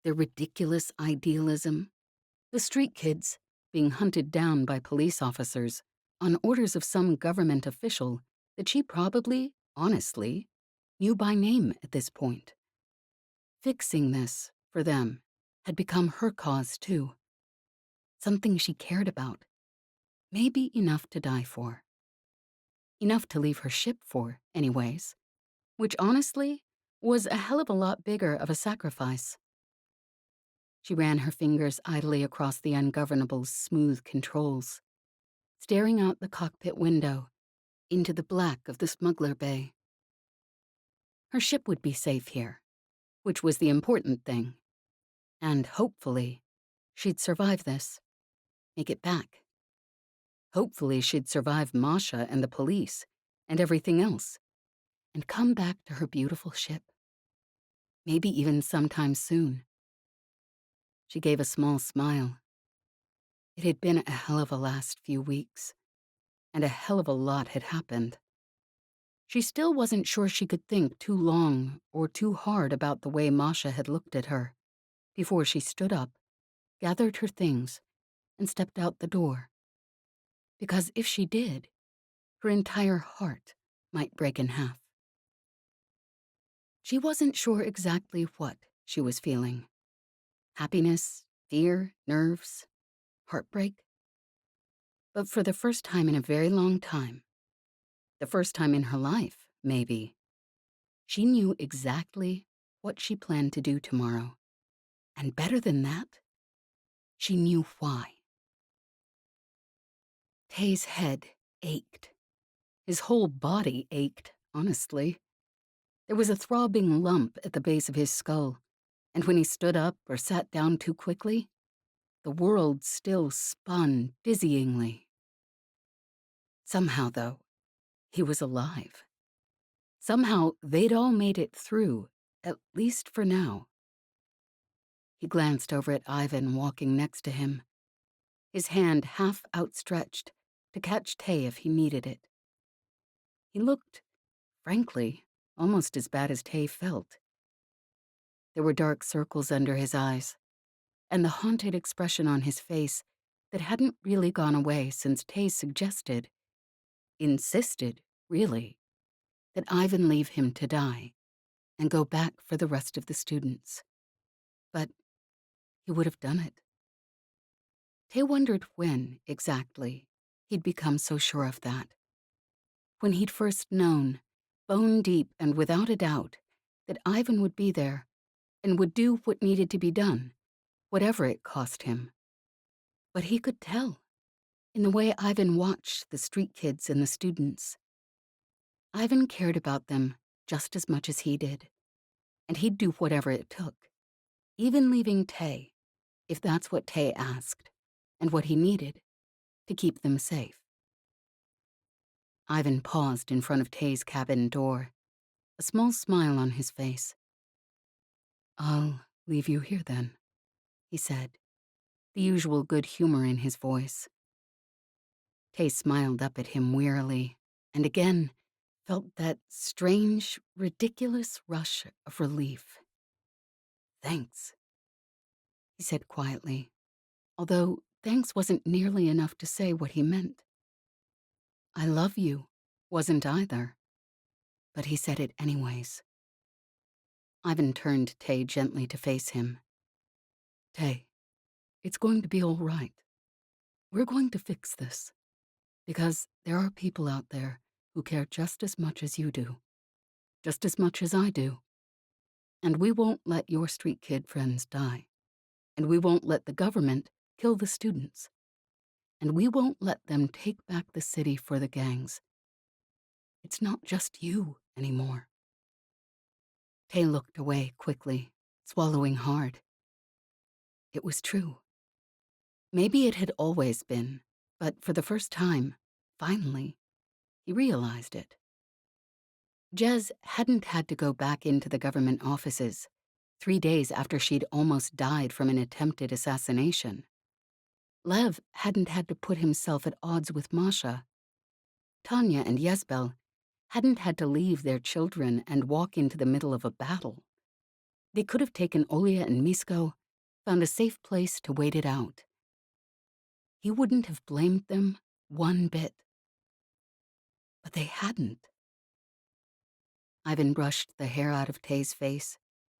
their ridiculous idealism, the street kids being hunted down by police officers on orders of some government official that she probably, honestly, knew by name at this point. Fixing this, for them, had become her cause too. Something she cared about. Maybe enough to die for. Enough to leave her ship for, anyways. Which honestly, was a hell of a lot bigger of a sacrifice. She ran her fingers idly across the Ungovernable's smooth controls, staring out the cockpit window into the black of the smuggler bay. Her ship would be safe here, which was the important thing. And hopefully, she'd survive this, make it back. Hopefully, she'd survive Masha and the police and everything else, and come back to her beautiful ship. Maybe even sometime soon. She gave a small smile. It had been a hell of a last few weeks, and a hell of a lot had happened. She still wasn't sure she could think too long or too hard about the way Masha had looked at her before she stood up, gathered her things, and stepped out the door. Because if she did, her entire heart might break in half. She wasn't sure exactly what she was feeling. Happiness, fear, nerves, heartbreak. But for the first time in a very long time, the first time in her life, maybe, she knew exactly what she planned to do tomorrow. And better than that, she knew why. Tay's head ached. His whole body ached, honestly. There was a throbbing lump at the base of his skull, and when he stood up or sat down too quickly, the world still spun dizzyingly. Somehow, though, He was alive. Somehow, they'd all made it through, at least for now. He glanced over at Ivan walking next to him, his hand half outstretched to catch Tay if he needed it. He looked, frankly, almost as bad as Tay felt. There were dark circles under his eyes, and the haunted expression on his face that hadn't really gone away since Tay suggested, insisted, really, that Ivan leave him to die and go back for the rest of the students. But he would have done it. Tay wondered when, exactly, he'd become so sure of that. When he'd first known, bone deep and without a doubt, that Ivan would be there and would do what needed to be done, whatever it cost him. But he could tell, in the way Ivan watched the street kids and the students. Ivan cared about them just as much as he did, and he'd do whatever it took, even leaving Tay, if that's what Tay asked, and what he needed, to keep them safe. Ivan paused in front of Tay's cabin door, a small smile on his face. "I'll leave you here then," he said, the usual good humor in his voice. Tay smiled up at him wearily, and again felt that strange, ridiculous rush of relief. "Thanks," he said quietly, although thanks wasn't nearly enough to say what he meant. "I love you" wasn't either, but he said it anyways. Ivan turned Tay gently to face him. "Tay, it's going to be all right. We're going to fix this, because there are people out there who care just as much as you do, just as much as I do. And we won't let your street kid friends die. And we won't let the government kill the students. And we won't let them take back the city for the gangs. It's not just you anymore." Tay looked away quickly, swallowing hard. It was true. Maybe it had always been, but for the first time, finally, he realized it. Jez hadn't had to go back into the government offices 3 days after she'd almost died from an attempted assassination. Lev hadn't had to put himself at odds with Masha. Tanya and Ysbel hadn't had to leave their children and walk into the middle of a battle. They could have taken Olya and Misko, found a safe place to wait it out. He wouldn't have blamed them one bit. But they hadn't. Ivan brushed the hair out of Tay's face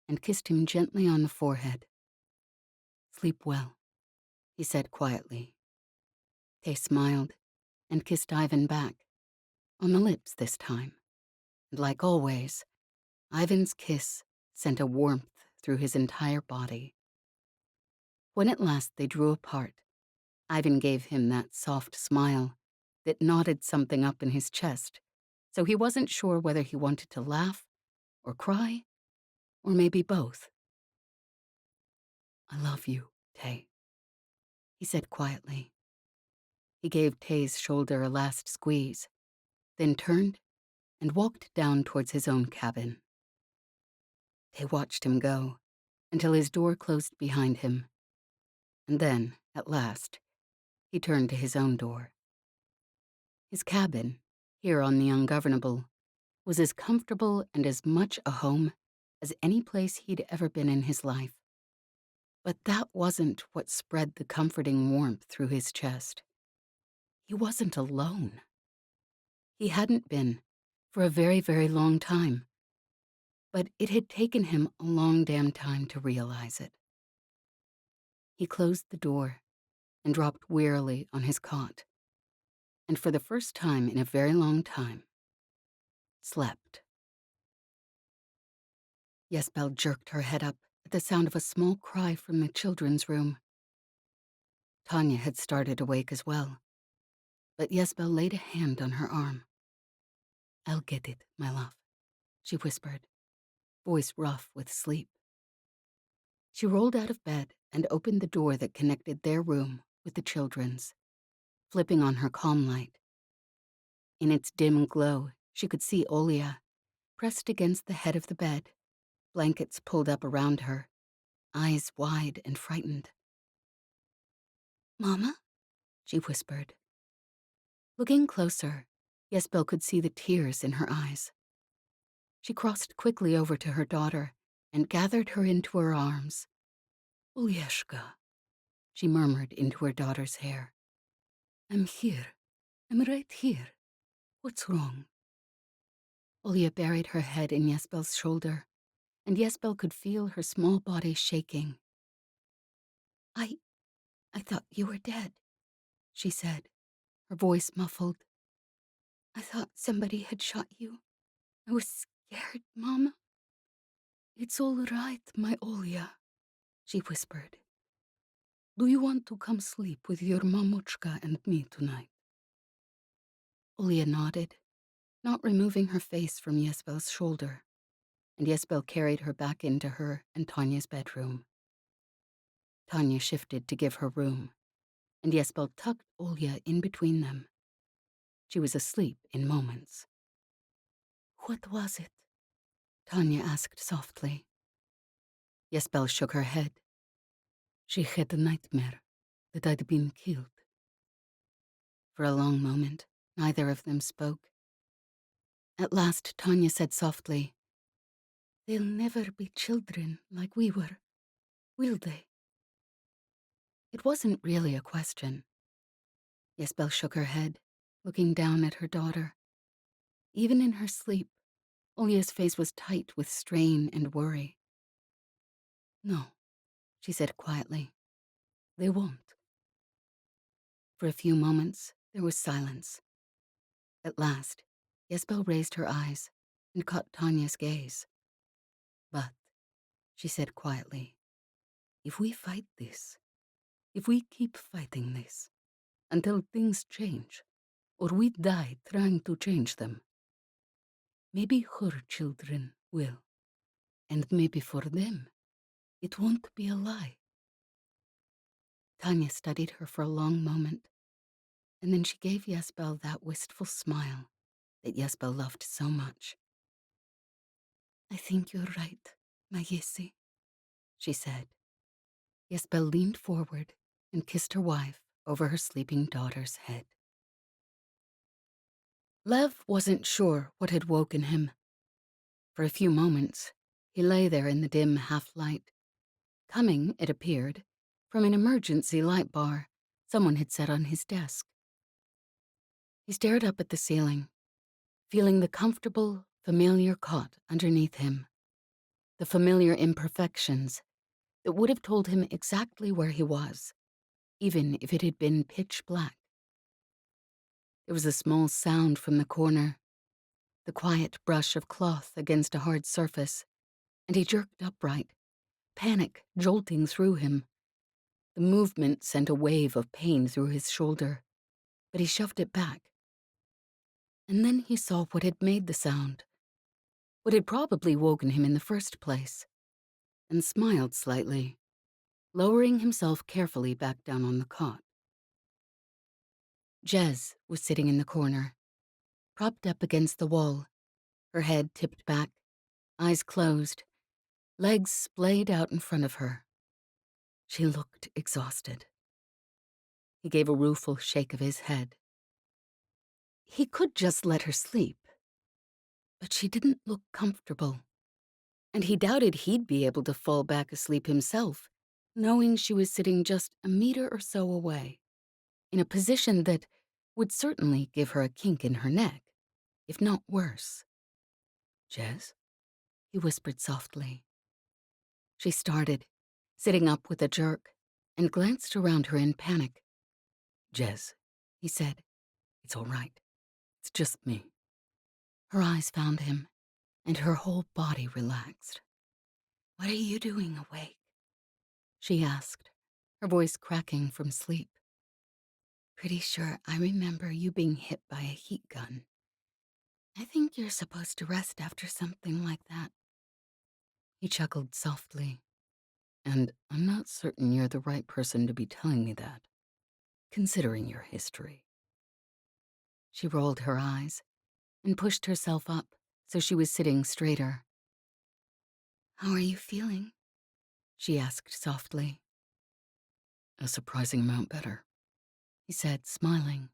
and kissed him gently on the forehead. "Sleep well," he said quietly. Tay smiled and kissed Ivan back, on the lips this time. And like always, Ivan's kiss sent a warmth through his entire body. When at last they drew apart, Ivan gave him that soft smile that knotted something up in his chest, so he wasn't sure whether he wanted to laugh or cry, or maybe both. "I love you, Tay," he said quietly. He gave Tay's shoulder a last squeeze, then turned and walked down towards his own cabin. Tay watched him go until his door closed behind him, and then, at last, he turned to his own door. His cabin, here on the Ungovernable, was as comfortable and as much a home as any place he'd ever been in his life. But that wasn't what spread the comforting warmth through his chest. He wasn't alone. He hadn't been for a very, very long time. But it had taken him a long damn time to realize it. He closed the door and dropped wearily on his cot, and for the first time in a very long time, slept. Ysbel jerked her head up at the sound of a small cry from the children's room. Tanya had started awake as well, but Ysbel laid a hand on her arm. "I'll get it, my love," she whispered, voice rough with sleep. She rolled out of bed and opened the door that connected their room with the children's, flipping on her calm light. In its dim glow, she could see Olia, pressed against the head of the bed, blankets pulled up around her, eyes wide and frightened. "Mama?" she whispered. Looking closer, Ysbel could see the tears in her eyes. She crossed quickly over to her daughter and gathered her into her arms. "Ulyeshka," she murmured into her daughter's hair. "I'm here. I'm right here. What's wrong?" Olya buried her head in Ysbel's shoulder, and Ysbel could feel her small body shaking. I thought you were dead," she said, her voice muffled. "I thought somebody had shot you. I was scared, Mama." "It's all right, my Olya," she whispered. "Do you want to come sleep with your mamuchka and me tonight?" Olya nodded, not removing her face from Ysbel's shoulder, and Ysbel carried her back into her and Tanya's bedroom. Tanya shifted to give her room, and Ysbel tucked Olya in between them. She was asleep in moments. "What was it?" Tanya asked softly. Ysbel shook her head. "She had a nightmare that I'd been killed." For a long moment, neither of them spoke. At last, Tanya said softly, "They'll never be children like we were, will they?" It wasn't really a question. Ysbel shook her head, looking down at her daughter. Even in her sleep, Olya's face was tight with strain and worry. "No," she said quietly. "They won't." For a few moments, there was silence. At last, Ysbel raised her eyes and caught Tanya's gaze. "But," she said quietly, "if we fight this, if we keep fighting this, until things change, or we die trying to change them, maybe her children will, and maybe for them, it won't be a lie." Tanya studied her for a long moment, and then she gave Ysbel that wistful smile that Ysbel loved so much. "I think you're right, my Yesi," she said. Ysbel leaned forward and kissed her wife over her sleeping daughter's head. Lev wasn't sure what had woken him. For a few moments, he lay there in the dim half-light, coming, it appeared, from an emergency light bar someone had set on his desk. He stared up at the ceiling, feeling the comfortable, familiar cot underneath him, the familiar imperfections that would have told him exactly where he was, even if it had been pitch black. There was a small sound from the corner, the quiet brush of cloth against a hard surface, and he jerked upright, panic jolting through him. The movement sent a wave of pain through his shoulder, but he shoved it back. And then he saw what had made the sound, what had probably woken him in the first place, and smiled slightly, lowering himself carefully back down on the cot. Jez was sitting in the corner, propped up against the wall, her head tipped back, eyes closed, legs splayed out in front of her. She looked exhausted. He gave a rueful shake of his head. He could just let her sleep, but she didn't look comfortable, and he doubted he'd be able to fall back asleep himself, knowing she was sitting just a meter or so away, in a position that would certainly give her a kink in her neck, if not worse. "Jez?" he whispered softly. She started, sitting up with a jerk, and glanced around her in panic. "Jez," he said, "it's all right. It's just me." Her eyes found him, and her whole body relaxed. "What are you doing awake?" she asked, her voice cracking from sleep. "Pretty sure I remember you being hit by a heat gun. I think you're supposed to rest after something like that." He chuckled softly. "And I'm not certain you're the right person to be telling me that, considering your history." She rolled her eyes and pushed herself up so she was sitting straighter. "How are you feeling?" she asked softly. A surprising amount better, He said, smiling.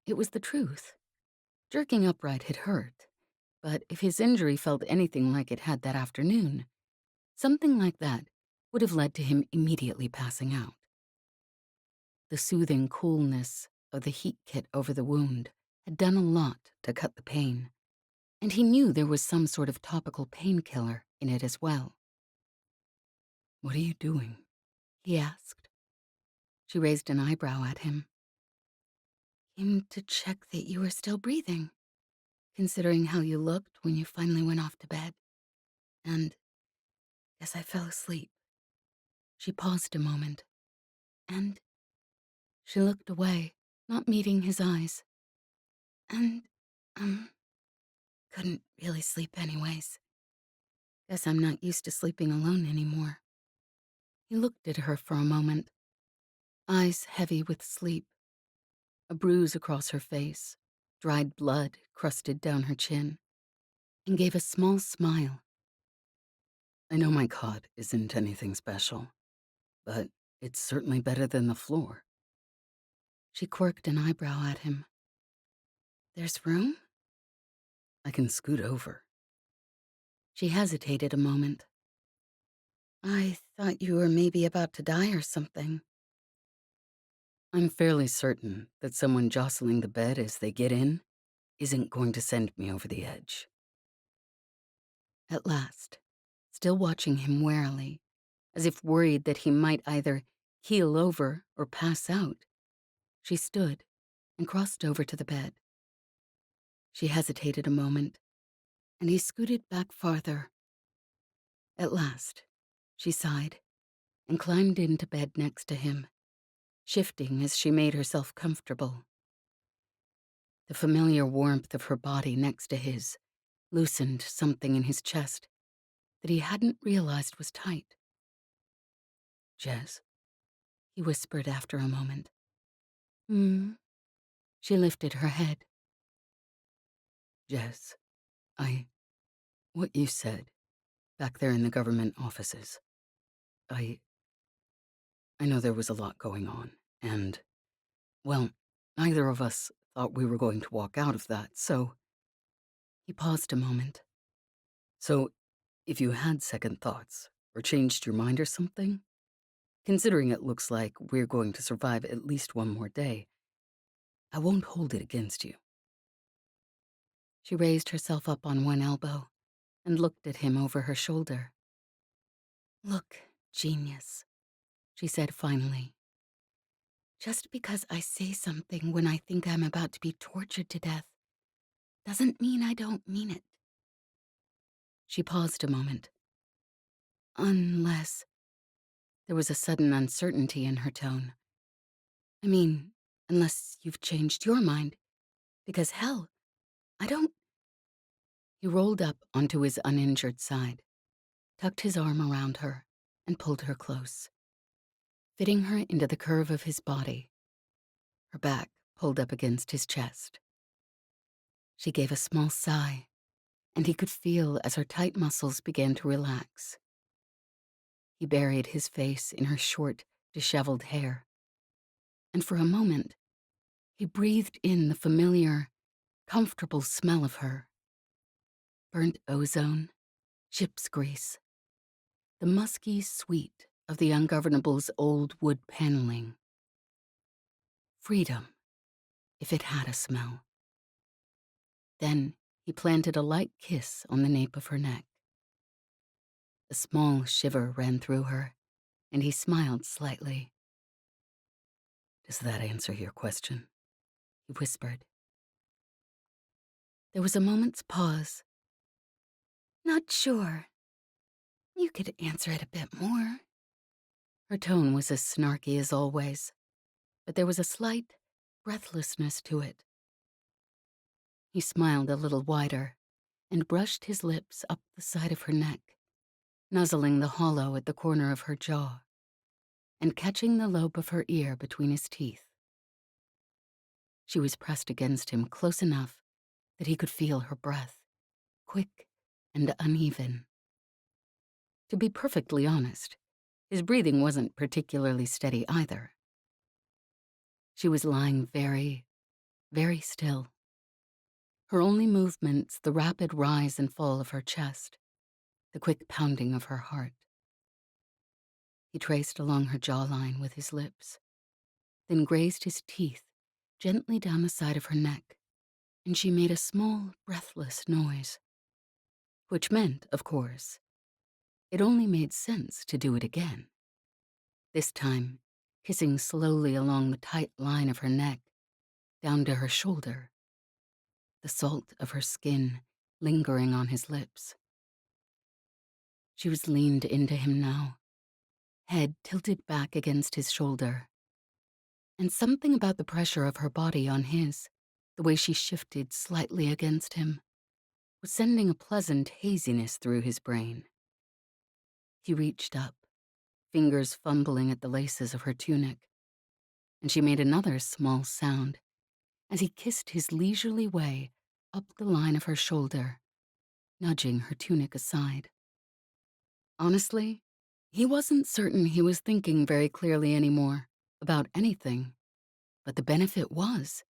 It was the truth. Jerking upright had hurt, but if his injury felt anything like it had that afternoon, something like that would have led to him immediately passing out. The soothing coolness of the heat kit over the wound had done a lot to cut the pain, and he knew there was some sort of topical painkiller in it as well. "What are you doing?" He asked. She raised an eyebrow at him. "Came to check that you were still breathing, considering how you looked when you finally went off to bed. And guess I fell asleep." She paused a moment, and she looked away, not meeting his eyes. And, couldn't really sleep anyways. Guess I'm not used to sleeping alone anymore." He looked at her for a moment, eyes heavy with sleep, a bruise across her face, dried blood crusted down her chin, and gave a small smile. "I know my cot isn't anything special, but it's certainly better than the floor." She quirked an eyebrow at him. "There's room?" "I can scoot over." She hesitated a moment. "I thought you were maybe about to die or something." "I'm fairly certain that someone jostling the bed as they get in isn't going to send me over the edge." At last, still watching him warily, as if worried that he might either keel over or pass out, she stood and crossed over to the bed. She hesitated a moment, and he scooted back farther. At last, she sighed and climbed into bed next to him, shifting as she made herself comfortable. The familiar warmth of her body next to his loosened something in his chest that he hadn't realized was tight. "Jez?" He whispered after a moment. "Hmm?" She lifted her head. "Jez, what you said back there in the government offices, I know there was a lot going on, and, well, neither of us thought we were going to walk out of that, so He paused a moment. so if you had second thoughts or changed your mind or something, considering it looks like we're going to survive at least one more day, I won't hold it against you." She raised herself up on one elbow and looked at him over her shoulder. "Look, genius," she said finally. "Just because I say something when I think I'm about to be tortured to death doesn't mean I don't mean it." She paused a moment. "Unless—" There was a sudden uncertainty in her tone. "I mean, unless you've changed your mind. Because hell, I don't—" He rolled up onto his uninjured side, tucked his arm around her, and pulled her close, fitting her into the curve of his body, her back pulled up against his chest. She gave a small sigh, and he could feel as her tight muscles began to relax. He buried his face in her short, disheveled hair, and for a moment, he breathed in the familiar, comfortable smell of her. Burnt ozone, ship's grease, the musky sweet of the Ungovernable's old wood paneling. Freedom, if it had a smell. Then he planted a light kiss on the nape of her neck. A small shiver ran through her, and he smiled slightly. "Does that answer your question?" He whispered. There was a moment's pause. "Not sure. You could answer it a bit more." Her tone was as snarky as always, but there was a slight breathlessness to it. He smiled a little wider and brushed his lips up the side of her neck, nuzzling the hollow at the corner of her jaw and catching the lobe of her ear between his teeth. She was pressed against him close enough that he could feel her breath, quick and uneven. To be perfectly honest, his breathing wasn't particularly steady either. She was lying very, very still. Her only movements the rapid rise and fall of her chest, the quick pounding of her heart. He traced along her jawline with his lips, then grazed his teeth gently down the side of her neck, and she made a small, breathless noise. Which meant, of course, it only made sense to do it again. This time, kissing slowly along the tight line of her neck, down to her shoulder, the salt of her skin lingering on his lips. She was leaned into him now, head tilted back against his shoulder. And something about the pressure of her body on his, the way she shifted slightly against him, was sending a pleasant haziness through his brain. He reached up, fingers fumbling at the laces of her tunic, and she made another small sound as he kissed his leisurely way up the line of her shoulder, nudging her tunic aside. Honestly, he wasn't certain he was thinking very clearly anymore about anything, but the benefit was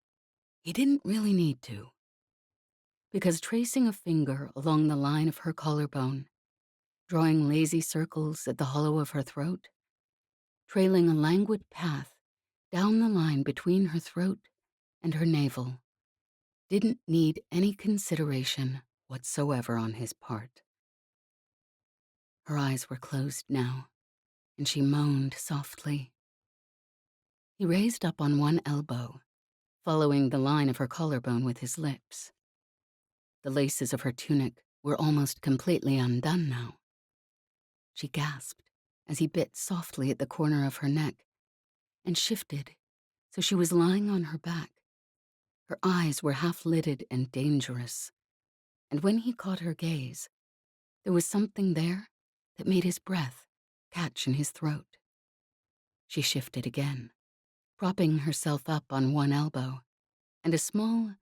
he didn't really need to. Because tracing a finger along the line of her collarbone, drawing lazy circles at the hollow of her throat, trailing a languid path down the line between her throat and her navel, didn't need any consideration whatsoever on his part. Her eyes were closed now, and she moaned softly. He raised up on one elbow, following the line of her collarbone with his lips. The laces of her tunic were almost completely undone now. She gasped as he bit softly at the corner of her neck and shifted so she was lying on her back. Her eyes were half-lidded and dangerous, and when he caught her gaze, there was something there that made his breath catch in his throat. She shifted again, propping herself up on one elbow, and a small,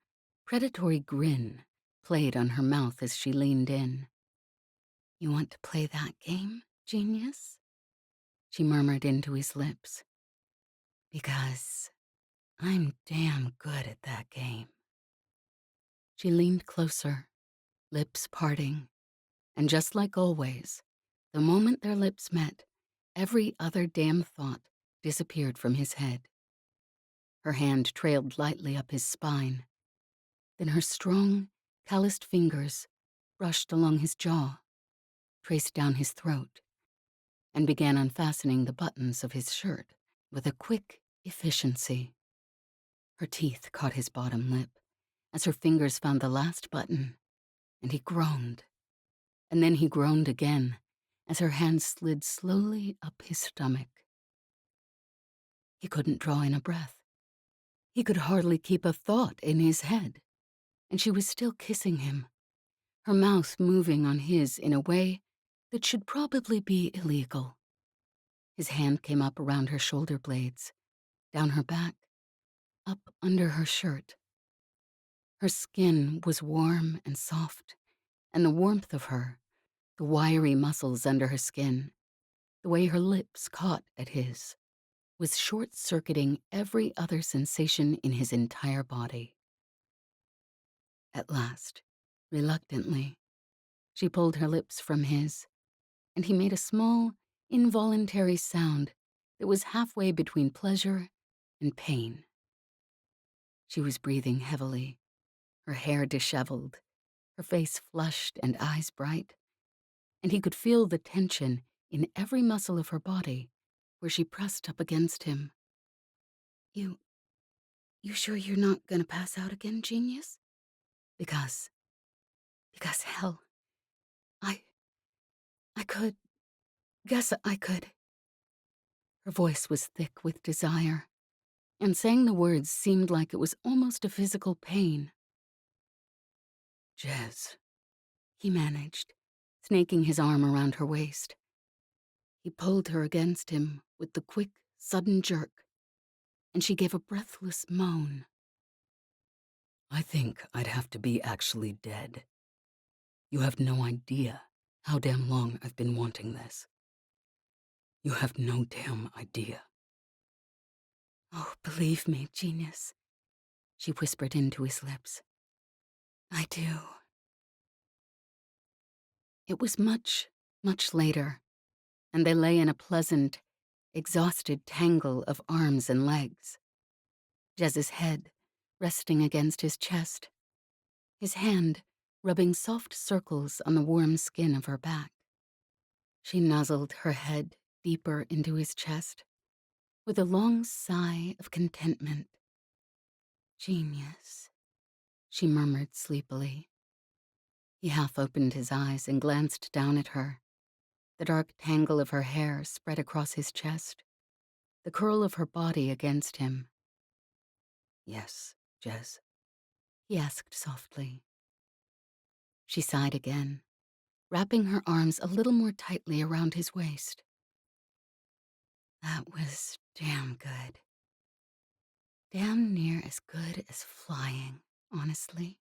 predatory grin played on her mouth as she leaned in. "You want to play that game, genius?" she murmured into his lips. "Because I'm damn good at that game." She leaned closer, lips parting, and just like always, the moment their lips met, every other damn thought disappeared from his head. Her hand trailed lightly up his spine. Then her strong, calloused fingers brushed along his jaw, traced down his throat, and began unfastening the buttons of his shirt with a quick efficiency. Her teeth caught his bottom lip as her fingers found the last button, and he groaned. And then he groaned again as her hand slid slowly up his stomach. He couldn't draw in a breath. He could hardly keep a thought in his head, and she was still kissing him, her mouth moving on his in a way that should probably be illegal. His hand came up around her shoulder blades, down her back, up under her shirt. Her skin was warm and soft, and the warmth of her, the wiry muscles under her skin, the way her lips caught at his, was short-circuiting every other sensation in his entire body. At last, reluctantly, she pulled her lips from his, and he made a small, involuntary sound that was halfway between pleasure and pain. She was breathing heavily, her hair disheveled, her face flushed and eyes bright, and he could feel the tension in every muscle of her body where she pressed up against him. You sure you're not gonna pass out again, genius? Because hell, I could, guess I could." Her voice was thick with desire, and saying the words seemed like it was almost a physical pain. Jez. He managed, snaking his arm around her waist. He pulled her against him with the quick, sudden jerk, and she gave a breathless moan. I think I'd have to be actually dead. You have no idea how damn long I've been wanting this. You have no damn idea. Oh, believe me, genius, she whispered into his lips. I do. It was much, much later, and they lay in a pleasant, exhausted tangle of arms and legs. Jez's head resting against his chest, his hand rubbing soft circles on the warm skin of her back. She nuzzled her head deeper into his chest with a long sigh of contentment. Genius, she murmured sleepily. He half opened his eyes and glanced down at her. The dark tangle of her hair spread across his chest, the curl of her body against him. Yes, Jez. He asked softly. She sighed again, wrapping her arms a little more tightly around his waist. That was damn good. Damn near as good as flying, honestly.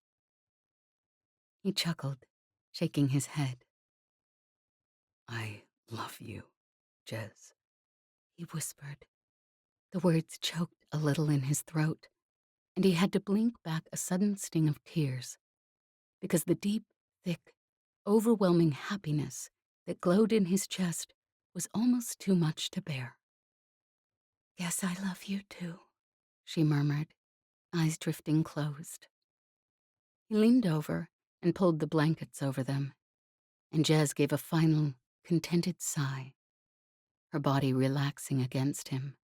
He chuckled, shaking his head. I love you, Jez. He whispered. The words choked a little in his throat, and he had to blink back a sudden sting of tears, because the deep, thick, overwhelming happiness that glowed in his chest was almost too much to bear. Guess I love you too, she murmured, eyes drifting closed. He leaned over and pulled the blankets over them, and Jez gave a final, contented sigh, her body relaxing against him.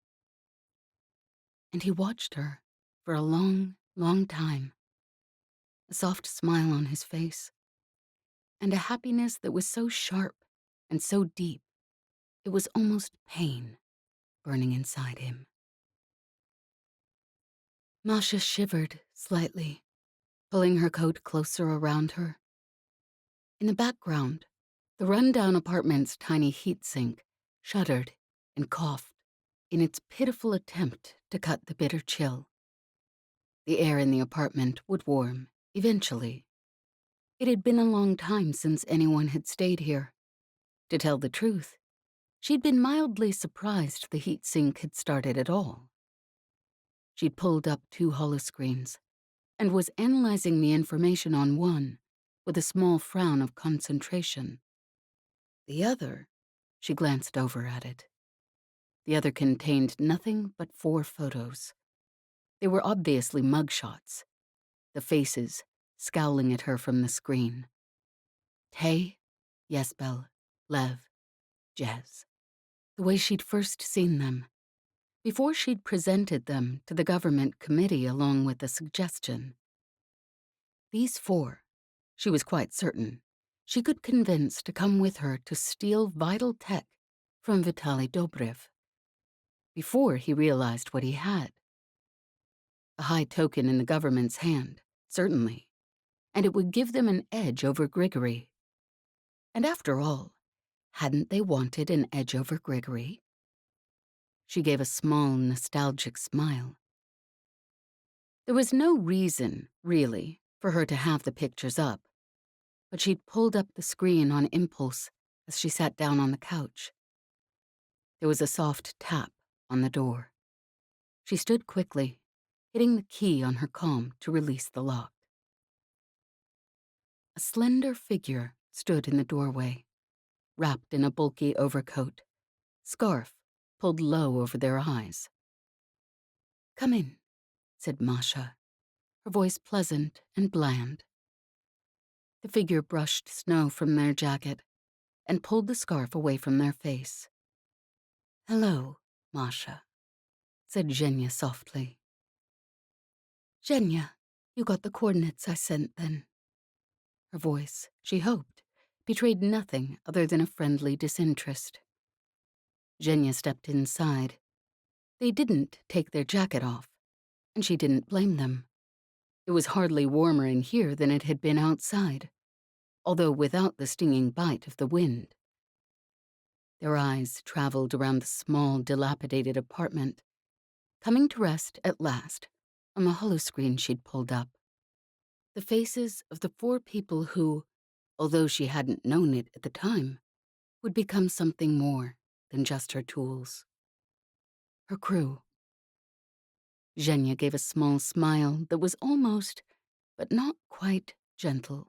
And he watched her for a long, long time, a soft smile on his face, and a happiness that was so sharp and so deep, it was almost pain burning inside him. Masha shivered slightly, pulling her coat closer around her. In the background, the run-down apartment's tiny heat sink shuddered and coughed in its pitiful attempt to cut the bitter chill. The air in the apartment would warm, eventually. It had been a long time since anyone had stayed here. To tell the truth, she'd been mildly surprised the heat sink had started at all. She'd pulled up 2 holoscreens and was analyzing the information on one with a small frown of concentration. The other, she glanced over at it. The other contained nothing but 4 photos. They were obviously mugshots, the faces scowling at her from the screen. Tay, Ysbel, Lev, Jez. The way she'd first seen them, before she'd presented them to the government committee along with a suggestion. These 4, she was quite certain, she could convince to come with her to steal vital tech from Vitaly Dobrev, before he realized what he had. A high token in the government's hand, certainly, and it would give them an edge over Grigory. And after all, hadn't they wanted an edge over Grigory? She gave a small, nostalgic smile. There was no reason, really, for her to have the pictures up, but she'd pulled up the screen on impulse as she sat down on the couch. There was a soft tap on the door. She stood quickly, hitting the key on her comm to release the lock. A slender figure stood in the doorway, wrapped in a bulky overcoat, scarf pulled low over their eyes. "Come in," said Masha, her voice pleasant and bland. The figure brushed snow from their jacket and pulled the scarf away from their face. "Hello, Masha," said Zhenya softly. "Zhenya, you got the coordinates I sent then." Her voice, she hoped, betrayed nothing other than a friendly disinterest. Zhenya stepped inside. They didn't take their jacket off, and she didn't blame them. It was hardly warmer in here than it had been outside, although without the stinging bite of the wind. Their eyes traveled around the small, dilapidated apartment, coming to rest at last on the holoscreen she'd pulled up. The faces of the 4 people who, although she hadn't known it at the time, would become something more than just her tools. Her crew. Zhenya gave a small smile that was almost, but not quite, gentle.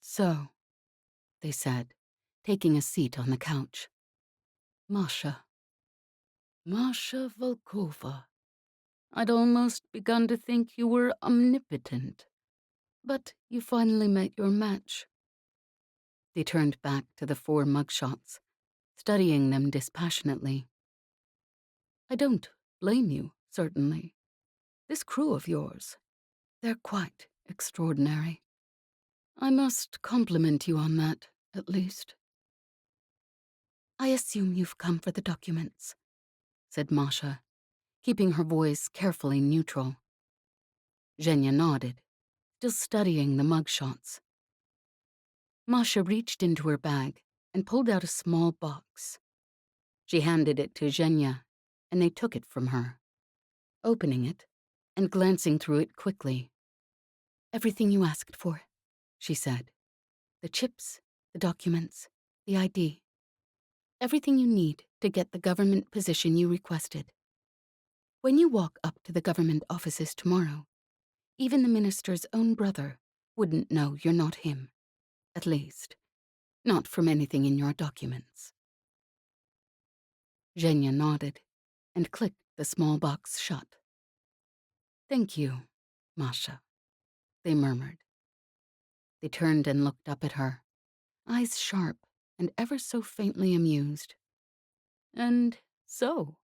So, they said, taking a seat on the couch. Masha. Masha Volkova. I'd almost begun to think you were omnipotent. But you finally met your match. They turned back to the 4 mugshots, studying them dispassionately. I don't blame you, certainly. This crew of yours, they're quite extraordinary. I must compliment you on that, at least. I assume you've come for the documents, said Masha, keeping her voice carefully neutral. Zhenya nodded, still studying the mugshots. Masha reached into her bag and pulled out a small box. She handed it to Zhenya, and they took it from her, opening it and glancing through it quickly. Everything you asked for, she said. The chips, the documents, the ID. Everything you need to get the government position you requested. When you walk up to the government offices tomorrow, even the minister's own brother wouldn't know you're not him. At least, not from anything in your documents. Zhenya nodded and clicked the small box shut. Thank you, Masha, they murmured. They turned and looked up at her, eyes sharp and ever so faintly amused. And so,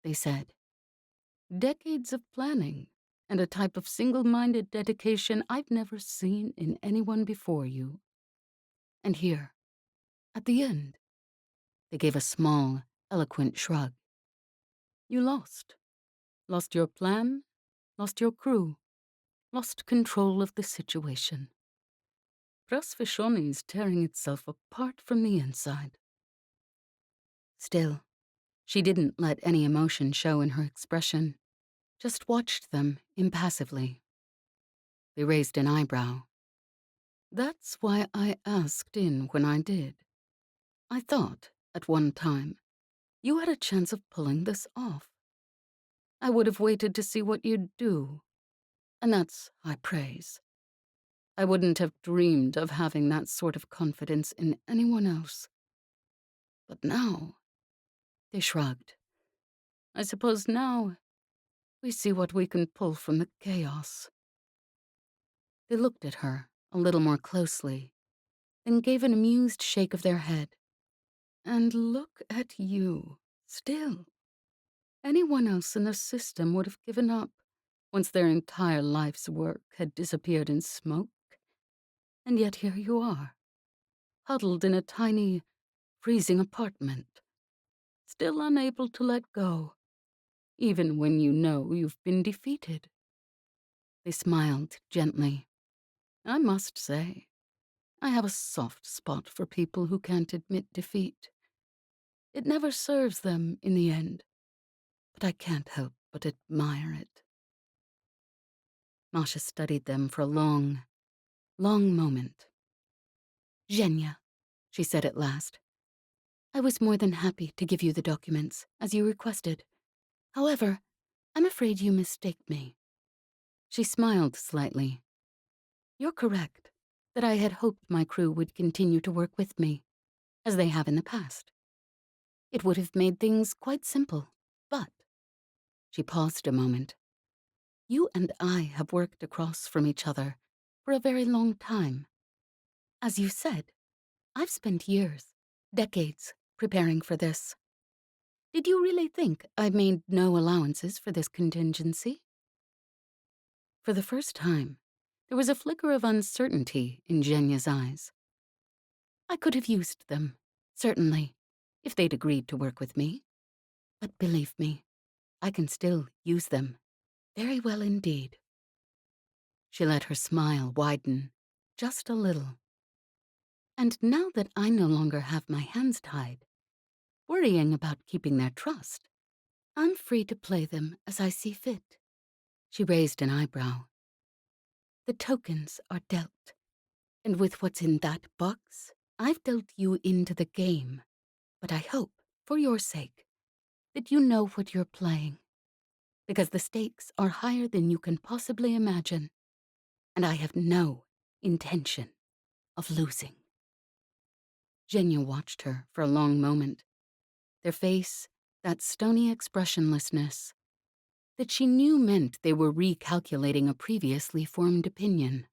they said, decades of planning and a type of single-minded dedication I've never seen in anyone before you. And here, at the end, they gave a small, eloquent shrug. You lost. Lost your plan, lost your crew, lost control of the situation. Prasvishoni is tearing itself apart from the inside. Still, she didn't let any emotion show in her expression, just watched them impassively. They raised an eyebrow. That's why I asked in when I did. I thought, at one time, you had a chance of pulling this off. I would have waited to see what you'd do, and that's high praise. I wouldn't have dreamed of having that sort of confidence in anyone else. But now, they shrugged. I suppose now we see what we can pull from the chaos. They looked at her a little more closely, then gave an amused shake of their head. And look at you, still. Anyone else in the system would have given up once their entire life's work had disappeared in smoke. And yet here you are, huddled in a tiny, freezing apartment, still unable to let go, even when you know you've been defeated. They smiled gently. I must say, I have a soft spot for people who can't admit defeat. It never serves them in the end, but I can't help but admire it. Masha studied them for a long, long moment. Zhenya, she said at last, I was more than happy to give you the documents, as you requested. However, I'm afraid you mistake me. She smiled slightly. You're correct that I had hoped my crew would continue to work with me, as they have in the past. It would have made things quite simple, but... She paused a moment. You and I have worked across from each other for a very long time. As you said, I've spent years, decades, preparing for this. Did you really think I made no allowances for this contingency? For the first time, there was a flicker of uncertainty in Zhenya's eyes. I could have used them, certainly, if they'd agreed to work with me. But believe me, I can still use them, very well indeed. She let her smile widen, just a little. And now that I no longer have my hands tied, worrying about keeping their trust, I'm free to play them as I see fit. She raised an eyebrow. The tokens are dealt. And with what's in that box, I've dealt you into the game. But I hope, for your sake, that you know what you're playing. Because the stakes are higher than you can possibly imagine. And I have no intention of losing. Genya watched her for a long moment. Their face, that stony expressionlessness, that she knew meant they were recalculating a previously formed opinion.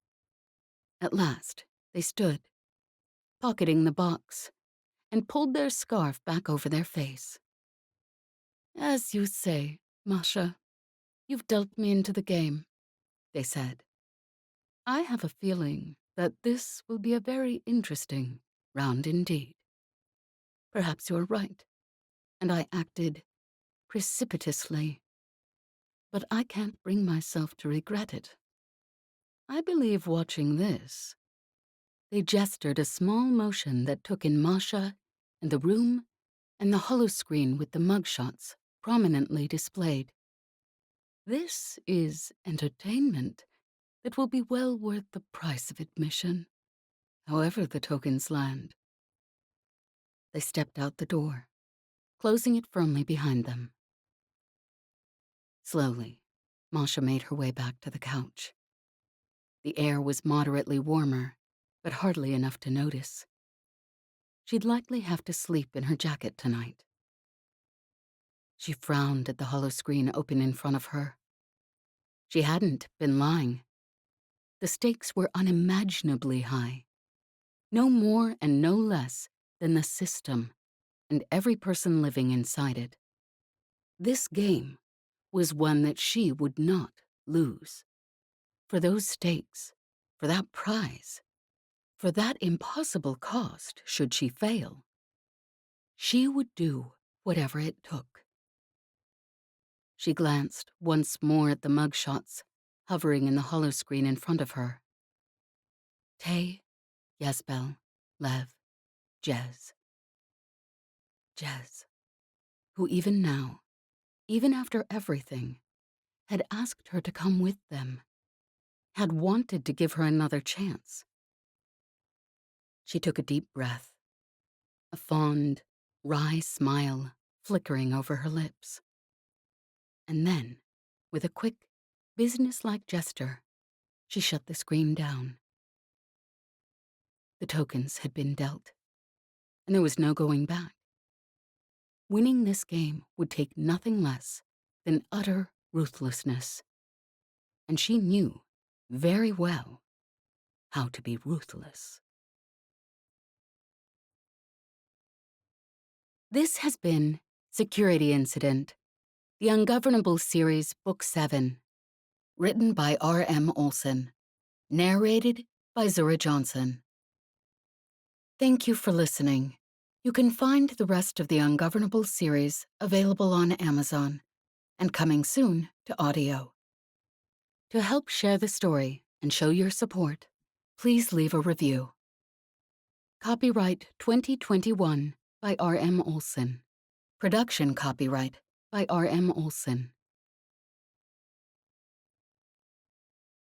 At last, they stood, pocketing the box, and pulled their scarf back over their face. As you say, Masha, you've dealt me into the game, they said. I have a feeling that this will be a very interesting round indeed. Perhaps you're right, and I acted precipitously, but I can't bring myself to regret it. I believe watching this. They gestured a small motion that took in Masha and the room and the holoscreen with the mugshots prominently displayed. This is entertainment that will be well worth the price of admission, however the tokens land. They stepped out the door, closing it firmly behind them. Slowly, Masha made her way back to the couch. The air was moderately warmer, but hardly enough to notice. She'd likely have to sleep in her jacket tonight. She frowned at the holoscreen open in front of her. She hadn't been lying. The stakes were unimaginably high. No more and no less than the system and every person living inside it. This game was one that she would not lose. For those stakes, for that prize, for that impossible cost should she fail, she would do whatever it took. She glanced once more at the mugshots hovering in the holoscreen in front of her. Tay, Ysbel, Lev, Jez. Jez, who even now, even after everything, had asked her to come with them, had wanted to give her another chance. She took a deep breath, a fond, wry smile flickering over her lips. And then, with a quick, businesslike gesture, she shut the screen down. The tokens had been dealt, and there was no going back. Winning this game would take nothing less than utter ruthlessness, and she knew very well how to be ruthless. This has been Security Incident, the Ungovernable Series, Book 7, written by R.M. Olson, narrated by Zura Johnson. Thank you for listening. You can find the rest of the Ungovernable series available on Amazon and coming soon to audio. To help share the story and show your support, please leave a review. Copyright 2021 by R.M. Olson. Production copyright by R.M. Olson.